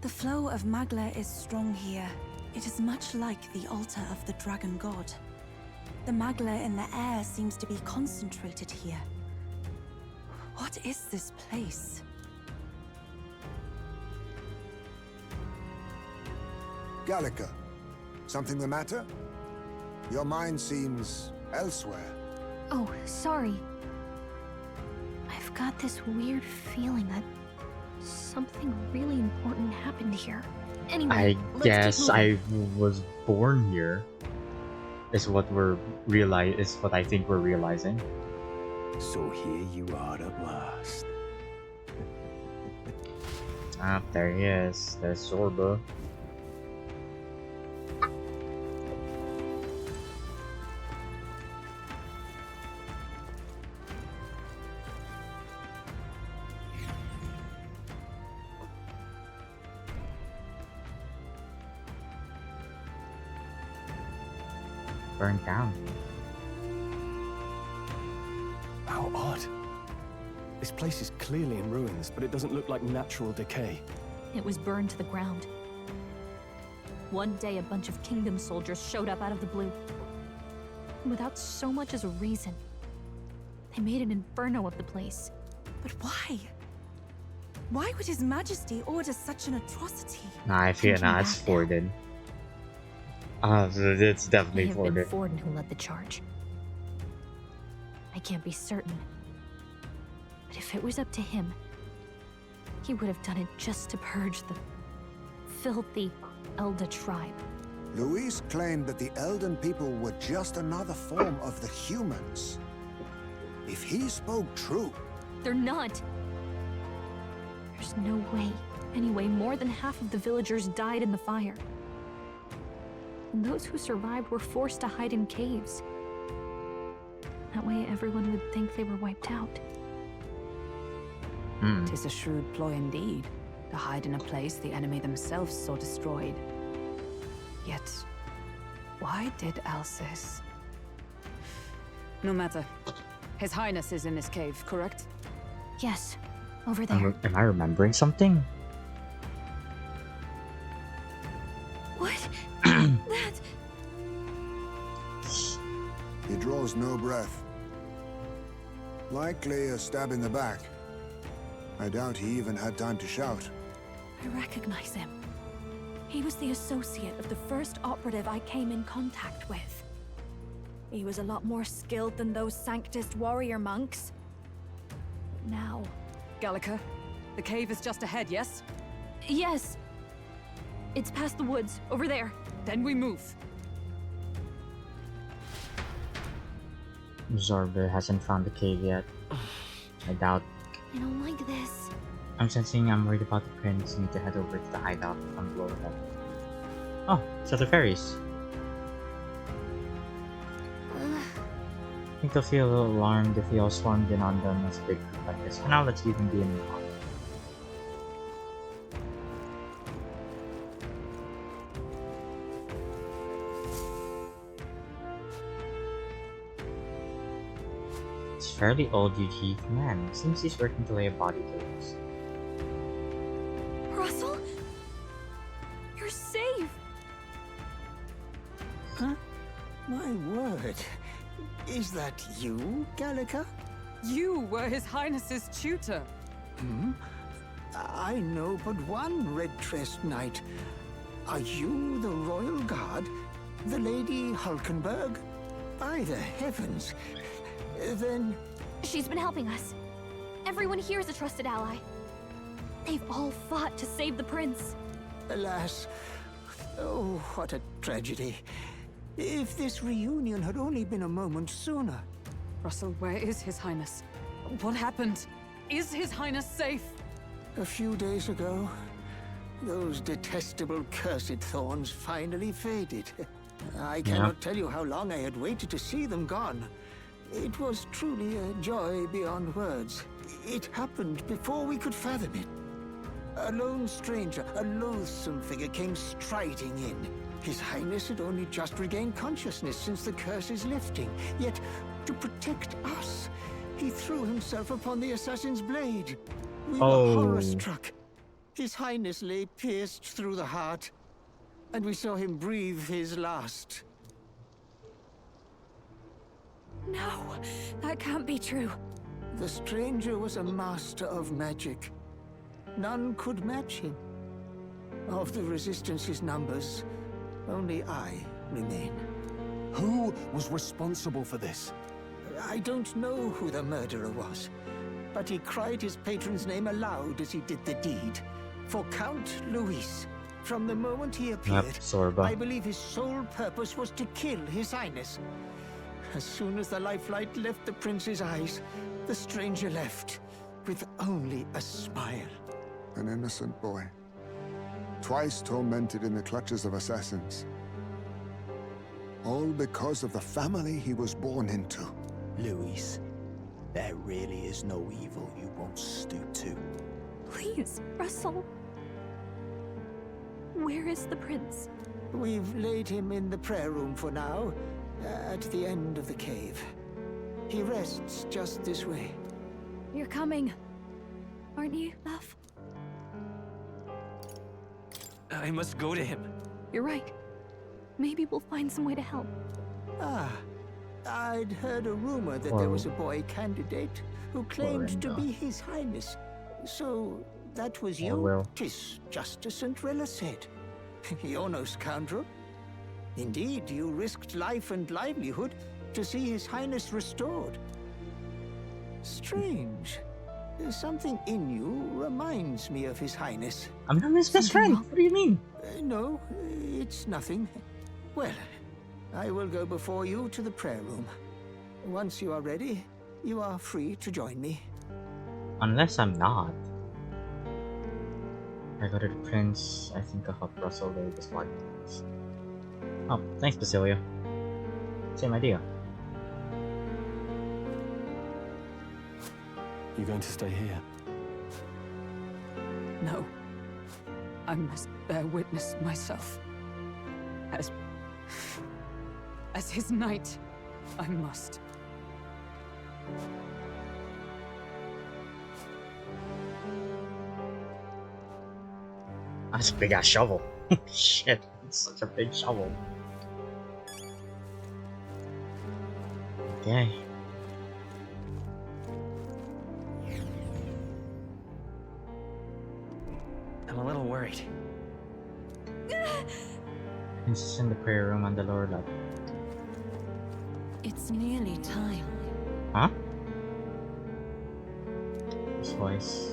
The flow of Magla is strong here. It is much like the altar of the dragon god. The Magla in the air seems to be concentrated here. What is this place? Gallica, something the matter? Your mind seems elsewhere. Oh, sorry. I've got this weird feeling that something really important happened here. Anyway, I let's guess keep I was born here. Is what I think we're realizing. So here you are at last. Ah, there he is. There's Zorba. Burned down. How odd. This place is clearly in ruins, but it doesn't look like natural decay. it was burned to the ground. One day, a bunch of kingdom soldiers showed up out of the blue. Without so much as a reason. They made an inferno of the place. But why? Why would His Majesty order such an atrocity? I feel it's Forden. It's It definitely may have been Forden. Forden who led the charge. I can't be certain. But if it was up to him, he would have done it just to purge the filthy Elda tribe. Luis claimed that the Elden people were just another form of the humans. If he spoke true... They're not. There's no way. Anyway, more than half of the villagers died in the fire. And those who survived were forced to hide in caves. That way everyone would think they were wiped out. Tis a shrewd ploy indeed, to hide in a place the enemy themselves saw destroyed. Yet, why did Alcis? No matter. His Highness is in this cave, correct? Yes, over there. Am I remembering something? What? That... He draws no breath. Likely a stab in the back. I doubt he even had time to shout. I recognize him. He was the associate of the first operative I came in contact with. He was a lot more skilled than those Sanctist warrior monks. But now... Gallica, the cave is just ahead, yes? Yes. It's past the woods, over there. Then we move. Zorbe hasn't found the cave yet. I doubt. I don't like this. I'm sensing I'm worried about the prince. Need to head over to the hideout and blow it up. Oh, it's the fairies. I think they'll feel a little alarmed if we all swarmed in on them as a big group like this. For now, let's leave them be in the pod. It's fairly old UG man. Seems he's working to lay a body to rest. Russell? You're safe! Huh? My word. Is that you, Gallica? You were His Highness's tutor. Hmm? I know but one red-dressed knight. Are you the royal guard? The Lady Hulkenberg? By the heavens. Then... She's been helping us. Everyone here is a trusted ally. They've all fought to save the prince. Alas. Oh, what a tragedy. If this reunion had only been a moment sooner. Russell, where is His Highness? What happened? Is His Highness safe? A few days ago, those detestable cursed thorns finally faded. I cannot tell you how long I had waited to see them gone. It was truly a joy beyond words. It happened before we could fathom it. A lone stranger, a loathsome figure came striding in. His Highness had only just regained consciousness since the curse's lifting. Yet, to protect us, he threw himself upon the assassin's blade. We were horror-struck. His Highness lay pierced through the heart, and we saw him breathe his last. No, that can't be true. The stranger was a master of magic. None could match him. Of the Resistance's numbers, only I remain. Who was responsible for this? I don't know who the murderer was, but he cried his patron's name aloud as he did the deed. For Count Luis. From the moment he appeared, I believe his sole purpose was to kill His Highness. As soon as the lifelight left the prince's eyes, the stranger left, with only a smile. An innocent boy. Twice tormented in the clutches of assassins. All because of the family he was born into. Luis, there really is no evil you won't stoop to. Please, Russell. Where is the prince? We've laid him in the prayer room for now, at the end of the cave. He rests just this way. You're coming, aren't you, love? I must go to him. You're right. Maybe we'll find some way to help. Ah, I'd heard a rumor that there was a boy candidate who claimed to be His Highness. So that was you? 'Tis just as St. Rilla said. You're no scoundrel. Indeed, you risked life and livelihood to see His Highness restored. Strange. Something in you reminds me of His Highness. I'm not his best friend. What do you mean? No, it's nothing. Well, I will go before you to the prayer room. Once you are ready, you are free to join me. Unless I'm not. I go to the prince. I think I'll help Russell lay this body. Oh, thanks, Basilia. Same idea. You going to stay here? No. I must bear witness myself. As his knight, I must. That's a big ass shovel. Shit, it's such a big shovel. Okay. I'm a little worried. It's in the prayer room on the lower level. It's nearly time. Huh? His voice.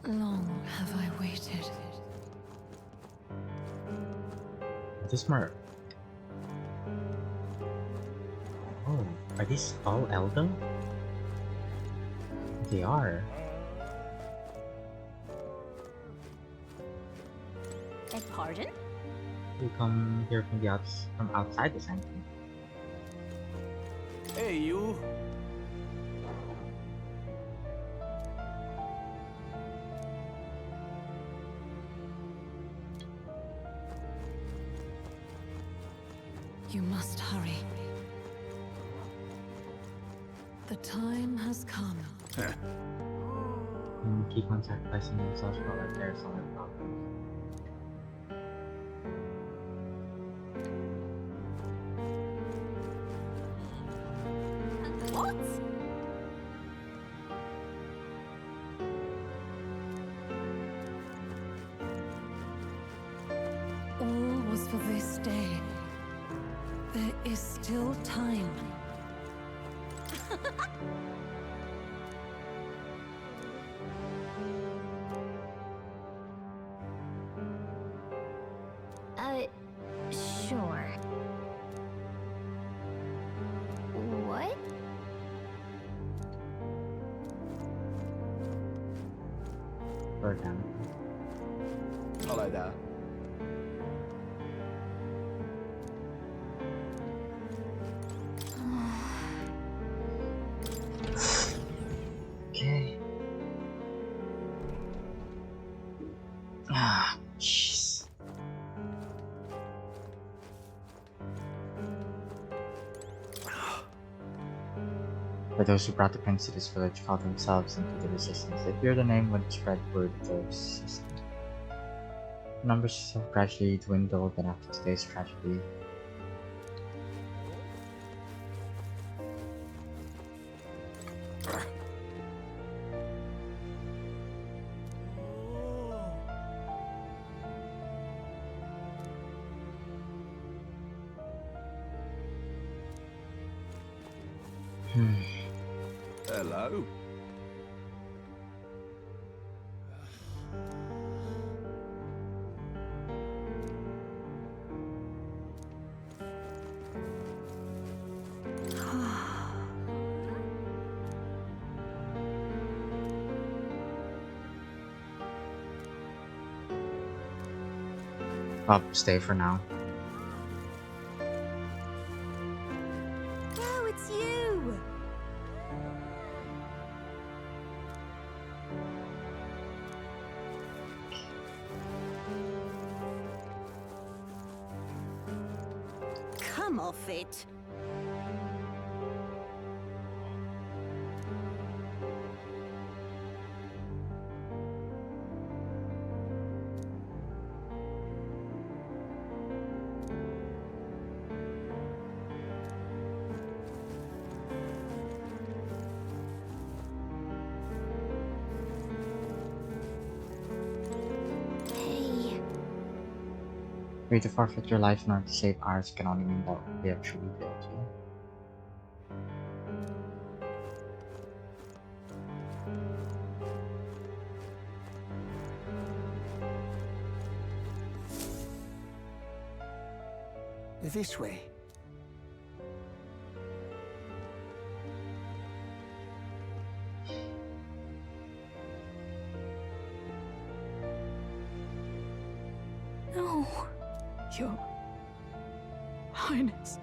Long have I waited. This more. Oh, are these all Elder? They are. Beg pardon? You come here from outside the sanctum. Hey, you. You must hurry. The time has come. And keep on sacrificing themselves for like their solid problems. What? All was for this day. There is still time. Sure. What? Hello there. Okay. Ah, jeez. For those who brought the prince to this village called themselves into the resistance. They feared the name would spread word of the resistance. Numbers have gradually dwindled, and after today's tragedy, Hello. I'll stay for now. Oh, it's you! Come off it. For you to forfeit your life in order to save ours can only mean that we have truly failed you. This way. No. Your Highness.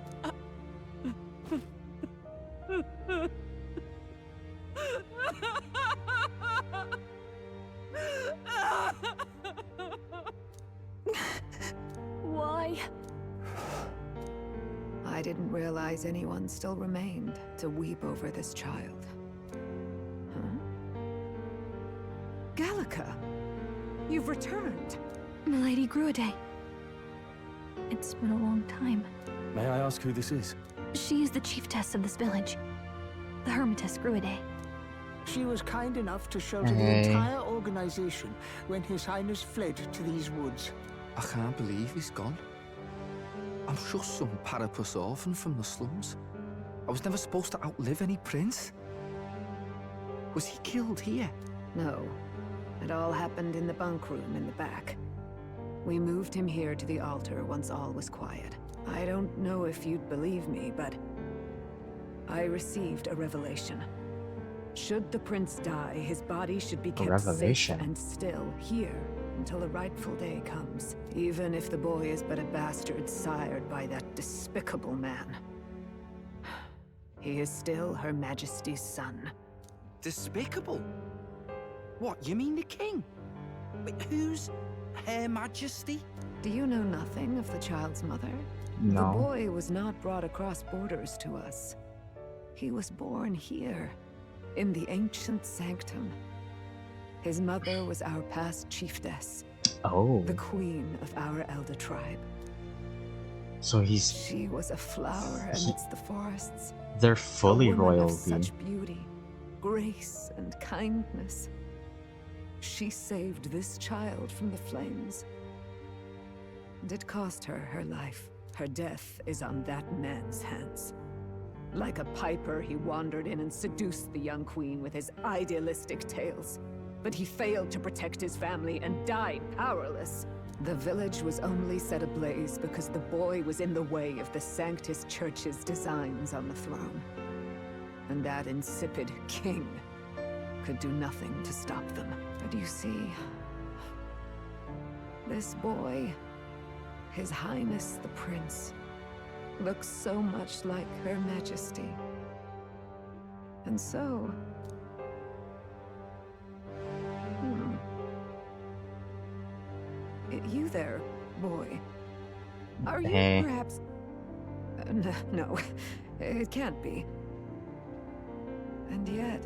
Why? I didn't realize anyone still remained to weep over this child. Huh? Gallica! You've returned! Milady Gruide. It's been a long time. May I ask who this is? She is the chiefess of this village. The Hermitess Gruide. She was kind enough to shelter the entire organization when His Highness fled to these woods. I can't believe he's gone. I'm just some parapus orphan from the slums. I was never supposed to outlive any prince. Was he killed here? No. It all happened in the bunk room in the back. We moved him here to the altar once all was quiet. I don't know if you'd believe me, but I received a revelation. Should the prince die, his body should be kept safe and still here until the rightful day comes, even if the boy is but a bastard sired by that despicable man. He is still Her Majesty's son. Despicable? What, you mean the king? Wait, who's Her Majesty? Do you know nothing of the child's mother? No. The boy was not brought across borders to us. He was born here, in the ancient sanctum. His mother was our past chiefess. Oh. The queen of our elder tribe. So She was a flower amidst the forests. They're fully a woman royalty. Of such beauty, grace, and kindness. She saved this child from the flames. And it cost her her life. Her death is on that man's hands. Like a piper, he wandered in and seduced the young queen with his idealistic tales. But he failed to protect his family and died powerless. The village was only set ablaze because the boy was in the way of the Sanctus Church's designs on the throne. And that insipid king could do nothing to stop them. But you see, this boy, His Highness the Prince, looks so much like Her Majesty. And so... You there, boy. Are you perhaps... no, it can't be. And yet...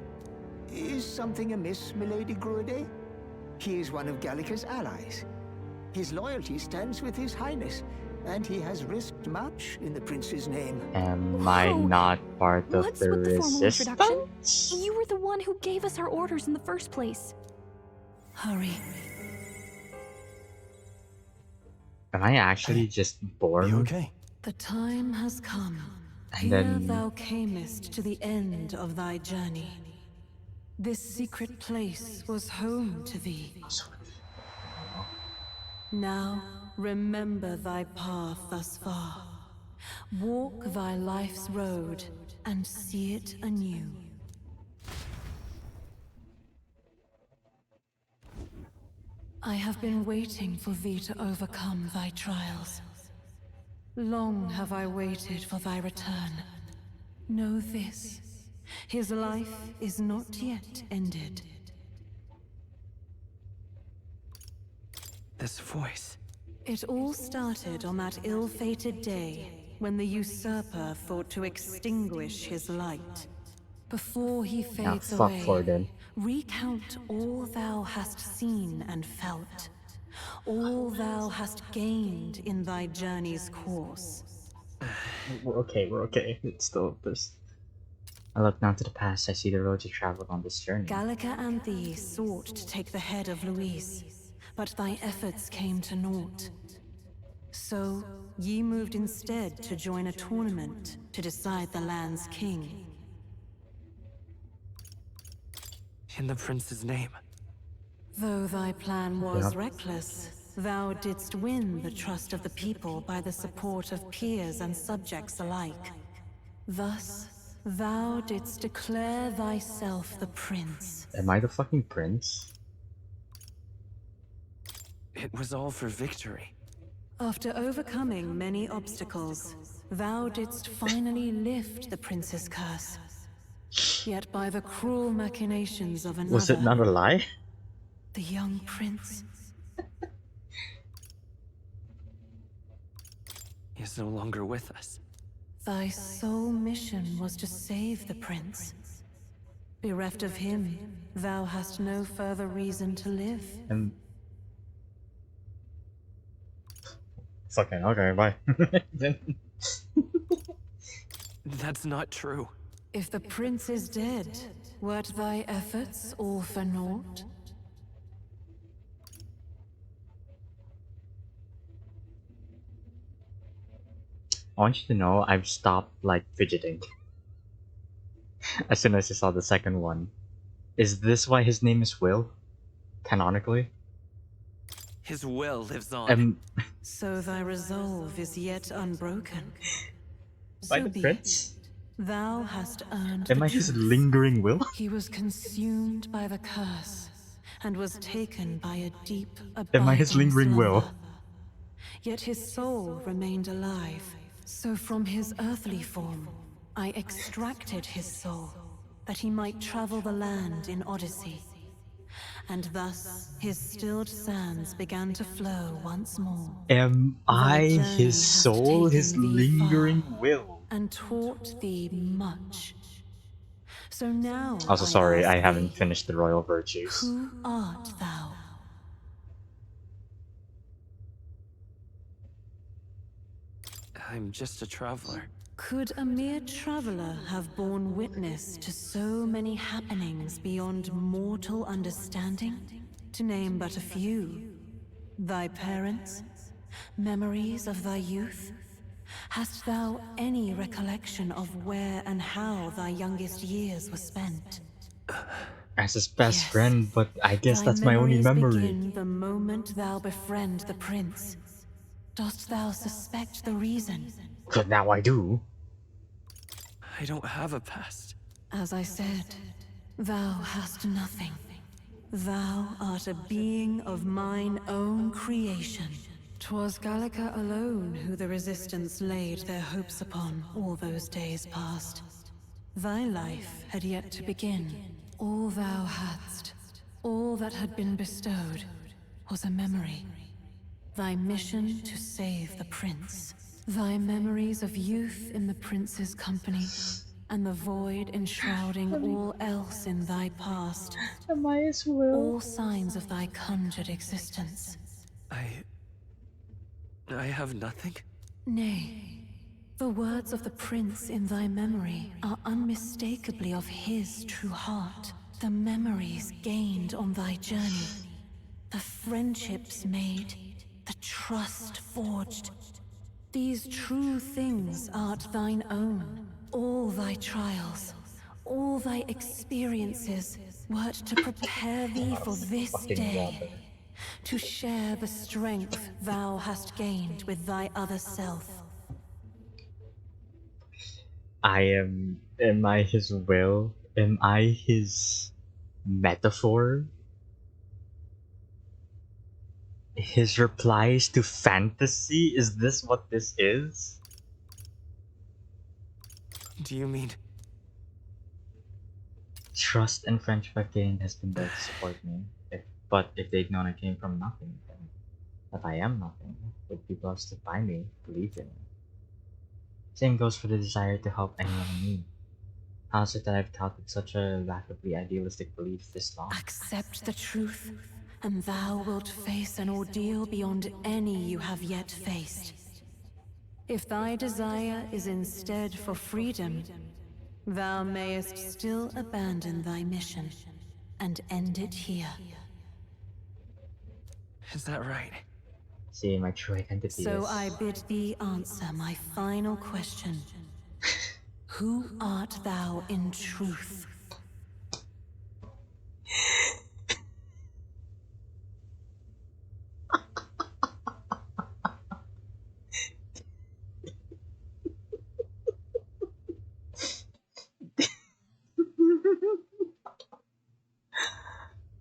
Is something amiss, Milady Gruide? He is one of Gallica's allies. His loyalty stands with His Highness, and he has risked much in the prince's name. Am I not part of What's the with the formal resistance? introduction? You were the one who gave us our orders in the first place. Hurry. Am I actually just born? You okay? The time has come. And Here then- thou camest to the end of thy journey. This secret place was home to thee. Now, remember thy path thus far. Walk thy life's road and see it anew. I have been waiting for thee to overcome thy trials. Long have I waited for thy return. Know this, his life is not yet ended. This voice. It all started on that ill-fated day when the usurper thought to extinguish his light. Before he fades fuck away, Forden. recount all thou hast seen and felt, all thou hast gained in thy journey's course. We're okay. It's still this. I look now to the past, I see the road you traveled on this journey. Gallica and thee sought to take the head of Louise, but thy efforts came to naught. So, ye moved instead to join a tournament to decide the land's king. In the prince's name. Though thy plan was reckless, thou didst win the trust of the people by the support of peers and subjects alike. Thus, thou didst declare thyself the prince. Am I the fucking prince? It was all for victory. After overcoming many obstacles, thou didst finally lift the prince's curse. Yet by the cruel machinations of another... Was it not a lie? The young prince... He is no longer with us. Thy sole mission was to save the prince. Bereft of him, thou hast no further reason to live. Fucking okay, bye. That's not true. If the prince is dead, wert thy efforts all for naught? I want you to know I've stopped like fidgeting as soon as I saw the second one. Is this why his name is Will? Canonically? His will lives on. So thy resolve is yet unbroken. By So the be prince? it. Thou hast earned Am the I his truth. lingering will? He was consumed by the curse and was taken by a deep, Am I his abiding lingering will? slumber. Yet his soul remained alive. So from his earthly form, I extracted his soul, that he might travel the land in Odyssey. And thus, his stilled sands began to flow once more. Am Thy I journey his hath soul, his taken thee lingering far, will? and taught thee much. So now Also, I sorry, ask I haven't thee, finished the royal virtues. who art thou? I'm just a traveler. Could a mere traveler have borne witness to so many happenings beyond mortal understanding? To name but a few. Thy parents? Memories of thy youth? Hast thou any recollection of where and how thy youngest years were spent? As his best friend, but I guess Thy that's my only memories memory. begin the moment thou befriend the prince. Dost thou suspect the reason? But now I do. I don't have a past. As I said, thou hast nothing. Thou art a being of mine own creation. 'Twas Gallica alone who the Resistance laid their hopes upon all those days past. Thy life had yet to begin. All thou hadst, all that had been bestowed, was a memory. Thy mission to save the prince. Thy memories of youth in the prince's company, and the void enshrouding all else in thy past. Am I his will? All signs of thy conjured existence. I have nothing? Nay, the words of the prince in thy memory are unmistakably of his true heart. The memories gained on thy journey, the friendships made, the trust forged. These true things art thine own. All thy trials, all thy experiences, wert to prepare thee for this day. To share the strength thou hast gained with thy other self. Am I his will? Am I his metaphor? His replies to fantasy? Is this what this is? Do you mean? Trust and friendship I've gained has been there to support me. But if they'd known I came from nothing, then that I am nothing, would people have stood by me, believed in me? Same goes for the desire to help anyone in need. How is it that I've touted such a laughably idealistic belief this long? Accept the truth, and thou wilt face an ordeal beyond any you have yet faced. If thy desire is instead for freedom, thou mayest still abandon thy mission and end it here. Is that right? See my true identity So is... I bid thee answer my final question. Who art thou in truth?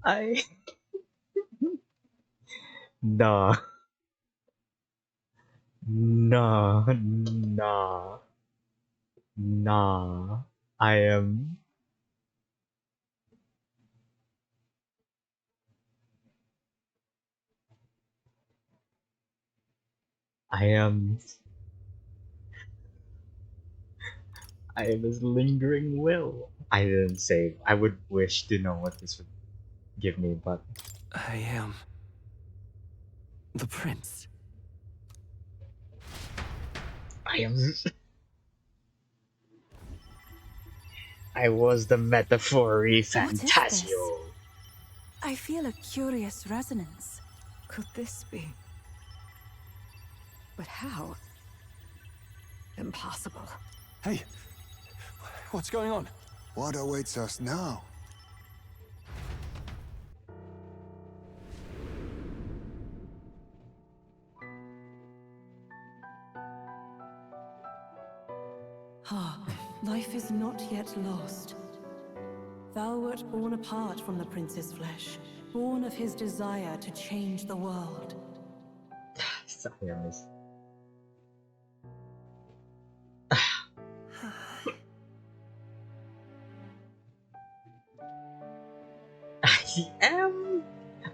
I... Nah. Nah. Nah. Nah. I am... I am... I am his lingering will. I didn't say. I would wish to know what this would give me, but... I am... the prince. I am... I was the metaphor What is this? ReFantazio. I feel a curious resonance. Could this be? But how? Impossible. Hey, what's going on? What awaits us now? Hark, life is not yet lost. Thou wert born apart from the prince's flesh, born of his desire to change the world. Sorry, I miss.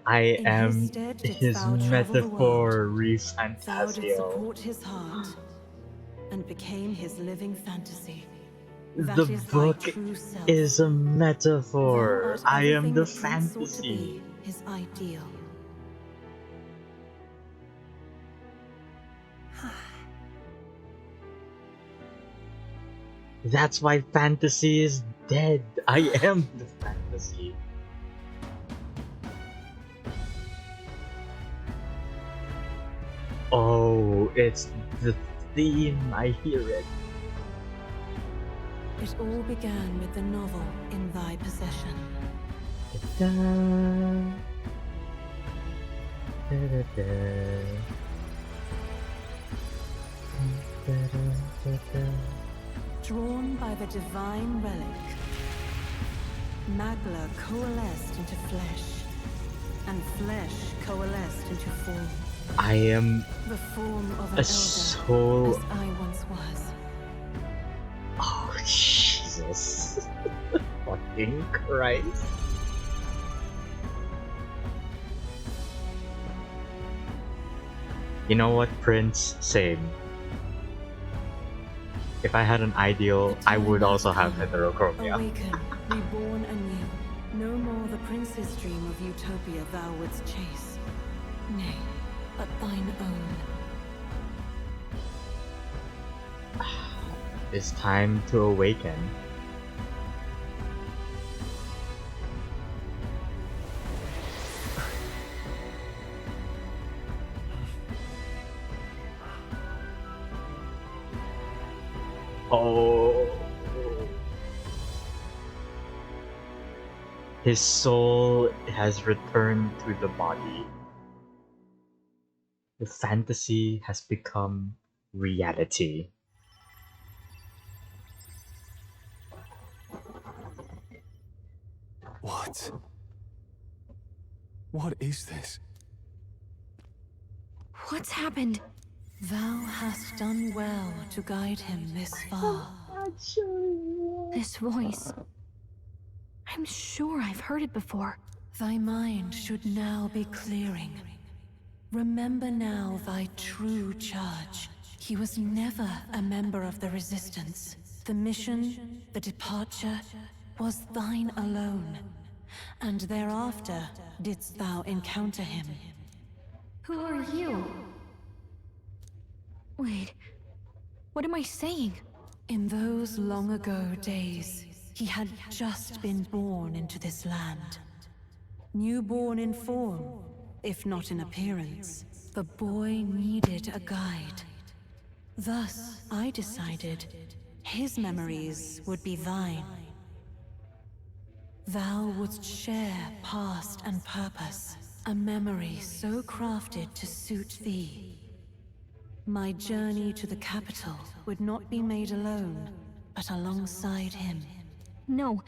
I In am his stead didst his thou travel the metaphor world. Thou didst ReFantazio. support his heart and became his living fantasy. That The is thy book true self. is a Thou metaphor. art I am everything the the prince sought to fantasy. be, his ideal. That's why fantasy is dead. I am the fantasy. Oh, it's the theme. I hear it. It all began with the novel in thy possession. Da, da, da, da. Da, da, da, da. Drawn by the divine relic, Magla coalesced into flesh, and flesh coalesced into form. I am The form of an a elder, soul. as I once was. Oh, Jesus. Fucking Christ. You know what, Prince? Same. If I had an ideal, I would also have heterochromia. Awaken, reborn anew. No more the prince's dream of utopia thou wouldst chase. Nay, but thine own. It's time to awaken. Oh. His soul has returned to the body. The fantasy has become reality. What? What is this? What's happened? Thou hast done well to guide him this far. This voice. I'm sure I've heard it before. Thy mind should now be clearing. Remember now thy true charge. He was never a member of the Resistance. The mission, the departure, was thine alone. And thereafter didst thou encounter him. Who are you? Wait, what am I saying? In those long ago days, he had just been born into this land. Newborn in form, if not in appearance, the boy needed a guide. Thus, I decided his memories would be thine. Thou wouldst share past and purpose, a memory so crafted to suit thee. My journey to the capital would not be made alone, but alongside him. No,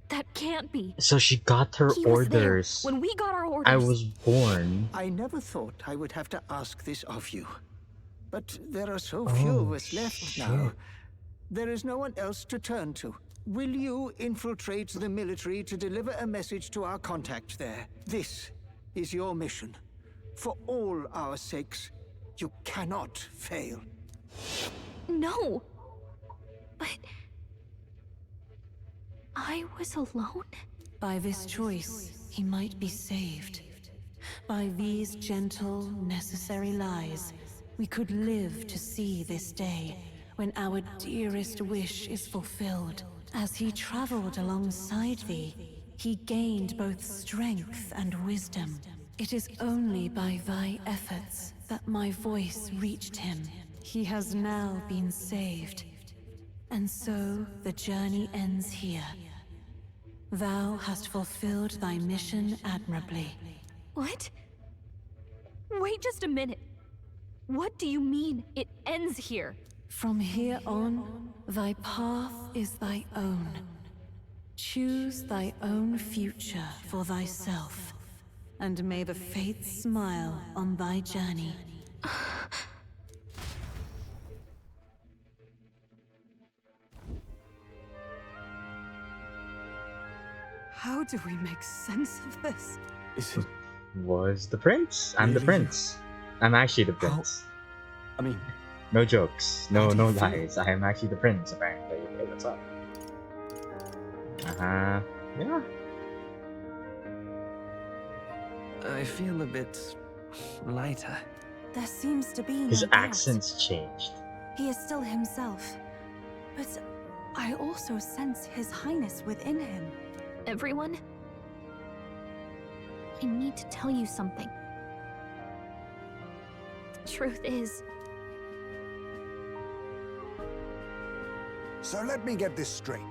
that can't be. So she got her He was there orders. when we got our orders. I was born. I never thought I would have to ask this of you. But there are so few of us left now. There is no one else to turn to. Will you infiltrate the military to deliver a message to our contact there? This is your mission. For all our sakes, you cannot fail. No. But... I was alone? By this choice, he might be saved. By these gentle, necessary lies, we could live to see this day, when our dearest wish is fulfilled. As he traveled alongside thee, he gained both strength and wisdom. It is only by thy efforts that my voice reached him. He has now been saved. And so the journey ends here. Thou hast fulfilled thy mission admirably. What? Wait just a minute. What do you mean, it ends here? From here on, thy path is thy own. Choose thy own future for thyself, and may the fates smile on thy journey. How do we make sense of this? Is it... Was the prince? I'm the prince. I'm actually the prince. I mean... No jokes. No lies. I am actually the prince, apparently. Hey, what's up? Yeah. I feel a bit... lighter. There seems to be no His doubt. accent's changed. He is still himself. But I also sense His Highness within him. Everyone? I need to tell you something. The truth is... So let me get this straight.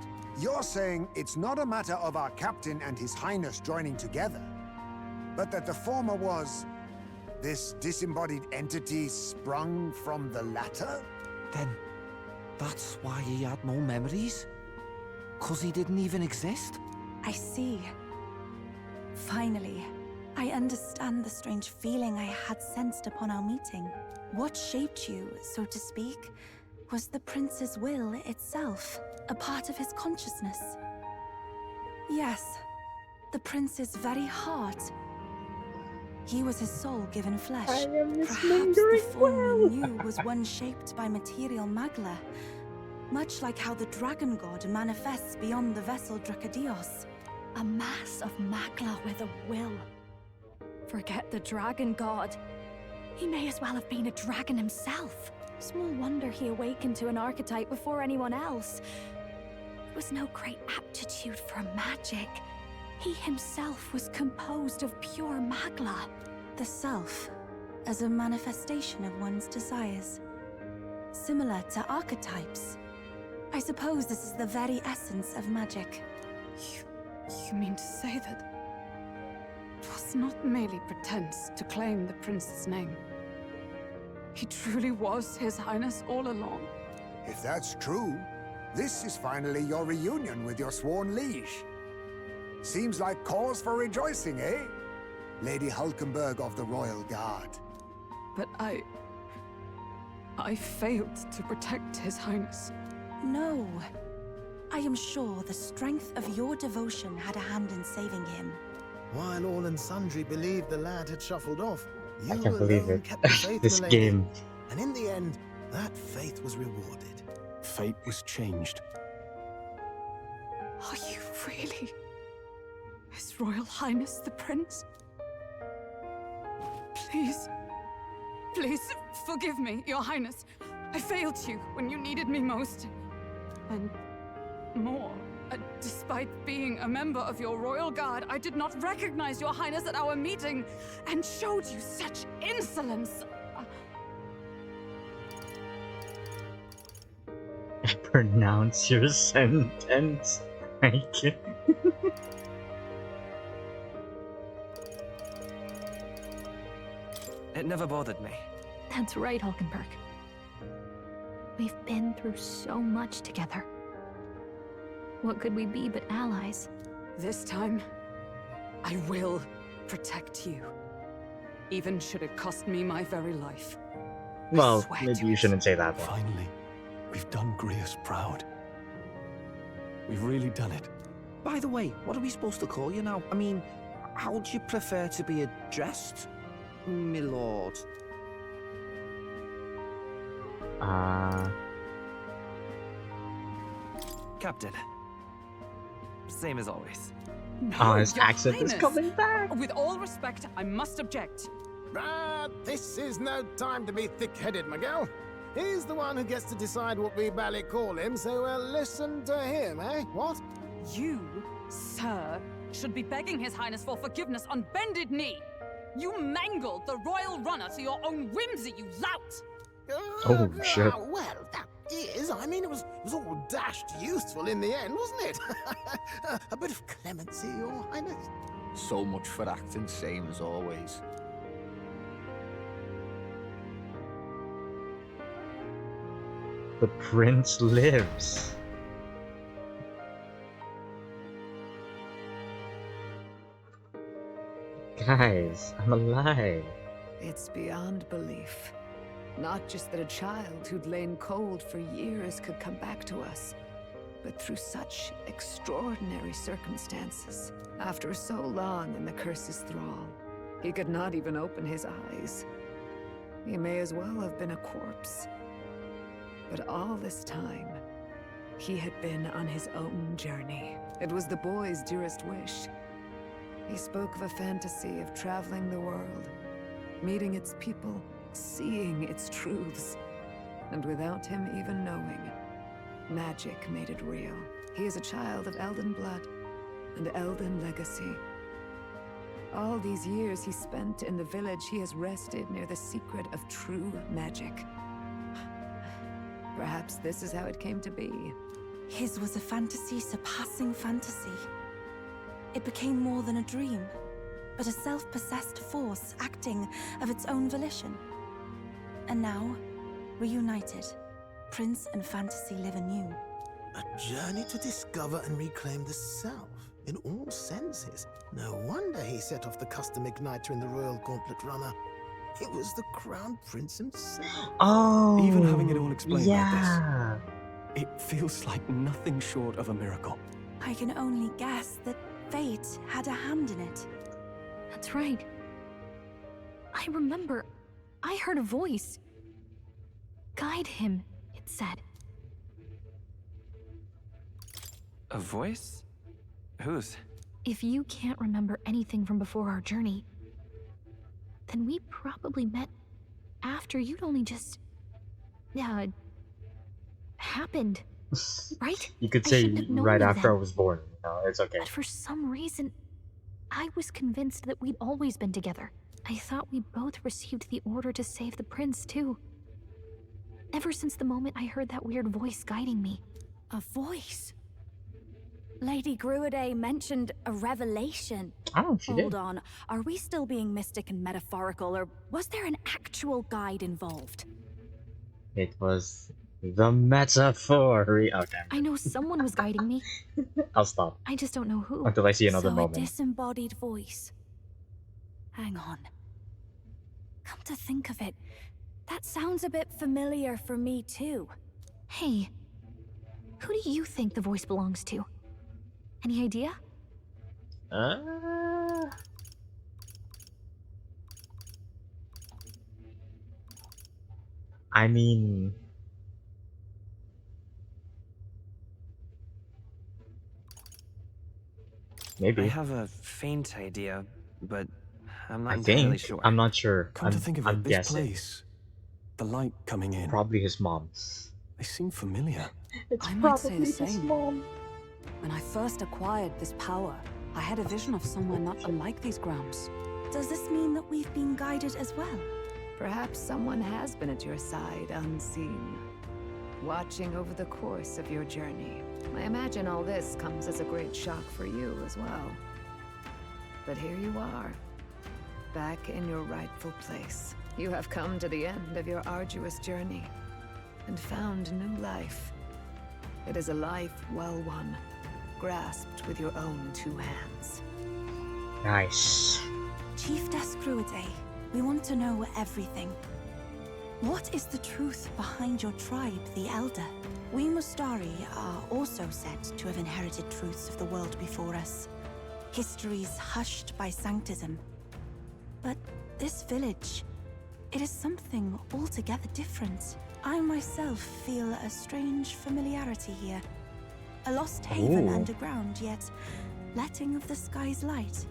You're saying it's not a matter of our captain and His Highness joining together, but that the former was this disembodied entity sprung from the latter? Then that's why he had no memories? 'Cause he didn't even exist? I see. Finally, I understand the strange feeling I had sensed upon our meeting. What shaped you, so to speak, was the prince's will itself, a part of his consciousness. Yes, the prince's very heart. He was his soul given flesh. Perhaps the form we knew was one shaped by material magla, much like how the dragon god manifests beyond the vessel Drakadios. A mass of magla with a will. Forget the dragon god. He may as well have been a dragon himself. Small wonder he awakened to an archetype before anyone else. It was no great aptitude for magic. He himself was composed of pure magla. The self, as a manifestation of one's desires. Similar to archetypes. I suppose this is the very essence of magic. You mean to say that it was not merely pretense to claim the prince's name? He truly was His Highness all along? If that's true, this is finally your reunion with your sworn liege. Seems like cause for rejoicing, eh? Lady Hulkenberg of the Royal Guard. But I failed to protect His Highness. No. I am sure the strength of your devotion had a hand in saving him. While all and sundry believed the lad had shuffled off, you I can't believe alone it. kept the faith, This milady. game. And in the end, that faith was rewarded. Fate was changed. Are you really His Royal Highness the Prince? Please, please forgive me, Your Highness. I failed you when you needed me most. And more, despite being a member of your Royal Guard, I did not recognize Your Highness at our meeting and showed you such insolence! Pronounce your sentence. Thank you. It never bothered me. That's right, Hulkenberg. We've been through so much together. What could we be but allies? This time, I will protect you. Even should it cost me my very life. Well, maybe you shouldn't say that one. Finally, we've done Grius proud. We've really done it. By the way, what are we supposed to call you now? I mean, how would you prefer to be addressed, my lord? Captain. Same as always. Oh, his Your accent is Highness. coming back. With all respect, I must object. This is no time to be thick-headed, Miguel. He's the one who gets to decide what we bally call him, so listen to him, eh? What? You, sir, should be begging His Highness for forgiveness on bended knee. You mangled the royal runner to your own whimsy, you lout! Oh, shit. Well, that is, I mean, it was all dashed useful in the end, wasn't it? A bit of clemency, Your Highness. So much for acting same as always. The prince lives. Guys, I'm alive. It's beyond belief. Not just that a child who'd lain cold for years could come back to us, but through such extraordinary circumstances. After so long in the curse's thrall, he could not even open his eyes. He may as well have been a corpse. But all this time, he had been on his own journey. It was the boy's dearest wish. He spoke of a fantasy of traveling the world, meeting its people, seeing its truths. And without him even knowing, magic made it real. He is a child of Elden blood and Elden legacy. All these years he spent in the village, he has rested near the secret of true magic. Perhaps this is how it came to be. His was a fantasy surpassing fantasy. It became more than a dream, but a self-possessed force acting of its own volition. And now, reunited, Prince and fantasy live anew. A journey to discover and reclaim the self, in all senses. No wonder he set off the custom igniter in the Royal Gauntlet Runner. It was the Crown Prince himself. Oh, even having it all explained yeah. like this, it feels like nothing short of a miracle. I can only guess that fate had a hand in it. That's right. I remember, I heard a voice. Guide him, it said. A voice? Whose? If you can't remember anything from before our journey, then we probably met after you'd only just... happened, right? You could I say shouldn't have known right you after then. I was born. No, it's okay. But for some reason, I was convinced that we'd always been together. I thought we both received the order to save the prince, too. Ever since the moment I heard that weird voice guiding me. A voice? Lady Gruade mentioned a revelation. Oh, she Hold did. on, are we still being mystic and metaphorical, or was there an actual guide involved? It was the metaphor. Okay, I know someone was guiding me. I'll stop I just don't know who. until I see another So moment. a disembodied voice. Hang on. Come to think of it, that sounds a bit familiar for me too. Hey, who do you think the voice belongs to? Any idea? I mean, maybe. I have a faint idea, but I'm not I entirely think. sure. I'm not sure. Come to think of I'm it, this guessing. place, the light coming in, Probably his mom. they seem familiar. I might say the same. When I first acquired this power, I had a vision of somewhere not unlike these grounds. Does this mean that we've been guided as well? Perhaps someone has been at your side unseen, watching over the course of your journey. I imagine all this comes as a great shock for you as well. But here you are, back in your rightful place. You have come to the end of your arduous journey and found new life. It is a life well won, grasped with your own two hands. Nice. Chief Descruide, we want to know everything. What is the truth behind your tribe, the Elder? We Mustari are also said to have inherited truths of the world before us. Histories hushed by sanctism. But this village, it is something altogether different. I myself feel a strange familiarity here. A lost haven underground, yet letting of the sky's light.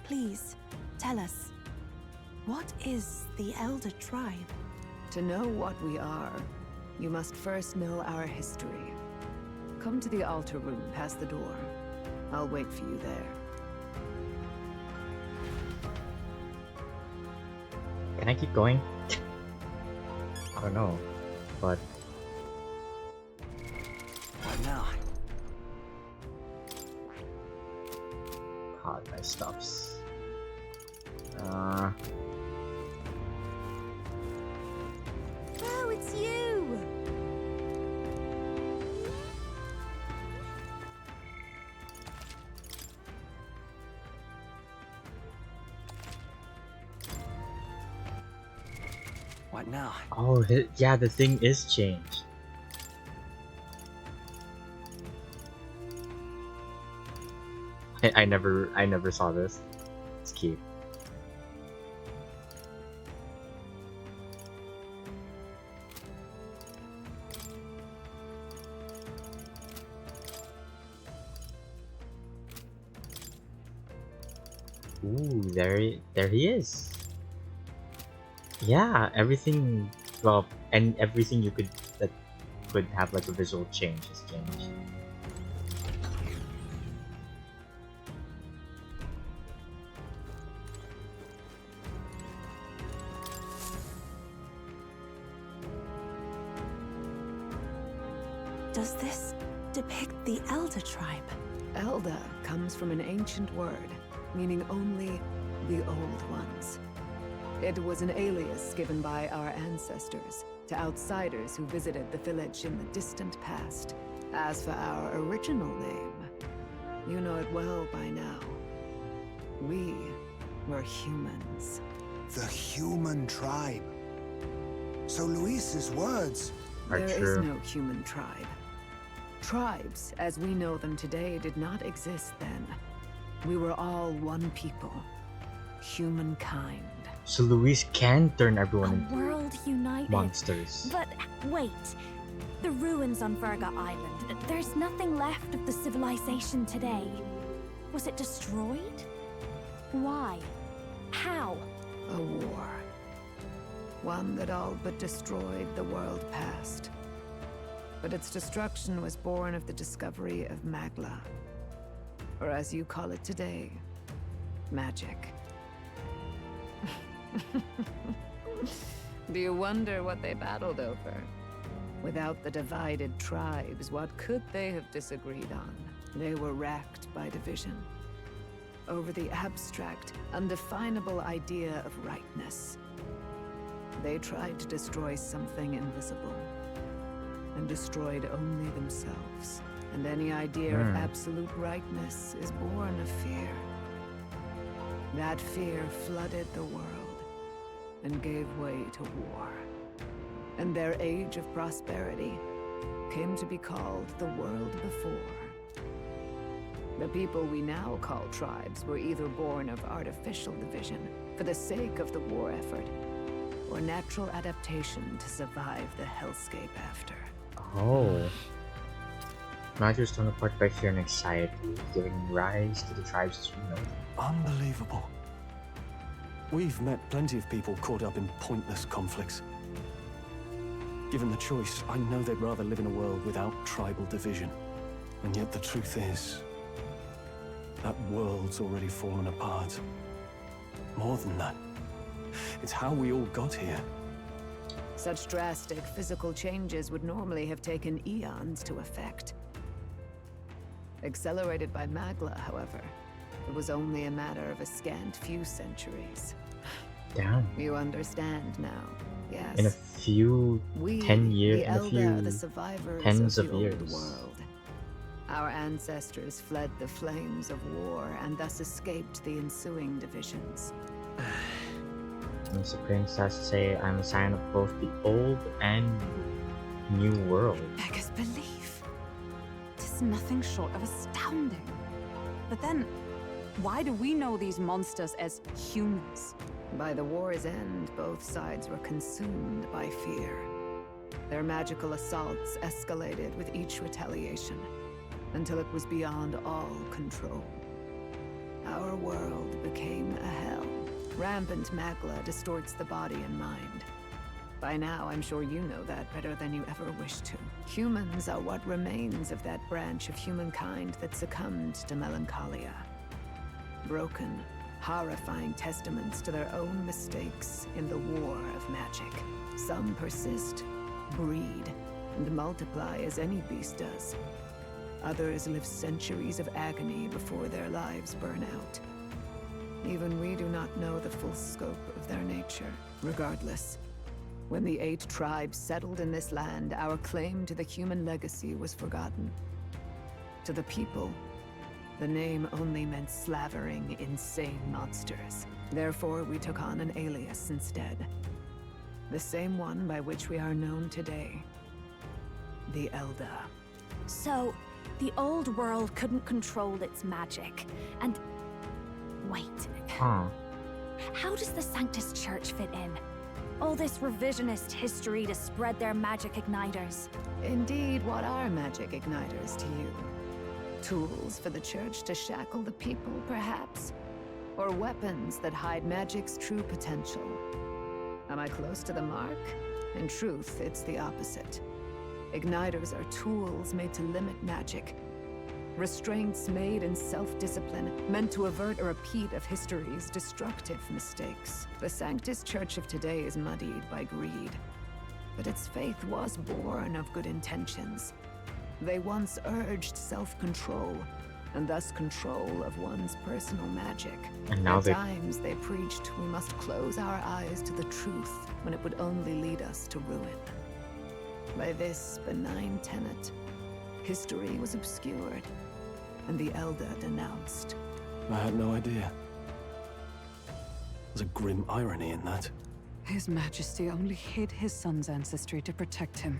Please, tell us, what is the Elder Tribe? To know what we are, you must first know our history. Come to the altar room past the door. I'll wait for you there. Can I keep going? I don't know, but... What now? God, my stuffs. Oh, it's you! What now? Oh, yeah, the thing is changed. I never saw this. It's cute. Ooh, there he is. Yeah, everything. Well, and everything that could have like a visual change has changed. Does this depict the Elder Tribe? Elda comes from an ancient word, meaning only the old ones. It was an alias given by our ancestors to outsiders who visited the village in the distant past. As for our original name, you know it well by now. We were humans. The human tribe. So Luis's words are There true. is no human tribe. Tribes, as we know them today, did not exist then. We were all one people. Humankind. So Luis can turn everyone A into world united. monsters. But wait, the ruins on Virga Island. There's nothing left of the civilization today. Was it destroyed? Why? How? A war. One that all but destroyed the world past. But its destruction was born of the discovery of Magla. Or as you call it today, magic. Do you wonder what they battled over? Without the divided tribes, what could they have disagreed on? They were racked by division. Over the abstract, undefinable idea of rightness. They tried to destroy something invisible, and destroyed only themselves. And any idea of absolute rightness is born of fear. That fear flooded the world, and gave way to war. And their age of prosperity came to be called the world before. The people we now call tribes were either born of artificial division for the sake of the war effort, or natural adaptation to survive the hellscape after. Oh. Matters torn apart by fear and anxiety, giving rise to the tribes as we know them. Unbelievable. We've met plenty of people caught up in pointless conflicts. Given the choice, I know they'd rather live in a world without tribal division. And yet the truth is, that world's already fallen apart. More than that, It's how we all got here. Such drastic physical changes would normally have taken eons to effect. Accelerated by Magla, however, it was only a matter of a scant few centuries. Damn. You understand now, yes. In a few 10 years, the in a Elder, few the survivors tens of of the years. old world. Our ancestors fled the flames of war and thus escaped the ensuing divisions. Mr. Princess say I'm a sign of both the old and new world. Beggars belief. Tis nothing short of astounding. But then, why do we know these monsters as humans? By the war's end, both sides were consumed by fear. Their magical assaults escalated with each retaliation, until it was beyond all control. Our world became a hell. Rampant Magla distorts the body and mind. By now, I'm sure you know that better than you ever wished to. Humans are what remains of that branch of humankind that succumbed to melancholia. Broken, horrifying testaments to their own mistakes in the war of magic. Some persist, breed, and multiply as any beast does. Others live centuries of agony before their lives burn out. Even we do not know the full scope of their nature. Regardless, when the 8 tribes settled in this land, our claim to the human legacy was forgotten. To the people, the name only meant slavering, insane monsters. Therefore, we took on an alias instead. The same one by which we are known today. The Elder. So, the old world couldn't control its magic, and... Wait. Huh. How does the Sanctus Church fit in? All this revisionist history to spread their magic igniters. Indeed, what are magic igniters to you? Tools for the Church to shackle the people, perhaps? Or weapons that hide magic's true potential? Am I close to the mark? In truth, it's the opposite. Igniters are tools made to limit magic. Restraints made in self-discipline, meant to avert a repeat of history's destructive mistakes. The Sanctus Church of today is muddied by greed. But its faith was born of good intentions. They once urged self-control, and thus control of one's personal magic. And now At times they preached we must close our eyes to the truth when it would only lead us to ruin. By this benign tenet, history was obscured, and the Elder denounced. I had no idea. There's a grim irony in that. His Majesty only hid his son's ancestry to protect him.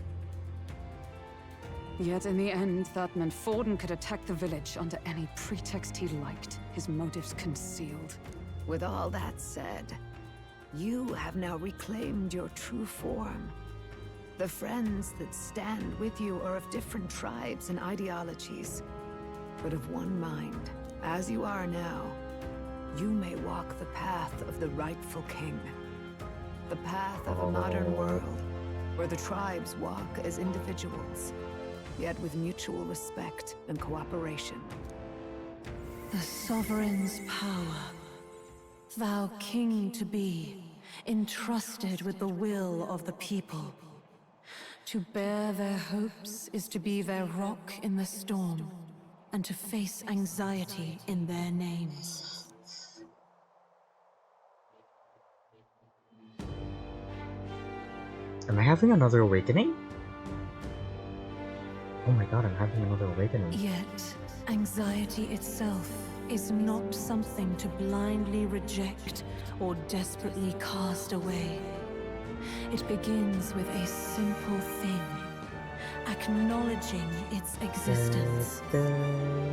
Yet in the end, that meant Forden could attack the village under any pretext he liked, his motives concealed. With all that said, you have now reclaimed your true form. The friends that stand with you are of different tribes and ideologies, but of one mind. As you are now, you may walk the path of the rightful king. The path of a modern world, where the tribes walk as individuals, yet with mutual respect and cooperation. The sovereign's power, thou king to be, entrusted with the will of the people. To bear their hopes is to be their rock in the storm, and to face anxiety in their names. Am I having another awakening? Oh my god, I'm having another awakening. Yet, anxiety itself is not something to blindly reject or desperately cast away. It begins with a simple thing, acknowledging its existence.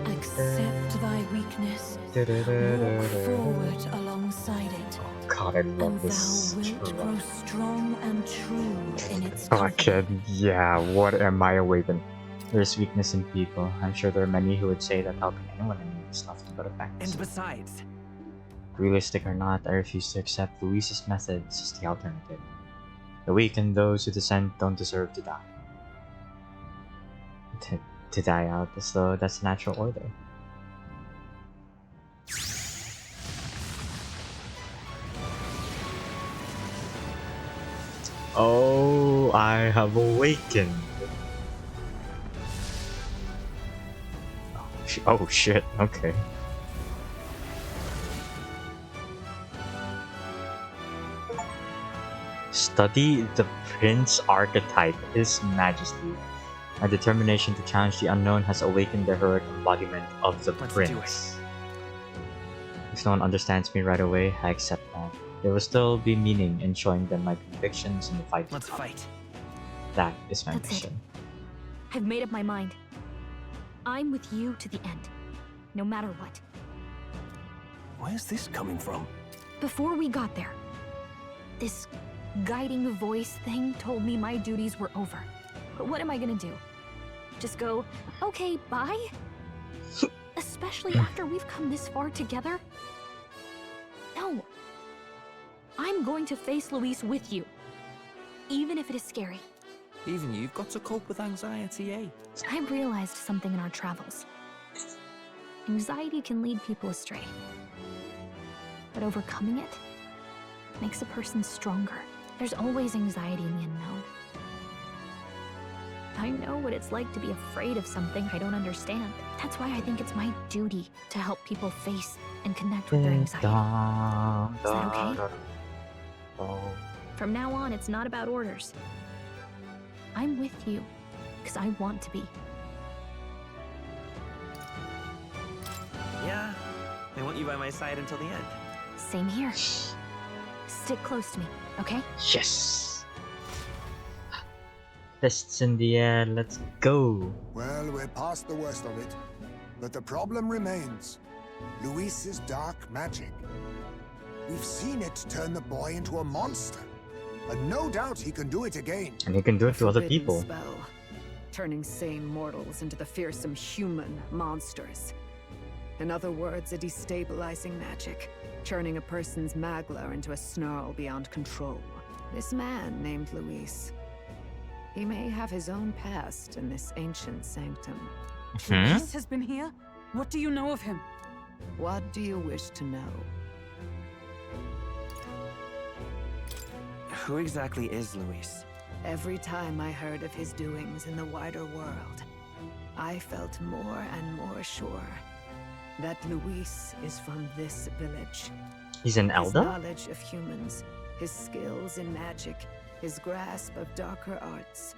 Accept thy weakness, walk forward alongside it, God, I love and this. thou wilt grow strong and true in its Fucking yeah, what am I awakened? There's weakness in people. I'm sure there are many who would say that helping anyone in need is nothing but a fact. And besides, Realistic or not, I refuse to accept Luis's methods as the alternative. The weak and those who dissent don't deserve to die. To die out as though that's the natural order. Oh, I have awakened. Oh shit, okay. Study the Prince archetype, His Majesty. My determination to challenge the unknown has awakened the heroic embodiment of the Let's do Prince. If no one understands me right away, I accept that. There will still be meaning in showing them my convictions in the fight. Let's fight. That is my That's it. mission. I've made up my mind. I'm with you to the end, no matter what. Where's this coming from? Before we got there, this guiding voice thing told me my duties were over. But what am I gonna do? Just go, okay, bye? Especially after we've come this far together? No. I'm going to face Luis with you, even if it is scary. Even you've got to cope with anxiety, eh? I realized something in our travels. Anxiety can lead people astray. But overcoming it makes a person stronger. There's always anxiety in the unknown. I know what it's like to be afraid of something I don't understand. That's why I think it's my duty to help people face and connect with their anxiety. Is that okay? From now on, it's not about orders. I'm with you, because I want to be. Yeah, I want you by my side until the end. Same here. Stick close to me, okay? Yes! Fists in the air, let's go! Well, we're past the worst of it. But the problem remains. Luis's dark magic. We've seen it turn the boy into a monster. And no doubt he can do it again. And he can do it to other Forbidden people. Spell, turning sane mortals into the fearsome human monsters. In other words, a destabilizing magic, turning a person's magla into a snarl beyond control. This man named Luis. He may have his own past in this ancient sanctum. Luis has been here? What do you know of him? What do you wish to know? Who exactly is Luis? Every time I heard of his doings in the wider world, I felt more and more sure that Luis is from this village. He's an His elder? knowledge of humans, his skills in magic, his grasp of darker arts.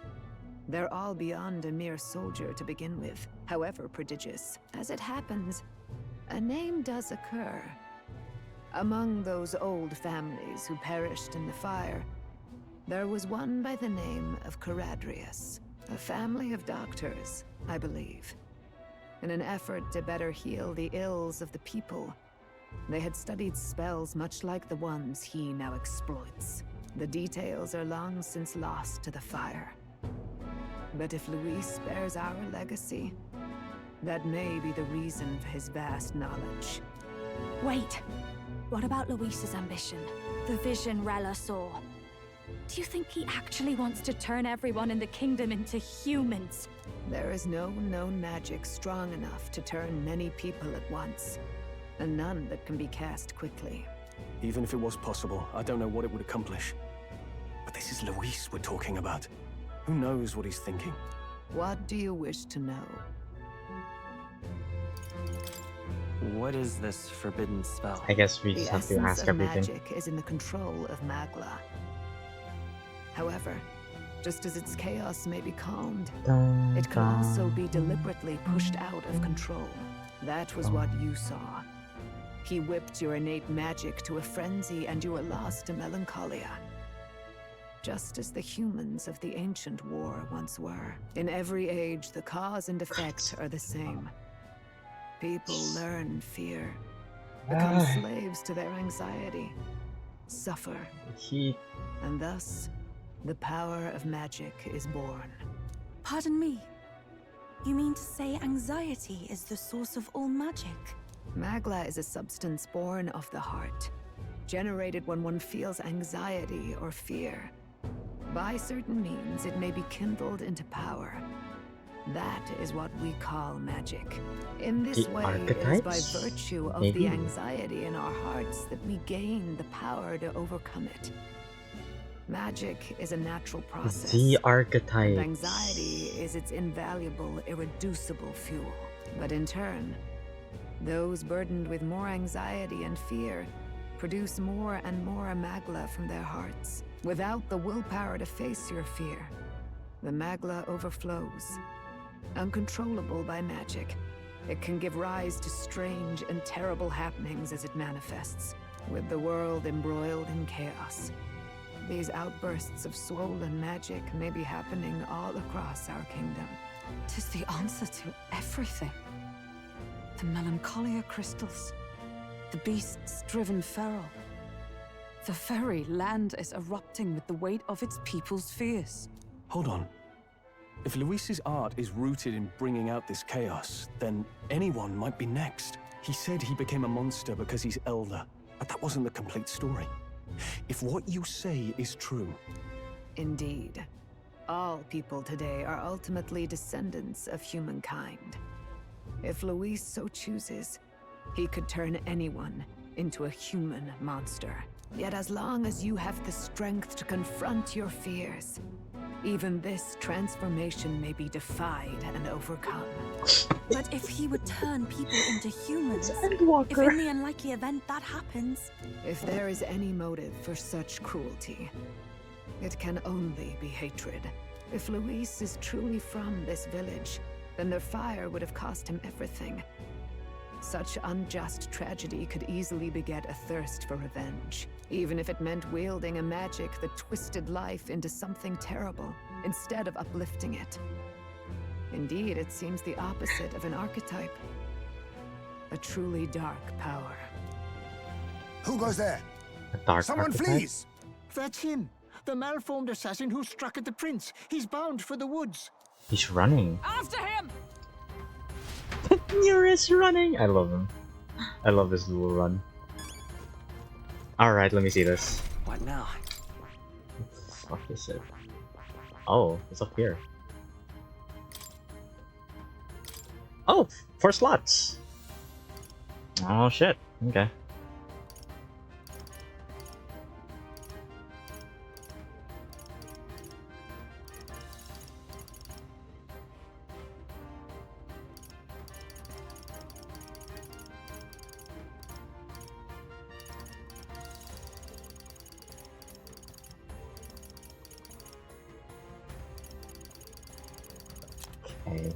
They're all beyond a mere soldier to begin with, however prodigious. As it happens, a name does occur. Among those old families who perished in the fire, there was one by the name of Caradrius, a family of doctors, I believe. In an effort to better heal the ills of the people, they had studied spells much like the ones he now exploits. The details are long since lost to the fire. But if Luis bears our legacy, that may be the reason for his vast knowledge. Wait. What about Luis's ambition? The vision Rella saw? Do you think he actually wants to turn everyone in the kingdom into humans? There is no known magic strong enough to turn many people at once, and none that can be cast quickly. Even if it was possible, I don't know what it would accomplish. But this is Luis we're talking about. Who knows what he's thinking? What do you wish to know? What is this forbidden spell? I guess we The just have to essence ask of everything. magic is in the control of Magla. However, just as its chaos may be calmed, it can also be deliberately pushed out of control. That was what you saw. He whipped your innate magic to a frenzy and you were lost to melancholia. Just as the humans of the ancient war once were. In every age, the cause and effect are the same. People learn fear, become slaves to their anxiety, suffer, and thus, the power of magic is born. Pardon me. You mean to say anxiety is the source of all magic? Magla is a substance born of the heart, generated when one feels anxiety or fear. By certain means, it may be kindled into power. That is what we call magic. In this The way, it is by archetypes? virtue of Maybe. the anxiety in our hearts that we gain the power to overcome it. Magic is a natural process. The And archetype. anxiety is its invaluable, irreducible fuel. But in turn, those burdened with more anxiety and fear produce more and more magla from their hearts. Without the willpower to face your fear, the magla overflows. Uncontrollable by magic, it can give rise to strange and terrible happenings as it manifests, with the world embroiled in chaos. These outbursts of swollen magic may be happening all across our kingdom. 'Tis the answer to everything. The melancholia crystals, the beasts driven feral. The very land is erupting with the weight of its people's fears. Hold on. If Luis's art is rooted in bringing out this chaos, then anyone might be next. He said he became a monster because he's elder, but that wasn't the complete story. If what you say is true... Indeed. All people today are ultimately descendants of humankind. If Luis so chooses, he could turn anyone into a human monster. Yet as long as you have the strength to confront your fears, even this transformation may be defied and overcome. But if he would turn people into humans, if in the unlikely event that happens... If there is any motive for such cruelty, it can only be hatred. If Luis is truly from this village, then their fire would have cost him everything. Such unjust tragedy could easily beget a thirst for revenge, even if it meant wielding a magic that twisted life into something terrible, instead of uplifting it. Indeed, it seems the opposite of an archetype. A truly dark power. Who goes there? A dark Someone archetype? flees! That's him. The malformed assassin who struck at the prince. He's bound for the woods. He's running. After him! Nearest running! I love him. I love this little run. Alright, let me see this. What now? What the fuck is it? Oh, it's up here. Oh! 4 slots! Oh shit. Okay. Okay.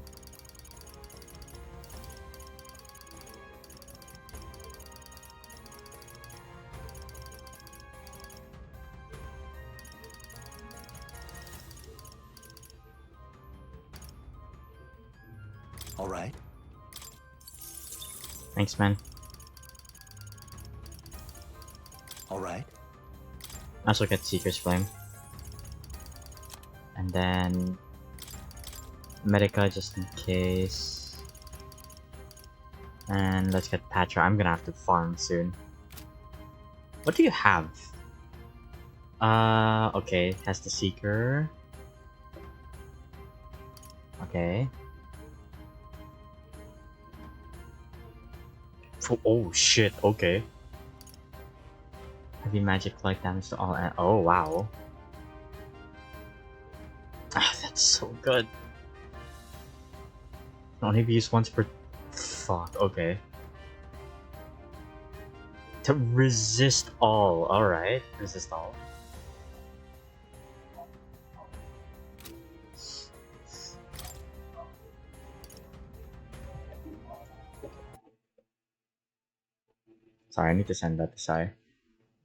All right. Thanks, man. All right. I also get Seeker's Flame. And then... Medica just in case. And let's get Patra. I'm gonna have to farm soon. What do you have? Okay. Has the Seeker. Okay. Oh shit, okay. Heavy magic like damage to all. Oh wow. Ah, that's so good. Only be used once per. Fuck, okay. To resist all. Alright, resist all. Sorry, I need to send that to Sai.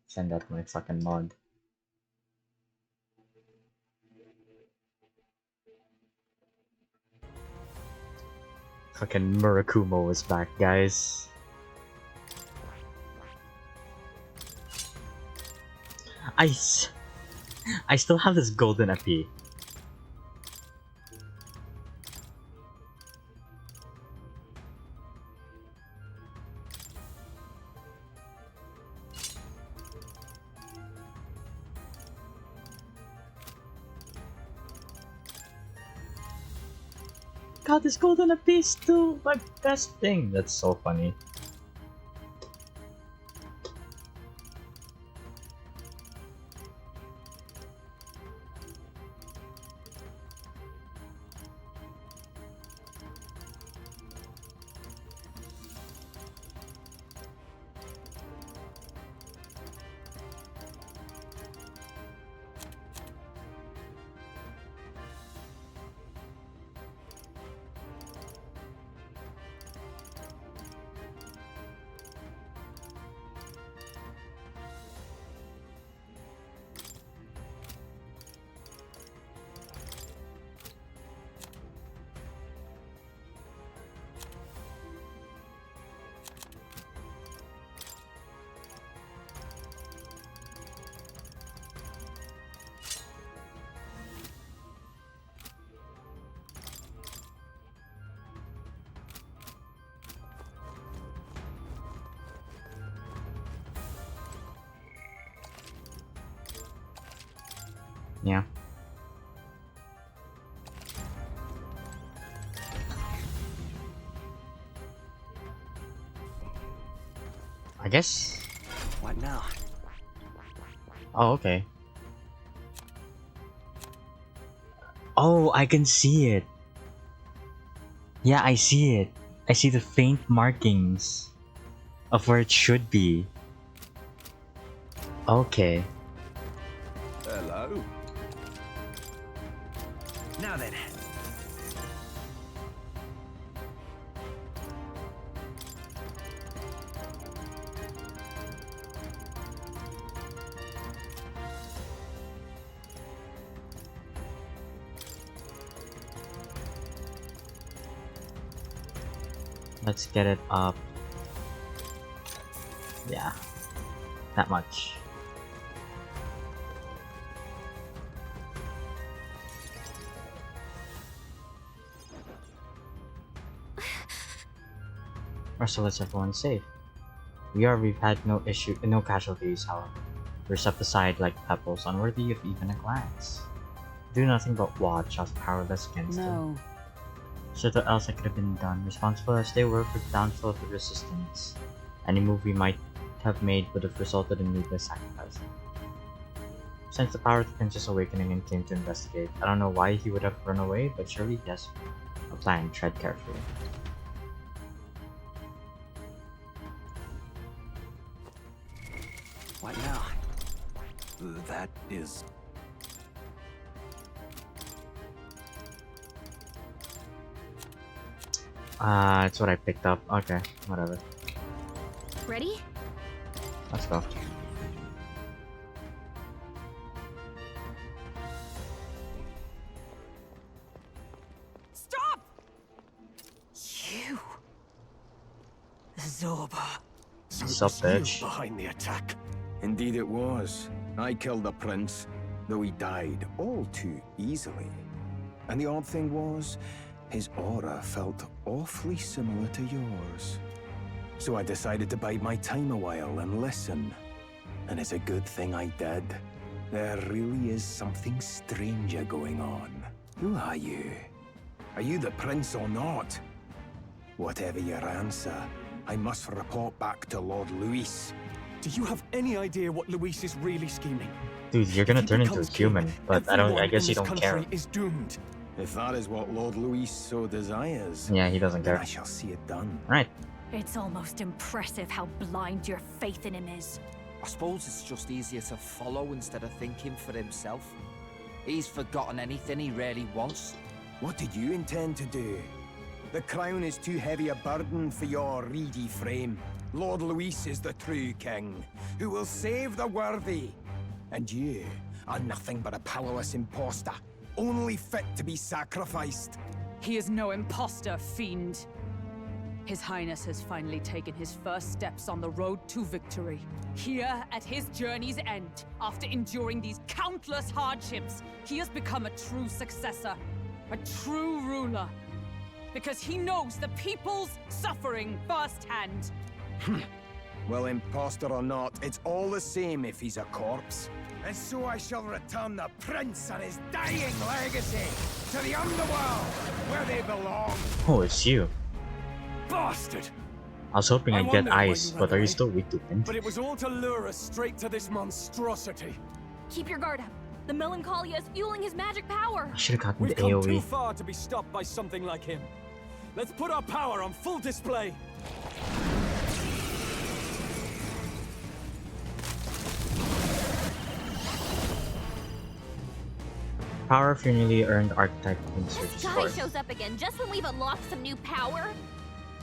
Send that to my fucking mod. Fucking Murakumo is back, guys. I still have this golden EP. God, this golden EP is still my best thing. That's so funny. Yeah. I guess. What now? Oh, okay. Oh, I can see it. Yeah, I see it. I see the faint markings of where it should be. Okay. Hello. Now then. Let's get it up. Yeah. That much. Russell, is everyone safe? We've had no casualties, however. We're set aside like pebbles, unworthy of even a glance. Do nothing but watch us powerless against them. So what else could have been done? Responsible as they were for the downfall of the resistance, any move we might have made would have resulted in needless sacrifice. Since the power of the Princess Awakening and came to investigate, I don't know why he would have run away, but surely he has a plan. Tread carefully. What now? That is... It's what I picked up. Okay, whatever. Ready? Let's go. Stop! You... Zorba. What's up, bitch? Behind the attack. Indeed it was. I killed the prince, though he died all too easily. And the odd thing was, his aura felt awfully similar to yours. So I decided to bide my time a while and listen. And it's a good thing I did. There really is something stranger going on. Who are you? Are you the prince or not? Whatever your answer, I must report back to Lord Luis. Do you have any idea what Luis is really scheming? Dude, you're gonna turn into a human, but I guess you don't care. Is doomed. If that is what Lord Luis so desires, yeah, he doesn't care. I shall see it done. Right. It's almost impressive how blind your faith in him is. I suppose it's just easier to follow instead of thinking for himself. He's forgotten anything he really wants. What did you intend to do? The crown is too heavy a burden for your reedy frame. Lord Luis is the true king, who will save the worthy. And you are nothing but a powerless imposter, only fit to be sacrificed. He is no imposter, fiend. His Highness has finally taken his first steps on the road to victory. Here, at his journey's end, after enduring these countless hardships, he has become a true successor, a true ruler. Because he knows the people's suffering firsthand. Well, imposter or not, it's all the same if he's a corpse. And so I shall return the prince and his dying legacy to the underworld, where they belong. Oh, it's you. Bastard! I was hoping I'd get wondered why ice, you but ran are you away. still weak to wind? But it was all to lure us straight to this monstrosity. Keep your guard up. The Melancholia is fueling his magic power. I should have gotten We've the come too AoE. far to be stopped by something like him. Let's put our power on full display. Power of your newly earned archetype This surges guy forth. shows up again just when we've unlocked some new power.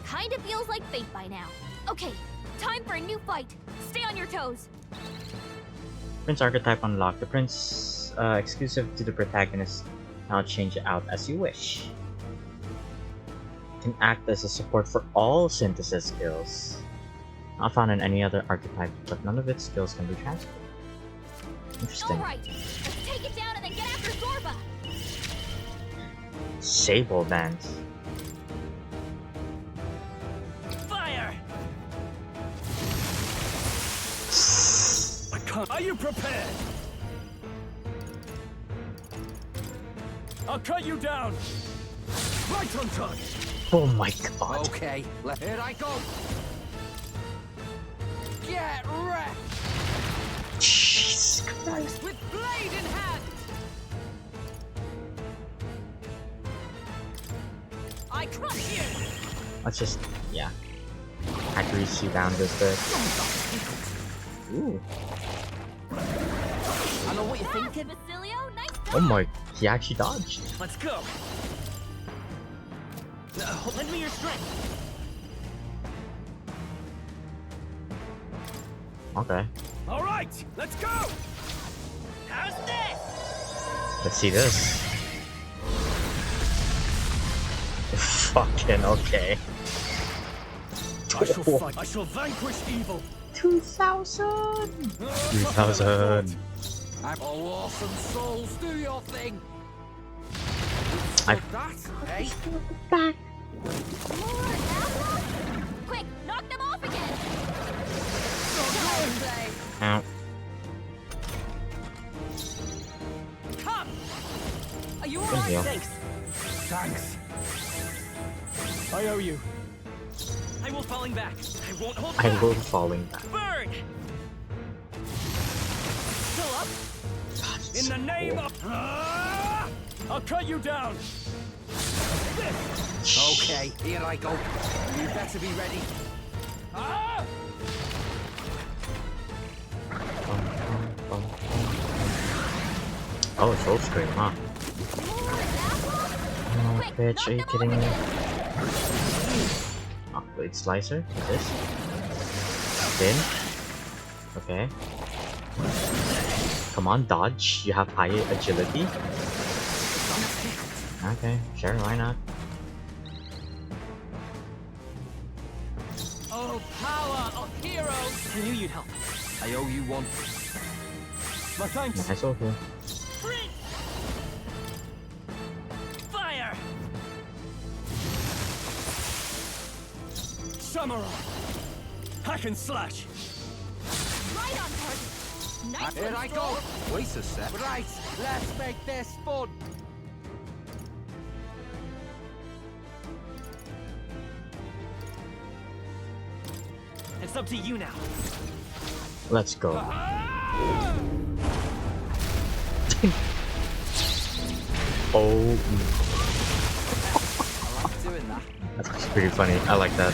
Kinda feels like fate by now. Okay, time for a new fight. Stay on your toes. Prince archetype unlocked. The prince exclusive to the protagonist. Now change it out as you wish. Can act as a support for all synthesis skills. Not found in any other archetype, but none of its skills can be transferred. Interesting. Alright, let's take it down and then get after Zorba. Sable dance. Fire! I can't. Are you prepared? I'll cut you down. Right on time. Oh my god. Okay, here I go. Get wrecked. Jesus Christ. With blade in hand. I crush you. Let's just, yeah. Accuracy down this bit. Ooh. I know what you're thinking. Basilio, nice Oh my, he actually dodged. Let's go. Lend me your strength. Okay. All right, let's go. How's this? Let's see this. Fucking okay. I shall fight. I shall vanquish evil. 2000. 2000. Oh, awesome souls, do your thing. I That, hey? back. Quick, knock them off again. Ow. Come. Are you Thank alright? you. Thanks. I owe you. I will falling back. I won't hold I back. will falling back. Burn! Still up? In the name of... I'll cut you down. Okay, here I go. You better be ready. Ah! Oh, it's full screen, huh? Oh, bitch, are you kidding me? Oh, blade slicer? Is this? Spin? Okay. Come on, dodge. You have high agility? Okay, sure, why not? Oh, power of heroes. I knew you'd help. I owe you one. My thanks. Nice okay. Fire! Samurai. Hack and slash. Right on target. Nice Here one, I Stroll. go. Wait a sec. Right, let's make this fun. It's up to you now. Let's go. Oh, I like doing that. that's actually pretty funny. I like that.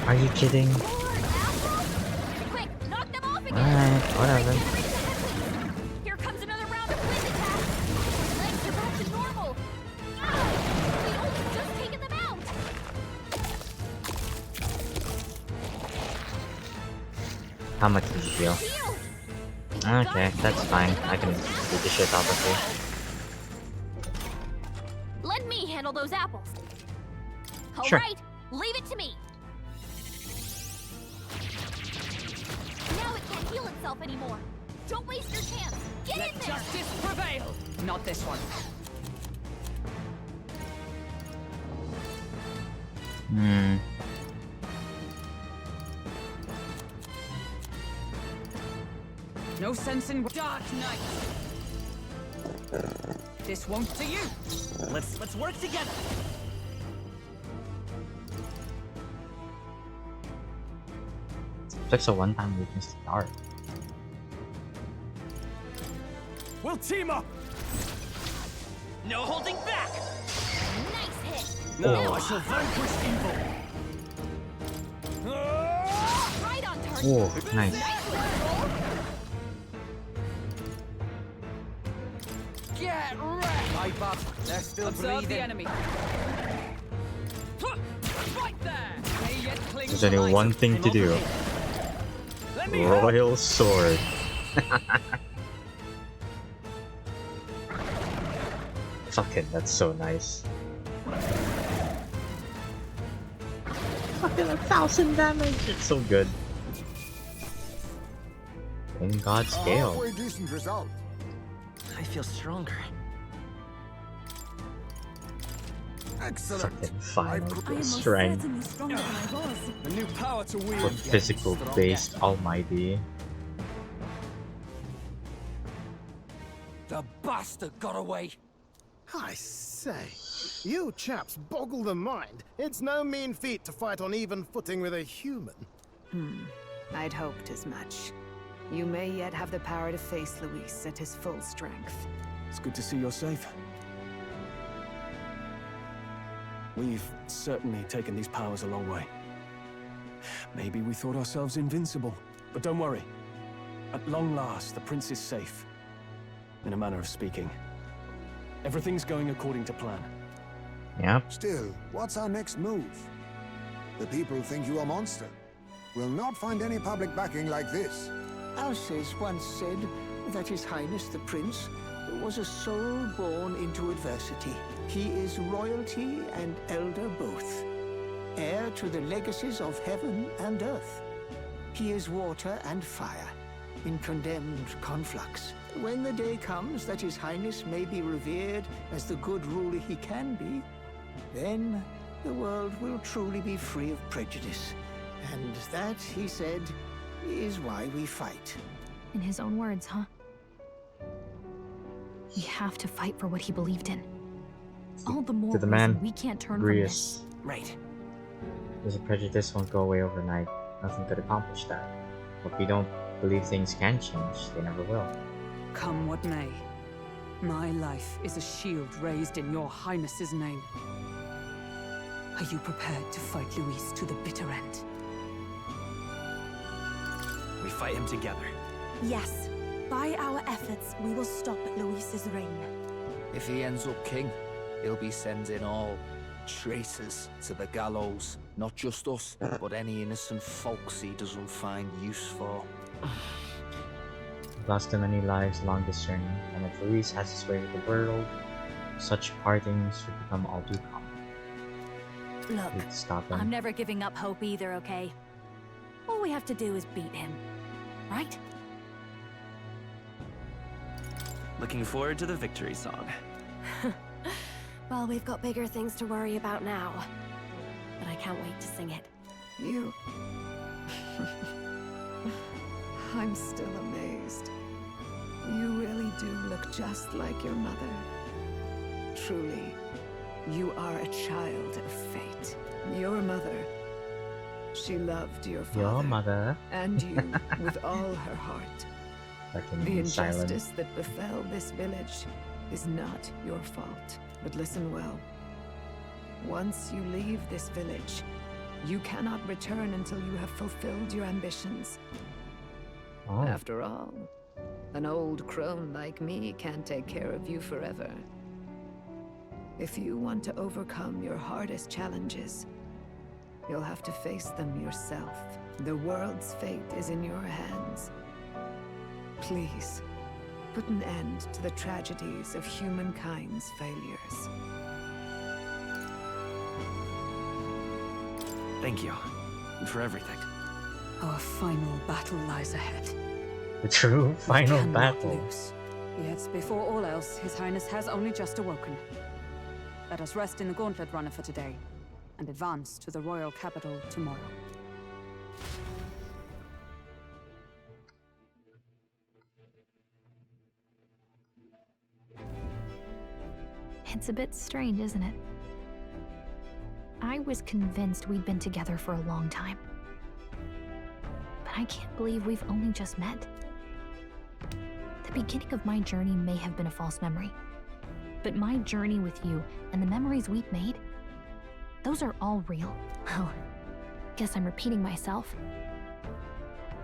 Are you kidding? Quick, knock them off again. Alright, whatever. Here comes another round of wind attacks. Legs are back to normal. Ah, we only just taken them out. How much did you feel? Healed. Okay, that's fine. I can beat the shit out of you. Let me handle those apples. All Sure. right, leave it to me. Now it can't heal itself anymore. Don't waste your chance. Get Let in there. justice prevail. Not this one. Hmm. No sense in Dark Knight. This won't to you. Let's work together. Fix a one-time weakness to Dark. We'll team up. No holding back. Nice hit. Now Oh. I shall vanquish evil. Right on target. Oh, nice. Nice one, Stroll. Get wrecked. My bad. They're still Observe breathing. the enemy. Right there. They yet cling There's to only light. one thing to do. Let me help. Royal Sword. Fucking, that's so nice. Fucking 1,000 damage. It's so good. In God's A scale. halfway decent result. I feel stronger. Excellent. Fucking final I am most strength. certainly stronger than I was. A new power to For wield. physical based almighty. The bastard got away. I say, you chaps boggle the mind. It's no mean feat to fight on even footing with a human. I'd hoped as much. You may yet have the power to face Luis at his full strength. It's good to see you're safe. We've certainly taken these powers a long way. Maybe we thought ourselves invincible, but don't worry. At long last, the prince is safe. In a manner of speaking. Everything's going according to plan. Yeah. Still, what's our next move? The people think you a monster. We'll not find any public backing like this. Alces once said that His Highness the Prince was a soul born into adversity. He is royalty and elder both, heir to the legacies of heaven and earth. He is water and fire, in condemned conflux. When the day comes that His Highness may be revered as the good ruler he can be, then the world will truly be free of prejudice. And that, he said, is why we fight. In his own words, huh? We have to fight for what he believed in. All the more To the reason man, we can't turn Grius. from this. Right. Because prejudice won't go away overnight. Nothing could accomplish that. But we don't believe things can change. They never will. Come what may. My life is a shield raised in your highness's name. Are you prepared to fight Luis to the bitter end? We fight him together. Yes. By our efforts, we will stop Luis's reign. If he ends up king, he'll be sending all traitors to the gallows. Not just us, but any innocent folks he doesn't find use for. We've lost too many lives along this journey, and if Luis has his way with the world, such partings would become all too common. Look, We need to stop him. I'm never giving up hope either, okay? All we have to do is beat him, right? Looking forward to the victory song. Well, we've got bigger things to worry about now. But I can't wait to sing it. You... I'm still amazed. You really do look just like your mother. Truly, you are a child of fate. Your mother, she loved your father. Your mother. And you with all her heart. Fucking The silent. injustice that befell this village is not your fault. But listen well. Once you leave this village, you cannot return until you have fulfilled your ambitions. Oh. After all, an old crone like me can't take care of you forever. If you want to overcome your hardest challenges, you'll have to face them yourself. The world's fate is in your hands. Please, put an end to the tragedies of humankind's failures. Thank you for everything. Our final battle lies ahead. The true final Cannot battle. lose. Yet, before all else, His Highness has only just awoken. Let us rest in the Gauntlet Runner for today, and advance to the royal capital tomorrow. It's a bit strange, isn't it? I was convinced we'd been together for a long time. But I can't believe we've only just met. The beginning of my journey may have been a false memory. But my journey with you and the memories we've made, those are all real. Oh, guess I'm repeating myself.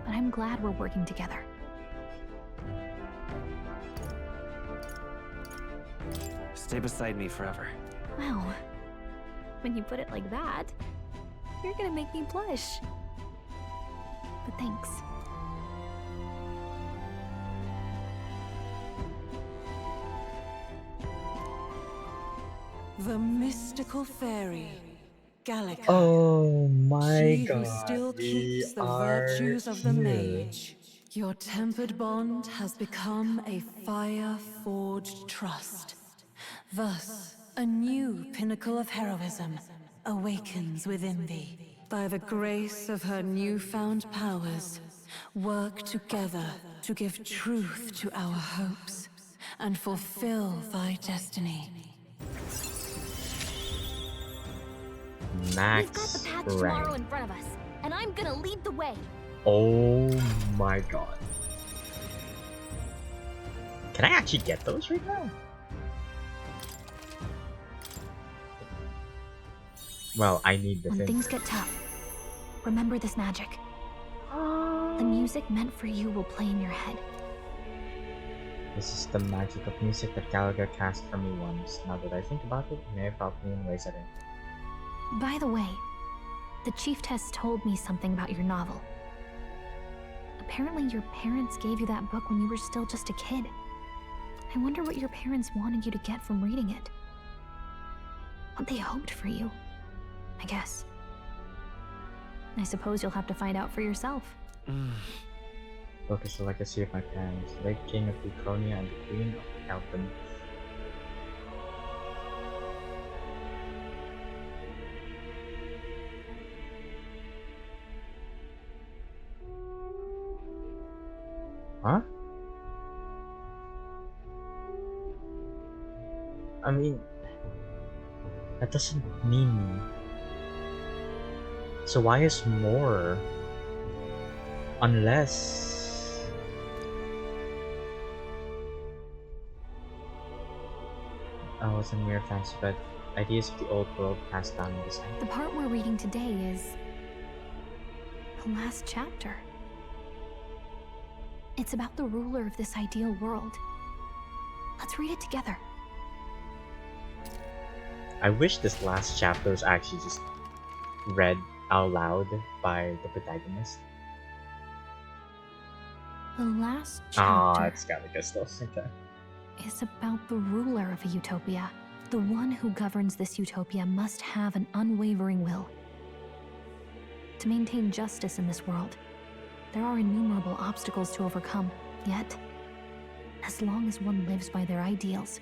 But I'm glad we're working together. Stay beside me forever. Well, when you put it like that, you're gonna make me blush. But thanks. The mystical fairy, Gallica. Oh my She god. who still we keeps the are virtues of the here. mage. Your tempered bond has become a fire-forged trust. Thus, a new pinnacle of heroism awakens within thee. By the grace of her newfound powers, work together to give truth to our hopes and fulfill thy destiny. We've got the Max path rank. tomorrow in front of us, and I'm gonna lead the way. Oh my god. Can I actually get those right now? Well, I need the When thing. things get tough, remember this magic. The music meant for you will play in your head. This is the magic of music that Gallagher cast for me once. Now that I think about it, it may have helped me in ways I didn't. By the way, the chiefess told me something about your novel. Apparently your parents gave you that book when you were still just a kid. I wonder what your parents wanted you to get from reading it. What they hoped for you, I guess. I suppose you'll have to find out for yourself. Book is the legacy of my parents, late King of Buconia and the Queen of Elton. Huh? I mean, that doesn't mean... So why is more? Unless... Oh, it's a mere fantasy, but ideas of the old world passed down in design. The part we're reading today is the last chapter. It's about the ruler of this ideal world. Let's read it together. I wish this last chapter was actually just read out loud by the protagonist. The last Ah, chapter it's gotta go still. Okay. is about the ruler of a utopia. The one who governs this utopia must have an unwavering will. To maintain justice in this world, there are innumerable obstacles to overcome. Yet, as long as one lives by their ideals,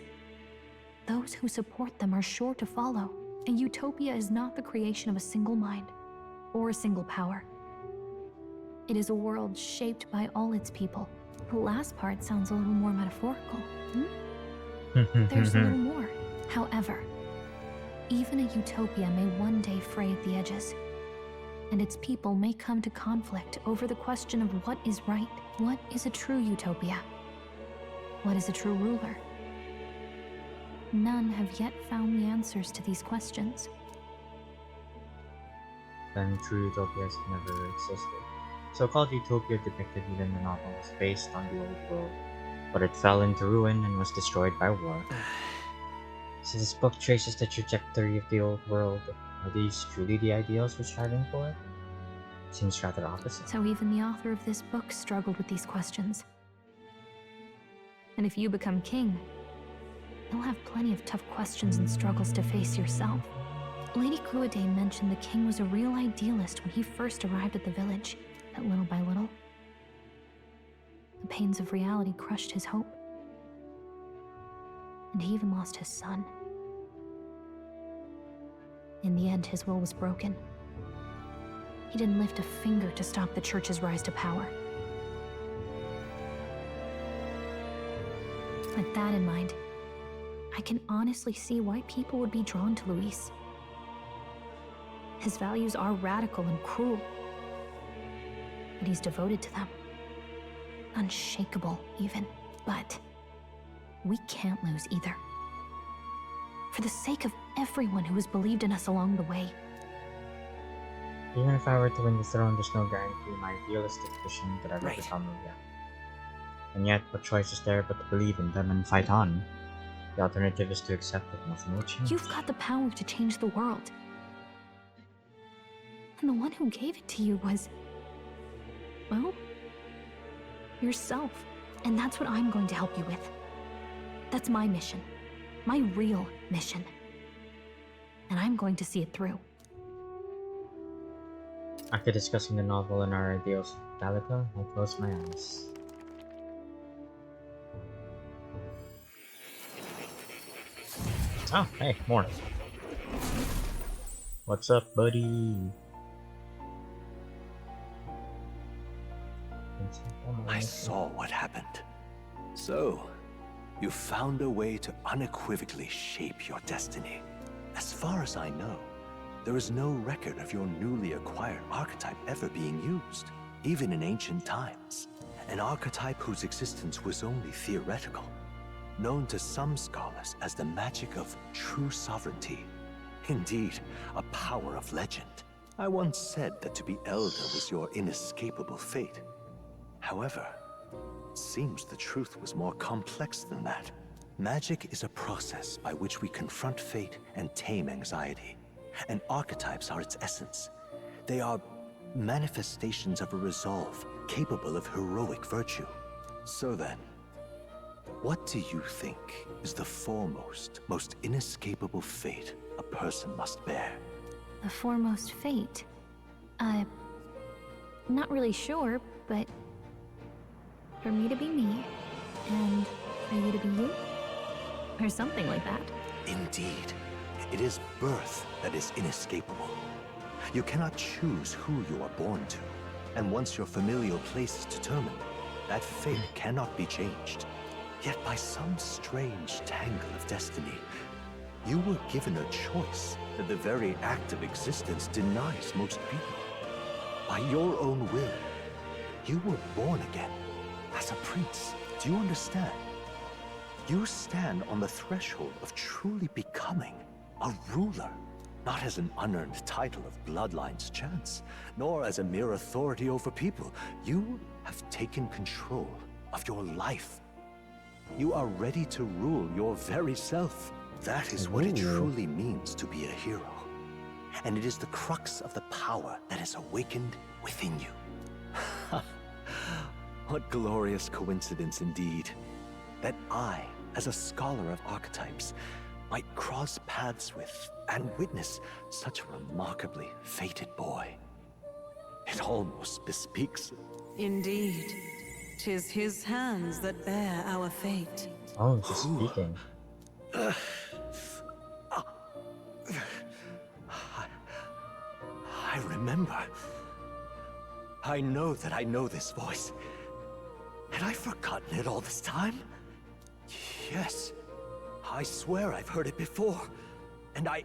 those who support them are sure to follow. A utopia is not the creation of a single mind or a single power. It is a world shaped by all its people. The last part sounds a little more metaphorical. There's a little more. However, even a utopia may one day fray at the edges, and its people may come to conflict over the question of what is right. What is a true utopia? What is a true ruler? None have yet found the answers to these questions. Then true utopias never existed. So-called utopia depicted within the novel was based on the old world, but it fell into ruin and was destroyed by war. So this book traces the trajectory of the old world. Are these truly the ideals we're striving for? Seems rather opposite. So even the author of this book struggled with these questions. And if you become king, you'll have plenty of tough questions and struggles to face yourself. Lady Cruiday mentioned the king was a real idealist when he first arrived at the village, but little by little, the pains of reality crushed his hope. And he even lost his son. In the end, his will was broken. He didn't lift a finger to stop the church's rise to power. With that in mind, I can honestly see why people would be drawn to Luis. His values are radical and cruel, but he's devoted to them. Unshakable, even. But we can't lose either. For the sake of everyone who has believed in us along the way. Even if I were to win the throne, there's no guarantee my idealistic vision could ever become a reality. And yet, what choice is there but to believe in them and fight on? The alternative is to accept that nothing will change. You've got the power to change the world. And the one who gave it to you was, well, yourself. And that's what I'm going to help you with. That's my mission. My real mission. And I'm going to see it through. After discussing the novel and our ideals with Galaga, I closed my eyes. Oh, hey, more. What's up, buddy? I saw what happened. So, you found a way to unequivocally shape your destiny. As far as I know, There is no record of your newly acquired archetype ever being used, even in ancient times. An archetype whose existence was only theoretical, known to some scholars as the magic of true sovereignty. Indeed, a power of legend. I once said that to be Elder was your inescapable fate. However, it seems the truth was more complex than that. Magic is a process by which we confront fate and tame anxiety. And archetypes are its essence. They are manifestations of a resolve capable of heroic virtue. So then, what do you think is the foremost, most inescapable fate a person must bear? The foremost fate? Not really sure, but for me to be me, and for you to be you? Or something like that. Indeed. It is birth that is inescapable. You cannot choose who you are born to. And once your familial place is determined, that fate cannot be changed. Yet by some strange tangle of destiny, you were given a choice that the very act of existence denies most people. By your own will, you were born again, as a prince. Do you understand? You stand on the threshold of truly becoming a ruler, not as an unearned title of bloodline's chance, nor as a mere authority over people. You have taken control of your life. You are ready to rule your very self. That is what it truly means to be a hero. And it is the crux of the power that is awakened within you. What glorious coincidence indeed, that I, as a scholar of archetypes, might cross paths with and witness such a remarkably fated boy. It almost bespeaks. Indeed, 'tis his hands that bear our fate. Oh, just speaking. I remember. I know that I know this voice. Had I forgotten it all this time? Yes. I swear I've heard it before. And I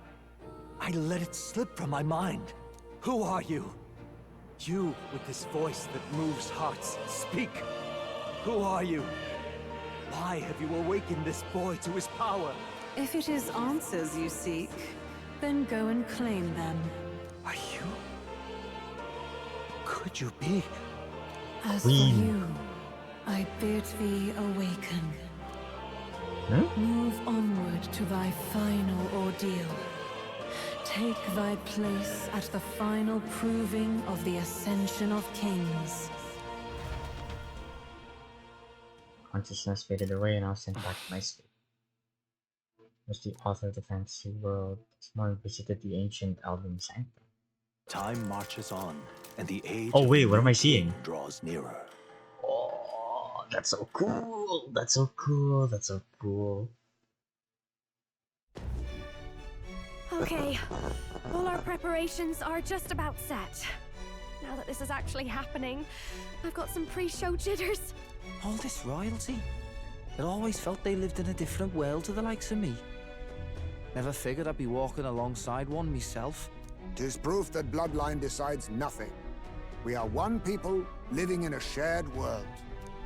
let it slip from my mind. Who are you? You with this voice that moves hearts. Speak. Who are you? Why have you awakened this boy to his power? If it is answers you seek, then go and claim them. Are you? Could you be? As for you, I bid thee awaken. Move onward to thy final ordeal. Take thy place at the final proving of the ascension of kings. Consciousness faded away and I was sent back to my sleep. Was the author of the fantasy world this morning visited the ancient Elven sanctum. Time marches on, and the age Oh wait, what am I seeing? Draws nearer. Oh, that's so cool! That's so cool! That's so cool! Okay, all our preparations are just about set. Now that this is actually happening, I've got some pre-show jitters. All this royalty? It always felt they lived in a different world to the likes of me. Never figured I'd be walking alongside one myself. 'Tis proof that bloodline decides nothing. We are one people living in a shared world.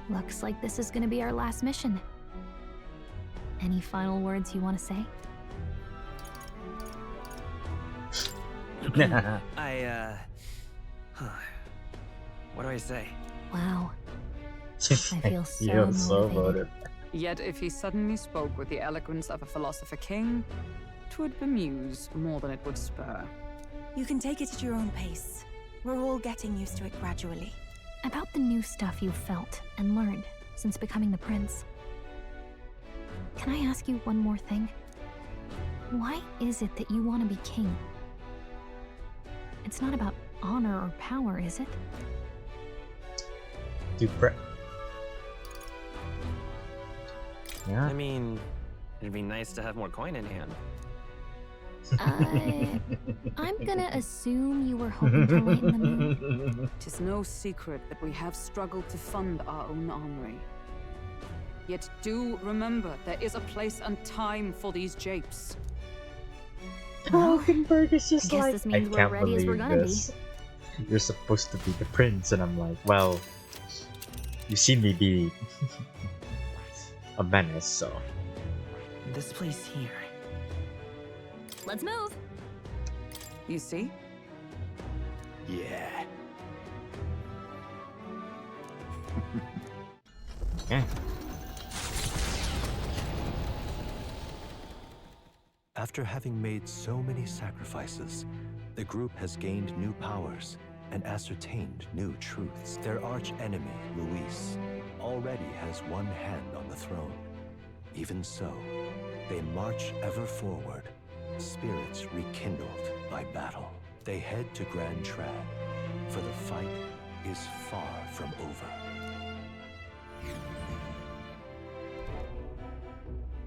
Looks like this is gonna be our last mission. Any final words you want to say? What do I say? Wow. I feel so You're so motivated. motivated. Yet if he suddenly spoke with the eloquence of a philosopher king, 'twould bemuse more than it would spur. You can take it at your own pace. We're all getting used to it gradually. About the new stuff you've felt and learned since becoming the prince. Can I ask you one more thing? Why is it that you want to be king? It's not about honor or power, is it? Yeah. I mean, it'd be nice to have more coin in hand. I'm gonna assume you were hoping to lighten the mood. 'Tis no secret that we have struggled to fund our own armory. Yet do remember, there is a place and time for these japes. Hulkenberg is just Guess like, this I means we're can't ready as we're believe gonna this. You're supposed to be the prince, and I'm like, well, you see me be a menace, so. This place here. Let's move. You see? Yeah. Yeah. After having made so many sacrifices, the group has gained new powers and ascertained new truths. Their arch-enemy, Luis, already has one hand on the throne. Even so, they march ever forward, spirits rekindled by battle. They head to Grand Trad, for the fight is far from over.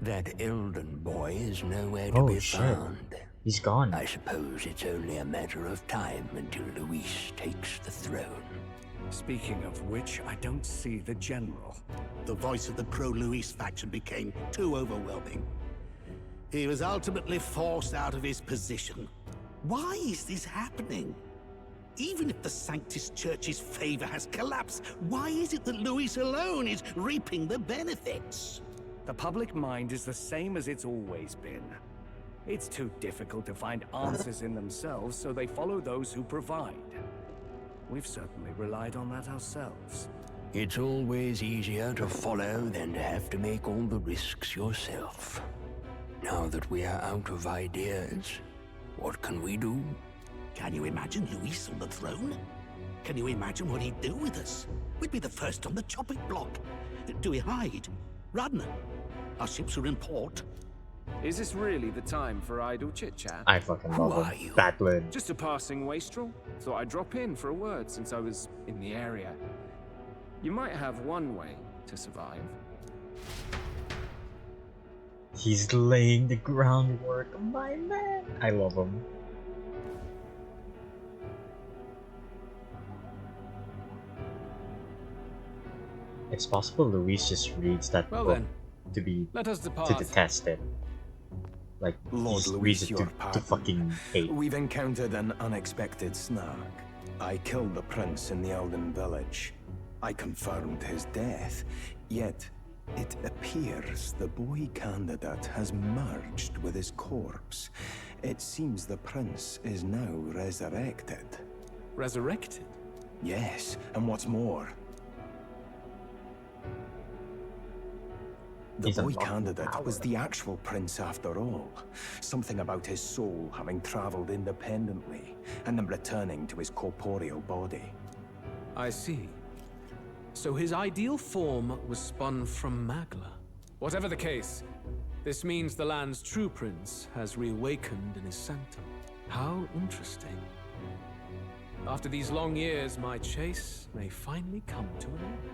That Elden boy is nowhere to be found. He's gone. I suppose it's only a matter of time until Luis takes the throne. Speaking of which, I don't see the general. The voice of the pro-Luis faction became too overwhelming. He was ultimately forced out of his position. Why is this happening? Even if the Sanctus Church's favor has collapsed, why is it that Luis alone is reaping the benefits? The public mind is the same as it's always been. It's too difficult to find answers in themselves, so they follow those who provide. We've certainly relied on that ourselves. It's always easier to follow than to have to make all the risks yourself. Now that we are out of ideas, what can we do? Can you imagine Luis on the throne? Can you imagine what he'd do with us? We'd be the first on the chopping block. Do we hide? Run? Our ships are in port. Is this really the time for idle chit-chat? I fucking love him. Batlin. Just a passing wastrel. Thought I'd drop in for a word since I was in the area. You might have one way to survive. He's laying the groundwork, my man. I love him. It's possible Luis just reads that Well book then, to be let us depart. to detest it. Like Lord he Luis, reads it your to pardon. fucking hate. We've encountered an unexpected snag. I killed the prince in the Elden village. I confirmed his death, yet it appears the boy candidate has merged with his corpse. It seems the prince is now resurrected. Resurrected? Yes, and what's more, the He's boy unlocking candidate power. was the actual prince after all. Something about his soul having traveled independently, and then returning to his corporeal body. I see. So his ideal form was spun from Magla. Whatever the case, This means the land's true prince has reawakened in his sanctum. How interesting. After these long years, my chase may finally come to an end.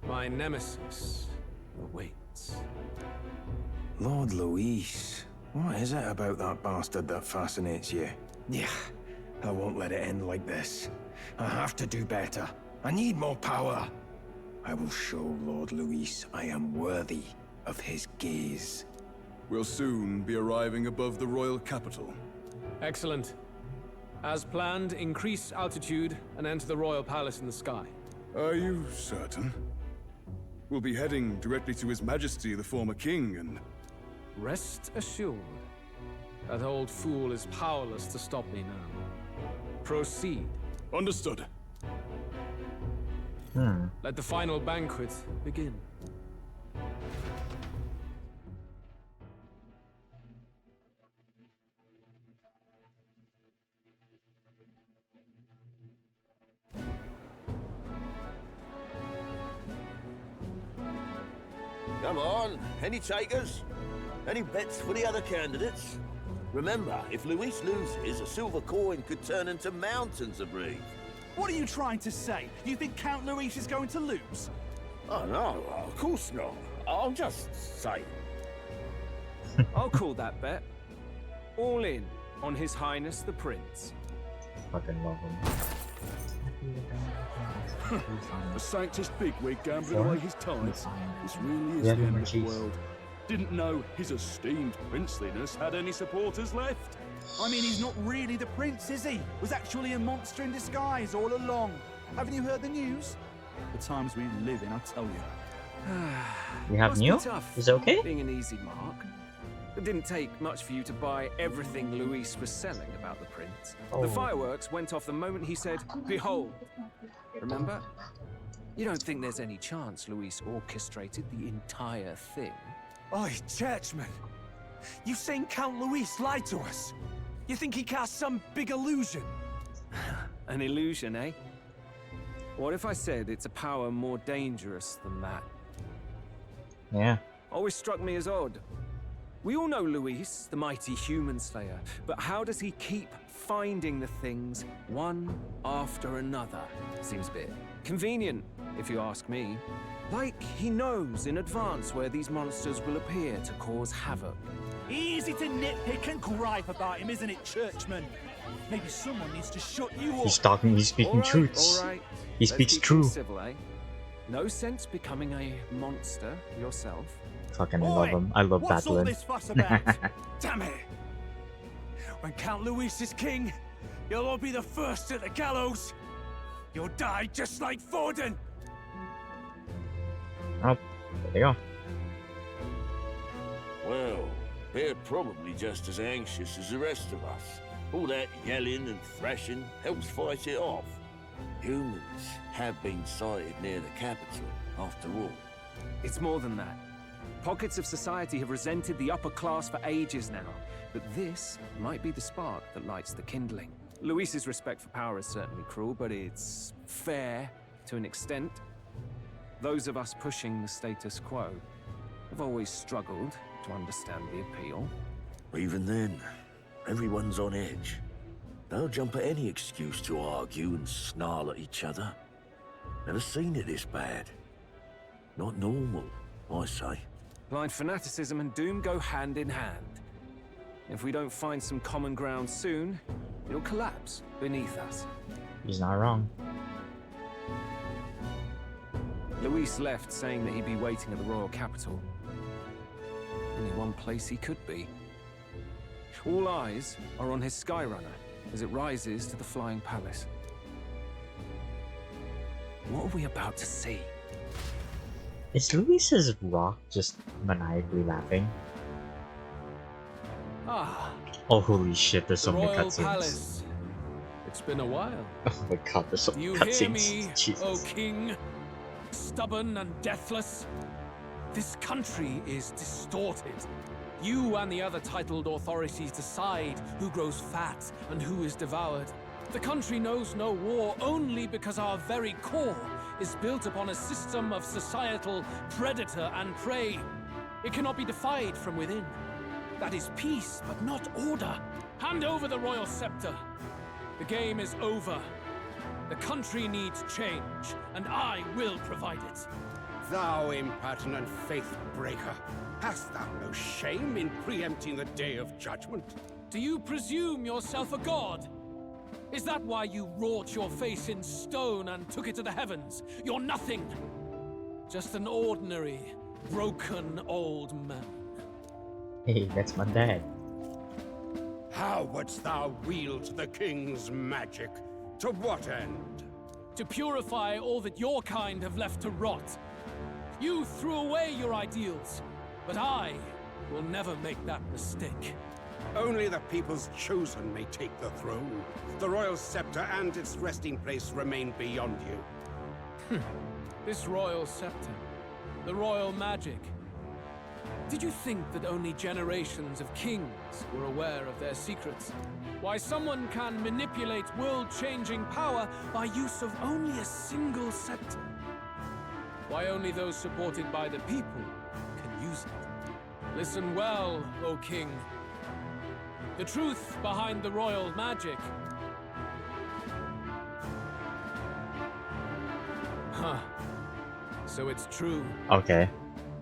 My nemesis awaits. Lord Luis, what is it about that bastard that fascinates you? Yeah, I won't let it end like this. I have to do better. I need more power. I will show Lord Luis I am worthy of his gaze. We'll soon be arriving above the royal capital. Excellent. As planned, increase altitude and enter the royal palace in the sky. Are you certain? We'll be heading directly to His Majesty, the former king, and... Rest assured, that old fool is powerless to stop me now. Proceed. Understood. Let the final banquet begin. Come on, any takers? Any bets for the other candidates? Remember, if Luis loses, a silver coin could turn into mountains of Reeve. What are you trying to say? You think Count Luis is going to lose? Oh no, of course not. I'll just say. I'll call that bet. All in on His Highness the Prince. Fucking love him. A Sanctus bigwig gambling away his time. This really is Yeah, the end of the jeez. world. didn't know his esteemed princeliness had any supporters left. I mean, he's not really the prince, is he? Was actually a monster in disguise all along. Haven't you heard the news? The times we live in, I tell you. We have Must be new? tough, Is it okay? being an easy mark. It didn't take much for you to buy everything Luis was selling about the prince. Oh. The fireworks went off the moment he said, "Behold." Remember? You don't think there's any chance Luis orchestrated the entire thing? Oi, churchman. You've seen Count Luis lie to us. You think he cast some big illusion? An illusion, eh? What if I said it's a power more dangerous than that? Yeah. Always struck me as odd. We all know Luis, the mighty human slayer, but how does he keep finding the things one after another? Seems a bit convenient, if you ask me. Like he knows in advance where these monsters will appear to cause havoc. Easy to nitpick and gripe about him, isn't it, churchman? Maybe someone needs to shut you up. He's speaking truths. All right. He Let's speaks keep true. things civil, eh? No sense becoming a monster yourself. Fucking love him. I love What's all battling. this fuss about? Damn it! When Count Luis is king, you'll all be the first at the gallows. You'll die just like Forden. Oh, there you go. Well, they're probably just as anxious as the rest of us. All that yelling and thrashing helps fight it off. Humans have been sighted near the capital, after all. It's more than that. Pockets of society have resented the upper class for ages now, but this might be the spark that lights the kindling. Luis's respect for power is certainly cruel, but it's fair to an extent. Those of us pushing the status quo have always struggled to understand the appeal. Even then, everyone's on edge. They'll jump at any excuse to argue and snarl at each other. Never seen it this bad. Not normal, I say. Blind fanaticism and doom go hand in hand. If we don't find some common ground soon, it'll collapse beneath us. He's not wrong. Luis left saying that he'd be waiting at the royal capital. Only one place he could be. All eyes are on his Skyrunner as it rises to the flying palace. What are we about to see? Is Luis's rock just maniacally laughing? Ah. Oh, holy shit, there's so The many royal cutscenes. palace. It's been a while. Oh my god, there's so Do many you cutscenes. hear me, Jesus. O king? Stubborn and deathless? This country is distorted. You and the other titled authorities decide who grows fat and who is devoured. The country knows no war only because our very core is built upon a system of societal predator and prey. It cannot be defied from within. That is peace, but not order. Hand over the royal scepter. The game is over. The country needs change, and I will provide it. Thou impertinent faith breaker, hast thou no shame in preempting the day of judgment? Do you presume yourself a god? Is that why you wrought your face in stone and took it to the heavens? You're nothing. Just an ordinary, broken old man. Hey, that's my dad. How wouldst thou wield the king's magic? To what end? To purify all that your kind have left to rot. You threw away your ideals, but I will never make that mistake. Only the people's chosen may take the throne. The royal scepter and its resting place remain beyond you. This royal scepter, the royal magic. Did you think that only generations of kings were aware of their secrets? Why someone can manipulate world-changing power by use of only a single scepter? Why only those supported by the people can use it? Listen well, O king. The truth behind the royal magic. Huh. So it's true. Okay.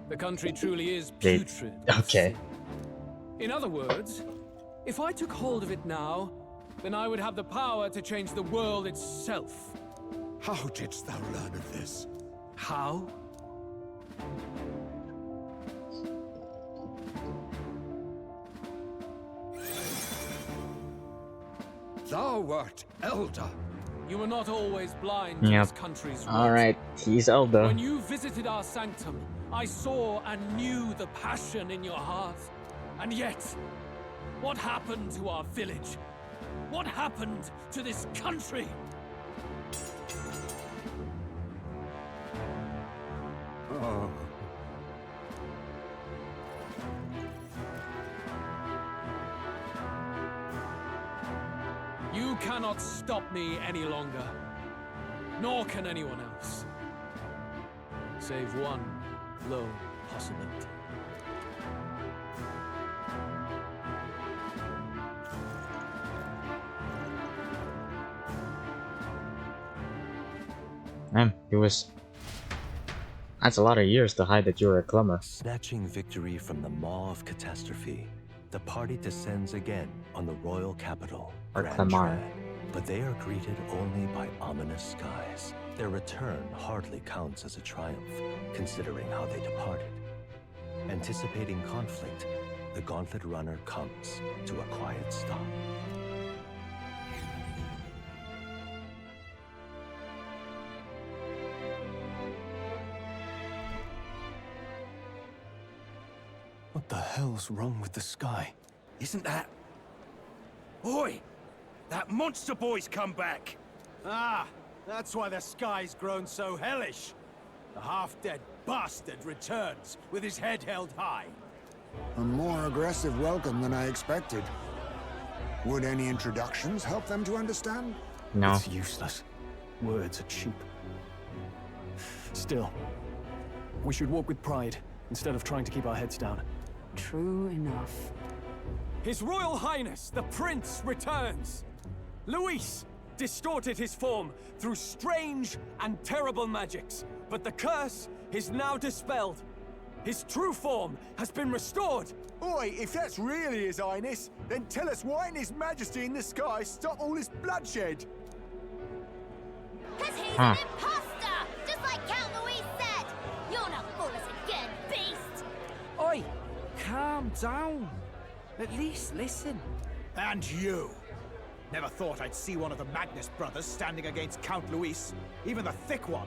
The country truly is They- putrid. Okay. In other words, if I took hold of it now, then I would have the power to change the world itself. How didst thou learn of this? How? Thou art Elder. You were not always blind to Yep. this country's roots. Alright, he's Elder. When you visited our sanctum, I saw and knew the passion in your heart. And yet, what happened to our village? What happened to this country? Oh. You cannot stop me any longer. Nor can anyone else. Save one low possibility. Man, it was... That's a lot of years to hide that you were a Clumber. Snatching victory from the maw of catastrophe, the party descends again on the royal capital, Or Grand Clamar. Trad. But they are greeted only by ominous skies. Their return hardly counts as a triumph, considering how they departed. Anticipating conflict, the Gauntlet Runner comes to a quiet stop. What the hell's wrong with the sky? Isn't that... Oi! That monster boy's come back! Ah, that's why the sky's grown so hellish. The half-dead bastard returns with his head held high. A more aggressive welcome than I expected. Would any introductions help them to understand? No. It's useless. Words are cheap. Still, we should walk with pride instead of trying to keep our heads down. True enough. His Royal Highness, the Prince, returns. Luis distorted his form through strange and terrible magics, but the curse is now dispelled. His true form has been restored. Oi, if that's really His Highness, then tell us why in His Majesty in the sky stop all this bloodshed? Because he's an imposter! Just like Count Luis said! You're not fool us again, beast! Oi, calm down. At least listen. And you! Never thought I'd see one of the Magnus brothers standing against Count Luis, even the thick one.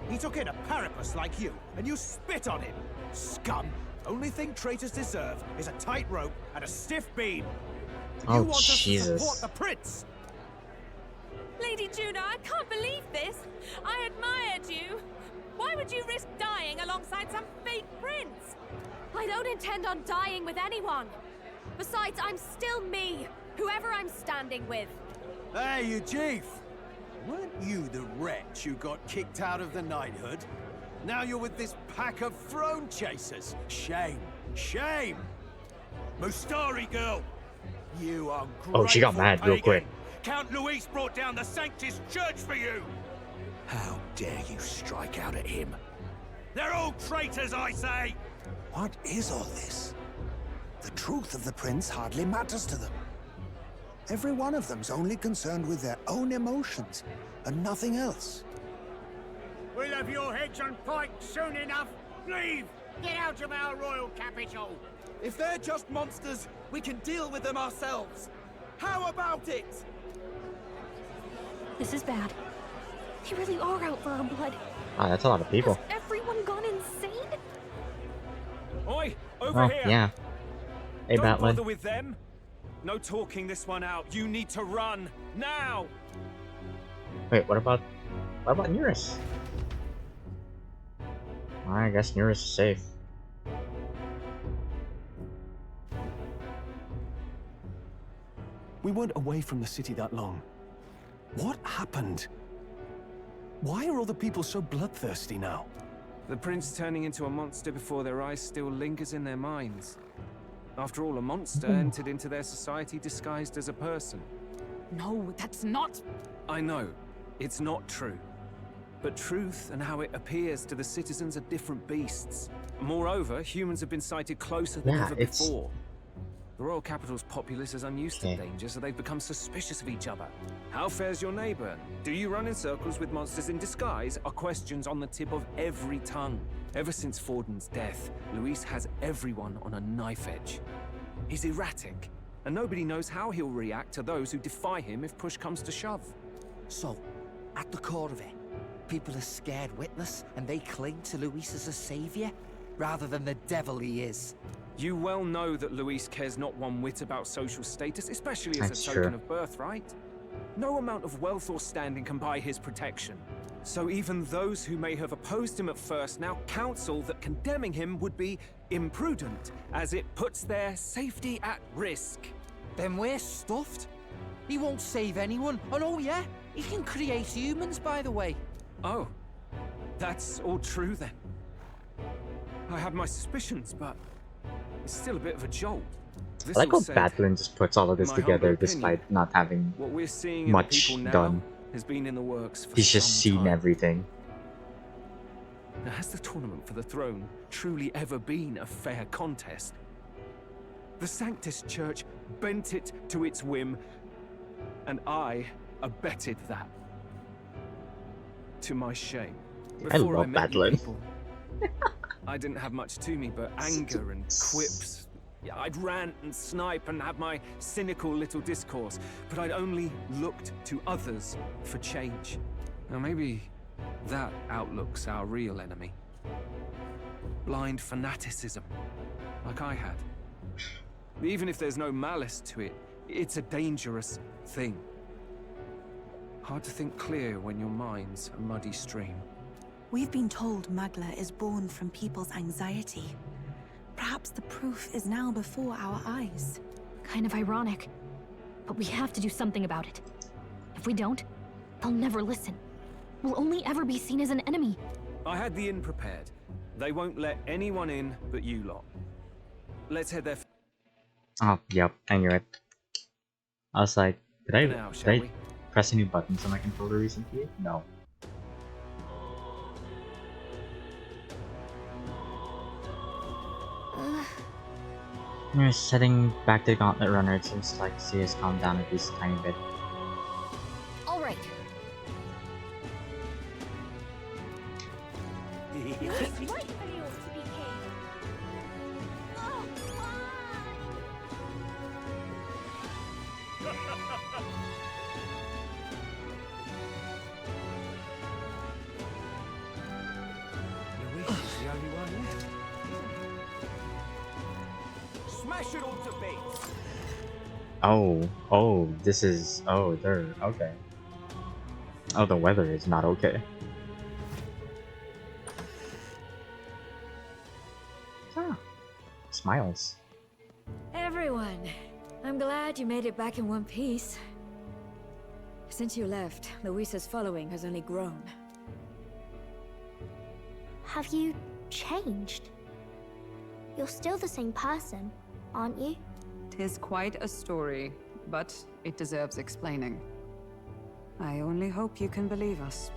He took in a parapus like you, and you spit on him. Scum! Only thing traitors deserve is a tight rope and a stiff beam. Oh, you want Jesus. us to support the prince? Lady Juno, I can't believe this. I admired you. Why would you risk dying alongside some fake prince? I don't intend on dying with anyone. Besides, I'm still me, whoever I'm standing with. Hey, you chief! Weren't you the wretch who got kicked out of the knighthood? Now you're with this pack of throne chasers. Shame. Shame! Mustari girl! You are Oh, she got mad real quick. Count Luis brought down the Sanctus Church for you! How dare you strike out at him? They're all traitors, I say! What is all this? The truth of the prince hardly matters to them. Every one of them's only concerned with their own emotions, and nothing else. We'll have your heads on pike soon enough. Leave! Get out of our royal capital! If they're just monsters, we can deal with them ourselves. How about it? This is bad. They really are out for our blood. Wow, that's a lot of people. Has everyone gone insane? Oi, over Oh, here! yeah. Hey, Don't Batlin. bother with them. No talking this one out. You need to run now. Wait, what about Nearest? I guess Nearest is safe. We weren't away from the city that long. What happened? Why are all the people so bloodthirsty now? The prince turning into a monster before their eyes still lingers in their minds. After all, a monster entered into their society disguised as a person. No, that's not... I know, it's not true. But truth and how it appears to the citizens are different beasts. Moreover, humans have been sighted closer than ever before. The royal capital's populace is unused to danger, so they've become suspicious of each other. How fares your neighbor? Do you run in circles with monsters in disguise? Are questions on the tip of every tongue. Ever since Forden's death, Luis has everyone on a knife edge. He's erratic, and nobody knows how he'll react to those who defy him if push comes to shove. So, at the core of it, people are scared witless, and they cling to Luis as a savior, rather than the devil he is. You well know that Luis cares not one whit about social status, especially as That's a token true. of birthright. No amount of wealth or standing can buy his protection. So even those who may have opposed him at first now counsel that condemning him would be imprudent, as it puts their safety at risk. Then we're stuffed. He won't save anyone, and oh yeah, he can create humans, by the way. Oh, that's all true then. I had my suspicions, but it's still a bit of a jolt. I like how This all said, Batlin just puts all of this in my together humble despite opinion, not having what we're seeing in much the people now done. has been in the works for He's just some seen time. everything. Now, has the tournament for the throne truly ever been a fair contest? The Sanctus Church bent it to its whim, and I abetted that. To my shame. I love met you Batlin. people, I didn't have much to me but anger and quips. Yeah, I'd rant and snipe and have my cynical little discourse, but I'd only looked to others for change. Now maybe that outlook's our real enemy. Blind fanaticism, like I had. Even if there's no malice to it, it's a dangerous thing. Hard to think clear when your mind's a muddy stream. We've been told Magla is born from people's anxiety. Perhaps the proof is now before our eyes. Kind of ironic, but we have to do something about it. If we don't, they'll never listen. We'll only ever be seen as an enemy. I had the inn prepared. They won't let anyone in but you lot. Let's head there. Oh, yep, I knew it. I was like, did Now, I shall we? press any buttons on my controller recently? No. Just heading back to the Gauntlet Runner, it seems like she has calmed down at least a tiny bit. All right. You're right for the ought to be king. Oh, Luis is the only one left. Smash it all to bits! They're okay. Oh, the weather is not okay. Ah, smiles. Everyone, I'm glad you made it back in one piece. Since you left, Luisa's following has only grown. have you changed? You're still the same person, aren't you? 'Tis quite a story, but it deserves explaining. I only hope you can believe us.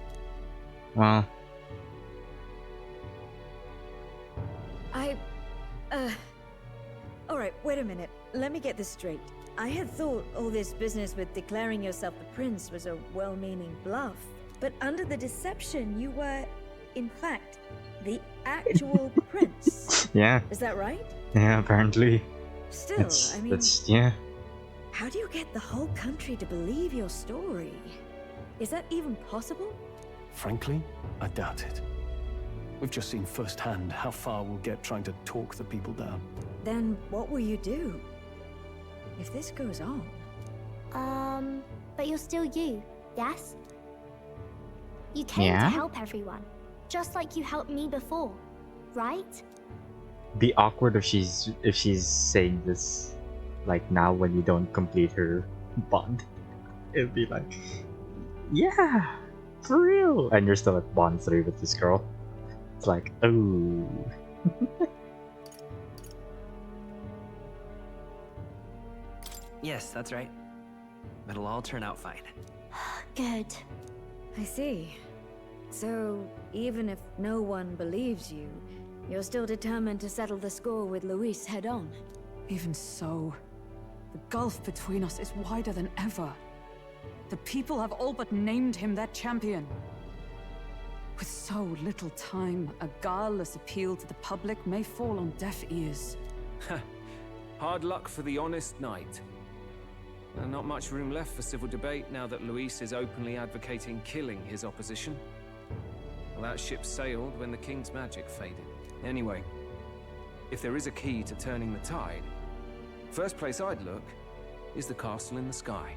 Well, Alright, wait a minute. Let me get this straight. I had thought all this business with declaring yourself the prince was a well-meaning bluff. But under the deception, you were, in fact, the actual prince. yeah. Is that right? Yeah, apparently. Still, I mean... yeah. How do you get the whole country to believe your story? Is that even possible? Frankly, I doubt it. We've just seen firsthand how far we'll get trying to talk the people down. Then what will you do? If this goes on... But you're still you, yes? You came Yeah? to help everyone, just like you helped me before, right? Be awkward if she's saying this like now when you don't complete her bond. It'd be like, yeah, for real, and you're still at bond 3 with this girl. It's like, oh. Yes, that's right. It'll all turn out fine. Good. I see. So, even if no one believes you, you're still determined to settle the score with Luis head-on? Even so, the gulf between us is wider than ever. The people have all but named him their champion. With so little time, a guileless appeal to the public may fall on deaf ears. Hard luck for the honest knight. And not much room left for civil debate now that Luis is openly advocating killing his opposition. Well, that ship sailed when the king's magic faded. Anyway, if there is a key to turning the tide, first place I'd look is the castle in the sky.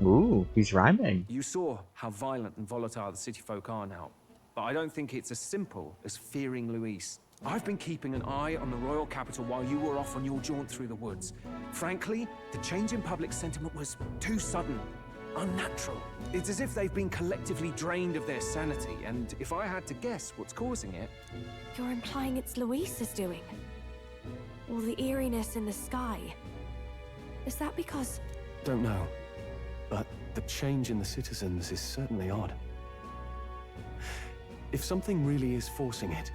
Ooh, he's rhyming. You saw how violent and volatile the city folk are now, but I don't think it's as simple as fearing Luis. I've been keeping an eye on the royal capital while you were off on your jaunt through the woods. Frankly, the change in public sentiment was too sudden, unnatural. It's as if they've been collectively drained of their sanity, and if I had to guess what's causing it... You're implying it's Luis's doing? Or the eeriness in the sky? Is that because... Don't know. But the change in the citizens is certainly odd. If something really is forcing it,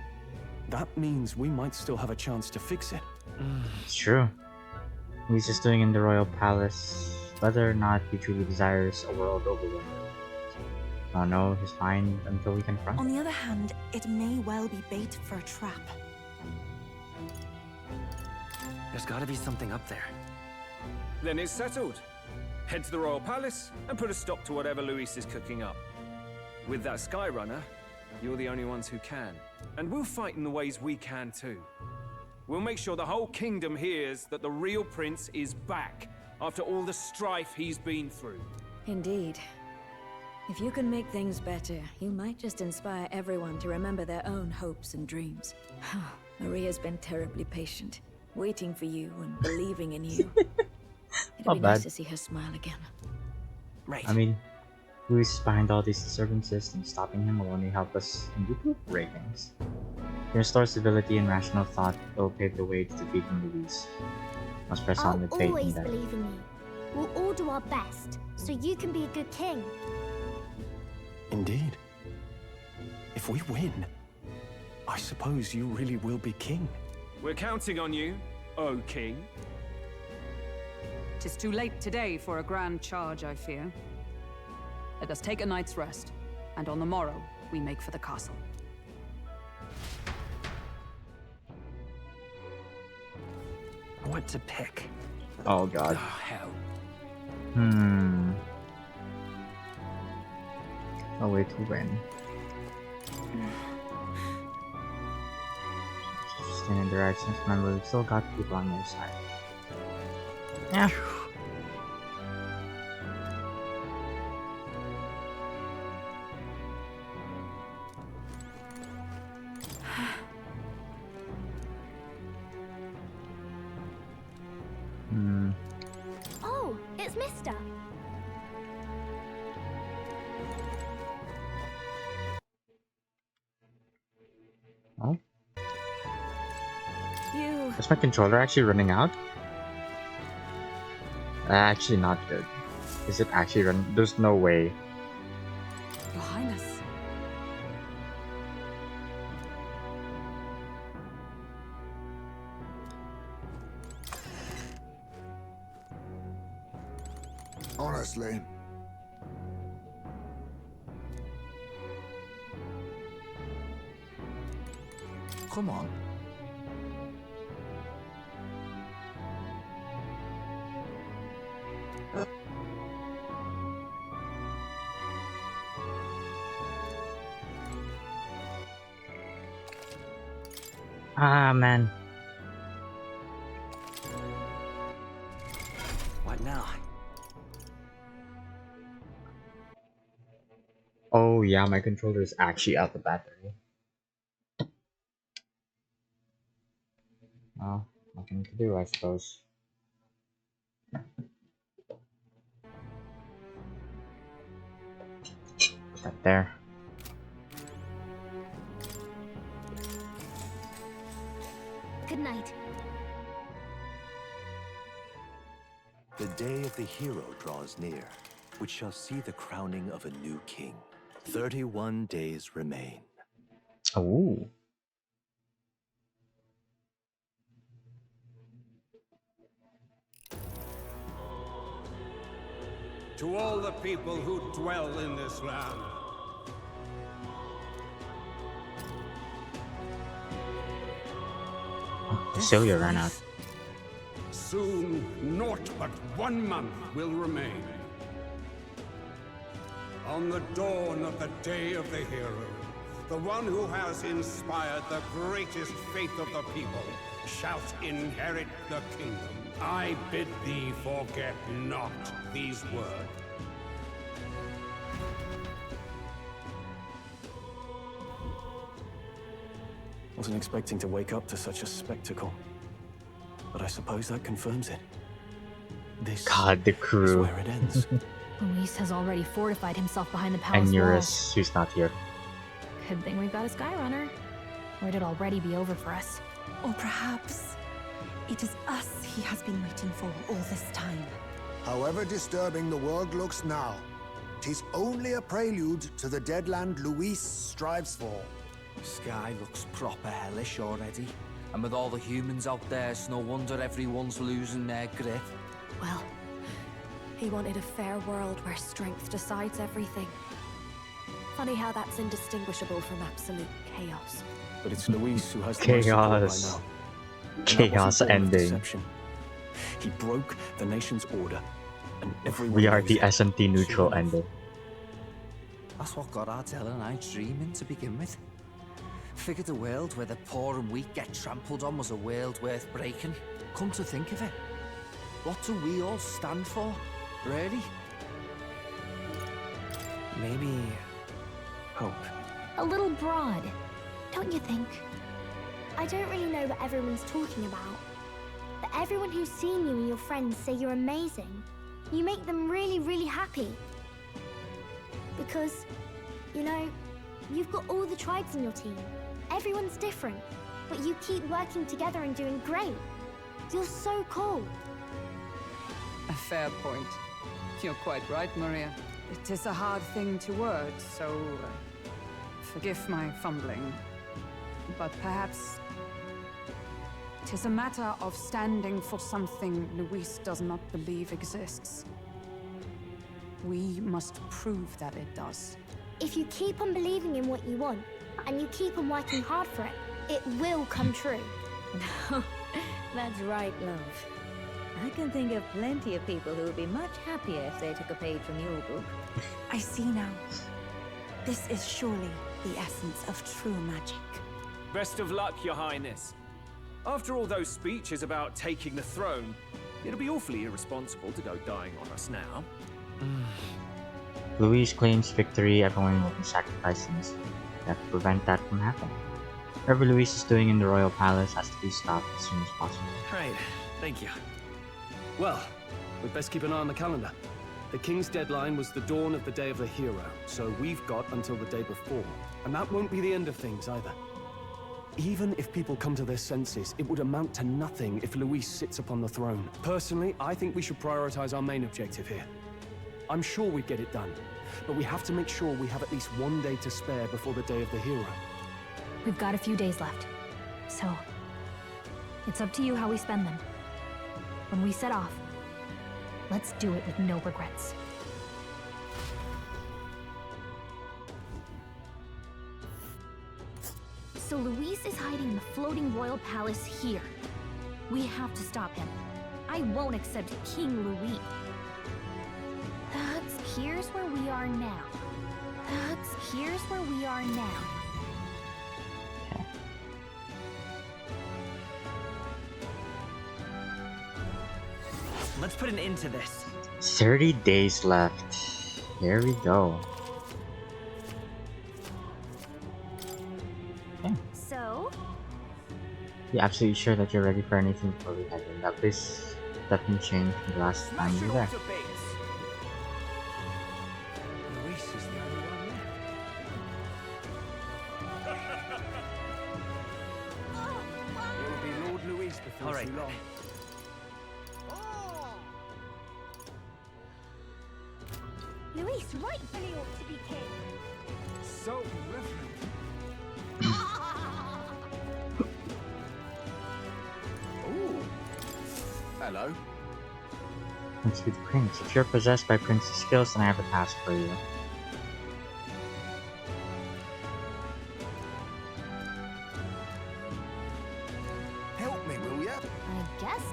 that means we might still have a chance to fix it. It's true. He's just doing in the royal palace, whether or not he truly desires a world over there. I don't know his mind until we confront. On the other hand, it may well be bait for a trap. There's gotta be something up there. Then it's settled. Head to the royal palace and put a stop to whatever Luis is cooking up. With that Skyrunner, you're the only ones who can. And we'll fight in the ways we can too. We'll make sure the whole kingdom hears that the real prince is back after all the strife he's been through. Indeed. If you can make things better, you might just inspire everyone to remember their own hopes and dreams. Maria's been terribly patient, waiting for you and believing in you. It'd be nice to see her smile again. Right. I mean, Luis is behind all these disturbances, and stopping him will only help us improve ratings. To restore civility and rational thought, it will pave the way to defeating Luis. Must press on with faith and always that. believe in you. We'll all do our best, so you can be a good king. Indeed. If we win, I suppose you really will be king. We're counting on you, O king. 'Tis too late today for a grand charge, I fear. Let us take a night's rest, and on the morrow we make for the castle. What to pick? Oh god. Oh, hell. A way to win. Just stay in directions. Remember, we've still got people on your side. Yeah. Oh, it's Mister. Oh? You. Is my controller actually running out? Actually not good. Is it actually running? There's no way. Your Highness. Honestly. Come on. Ah, man. What now? Oh yeah, my controller is actually out the battery. Well, nothing to do, I suppose. Put that there. Good night. The day of the hero draws near, which shall see the crowning of a new king. 31 days remain. Oh. To all the people who dwell in this land, Celia ran out. Soon, naught but 1 month will remain. On the dawn of the Day of the Hero, the one who has inspired the greatest faith of the people shall inherit the kingdom. I bid thee forget not these words. Wasn't expecting to wake up to such a spectacle. But I suppose that confirms it. This God, the is crew. where it ends. Luis has already fortified himself behind the palace And walls. Eurus, who's not here. Good thing we've got a Skyrunner. Or it'd already be over for us. Or perhaps it is us he has been waiting for all this time. However disturbing the world looks now, 'tis only a prelude to the deadland Luis strives for. Sky looks proper hellish already. And with all the humans out there, it's no wonder everyone's losing their grip. Well, he wanted a fair world where strength decides everything. Funny how that's indistinguishable from absolute chaos. But it's Luis who has the most support right Chaos. now. And that Chaos wasn't born of ending. deception. He broke the nation's order, and everyone We are knows the it. SMT neutral ending. That's what got Ardella and I dreaming to begin with. Figured a world where the poor and weak get trampled on was a world worth breaking. Come to think of it, what do we all stand for, really? Maybe hope. A little broad, Don't you think? I don't really know what everyone's talking about. But everyone who's seen you and your friends say you're amazing. You make them really, really happy. Because, you know, you've got all the tribes in your team. Everyone's different, but you keep working together and doing great. You're so cool. A fair point. You're quite right, Maria. It is a hard thing to word, so forgive my fumbling. But perhaps it is a matter of standing for something Luis does not believe exists. We must prove that it does. If you keep on believing in what you want, and you keep on working hard for it, it will come true. That's right, love. I can think of plenty of people who would be much happier if they took a page from your book. I see now. This is surely the essence of true magic. Best of luck, Your Highness. After all those speeches about taking the throne, it'll be awfully irresponsible to go dying on us now. Luis claims victory, everyone will be sacrificed, and we have to prevent that from happening. Whatever Luis is doing in the royal palace has to be stopped as soon as possible. Right, thank you. Well, we'd best keep an eye on the calendar. The king's deadline was the dawn of the Day of the Hero, so we've got until the day before. And that won't be the end of things either. Even if people come to their senses, it would amount to nothing if Luis sits upon the throne. Personally, I think we should prioritize our main objective here. I'm sure we'd get it done, but we have to make sure we have at least one day to spare before the Day of the Hero. We've got a few days left, so it's up to you how we spend them. When we set off, let's do it with no regrets. So Luis is hiding in the floating royal palace here. We have to stop him. I won't accept King Louis. Here's where we are now. Here's where we are now. Let's put an end to this. 30 days left. Here we go. Okay. So? Be absolutely sure that you're ready for anything before we head in. That place definitely changed from the last time you were there. Luis is the only one left. It will be Lord Luis before All right. too long. Luis rightfully ought to be king. So reverent. Ooh. Hello. Let's be the prince. If you're possessed by prince's skills, then I have a task for you. Help me, will ya? I guess.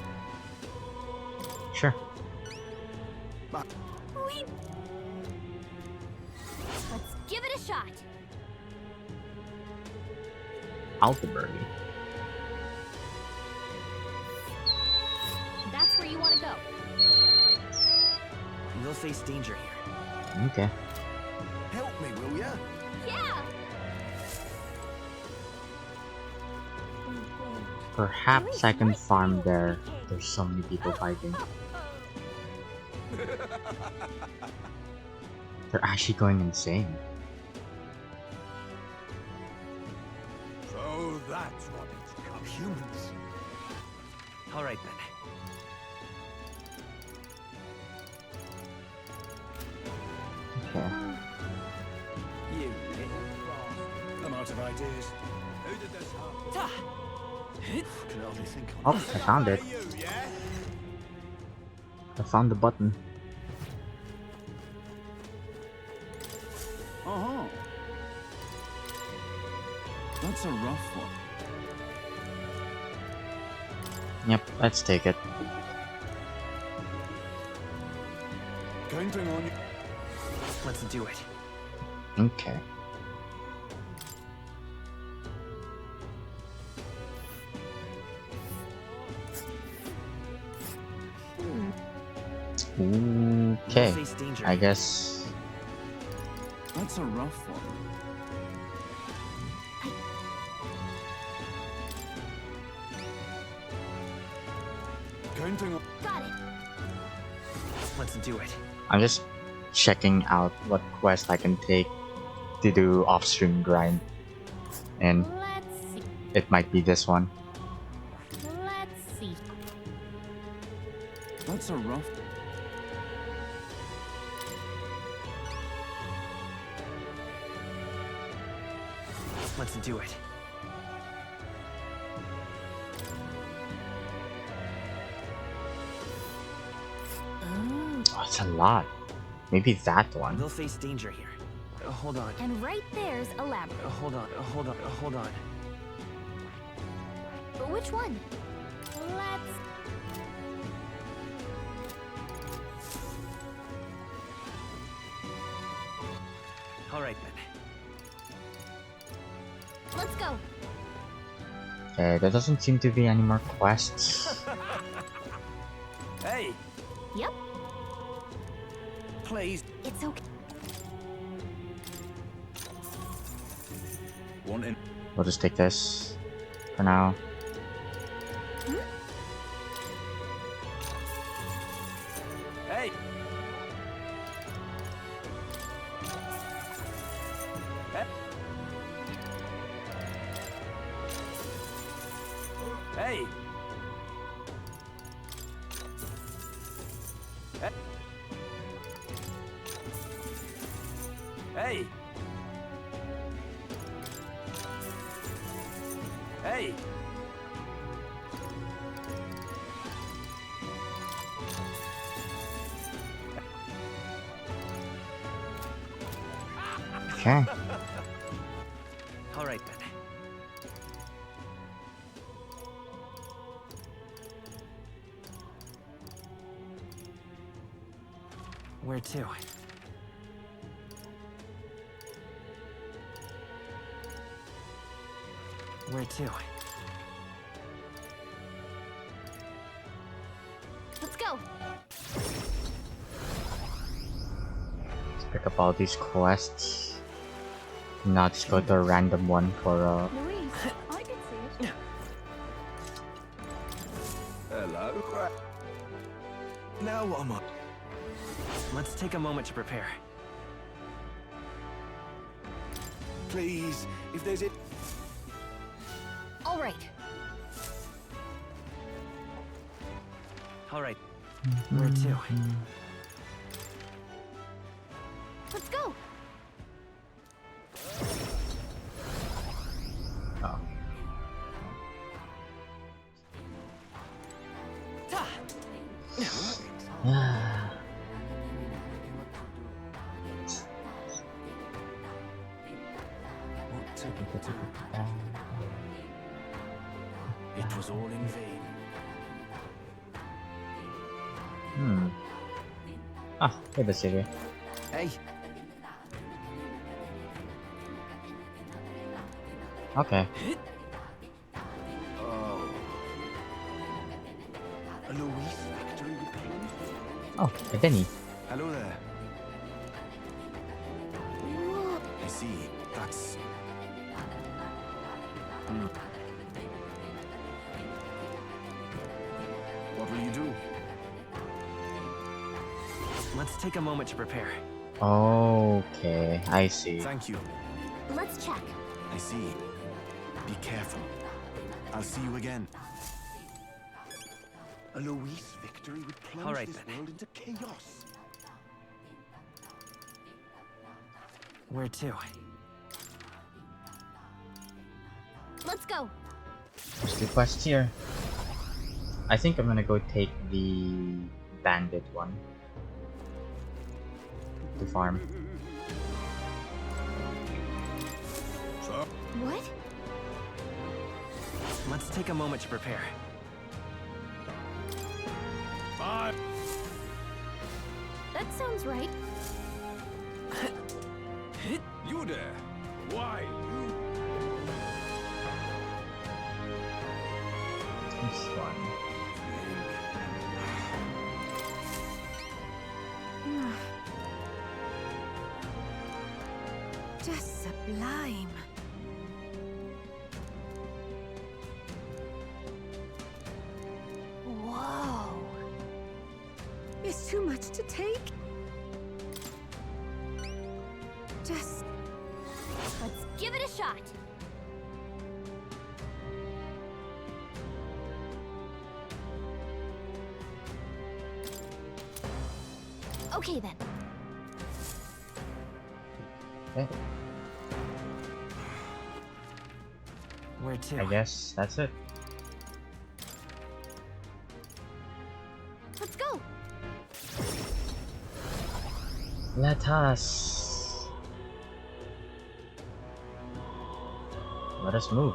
Sure. Let's give it a shot. Altaberry. That's where you want to go. We'll face danger here. Okay. Help me, will ya? Yeah. Perhaps I can farm there. There's so many people fighting. They're actually going insane. So that's what it's come. Humans. All right then. Okay. You little I'm out of ideas. Who did this harm? Can hardly think on Oh, I found it. I found the button. Uh-huh. That's a rough one. Yep, let's take it. Counting on you. Let's do it. Okay. Okay, I guess. That's a rough one. Counting on. Got it. Let's do it. I'm just checking out what quest I can take to do off-stream grind, and Let's see. it might be this one. Let's see. That's a rough. Let's do it. Oh, it's a lot. Maybe that one. We'll face danger here. Hold on. And right there's a labyrinth. Hold on. Hold on. But which one? Let's. All right then. Let's go. Okay, there doesn't seem to be any more quests. Hey, Yep. please. It's okay. One in. We'll just take this for now. Hey. Hey. Hey. Hey. Okay. All right then. Where to? Where to? Let's go. Let's pick up all these quests. Not just go to a random one for Louise, I can see it. Hello. Now what am I? Let's take a moment to prepare. Please, if there's it. All right. All right. Where to? Let's go. Oh. It was all in vain. Hmm. Ah, hey Basili. Hey. Okay. Oh. A Louis factory reclaimed? Oh, a Denny. Hello there. I see. That's... What will you do? Let's take a moment to prepare. Okay, I see. Thank you. Let's check. I see. Be careful. I'll see you again. A Louis victory would plunge All right, this then. world into chaos. Where to? Let's go. There's 2 quests here. I think I'm gonna go take the bandit one. To farm. What? Let's take a moment to prepare. Bye. That sounds right. You there? Why you? This one. Just sublime. Whoa. It's too much to take. Just... Let's give it a shot. Okay then. Okay. Where to? I guess that's it. Let's go. Let us. Let us move.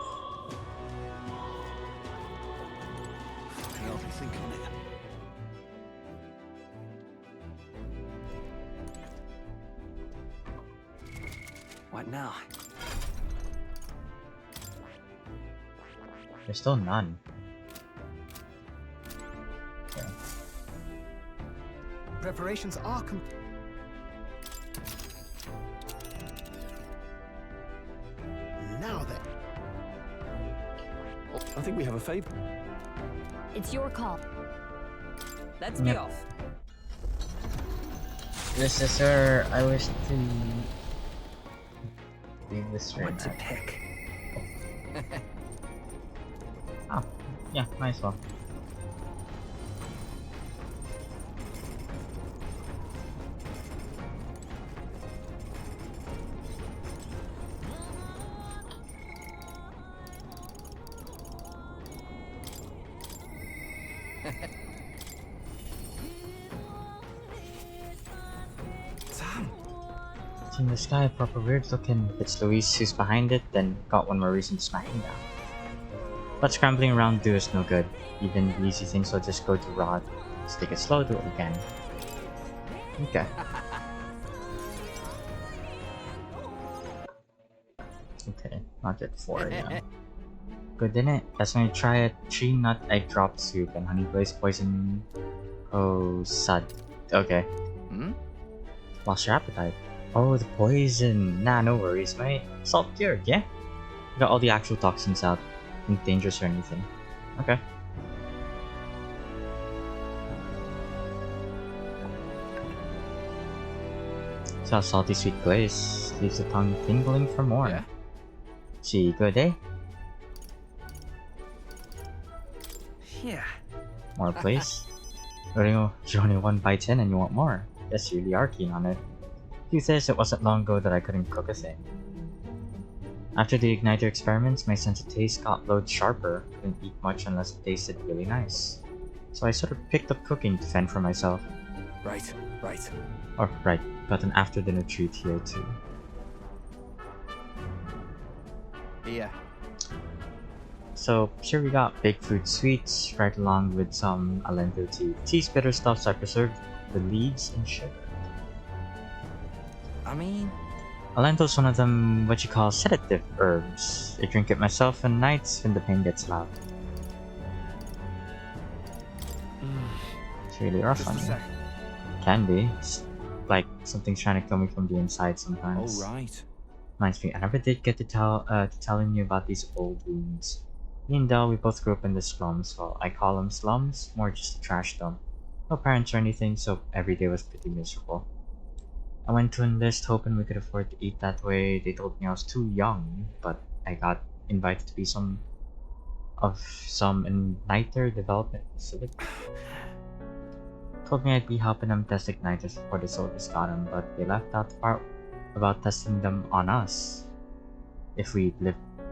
I'll be thinking it. What now? There's still none. Okay. Preparations are complete. Now then. I think we have a favor. It's your call. Let's Yep. be off. This is sir. I wish to leave this right What to now. pick? Oh, yeah, might as well. Sam! It's in the sky, proper weird looking. If it's Luis who's behind it, then got one more reason to smack him down. But scrambling around do us no good. Even the easy things will just go to rot. Let's take it slow, do it again. Okay. Okay, not at 4 AM. Good, didn't it? That's when you try a tree nut egg drop soup and honey glazed poison. Oh, sud. Okay. Lost your appetite. Oh, the poison. Nah, no worries, mate. Salt cured, yeah? Got all the actual toxins out. Nothing dangerous or anything. Okay. So salty sweet glaze leaves the tongue tingling for more. Yeah? Gee, good, eh? Yeah. More please. You're only 1 bite in and you want more. Guess you really are keen on it. Truth is, it wasn't long ago that I couldn't cook a thing. After the igniter experiments, my sense of taste got loads sharper. Couldn't eat much unless it tasted really nice. So I sort of picked up cooking to fend for myself. Right, right. Oh, right. Got an after-dinner treat here too. Yeah. So sure, we got big fruit sweets right along with some alento tea. Tea's bitter stuffs I preserved the leaves and sugar. I mean, Alento's one of them what you call sedative herbs. I drink it myself on nights when the pain gets loud. It's really rough on you. Can be. It's like something's trying to kill me from the inside sometimes. Alright. Reminds me, I never did get to telling you about these old wounds. Me and Del, we both grew up in the slums. Well, I call them slums, more just a trash dump. No parents or anything, so every day was pretty miserable. I went to enlist hoping we could afford to eat that way. They told me I was too young, but I got invited to be some igniter development facility. Told me I'd be helping them test igniters before the soldiers got them, but they left out the part about testing them on us. If we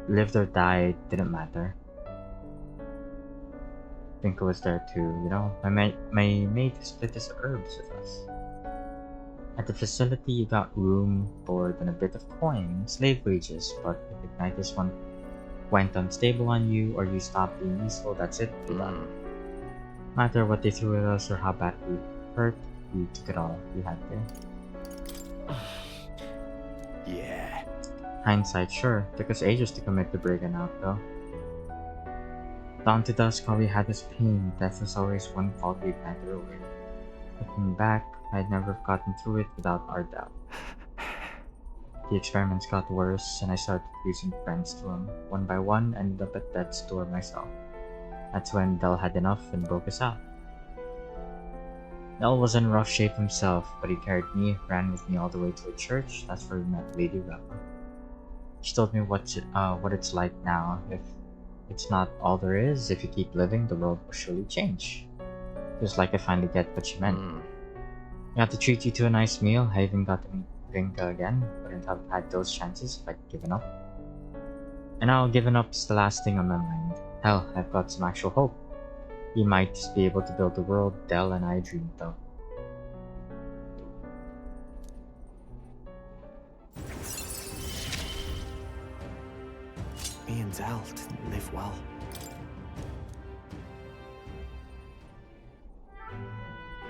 lived or died, didn't matter. Vinko was there too, you know. My mate split his herbs with us. At the facility, you got room, board, and a bit of coin, slave wages, but if igniters went unstable on you or you stopped being useful, that's it. No matter what they threw at us or how bad we hurt, we took it all. We had to. Yeah. Hindsight, sure. Took us ages to commit to breaking out, though. Dawn to dusk, all we had was pain. Death was always one faulty igniter away. Looking back, I'd never have gotten through it without our doubt. The experiments got worse, and I started losing friends to them. One by one, I ended up at death's door myself. That's when Del had enough and broke us out. Del was in rough shape himself, but he carried me, ran with me all the way to a church. That's where we met Lady Rella. She told me what it's like now. If it's not all there is, if you keep living, the world will surely change. Just like I finally get what she meant. I got to treat you to a nice meal. I even got to meet Vinka again. Wouldn't have had those chances if I'd given up. And now giving up's the last thing on my mind. Hell, I've got some actual hope. We might just be able to build the world Del and I dreamed of. Me and Del didn't live well.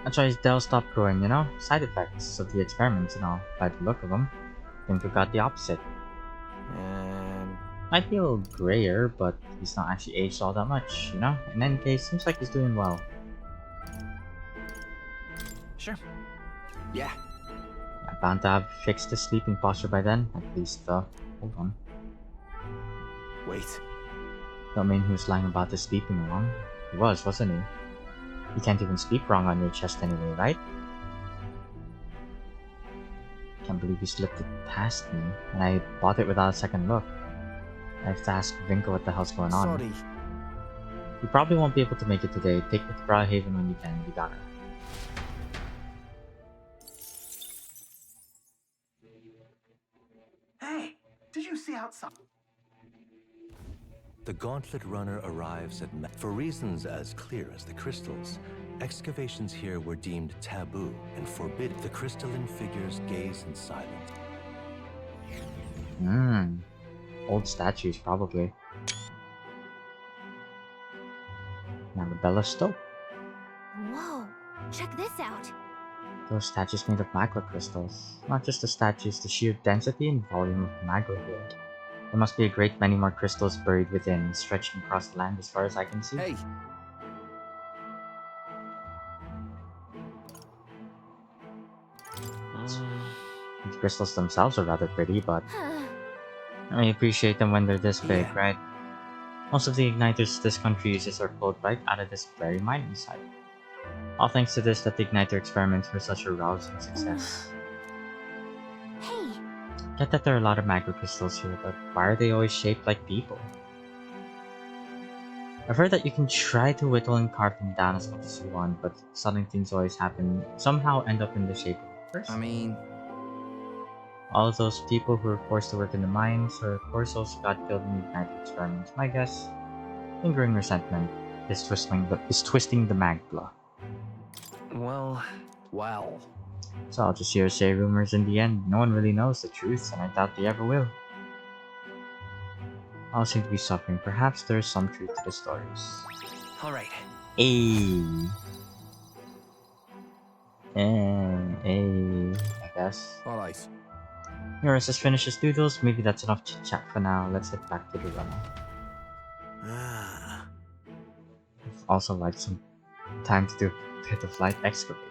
That's why Del stopped growing, you know? Side effects of the experiments and all. By the look of them, Vinka got the opposite. Might be a little grayer, but he's not actually aged all that much, you know? In any case, seems like he's doing well. Sure. Yeah. I'm bound to have fixed his sleeping posture by then, at least, hold on. Wait. Don't mean he was lying about his sleeping wrong. He was, wasn't he? You can't even sleep wrong on your chest anyway, right? Can't believe you slipped it past me, and I bought it without a second look. I have to ask Vinko what the hell's going on. Sorry. You probably won't be able to make it today. Take me to Broadhaven when you can. You got it. Hey, did you see outside? The Gauntlet Runner arrives at for reasons as clear as the crystals. Excavations here were deemed taboo and forbid. The crystalline figures gaze in silence. Old statues, probably. Annabella Stoke. Whoa, check this out. Those statues made of magma crystals. Not just the statues, the sheer density and volume of magma here. There must be a great many more crystals buried within, stretching across the land as far as I can see. Hey! The crystals themselves are rather pretty, but I appreciate them when they're this big, right? Most of the igniters this country uses are pulled right out of this very mining site. All thanks to this that the igniter experiments were such a rousing success. Hey! Get that there are a lot of magma crystals here, but why are they always shaped like people? I've heard that you can try to whittle and carve them down as much as you want, but sudden things always happen, somehow end up in the shape of a person. I mean... all of those people who were forced to work in the mines, or of course also got killed in the igniter experiments. My guess, lingering resentment is twisting the magma. Well... So I'll just hearsay rumors in the end. No one really knows the truth, and I doubt they ever will. all seem to be suffering. Perhaps there's some truth to the stories. All right. Hey. Hey, I guess. All right. Yours has finished his doodles. Maybe that's enough chit chat for now. Let's get back to the run. Also like some time to do a bit of light excavating.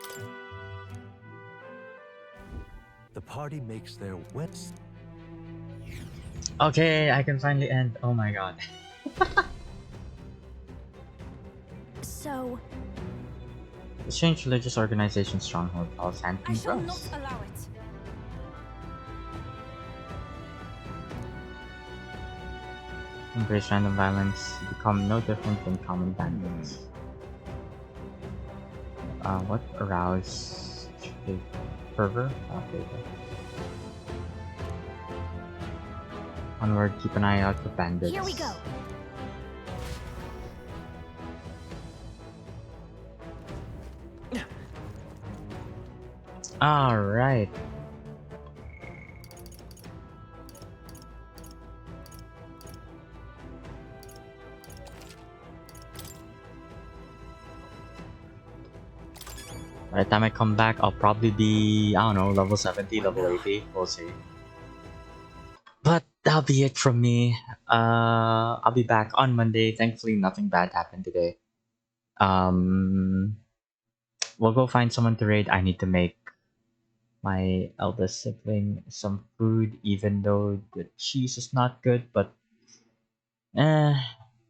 The party makes their wits. Okay, I can finally end. Oh my god. So, The strange religious organization Stronghold calls I Anthony shall not Bros. allow it. Embrace random violence, become no different than common bandits. What arouse fervor? Okay. Onward, keep an eye out for bandits. Here we go. Alright. By the time I come back, I'll probably be, I don't know, level 70, level 80. We'll see. But that'll be it from me. I'll be back on Monday. Thankfully, nothing bad happened today. We'll go find someone to raid. I need to make my eldest sibling some food, even though the cheese is not good. But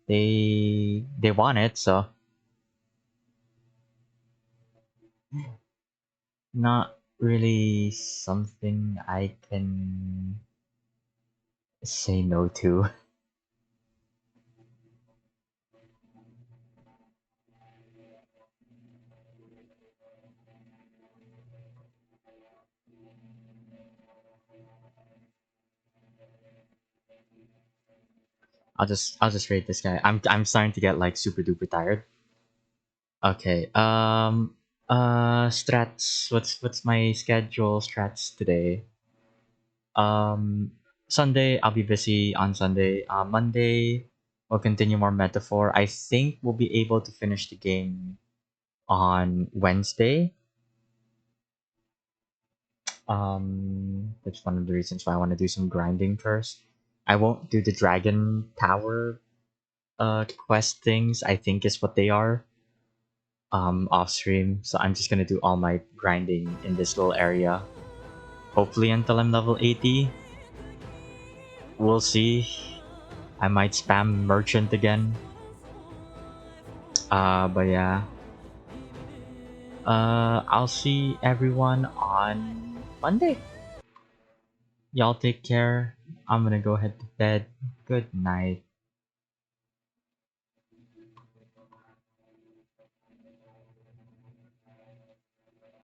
they want it, so not really something I can say no to. I'll just rate this guy. I'm starting to get like super duper tired. Okay. Strats. What's my schedule strats today? Sunday I'll be busy on Sunday. Monday we'll continue more metaphor. I think we'll be able to finish the game on Wednesday. That's one of the reasons why I want to do some grinding first. I won't do the dragon tower quest things, I think is what they are. Off stream. So I'm just gonna do all my grinding in this little area. Hopefully until I'm level 80. We'll see. I might spam merchant again. But yeah. I'll see everyone on Monday. Y'all take care. I'm gonna go head to bed. Good night.